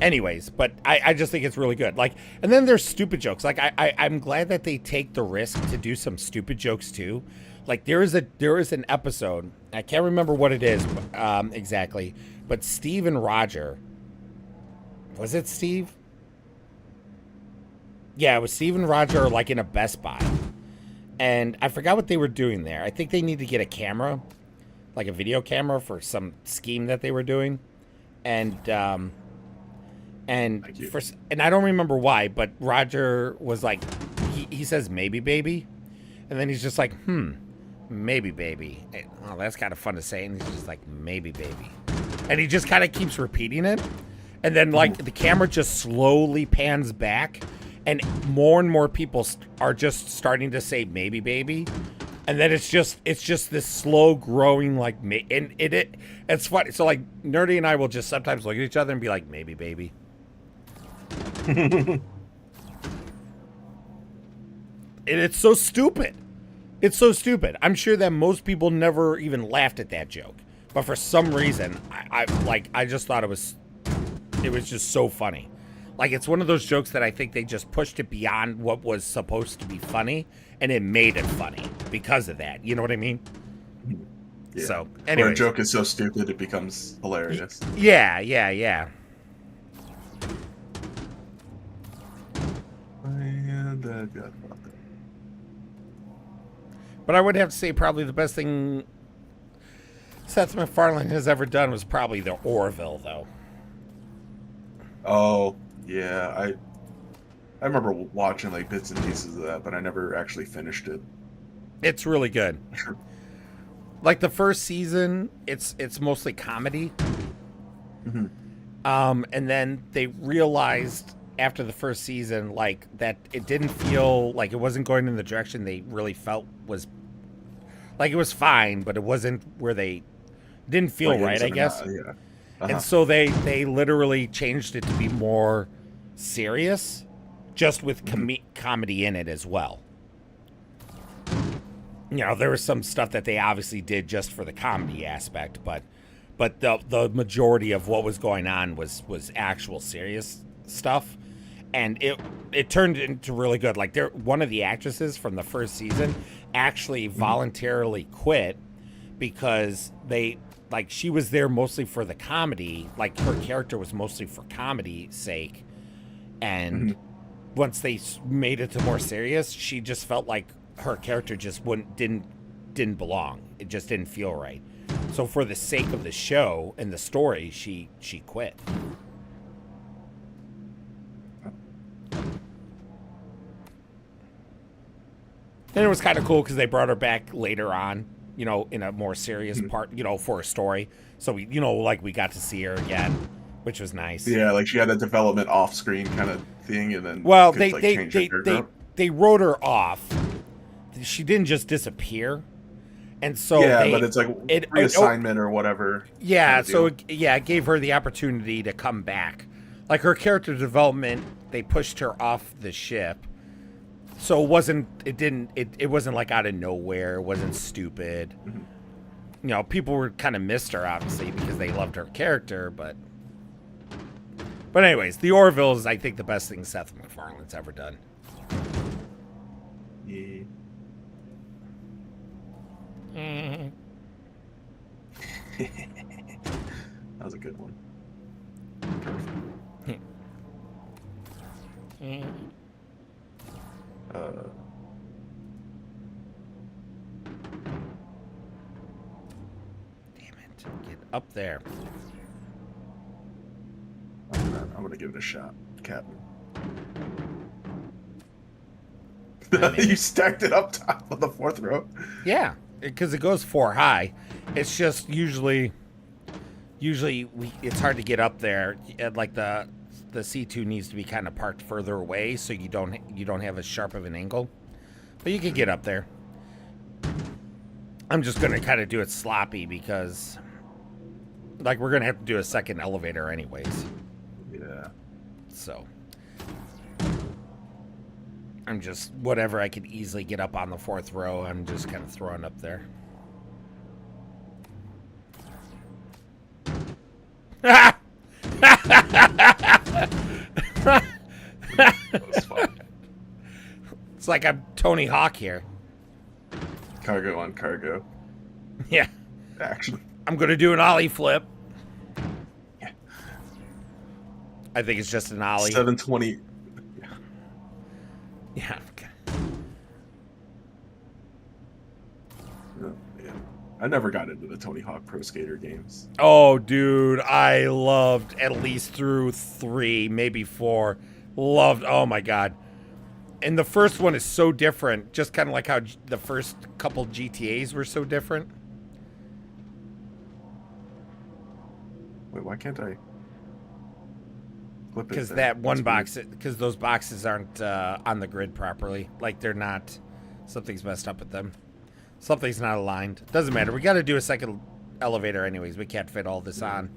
anyways, but I just think it's really good. Like, and then there's stupid jokes. Like I'm glad that they take the risk to do some stupid jokes too. Like there is an episode, I can't remember what it is exactly, but Steve and Roger, was it Steve? Yeah, it was Steve and Roger like in a Best Buy. And I forgot what they were doing there. I think they need to get a camera, like a video camera for some scheme that they were doing. And I don't remember why, but Roger was like, he says maybe baby, and then he's just like, maybe baby. Oh, that's kind of fun to say. And he's just like, maybe baby, and he just kind of keeps repeating it, and then like the camera just slowly pans back, and more people are just starting to say maybe baby. And then it's just this slow growing like and it's funny. So like Nerdy and I will just sometimes look at each other and be like, maybe baby. And it's so stupid. It's so stupid. I'm sure that most people never even laughed at that joke, but for some reason I just thought it was just so funny. Like it's one of those jokes that I think they just pushed it beyond what was supposed to be funny, and it made it funny because of that. You know what I mean? Yeah. So, anyway, anyway, a joke is so stupid it becomes hilarious. Yeah. But I would have to say probably the best thing Seth MacFarlane has ever done was probably the Orville, though. Oh, yeah. I remember watching like bits and pieces of that, but I never actually finished it. It's really good. Like the first season, it's mostly comedy. Mm-hmm. And then they realized after the first season, like that it didn't feel like it wasn't going in the direction they really felt was. Like it was fine, but it wasn't where they didn't feel like right, I guess. Yeah. Uh-huh. And so they literally changed it to be more serious, just with comedy in it as well. You know, there was some stuff that they obviously did just for the comedy aspect, but the majority of what was going on was actual serious stuff, and it turned into really good. Like one of the actresses from the first season actually voluntarily quit because she was there mostly for the comedy, like her character was mostly for comedy's sake, and once they made it to more serious, she just felt like her character just didn't belong. It just didn't feel right. So for the sake of the show and the story, she quit. And it was kind of cool because they brought her back later on, you know, in a more serious part, you know, for a story. So we, you know, like we got to see her again, which was nice. Yeah, like she had a development off screen kind of thing, and then well, they wrote her off. She didn't just disappear, and so but it's like reassignment or whatever. Yeah, so it gave her the opportunity to come back. Like her character development, they pushed her off the ship. So it wasn't like out of nowhere. It wasn't stupid. You know, people were kind of missed her obviously because they loved her character, but anyways, the Orville is I think the best thing Seth MacFarlane's ever done. Yeah. That was a good one. Damn it. Get up there. I'm gonna give it a shot, Captain. You stacked it up top of the fourth row? Yeah, because it goes 4 high. It's just usually it's hard to get up there. Like the C2 needs to be kind of parked further away so you don't have as sharp of an angle. But you can get up there. I'm just going to kind of do it sloppy because Like, we're gonna have to do a second elevator anyways. Yeah. So I'm just whatever I could easily get up on the 4th row, I'm just kind of throwing up there. It's like I'm Tony Hawk here. Cargo on cargo. Yeah. Action. I'm gonna do an ollie flip. Yeah. I think it's just an ollie. 720. Yeah. Okay. Yeah. I never got into the Tony Hawk Pro Skater games. Oh, dude, I loved at least through 3, maybe 4. Loved. Oh my god. And the first one is so different, just kind of like how the first couple GTAs were so different. Wait, why can't I? Because that one box, because those boxes aren't on the grid properly. Like, they're not, something's messed up with them. Something's not aligned. Doesn't matter. We got to do a second elevator anyways. We can't fit all this on.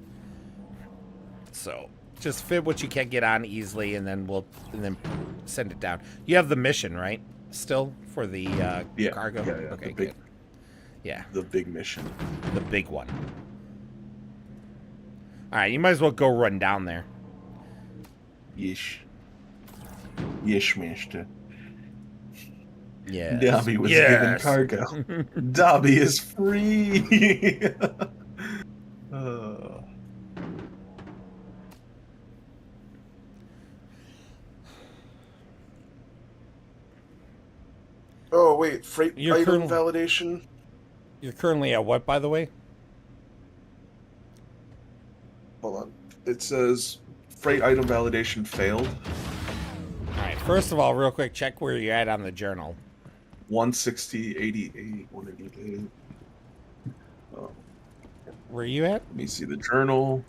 So just fit what you can get on easily, and then then send it down. You have the mission, right? Still for the cargo. Yeah. Okay, the big, good. Yeah. The big mission. The big one. All right, you might as well go run down there. Yeesh. Yeesh, mister. Yeah. Dobby was given cargo. Dobby is free. Oh, wait. Freight You're item currently- validation? You're currently at what, by the way? Hold on. It says freight item validation failed. All right, first of all, real quick, check where you're at on the journal. 160, 88, 188. Oh. Where are you at? Let me see the journal.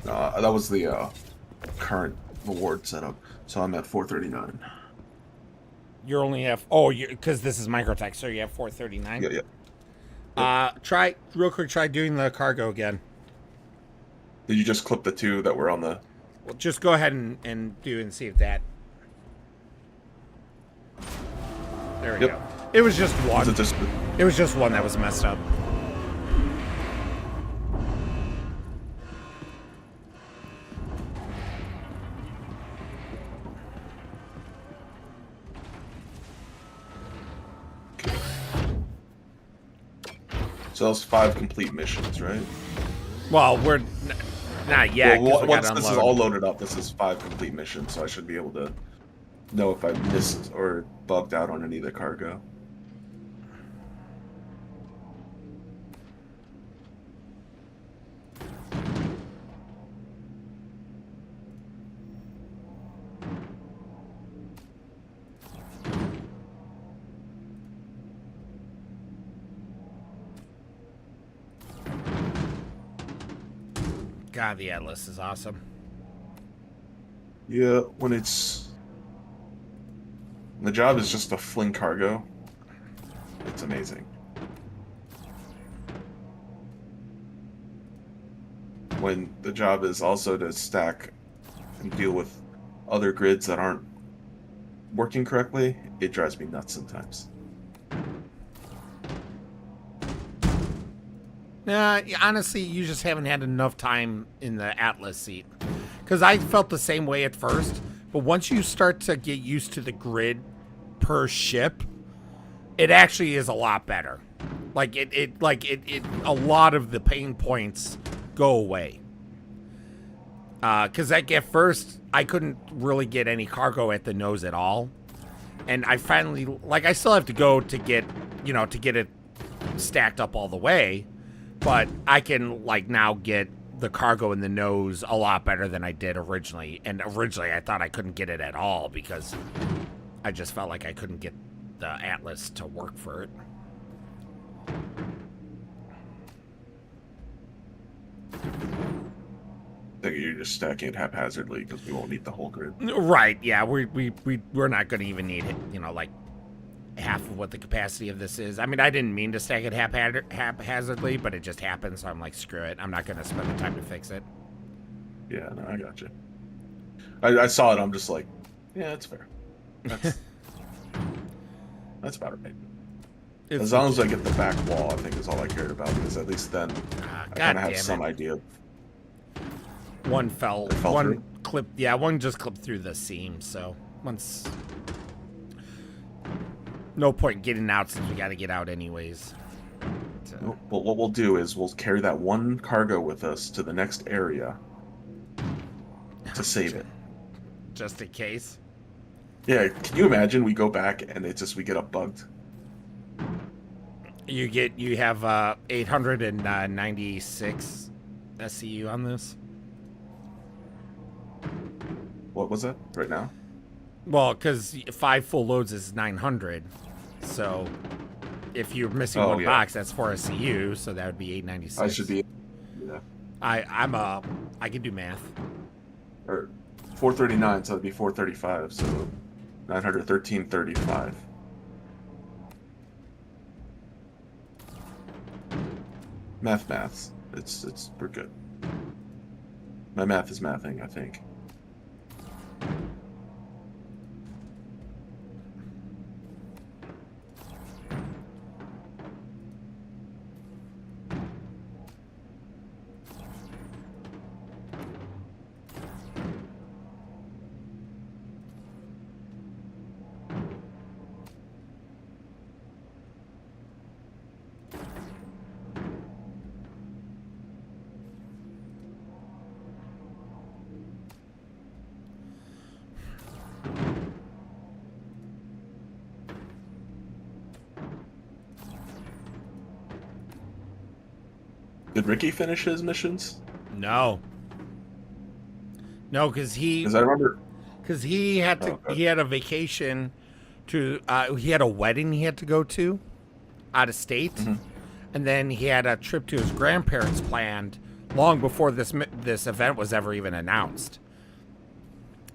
That was the current reward setup. So I'm at 439. You're only at, because this is Microtech, so you have 439? Yeah. Try, real quick, try doing the cargo again. Did you just clip the 2 that were on the... Well, just go ahead and do and see if that... There we go. It was just one. It was just one that was messed up. So those 5 complete missions, right? Well, we're not yet. Well, once this is all loaded up, this is 5 complete missions, so I should be able to know if I missed or bugged out on any of the cargo. God, the Atlas is awesome. Yeah, when the job is just to fling cargo, it's amazing. When the job is also to stack and deal with other grids that aren't working correctly, it drives me nuts sometimes. Nah, honestly, you just haven't had enough time in the Atlas seat. Because I felt the same way at first, but once you start to get used to the grid per ship, it actually is a lot better. Like it a lot of the pain points go away. Because like at first, I couldn't really get any cargo at the nose at all, and I finally, like, I still have to go to get, to get it stacked up all the way. But I can, like, now get the cargo in the nose a lot better than I did originally. And originally I thought I couldn't get it at all because I just felt like I couldn't get the Atlas to work for it. I think you're just stacking it haphazardly because we won't need the whole grid. Right, yeah, we're not going to even need it, like, half of what the capacity of this is. I mean, I didn't mean to stack it haphazardly, but it just happened, so I'm like, screw it. I'm not going to spend the time to fix it. Yeah, no, I got you. I saw it. I'm just like, yeah, that's fair. That's about right. As long as I get the back wall, I think is all I cared about, because at least then I kind of have some idea. One fell one through? clipped. Yeah, one just clipped through the seam. So once, no point getting out since we got to get out anyways. So. Well, what we'll do is we'll carry that one cargo with us to the next area to save it, just in case. Yeah, can you imagine we go back and we get up bugged? You have 896 SCU on this. What was that right now? Well, because 5 full loads is 900, so if you're missing one box, that's 4 SCU, so that would be 896. I should be. Yeah. I can do math. Or 439, so it'd be 435, so 913.35. Maths. It's we're good. My math is mathing, I think. Did Ricky finish his missions? No, because I remember. Because he had to. He had a vacation to. He had a wedding he had to go to, out of state, and then he had a trip to his grandparents planned long before this event was ever even announced.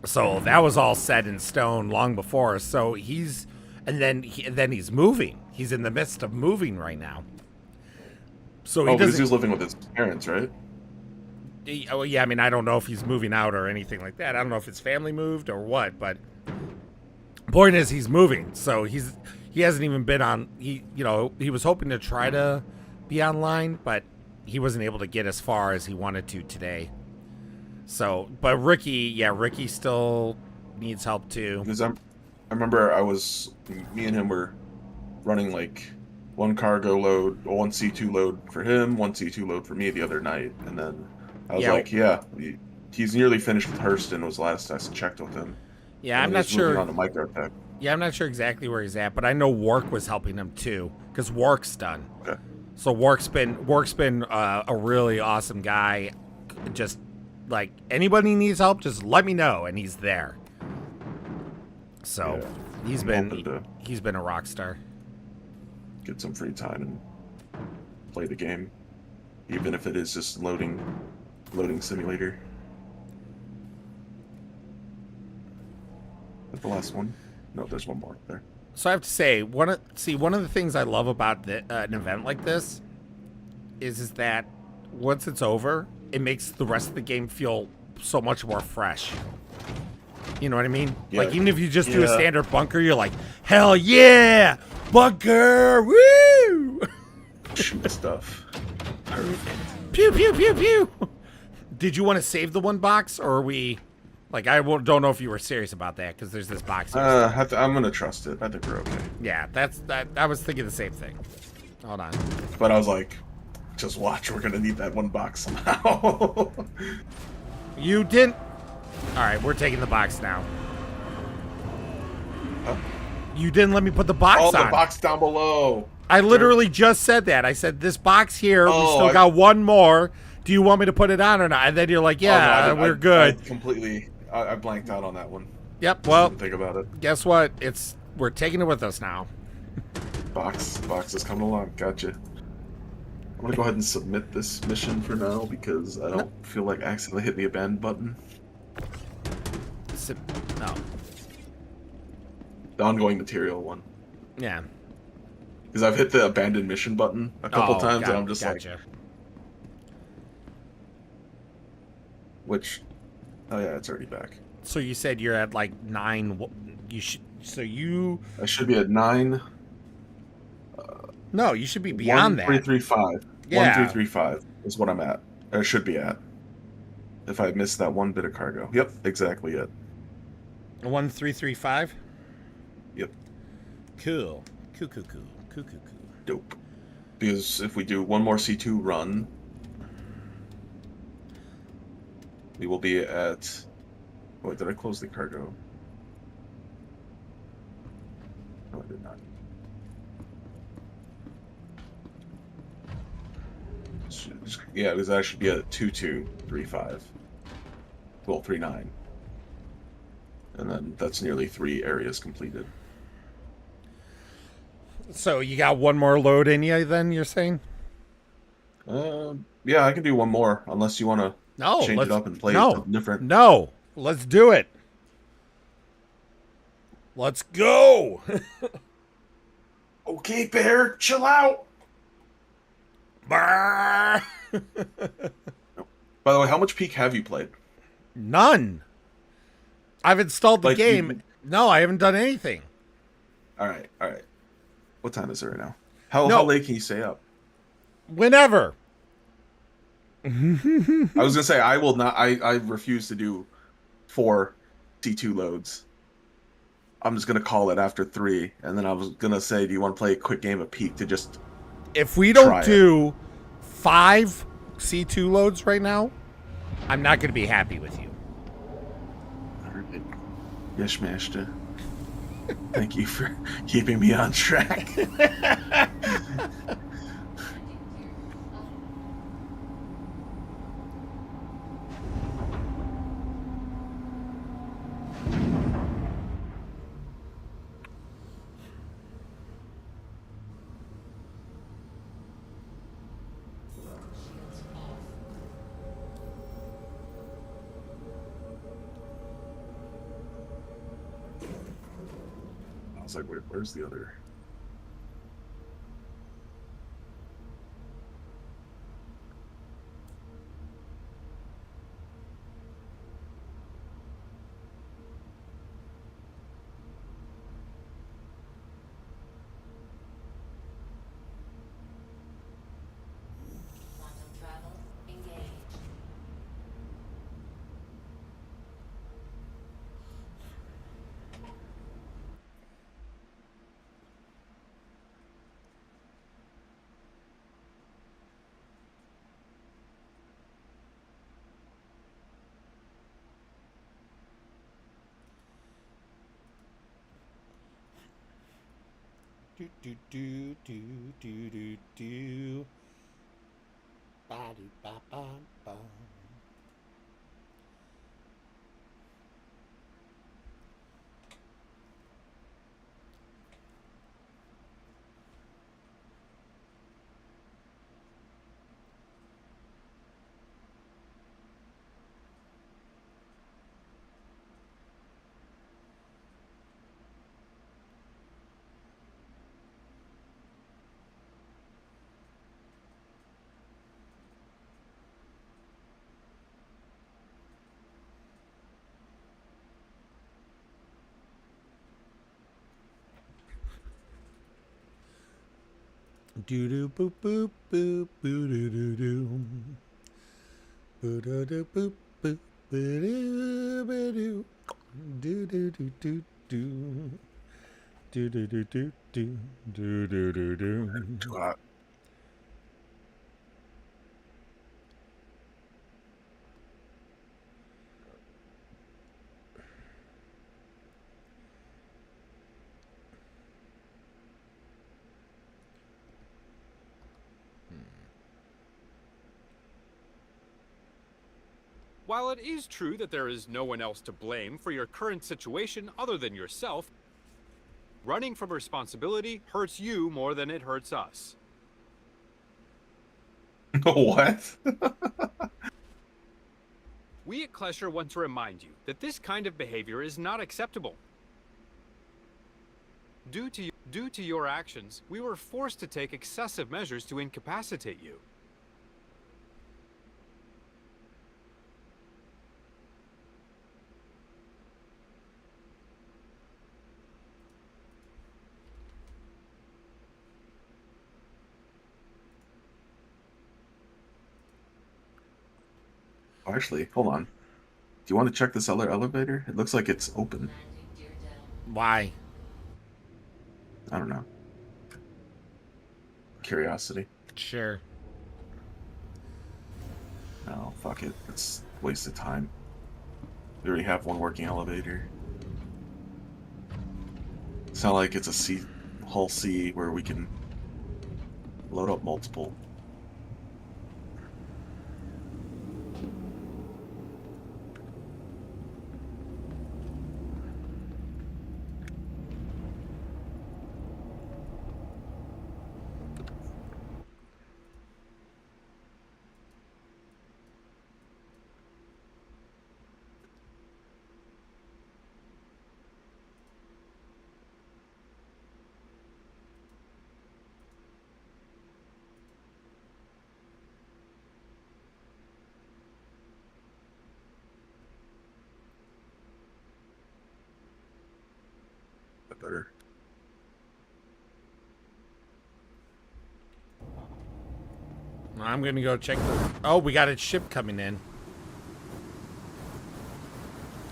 So that was all set in stone long before. So he's then he's moving. He's in the midst of moving right now. So because he was living with his parents, right? Oh yeah, I mean, I don't know if he's moving out or anything like that. I don't know if his family moved or what, but point is he's moving. So he hasn't even been on. He was hoping to try to be online, but he wasn't able to get as far as he wanted to today. So, but Ricky still needs help too. Because I remember me and him were running like one cargo load, one C2 load for him, one C2 load for me the other night, and then I was like, he's nearly finished with Hurston. Was the last I checked with him. Yeah, I'm not sure. On the microtech. Yeah, I'm not sure exactly where he's at, but I know Wark was helping him too, because Wark's done. Okay. So Wark's been a really awesome guy. Just like anybody needs help, just let me know, and he's there. So he's been a rock star. Get some free time and play the game, even if it is just loading simulator. Is that the last one? No, there's one more there. So I have to say, one of the things I love about an event like this is that once it's over, it makes the rest of the game feel so much more fresh. You know what I mean? Yeah. Like, even if you just do a standard bunker, you're like, hell yeah! Bunker! Woo! Shoot stuff. Perfect. Pew, pew, pew, pew! Did you want to save the one box, or are we... Like, don't know if you were serious about that, because there's this box here. I'm going to trust it. I think we're okay. Yeah, I was thinking the same thing. Hold on. But I was like, just watch, we're going to need that one box somehow. You didn't... Alright, we're taking the box now. Huh? You didn't let me put the box on. Oh, the box down below. I literally just said that. I said, this box here, we still got one more. Do you want me to put it on or not? And then you're like, yeah, we're good. I blanked out on that one. Yep, well, think about it. Guess what? We're taking it with us now. Box is coming along. Gotcha. I'm going to go ahead and submit this mission for now because I don't feel like accidentally hitting the abandon button. No. The ongoing material one. Yeah. Because I've hit the abandoned mission button a couple times, and I'm just gotcha. like, which, oh yeah, it's already back. So you said you're at like 9. You should. So you. I should be at 9. No, you should be beyond that. 1335. Yeah. 1335 is what I'm at. Or should be at. If I missed that one bit of cargo. Yep, exactly it. 1335. Yep. Cool. Cool. Dope. Because if we do one more C2 run, we will be at. Wait, did I close the cargo? No, I did not. Yeah, because I should be at 2235. Well, 39. And then that's nearly 3 areas completed. So you got one more load in you, then you're saying? Yeah, I can do one more, unless you want to change it up and play something different. No, let's do it. Let's go. Okay, Bear, chill out. By the way, how much Peak have you played? None. I've installed the Like, game. No, I haven't done anything. All right. What time is it right now? How late can you stay up? Whenever. I was gonna say I will not. I refuse to do 4 C2 loads. I'm just gonna call it after 3, and then I was gonna say, do you want to play a quick game of Peak to just? If we don't do 5 C2 loads right now, I'm not gonna be happy with you. Yes, Master. Thank you for keeping me on track. I was like, wait, where's the other? Quantum travel engaged. Do. Ba-do-ba-ba-ba. Do do boop boop boop boo do do do. Boo do do boop boop boo do boo do. Do do do do do. Do do do do do do do do do. Too hot. While it is true that there is no one else to blame for your current situation other than yourself, running from responsibility hurts you more than it hurts us. What? We at Klesher want to remind you that this kind of behavior is not acceptable. Due to your actions, we were forced to take excessive measures to incapacitate you. Oh, actually, hold on. Do you want to check this other elevator? It looks like it's open. Why? I don't know. Curiosity. Sure. No, fuck it. It's a waste of time. We already have one working elevator. It's not like it's a C, Hull C where we can load up multiple. Better. I'm gonna go check the. Oh, we got a ship coming in.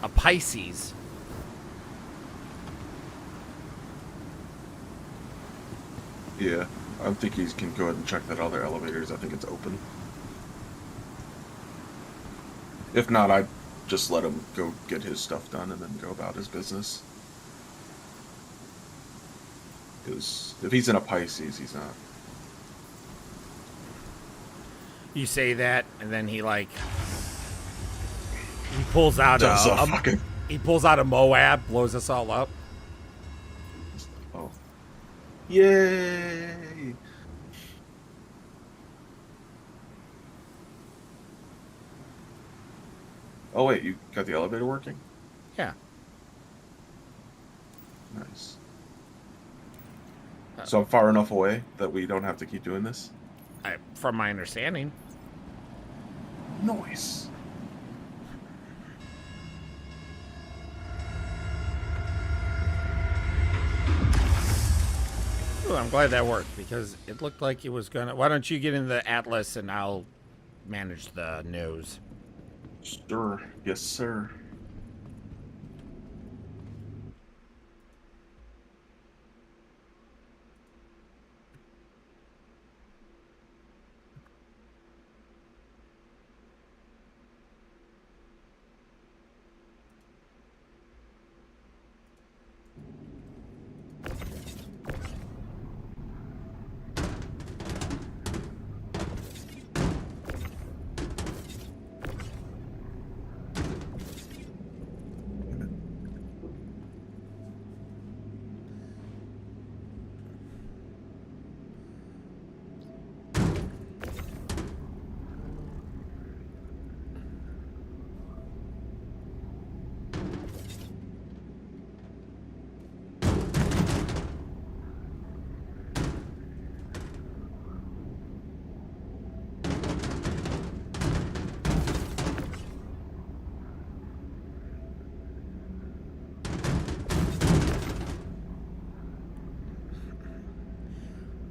A Pisces. Yeah, I think he can go ahead and check that other elevators. I think it's open. If not, I'd just let him go get his stuff done and then go about his business. Because if he's in a Pisces, he's not. You say that, and then he like he pulls out he pulls out a Moab, blows us all up. Oh, yay! Oh wait, you got the elevator working? Yeah. Nice. So I'm far enough away that we don't have to keep doing this? From my understanding. Nice. Ooh, I'm glad that worked because it looked like it was gonna. Why don't you get in the Atlas and I'll manage the nose? Sure. Yes, sir.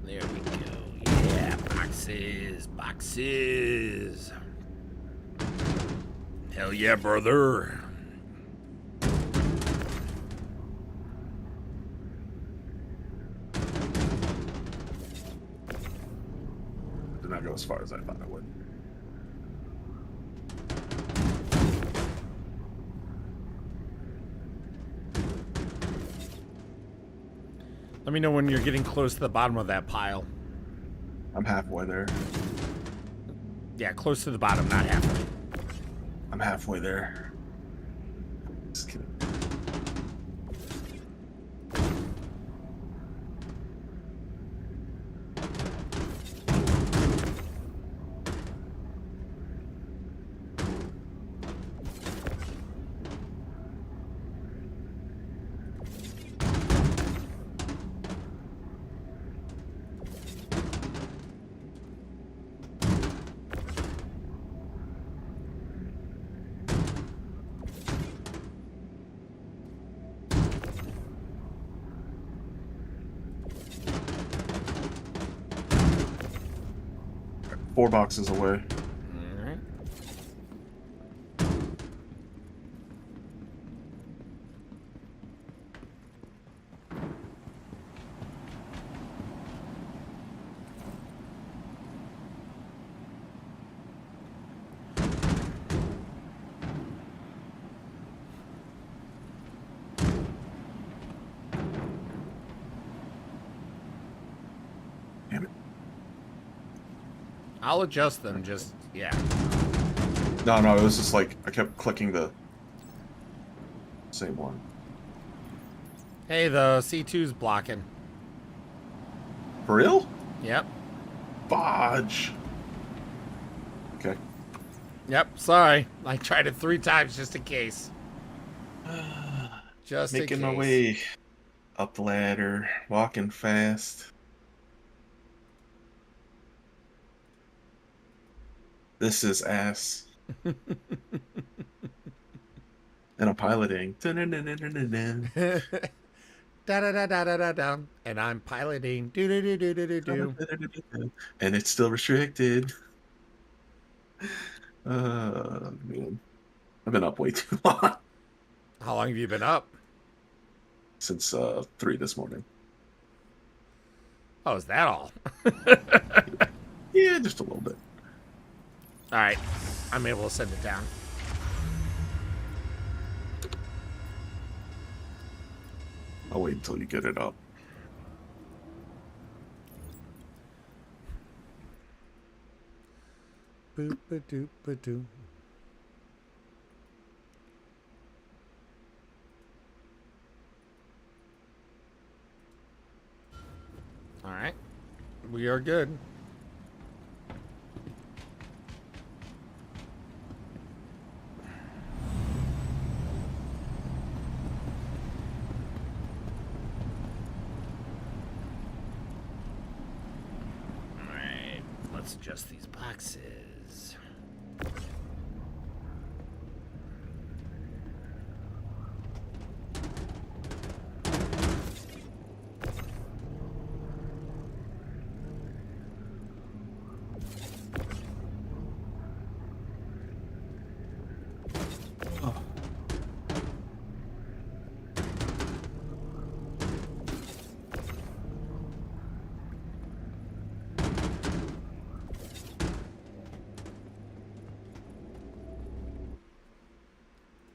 There we go. Yeah, boxes, boxes. Hell yeah, brother. Did not go as far as I thought it would. Let me know when you're getting close to the bottom of that pile. I'm halfway there. Yeah, close to the bottom, not halfway. I'm halfway there. Just kidding. 4 boxes away. All right. Damn it. I'll adjust them. Just yeah. No, it was just like I kept clicking the same one. Hey, the C2's blocking. For real? Yep. Fudge. Okay. Yep. Sorry, I tried it 3 times just in case. Just Making in my case. way up the ladder, walking fast. This is ass. And I'm piloting. Da da da da da da da. And I'm piloting. Do do do do do do do. And it's still restricted. Man. I've been up way too long. How long have you been up? Since 3 this morning. Oh, is that all? Yeah, just a little bit. All right, I'm able to send it down. I'll wait until you get it up. Boop a doop a doo. All right, we are good. All right, let's adjust these boxes.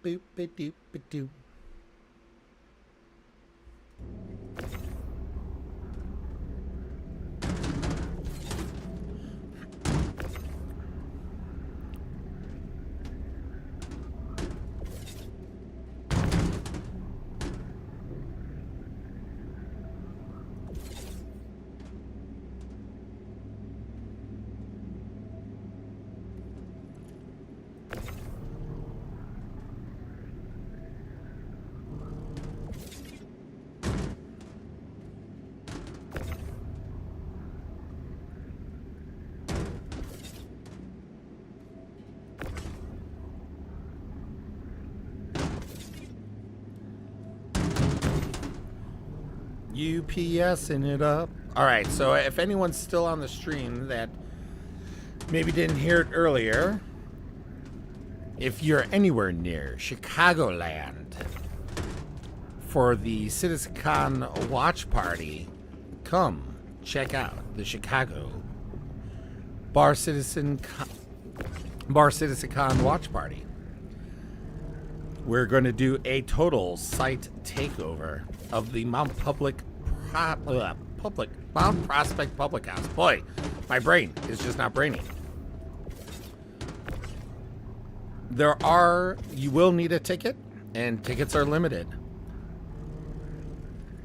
Boop a doop a doo. UPSing it up. All right, so if anyone's still on the stream that maybe didn't hear it earlier, if you're anywhere near Chicagoland for the CitizenCon watch party, come check out the Chicago Bar CitizenCon watch party. We're going to do a total site takeover of the Mount Prospect Public House. Boy, my brain is just not braining. You will need a ticket, and tickets are limited.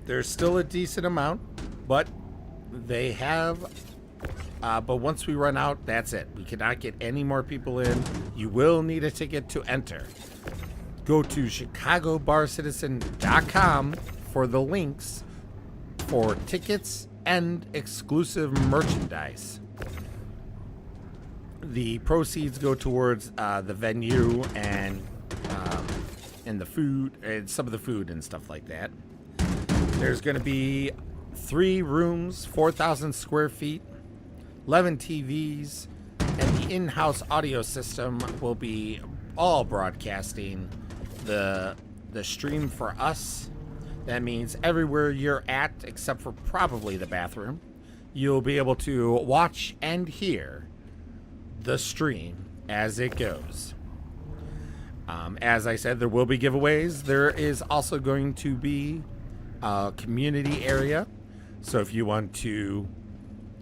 There's still a decent amount, but they have, but once we run out, that's it. We cannot get any more people in. You will need a ticket to enter. Go to ChicagoBarCitizen.com for the links for tickets and exclusive merchandise. The proceeds go towards the venue and the food and some of the food and stuff like that. There's going to be 3 rooms, 4,000 square feet, 11 TVs, in-house audio system will be all broadcasting the stream for us. That means everywhere you're at, except for probably the bathroom, you'll be able to watch and hear the stream as it goes. As I said, there will be giveaways. There is also going to be a community area. So if you want to...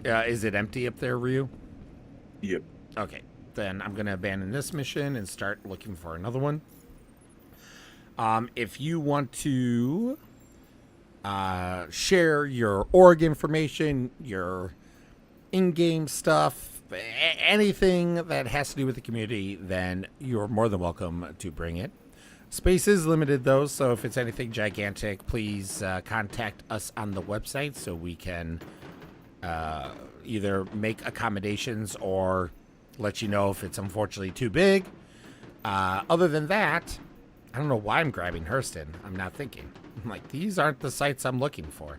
is it empty up there, Ryu? Yep. Okay. Then I'm going to abandon this mission and start looking for another one. If you want to share your org information, your in-game stuff, anything that has to do with the community, then you're more than welcome to bring it. Space is limited, though, so if it's anything gigantic, please contact us on the website so we can either make accommodations or let you know if it's unfortunately too big. Other than that, I don't know why I'm grabbing Hurston. I'm not thinking. I'm like, these aren't the sites I'm looking for.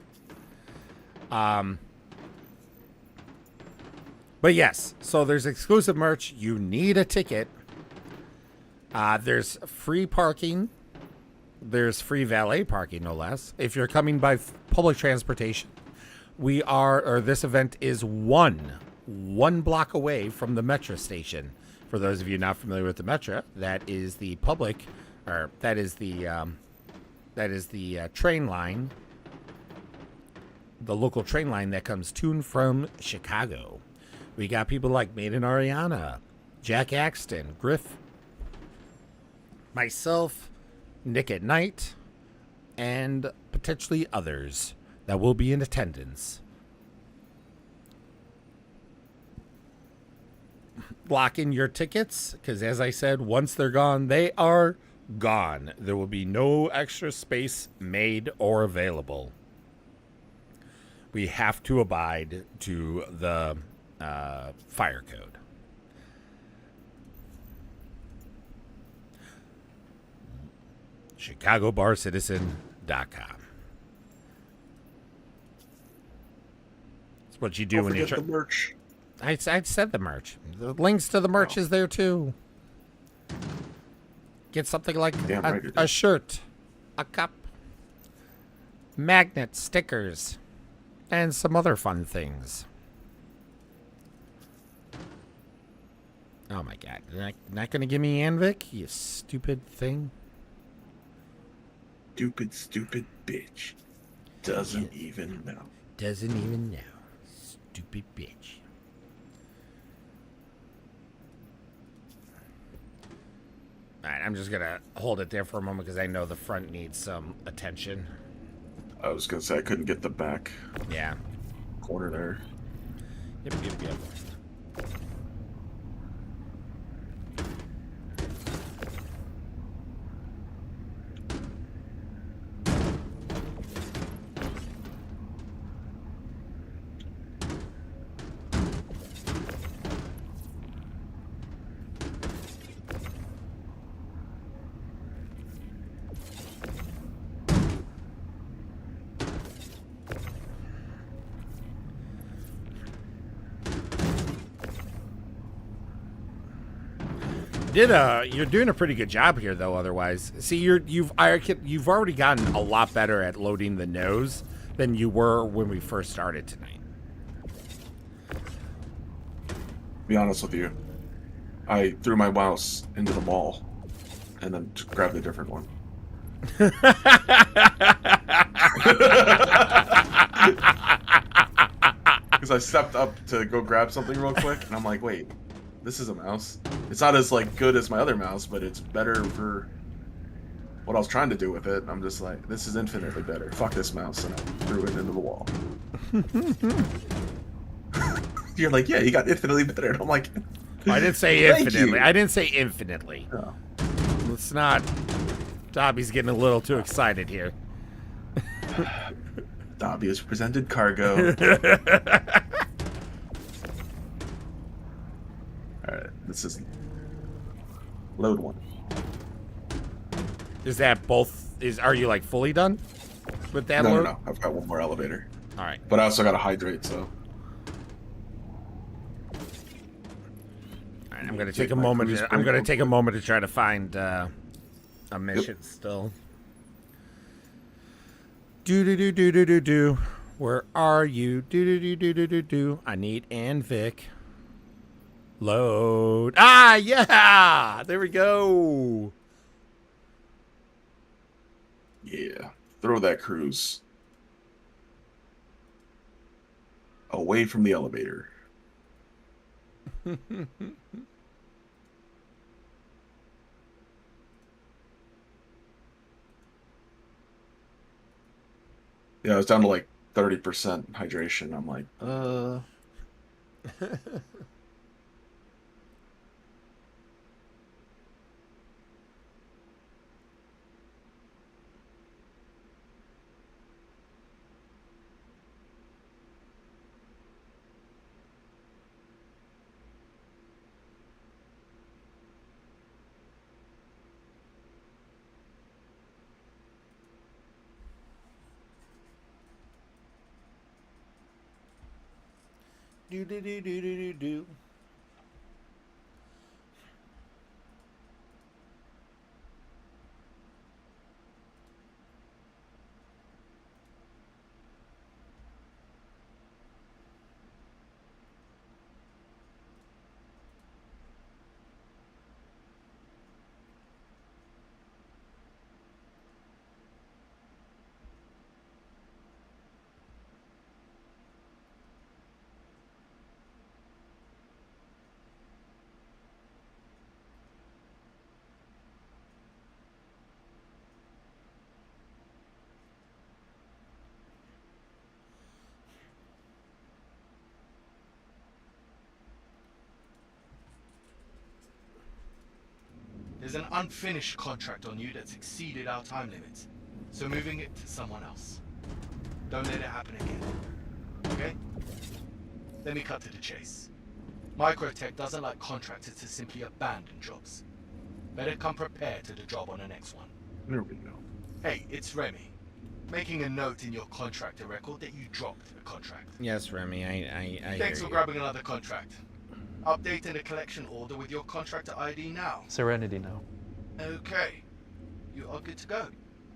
But yes, so there's exclusive merch. You need a ticket. There's free parking. There's free valet parking, no less. If you're coming by public transportation, this event is one block away from the metro station. For those of you not familiar with the metro, that is the public, or that is the train line, the local train line that comes to and from Chicago. We got people like Maiden Ariana, Jack Axton, Griff, myself, Nick at Night, and potentially others that will be in attendance. Lock in your tickets, because as I said, once they're gone, they are gone. There will be no extra space made or available. We have to abide to the fire code. ChicagoBarCitizen.com. It's what you do when you the merch. I said the merch. The links to the merch is there too. Get something like a shirt, a cup, magnets, stickers, and some other fun things. Oh my god. You're not going to give me Anvik, you stupid thing? Stupid bitch. Doesn't even know. Doesn't even know. Stupid bitch. Alright, I'm just going to hold it there for a moment because I know the front needs some attention. I was going to say I couldn't get the back corner there. Yep. You're doing a pretty good job here, though. Otherwise, see, you've already gotten a lot better at loading the nose than you were when we first started tonight. Be honest with you, I threw my mouse into the mall and then grabbed a different one. Because I stepped up to go grab something real quick, and I'm like, wait, this is a mouse. It's not as good as my other mouse, but it's better for what I was trying to do with it. I'm just like, this is infinitely better. Fuck this mouse, and I threw it into the wall. You're like, yeah, you got infinitely better. And I'm like, I didn't say infinitely. I didn't say infinitely. Oh. Let's not. Dobby's getting a little too excited here. Dobby has presented cargo. Alright, this is load one. Is that both? Are you like fully done with that load? No. I've got one more elevator. Alright. But I also got to hydrate, so. right, I'm gonna take a moment. I'm gonna take a moment to try to find a mission still. Do do do do do do do. Where are you? Do do do do do do do. I need Anvic. Load. Ah, yeah. There we go. Yeah. Throw that cruise away from the elevator. Yeah, I was down to like 30% hydration. I'm like, Do do do do do do do. There's an unfinished contract on you that's exceeded our time limits, so moving it to someone else. Don't let it happen again. Okay? Let me cut to the chase. Microtech doesn't like contractors to simply abandon jobs. Better come prepared to the job on the next one. There we go. Hey, it's Remy. Making a note in your contractor record that you dropped a contract. Yes, Remy, I Thanks hear for you. grabbing another contract. Updating the collection order with your contractor ID now. Serenity now. Okay. You are good to go.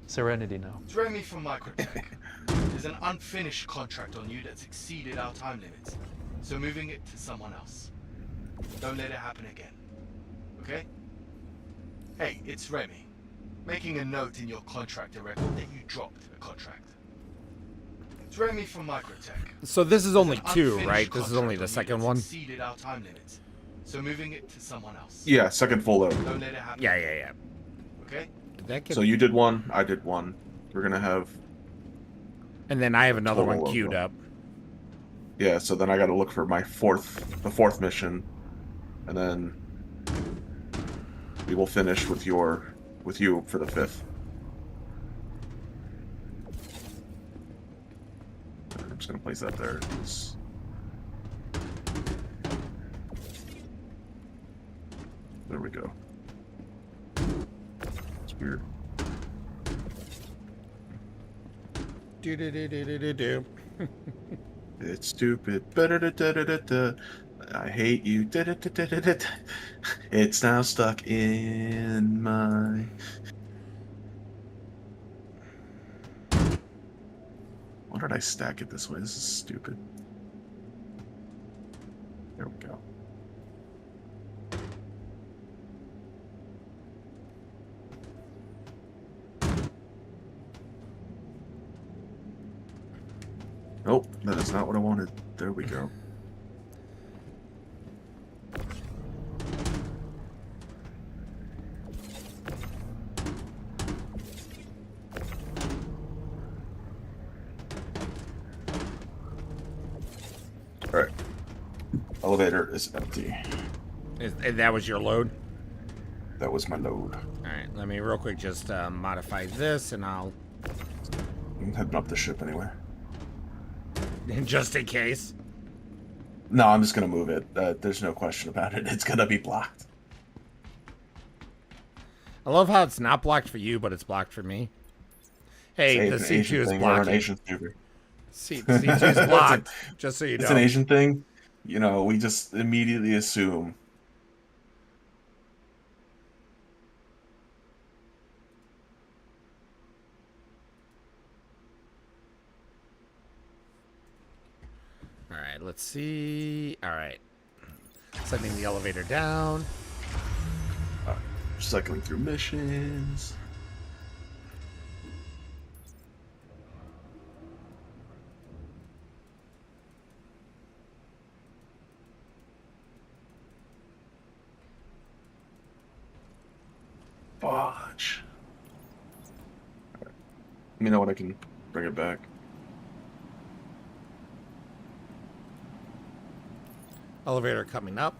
Serenity now. It's Remy from Microtech. There's an unfinished contract on you that's exceeded our time limits, so moving it to someone else. Don't let it happen again. Okay? Hey, it's Remy. Making a note in your contractor record that you dropped a contract. It's Remy from Microtech. So this is only There's an two, unfinished right? This is only the contract on you second that's one. Exceeded our time limits, so moving it to someone else. Yeah, second full load. Don't let it happen. Yeah. Okay? Did that get... So you did one, I did one. We're gonna have. And then I have another total one of queued them. up. Yeah, so then I got to look for the fourth mission, and then we will finish with you for the fifth. I'm just gonna place that there. There we go. It's weird. Do do do do do do do. It's stupid. Da-da-da-da-da-da. I hate you. Da-da-da-da-da-da. It's now stuck in my. Why did I stack it this way? This is stupid. There we go. Nope, that is not what I wanted. There we go. Alright. Elevator is empty. And that was your load? That was my load. Alright, let me real quick just modify this and I'll... I'm heading up the ship anyway. Just in case. No, I'm just gonna move it. There's no question about it. It's gonna be blocked. I love how it's not blocked for you, but it's blocked for me. Hey, the C2 is blocked. C2 is blocked, just so you know. It's an Asian thing. You know, we just immediately assume right, let's see. All right. Sending the elevator down. Cycling through missions. Fudge. Let me know when I can bring it back. Elevator coming up.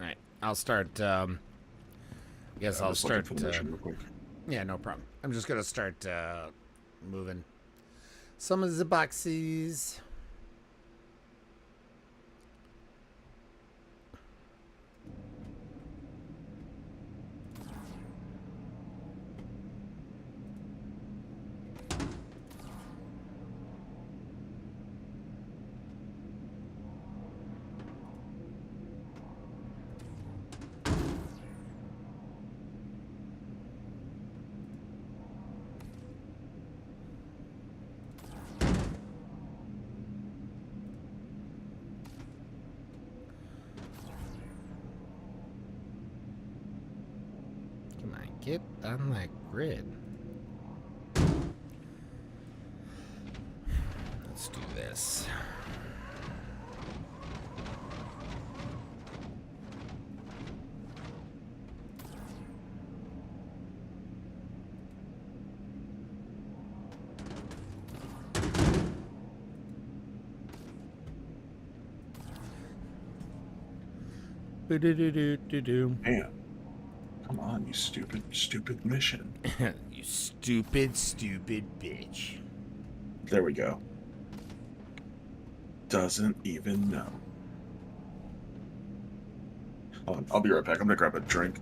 All right, I'll start. I guess I'll just looking start. for the mission real quick. Yeah, no problem. I'm just gonna start moving some of the boxes. Can I get on that grid? Let's do this. Do-do-do-do-do-do. Man. Come on, you stupid mission. You stupid bitch. There we go. Doesn't even know. Hold on, I'll be right back. I'm gonna grab a drink.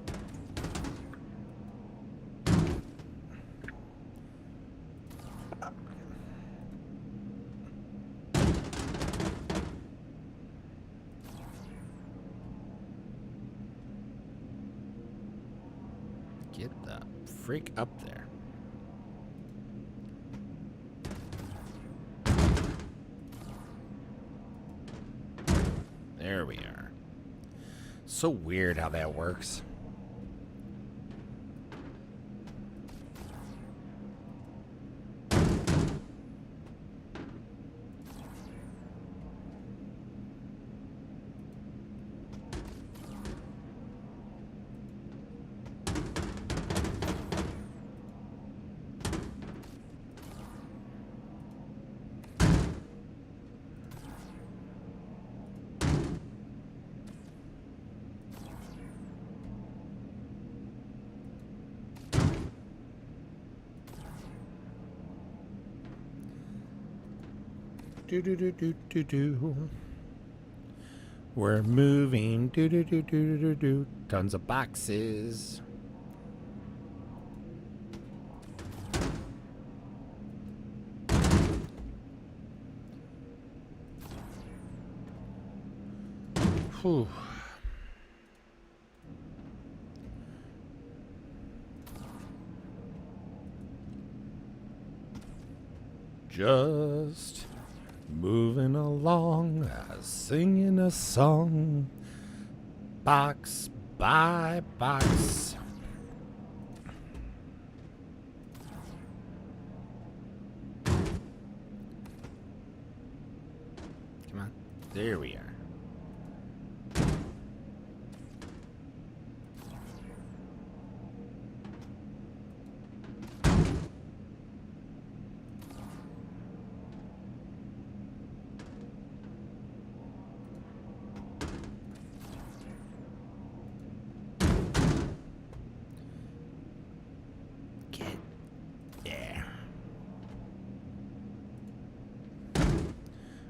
Get the freak up there. There we are. So weird how that works. Do do do do do do. We're moving. Do do do do do do. Tons of boxes. Whew. Just moving along, singing a song, box by box. Come on, there we are.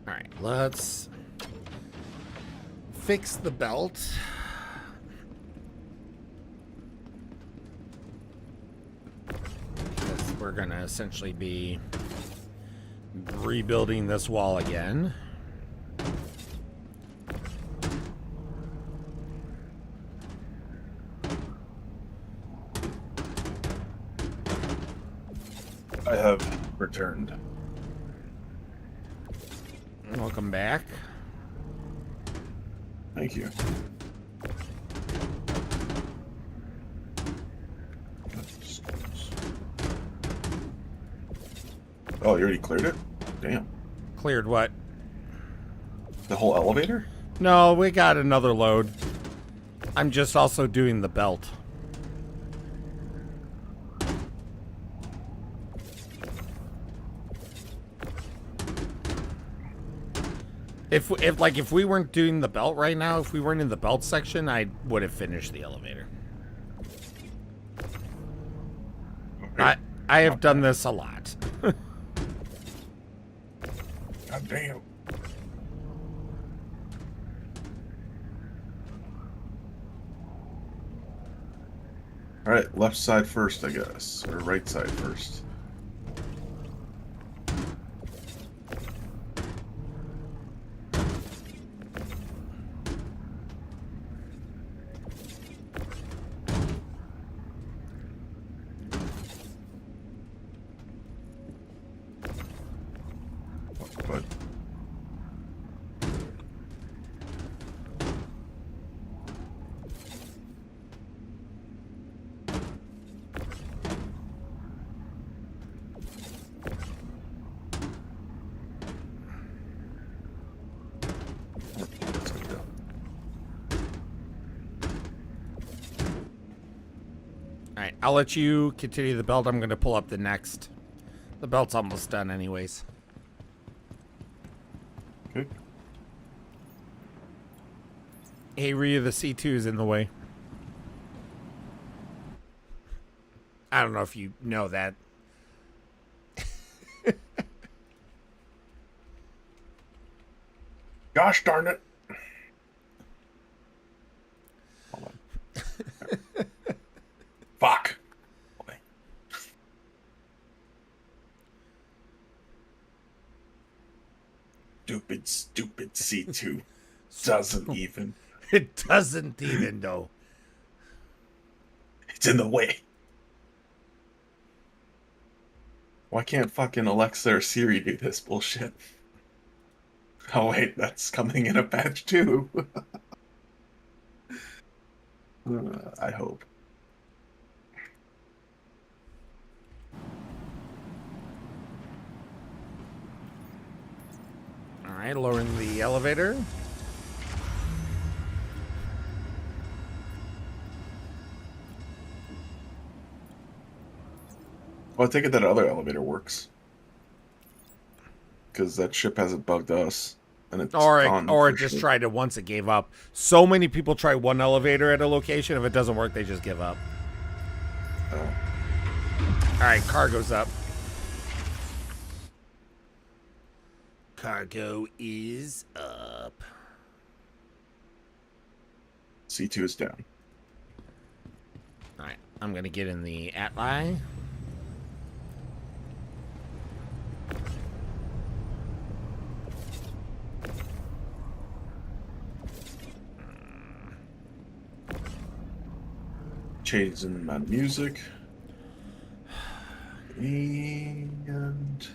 Alright, let's fix the belt. going to essentially be rebuilding this wall again. I have returned. Welcome back. Thank you. Oh, you already cleared it? Damn. Cleared what? The whole elevator? No, we got another load. I'm just also doing the belt. If we weren't doing the belt right now, if we weren't in the belt section, I would have finished the elevator. Okay. I have done this a lot. God damn. Alright, left side first, I guess. Or right side first. But Alright, I'll let you continue the belt. I'm going to pull up the next. The belt's almost done anyways. okay. Hey, Rhea, the C2 is in the way. I don't know if you know that. Gosh darn it. Fuck. Stupid C2 doesn't even. It doesn't even, though. It's in the way. Why can't fucking Alexa or Siri do this bullshit? Oh wait, that's coming in a patch too. I hope. Alright, lowering the elevator. Well, I take it that other elevator works. Because that ship hasn't bugged us. And it's Or gone it for just sure. tried it once, it gave up. So many people try one elevator at a location. If it doesn't work, they just give up. Oh. Alright, cargo's up. Cargo is up. C2 is down. Alright, I'm going to get in the Atli. Changing my music. And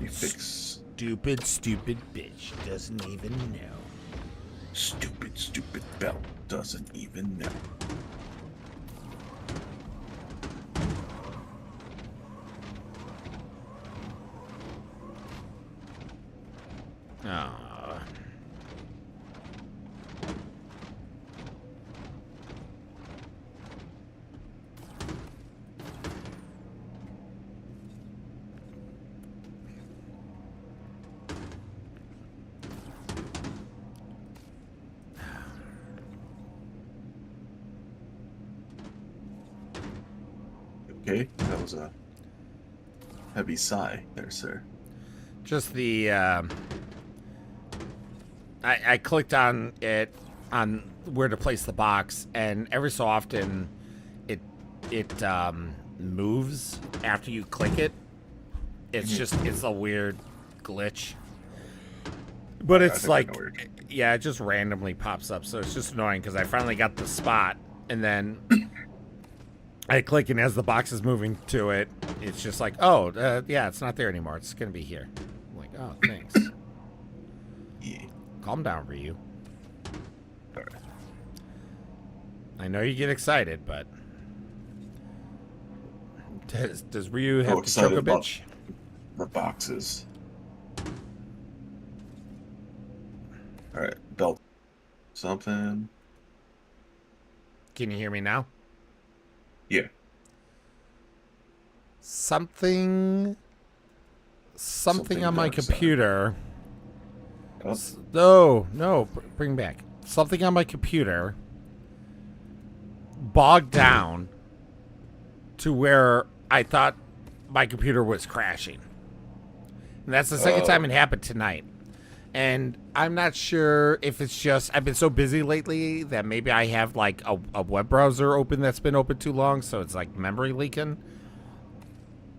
we fix. Stupid bitch doesn't even know. Stupid belt doesn't even know. Ah. Okay, that was a heavy sigh there, sir. Just the I clicked on it on where to place the box, and every so often it moves after you click it. It's just it's a weird glitch. But it's like, yeah, it just randomly pops up, so it's just annoying because I finally got the spot, and then I click, and as the box is moving to it, it's just like, oh, yeah, it's not there anymore. It's gonna be here. I'm like, oh, thanks. Yeah. Calm down, Ryu. All right. I know you get excited, but does Ryu have to choke a bitch? The boxes. All right, belt. Something. Can you hear me now? Yeah. Something on my dark side. computer. Oh. No, bring back. Something on my computer bogged down to where I thought my computer was crashing. And that's the second time it happened tonight. And I'm not sure if it's just I've been so busy lately that maybe I have like a web browser open that's been open too long, so it's like memory leaking.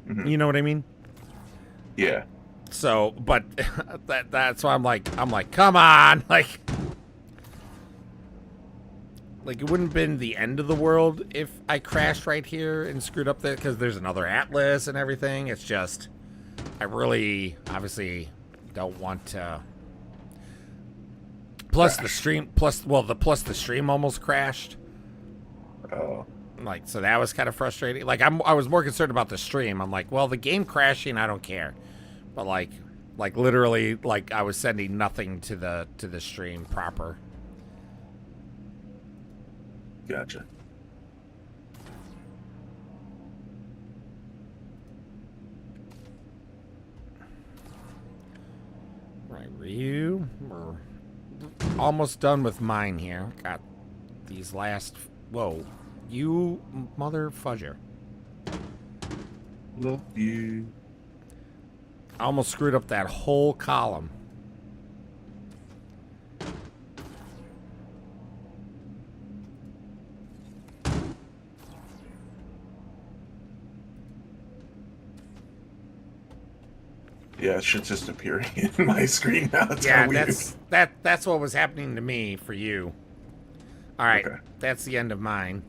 Mm-hmm. You know what I mean? Yeah. So, but that's why I'm like, come on, like it wouldn't have been the end of the world if I crashed right here and screwed up that, because there's another Atlas and everything. It's just, I really obviously don't want to. Plus the stream, the stream almost crashed. Oh. Like, so that was kind of frustrating. Like, I was more concerned about the stream. I'm like, well, the game crashing, I don't care. But like literally, like I was sending nothing to the stream proper. Gotcha. Right, Ryu. We're almost done with mine here. Got these last. Whoa, you mother fudger! Love you. I almost screwed up that whole column. Yeah, shit's just appearing in my screen now. It's Yeah, kinda weird. that's what was happening to me for you. All right, Okay. That's the end of mine.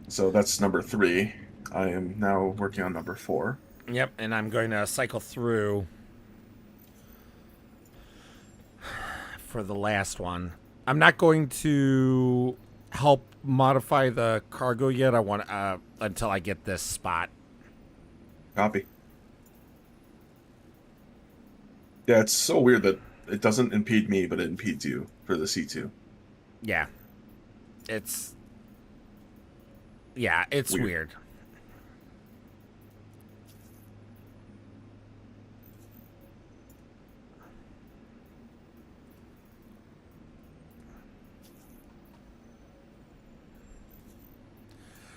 So that's number 3. I am now working on number 4. Yep, and I'm going to cycle through for the last one. I'm not going to help modify the cargo yet. I want until I get this spot. Copy. Yeah, it's so weird that it doesn't impede me, but it impedes you for the C2. Yeah. It's weird.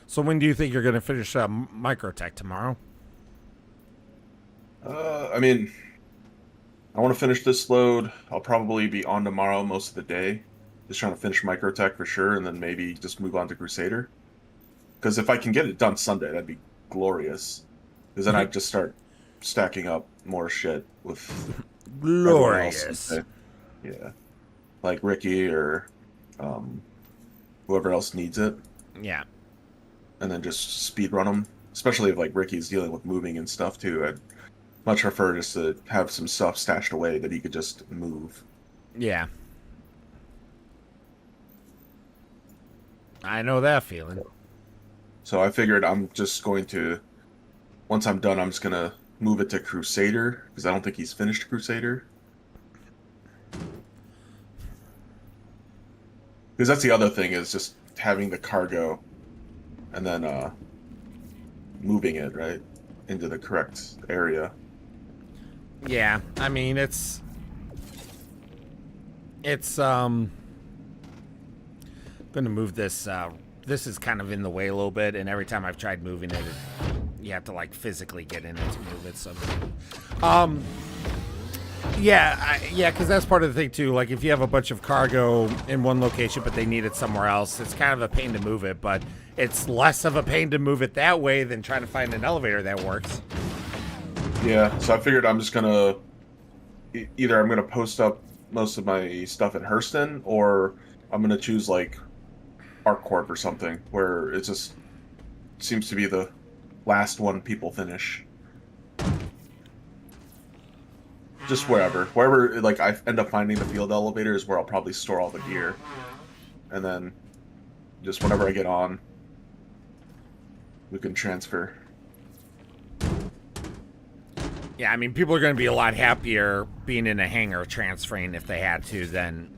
So when do you think you're going to finish Microtech tomorrow? I mean, I want to finish this load. I'll probably be on tomorrow most of the day. Just trying to finish Microtech for sure, and then maybe just move on to Crusader. Because if I can get it done Sunday, that'd be glorious. Because then I'd just start stacking up more shit with glorious. Yeah, like Ricky or whoever else needs it. Yeah. And then just speed run them. Especially if like Ricky's dealing with moving and stuff too. I'd much prefer just to have some stuff stashed away that he could just move. Yeah. I know that feeling. So I figured I'm just going to, once I'm done, I'm just going to move it to Crusader, because I don't think he's finished Crusader. Because that's the other thing, is just having the cargo and then moving it, right, into the correct area. Yeah, I mean, it's I'm going to move this. This is kind of in the way a little bit, and every time I've tried moving it, you have to like physically get in it to move it. So, Yeah, because that's part of the thing too. Like, if you have a bunch of cargo in one location, but they need it somewhere else, it's kind of a pain to move it. But it's less of a pain to move it that way than trying to find an elevator that works. Yeah, so I figured I'm just gonna either I'm gonna post up most of my stuff in Hurston, or I'm gonna choose like ArcCorp or something, where it just seems to be the last one people finish. Just wherever like I end up finding the field elevator is where I'll probably store all the gear, and then just whenever I get on, we can transfer. Yeah, I mean, people are going to be a lot happier being in a hangar transferring if they had to than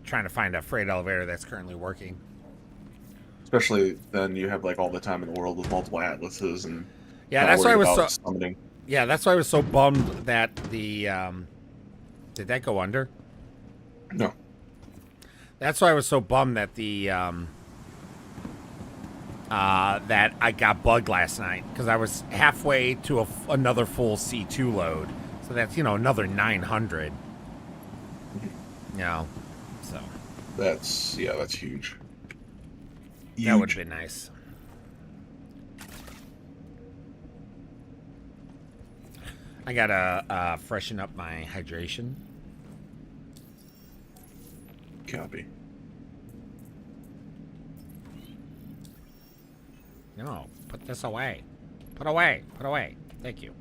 trying to find a freight elevator that's currently working. Especially then you have like all the time in the world with multiple atlases and that's why I was so summoning. Yeah, that's why I was so bummed that the did that go under? No. That's why I was so bummed that the that I got bugged last night, because I was halfway to another full C2 load. So that's, another 900. So that's huge. That would have been nice. I gotta freshen up my hydration. Copy. No, put this away. Put away. Thank you.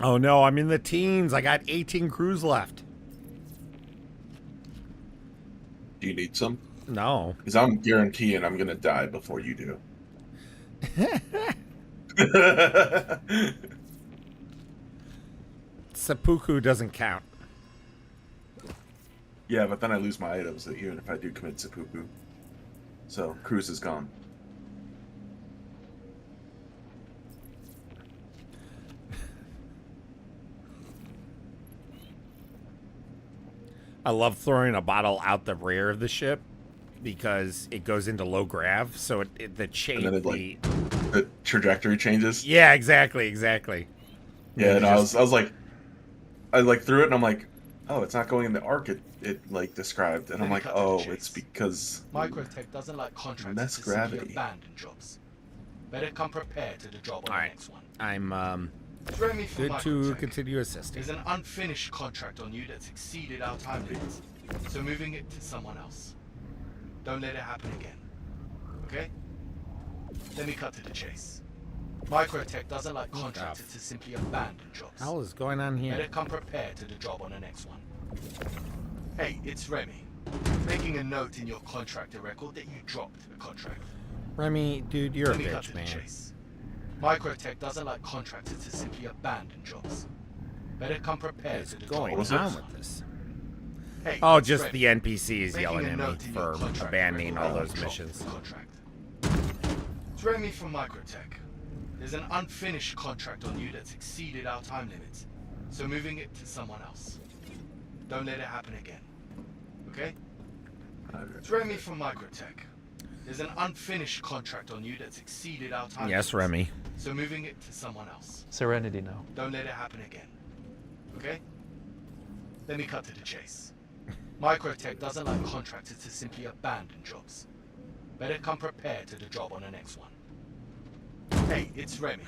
Oh no, I'm in the teens. I got 18 crews left. Do you need some? No. Because I'm guaranteeing I'm going to die before you do. Seppuku doesn't count. Yeah, but then I lose my items even if I do commit seppuku. So, cruise is gone. I love throwing a bottle out the rear of the ship because it goes into low grav, so the trajectory changes. Yeah, exactly. Yeah, and I was like, I threw it and I'm like, oh, it's not going in the arc it like described, and I'm like, oh, it's because Microtech doesn't like contracts less to gravity. simply abandon jobs. Better come prepared to the job on the next one. I'm Remy from good to Microtech. continue assisting. There's an unfinished contract on you that's exceeded our time limits, so moving it to someone else. Don't let it happen again. Okay? Let me cut to the chase. Microtech doesn't like contractors to simply abandon jobs. Hell is going on here? Better come prepared to the job on the next one. Hey, it's Remy. Making a note in your contractor record that you dropped a contract. Remy, dude, you're Let a me cut bitch, to the man. chase. Microtech doesn't like contractors to simply abandon jobs. Better come prepared What's to the going job on on with this? Hey, Oh, it's just Remy. the NPCs Making yelling a at me note in your for contract abandoning record all that those you dropped missions. the contract. It's Remy from Microtech. There's an unfinished contract on you that's exceeded our time limits, so moving it to someone else. Don't let it happen again. Okay? It's Remy from Microtech. There's an unfinished contract on you that's exceeded our time Yes, limits, Remy. so moving it to someone else. Serenity now. Don't let it happen again. Okay? Let me cut to the chase. Microtech doesn't like contractors to simply abandon jobs. Better come prepared to the job on the next one. Hey, it's Remy.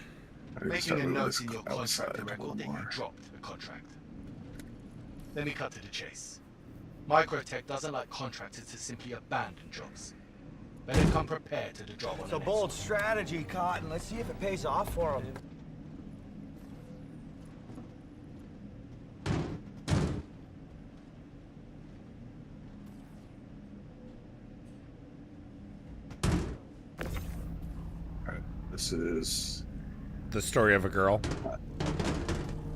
Making a note in your contractor record that you dropped a contract. Let me cut to the chase. Microtech doesn't like contractors to simply abandon jobs. Better come prepared to the job on It's the a next bold one. strategy, Cotton. Let's see if it pays off for him. Alright, this is The story of a girl.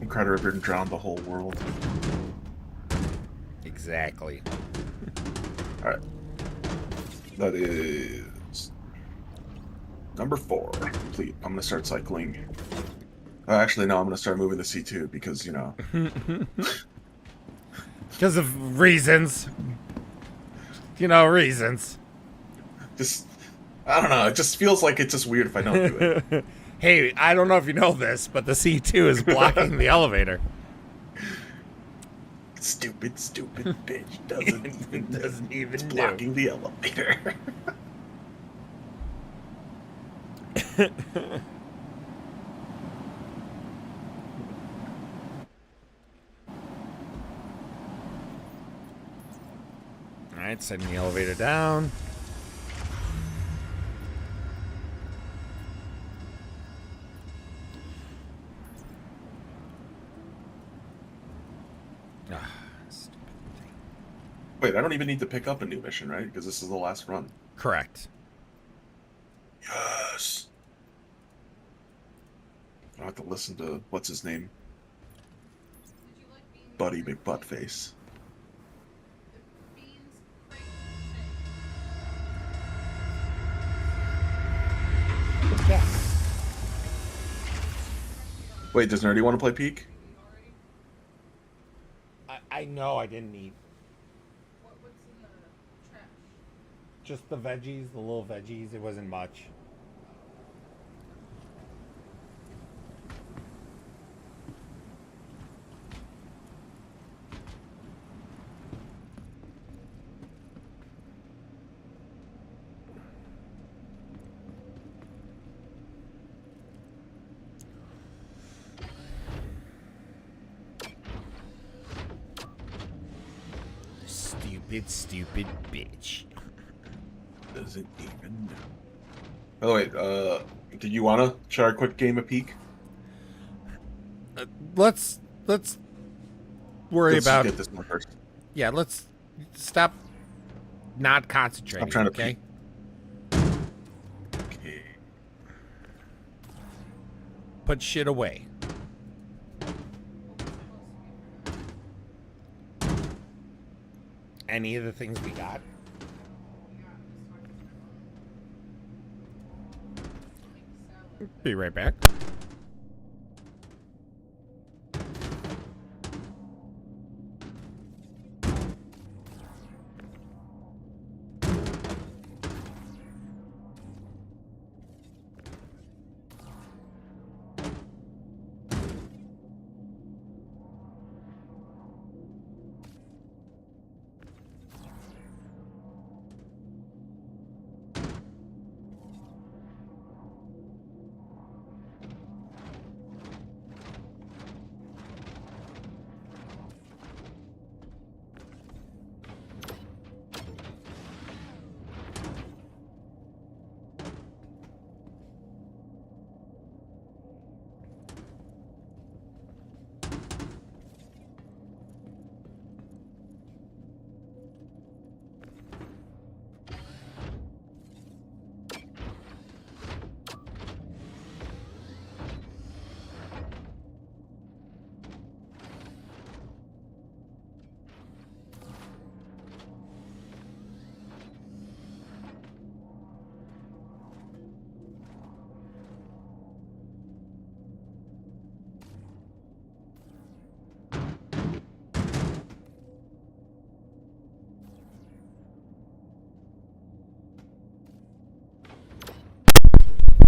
Incredible Ripper drowned the whole world. Exactly. Alright. That is number 4. Complete. I'm gonna start cycling. Actually, no, I'm gonna start moving to C2 because, you know. Because of reasons. Reasons. Just, I don't know. It just feels like it's just weird if I don't do it. Hey, I don't know if you know this, but the C2 is blocking the elevator. Stupid bitch doesn't even it's know. blocking the elevator. All right, sending the elevator down. Wait, I don't even need to pick up a new mission, right? Because this is the last run. Correct. Yes. I don't have to listen to what's his name, Buddy McButtface. Wait, does Nerdy want to play Peak? I know I didn't eat. What's in the trash? Just the veggies, the little veggies. It wasn't much. Stupid bitch. Doesn't even know. By the way, did you want to try a quick game of Peak? Let's worry Let's about get this one first. Yeah, let's stop not concentrating. I'm trying to okay. Okay. Put shit away. Any of the things we got? Be right back.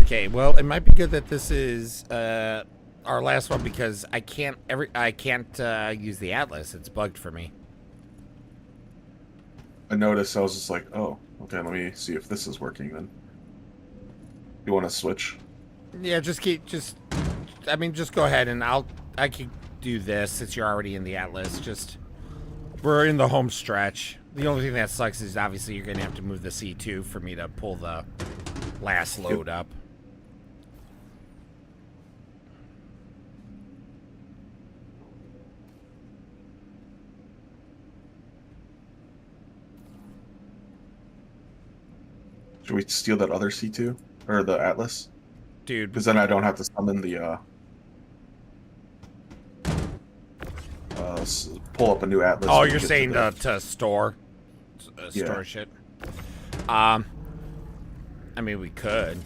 Okay, well, it might be good that this is our last one because I can't use the Atlas. It's bugged for me. I noticed. I was just like, oh, okay. Let me see if this is working then. You want to switch? Yeah, just go ahead and I can do this since you're already in the Atlas. We're in the home stretch. The only thing that sucks is obviously you're gonna have to move the C2 for me to pull the last load up. Should we steal that other C2 or the Atlas? Dude, because then I don't have to summon the pull up a new Atlas. Oh, you're saying to store shit. I mean, we could,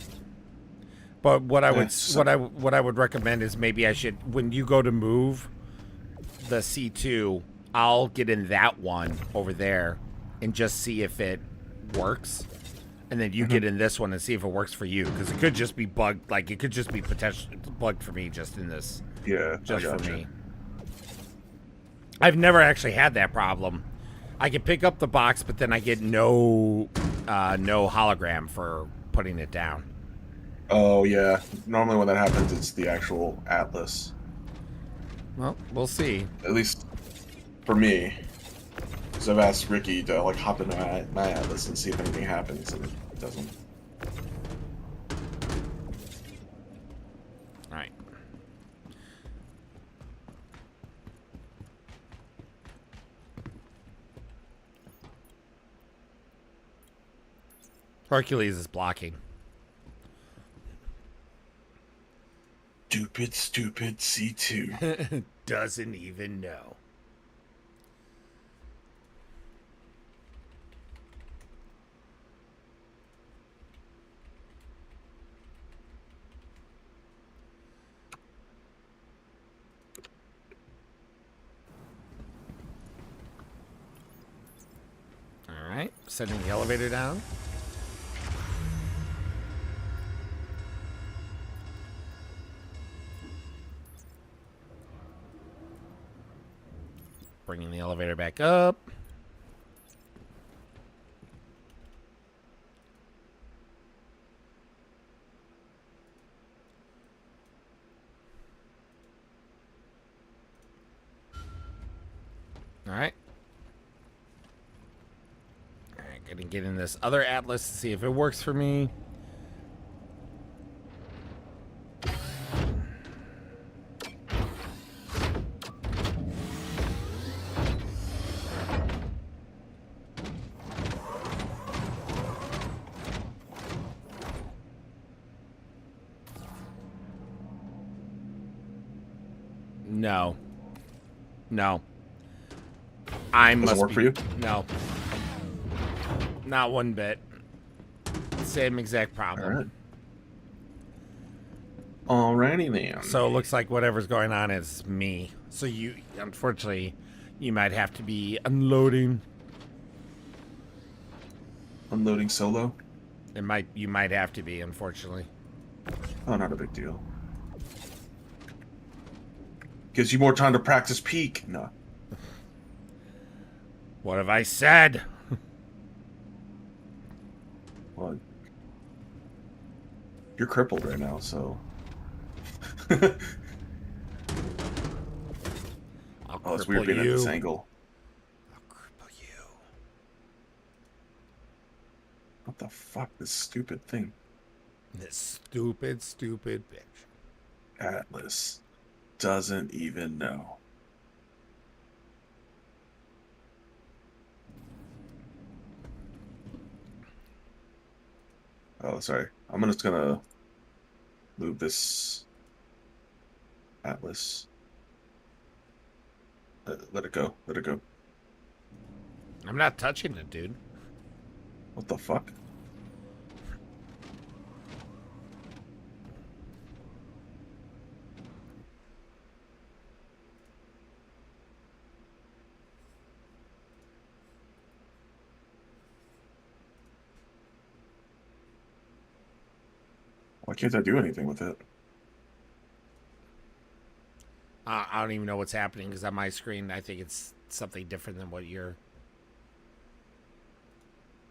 but what I would recommend is maybe I should, when you go to move the C2, I'll get in that one over there and just see if it works. and then you get in this one and see if it works for you, because it could just be bugged. Like it could just be potentially bugged for me just in this. Yeah, just I for gotcha. me. I've never actually had that problem. I can pick up the box, but then I get no hologram for putting it down. Oh yeah. Normally when that happens, it's the actual Atlas. Well, we'll see. At least for me, because I've asked Ricky to like hop into my Atlas and see if anything happens, and it doesn't. All right. Hercules is blocking. Stupid C2. Doesn't even know. All right, sending the elevator down. Bringing the elevator back up. All right. All right, gonna get in this other Atlas to see if it works for me. No. No. I Doesn't must work be, for you? No. Not one bit. Same exact problem. Alrighty then. So it looks like whatever's going on is me. So you, unfortunately, you might have to be unloading. Unloading solo? You might have to be, unfortunately. Oh, not a big deal. Gives you more time to practice peek. No. What have I said? Well, you're crippled right now, so. Oh, it's weird being at this angle. I'll cripple you. What the fuck? This stupid thing. This stupid bitch. Atlas doesn't even know. Oh, sorry. I'm just gonna move this Atlas. Let it go. Let it go. I'm not touching it, dude. What the fuck? Why can't I do anything with it? I don't even know what's happening because on my screen, I think it's something different than what you're.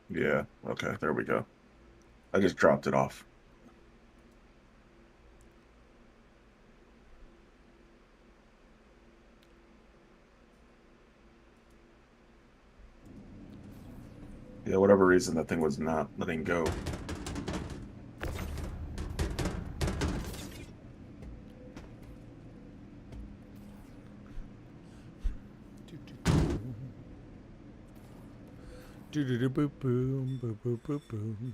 Yeah, okay, there we go. I just dropped it off. Yeah, whatever reason that thing was not letting go. Do do do boop boom boop boop boop boom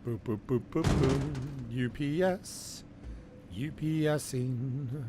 boop boop boop boop boom. UPS, UPSing.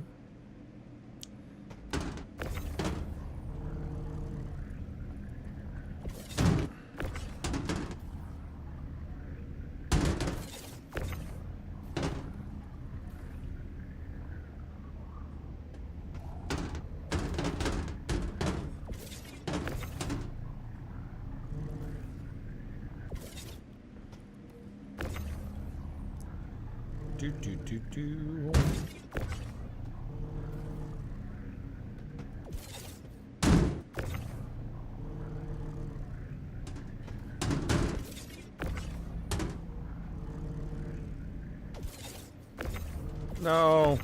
No.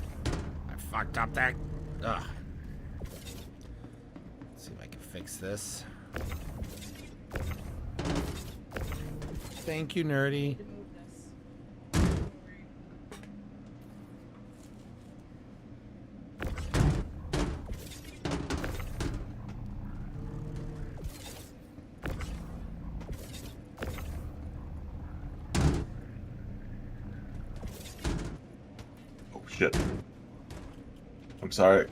I fucked up that. Ugh. Let's see if I can fix this. Thank you, Nerdy. Oh shit. I'm sorry.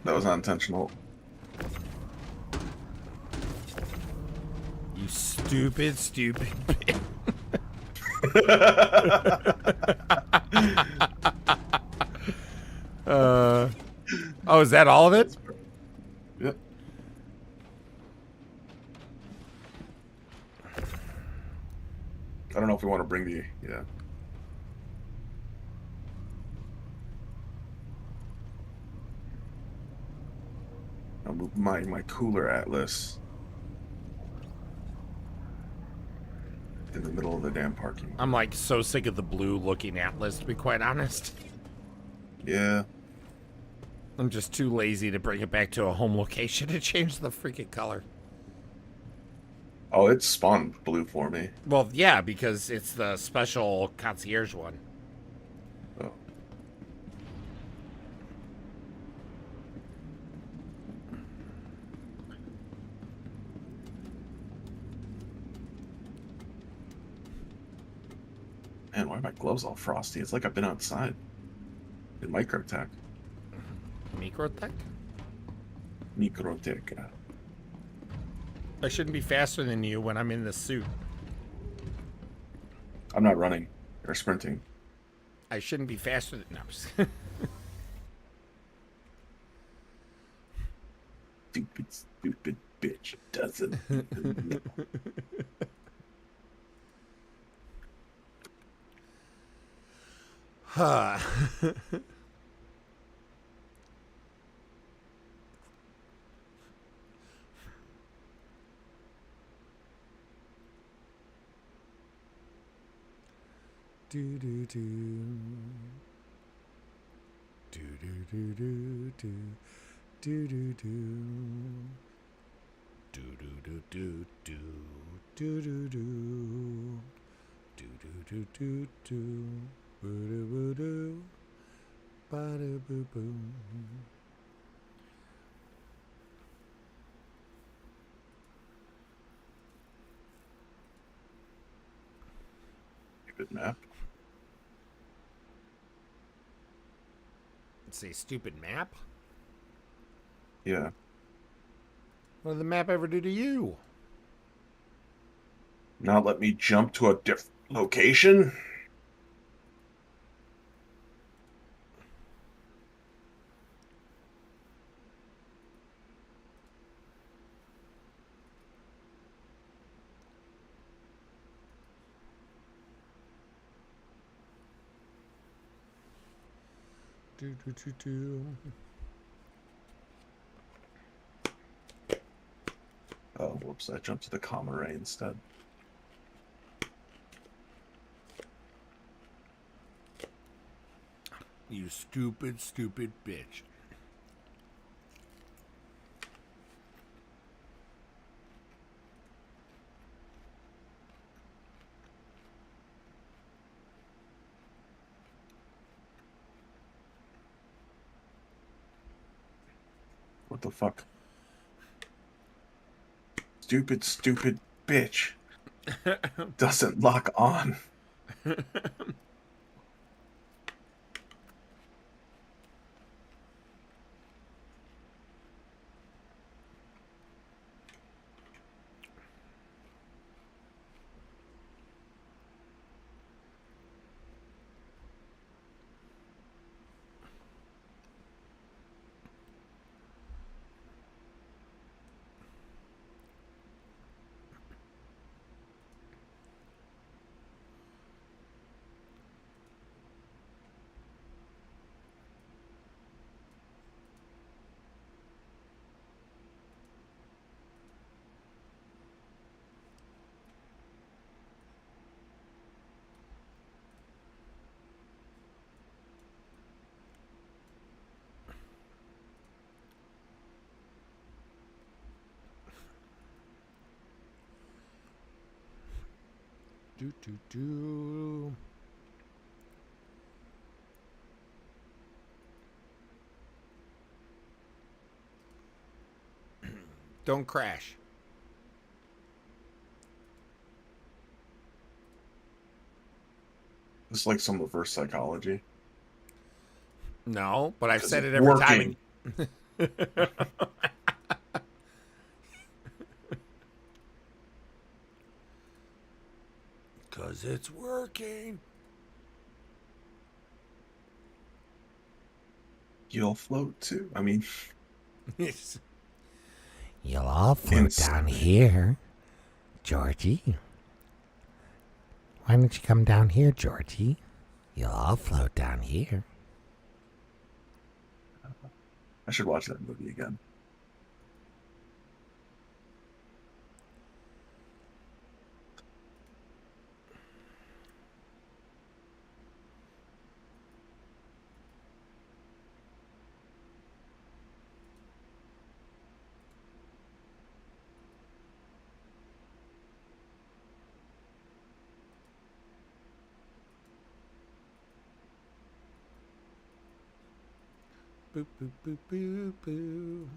That was unintentional. You stupid bitch. Oh, is that all of it? Yep. I don't know if we want to bring the I'll move my cooler Atlas in the middle of the damn parking. I'm like so sick of the blue looking Atlas, to be quite honest. Yeah. I'm just too lazy to bring it back to a home location to change the freaking color. Oh, it spawned blue for me. Well, yeah, because it's the special concierge one. Oh. Man, why are my gloves all frosty? It's like I've been outside. In Microtech. Microtech? Microtech. I shouldn't be faster than you when I'm in the suit. I'm not running or sprinting. I shouldn't be faster than... No, I'm just... Stupid bitch doesn't even know. Huh. Do do do. Do do do do do. Do do do. Do do do do do. Do do do. Do do do do do. Boo doo boo doo. Ba doo boo boo. Stupid map. It's a stupid map? Yeah. What did the map ever do to you? Not let me jump to a different location? Do do do do. Oh, whoops, I jumped to the comma ray instead. You stupid bitch. What the fuck? Stupid bitch. Doesn't lock on. Do. Don't crash. It's like some reverse psychology. No, but I've said it it's every working. time. Because it's working. You'll float too. I mean, You'll all float down here, Georgie. Why don't you come down here, Georgie? You'll all float down here. I should watch that movie again. Boop, boop, boop, boop, boop.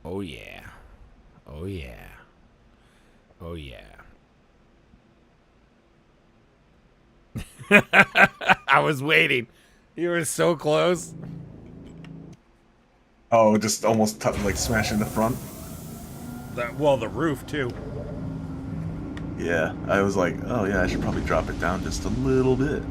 Oh yeah. Oh yeah. Oh yeah. I was waiting. You were so close. Oh, just almost like smashing the front. The roof too. Yeah, I was like, oh yeah, I should probably drop it down just a little bit.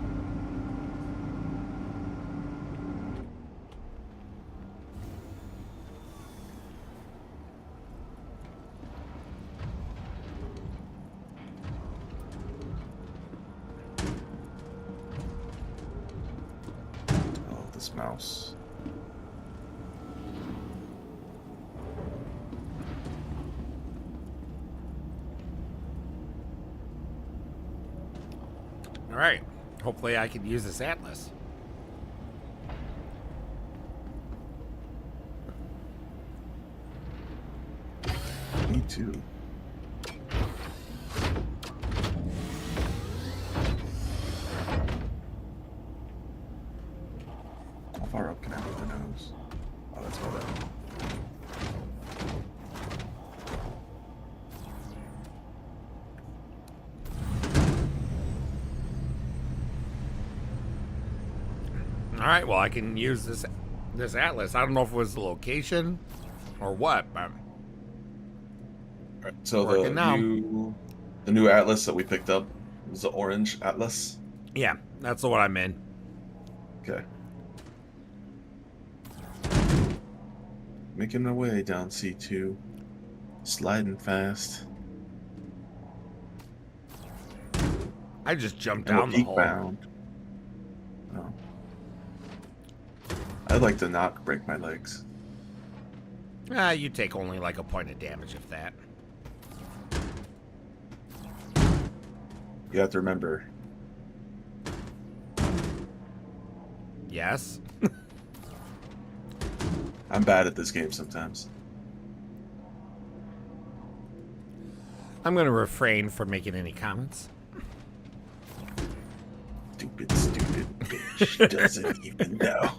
Oh, this mouse. All right. Hopefully I can use this atlas. Me too. How far up can I move the nose? Oh, that's all that. All right. Well, I can use this atlas. I don't know if it was the location or what. But Alright, so working now. the new atlas that we picked up was the orange atlas. Yeah, that's the one I'm in. Okay. Making our way down C2. Sliding fast. I just jumped And down we're the hole. bound. Oh. I'd like to not break my legs. You take only like a point of damage if that. You have to remember. Yes. I'm bad at this game sometimes. I'm going to refrain from making any comments. Stupid bitch doesn't even know.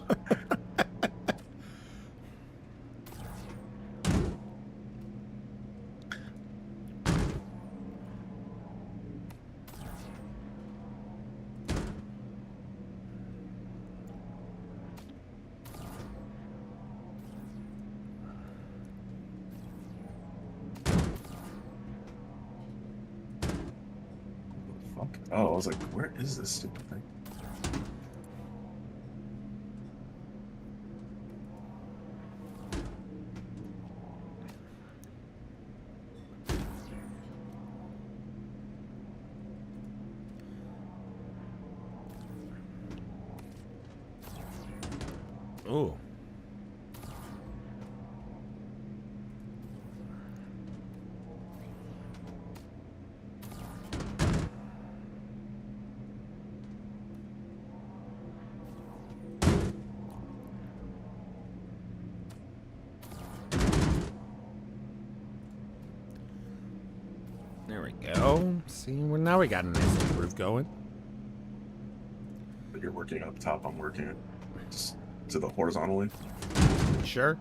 Fuck. Oh, I was like, where is this stupid thing? Ooh. go. See, well, now we got a nice little roof going. But you're working up top. I'm working it just to the horizontally. Sure.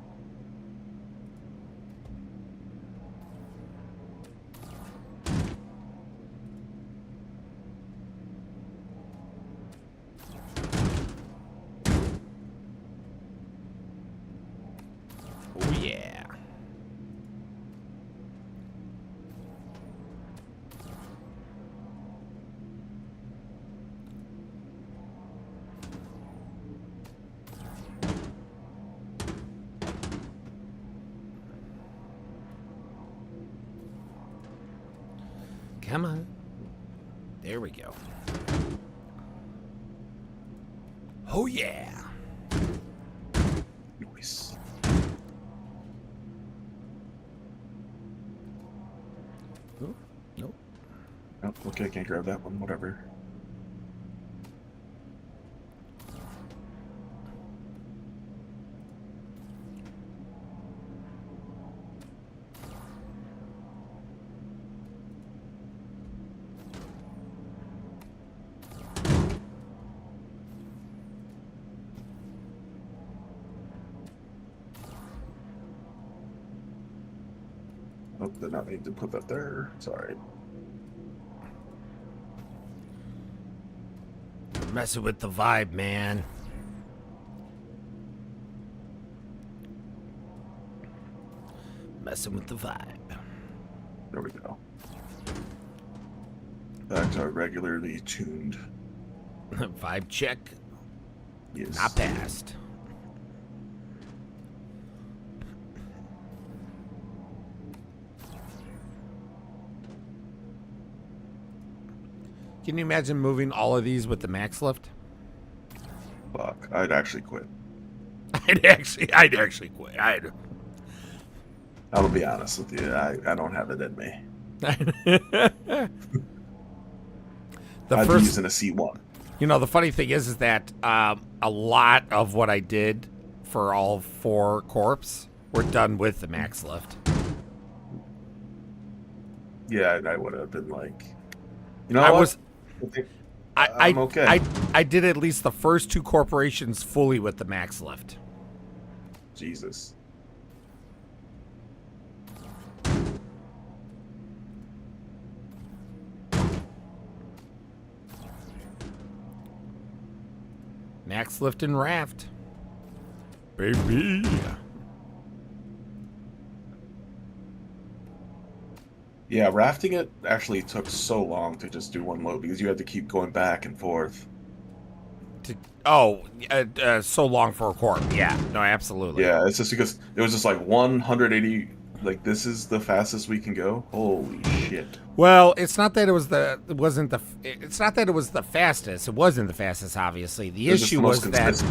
Oh yeah. Come on. There we go. Oh yeah. Nice. Oh, nope. Oh, okay, can't grab that one. Whatever. Oh, did not need to put that there. Sorry. Messing with the vibe, man. Messing with the vibe. There we go. Back to our regularly tuned. Vibe check. Yes. Not passed. Can you imagine moving all of these with the max lift? Fuck, I'd actually quit. I'd actually quit. I'll be honest with you. I don't have it in me. I'd be using a C1. You know, the funny thing is that a lot of what I did for all 4 corps were done with the max lift. Yeah, I would have been like, you know, I'm okay. I did at least the first 2 corporations fully with the max lift. Jesus. Max lift and raft. Baby. Yeah, rafting it actually took so long to just do one load because you had to keep going back and forth. So long for a corp. Yeah, no, absolutely. Yeah, it's just because it was just like 180. Like, this is the fastest we can go. Holy shit! Well, it's not that it was the fastest. It wasn't the fastest, obviously. The issue was that.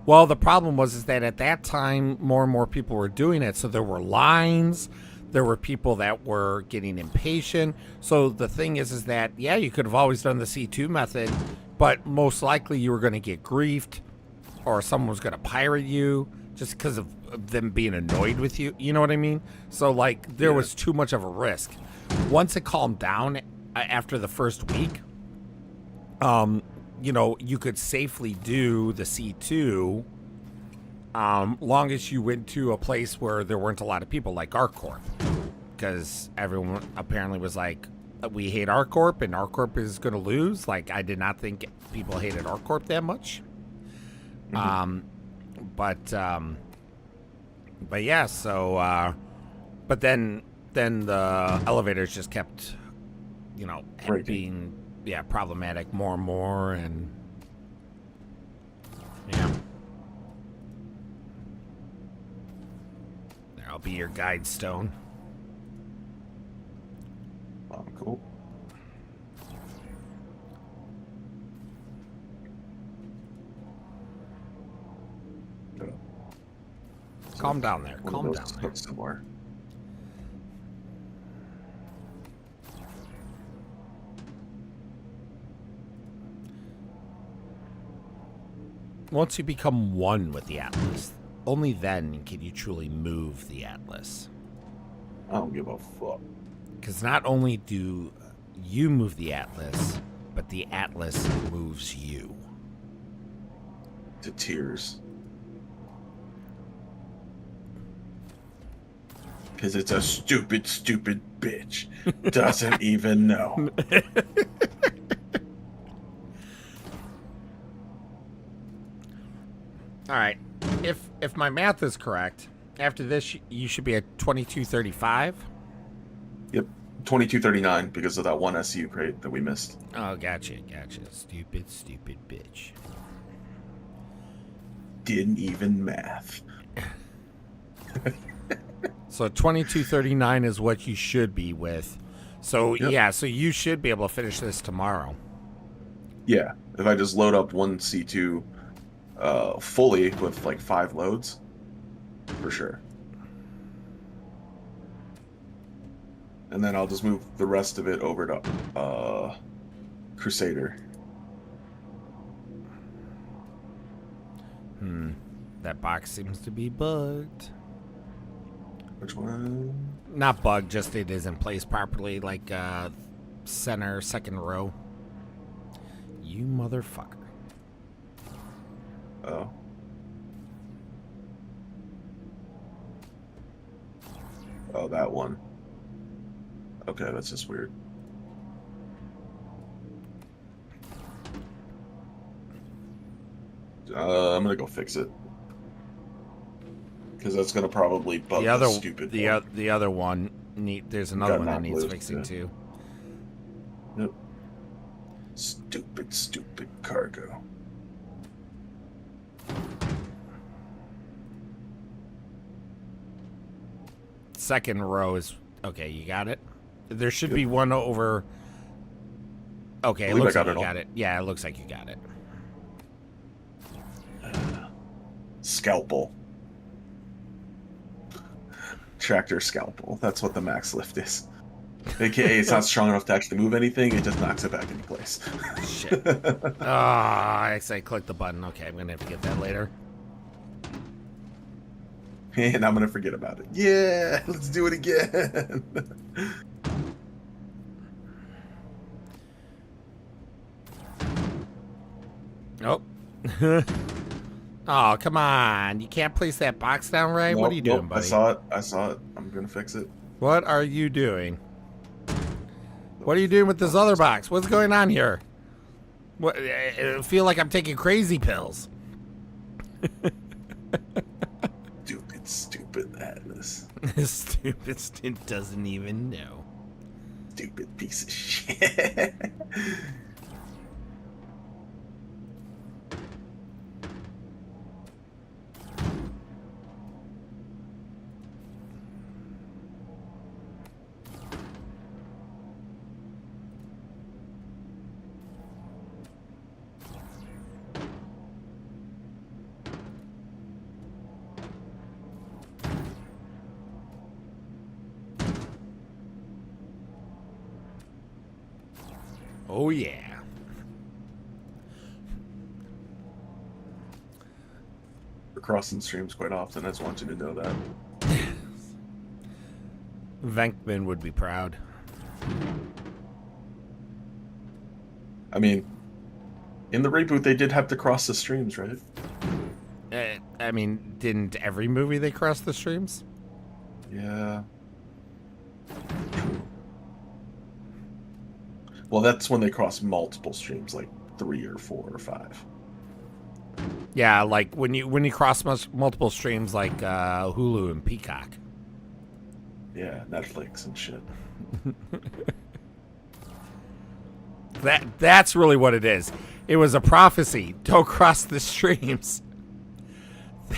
Well, the problem was that at that time, more and more people were doing it, so there were lines. There were people that were getting impatient. So the thing is that, yeah, you could have always done the C2 method, but most likely you were going to get griefed or someone was going to pirate you just because of them being annoyed with you. You know what I mean? So, like, there was too much of a risk. Once it calmed down after the first week, you know, you could safely do the C2 long as you went to a place where there weren't a lot of people, like ArcCorp, because everyone apparently was like, we hate ArcCorp and ArcCorp is going to lose. Like, I did not think people hated ArcCorp that much. But yeah, so but then the elevators just kept, you know, being problematic more and more, and yeah. I'll be your guide stone. Oh, cool. Calm down there. Calm down there. Somewhere. Once you become one with the Atlas, only then can you truly move the Atlas. I don't give a fuck. Because not only do You move the Atlas, but the Atlas moves you. To tears. Because it's a stupid, stupid bitch. Doesn't even know. All right. If my math is correct, after this you should be at 2235. Yep, 2239 because of that one SU crate that we missed. Oh, gotcha. Stupid bitch. Didn't even math. So 2239 is what you should be with. So Yep. yeah, so you should be able to finish this tomorrow. Yeah, if I just load up one C2 fully with like 5 loads, for sure. And then I'll just move the rest of it over to Crusader. That box seems to be bugged. Which one? Not bugged, just it isn't placed properly, like center, second row. You motherfucker. Oh. Oh, that one. Okay, that's just weird. I'm gonna go fix it. Because that's gonna probably bug the stupid one. The other one, there's another one that knocked needs loose, fixing yeah. too. Yep. Stupid cargo. Second row is okay. You got it. There should be one over. Okay, it believe I looks got like it you all. got it. Yeah, it looks like you got it. Scalpel. Tractor scalpel. That's what the max lift is. AKA, it's not strong enough to actually move anything. It just knocks it back into place. Shit. I say click the button. Okay, I'm gonna have to get that later. And I'm gonna forget about it. Yeah, let's do it again. Nope. Oh, come on. You can't place that box down right? What are you doing, Nope, buddy? I saw it. I'm gonna fix it. What are you doing? What are you doing with this other box? What's going on here? What? I feel like I'm taking crazy pills. Stupid Atlas. Stupid doesn't even know. Stupid piece of shit. Oh, yeah. We're crossing streams quite often. I just want you to know that. Venkman would be proud. I mean, in the reboot, they did have to cross the streams, right? I mean, didn't every movie they cross the streams? Yeah. Well, that's when they cross multiple streams, like 3 or 4 or 5. Yeah, like when you cross multiple streams, like Hulu and Peacock. Yeah, Netflix and shit. That's really what it is. It was a prophecy. Don't cross the streams.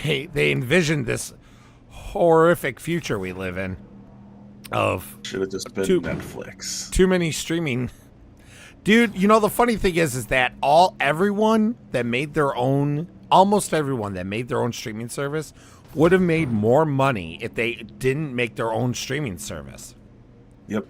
They envisioned this horrific future we live in of should have just been Netflix. Too many streaming. Dude, you know the funny thing is that almost everyone that made their own streaming service would have made more money if they didn't make their own streaming service. Yep.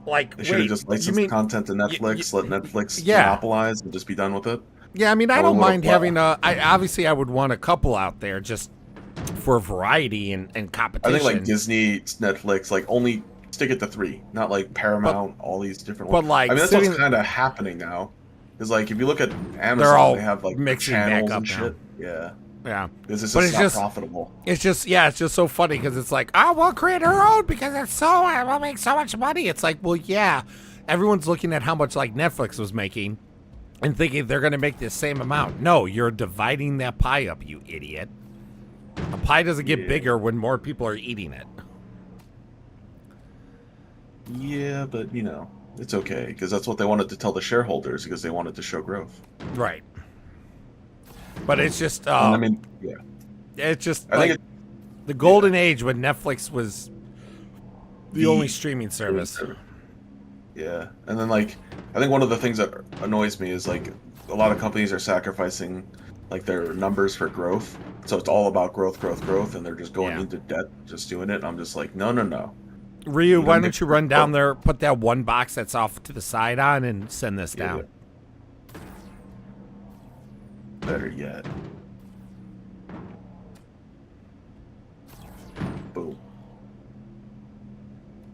Like, they should have just licensed the content to Netflix, let Netflix monopolize and just be done with it. Yeah, I mean, I don't mind having I would want a couple out there just for variety and competition. I think like Disney, Netflix, like only stick it to 3, not like Paramount, all these different but ones. like I mean, that's sitting- what's kind of happening now. Because like if you look at Amazon, They're all they have like mixing channels back up and now. shit. Yeah. Yeah. Because it's But just it's not just- profitable. It's just it's just so funny because it's like, we'll create our own because we'll make so much money. It's like, well, yeah, everyone's looking at how much like Netflix was making and thinking they're going to make the same amount. No, you're dividing that pie up, you idiot. A pie doesn't get bigger when more people are eating it. Yeah, but you know, it's okay because that's what they wanted to tell the shareholders because they wanted to show growth. Right. But it's just, And I mean, yeah. it's just I think like the golden age when Netflix was the only streaming service. Yeah, and then like I think one of the things that annoys me is like a lot of companies are sacrificing like their numbers for growth, so it's all about growth, and they're just going into debt, just doing it. I'm just like, no. Ryu, why don't you run down there, put that one box that's off to the side on, and send this down? Better yet. Boom.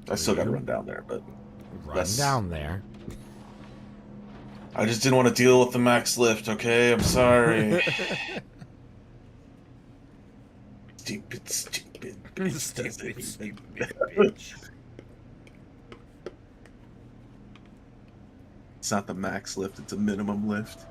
I still got to run down there, but Run down there. I just didn't want to deal with the max lift. Okay, I'm sorry. Stupid bitch. It's not the max lift, it's a minimum lift.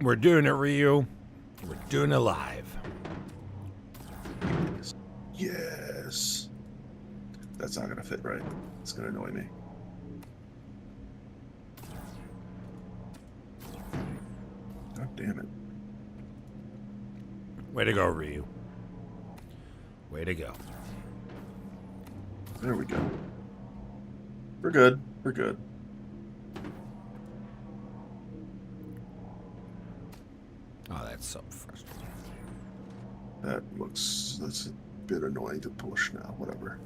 We're doing it, Ryu. We're doing it live. Yes. That's not gonna fit right. It's gonna annoy me. God damn it. Way to go, Ryu. Way to go. There we go. We're good. We're good. Oh, that's so frustrating. That's a bit annoying to push now. Whatever.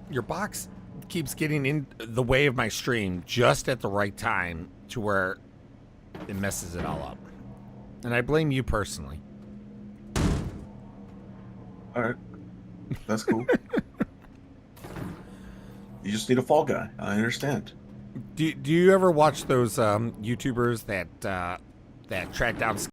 Your box keeps getting in the way of my stream just at the right time to where it messes it all up. And I blame you personally. All right. That's cool. You just need a fall guy. I understand. Do you ever watch those YouTubers that track down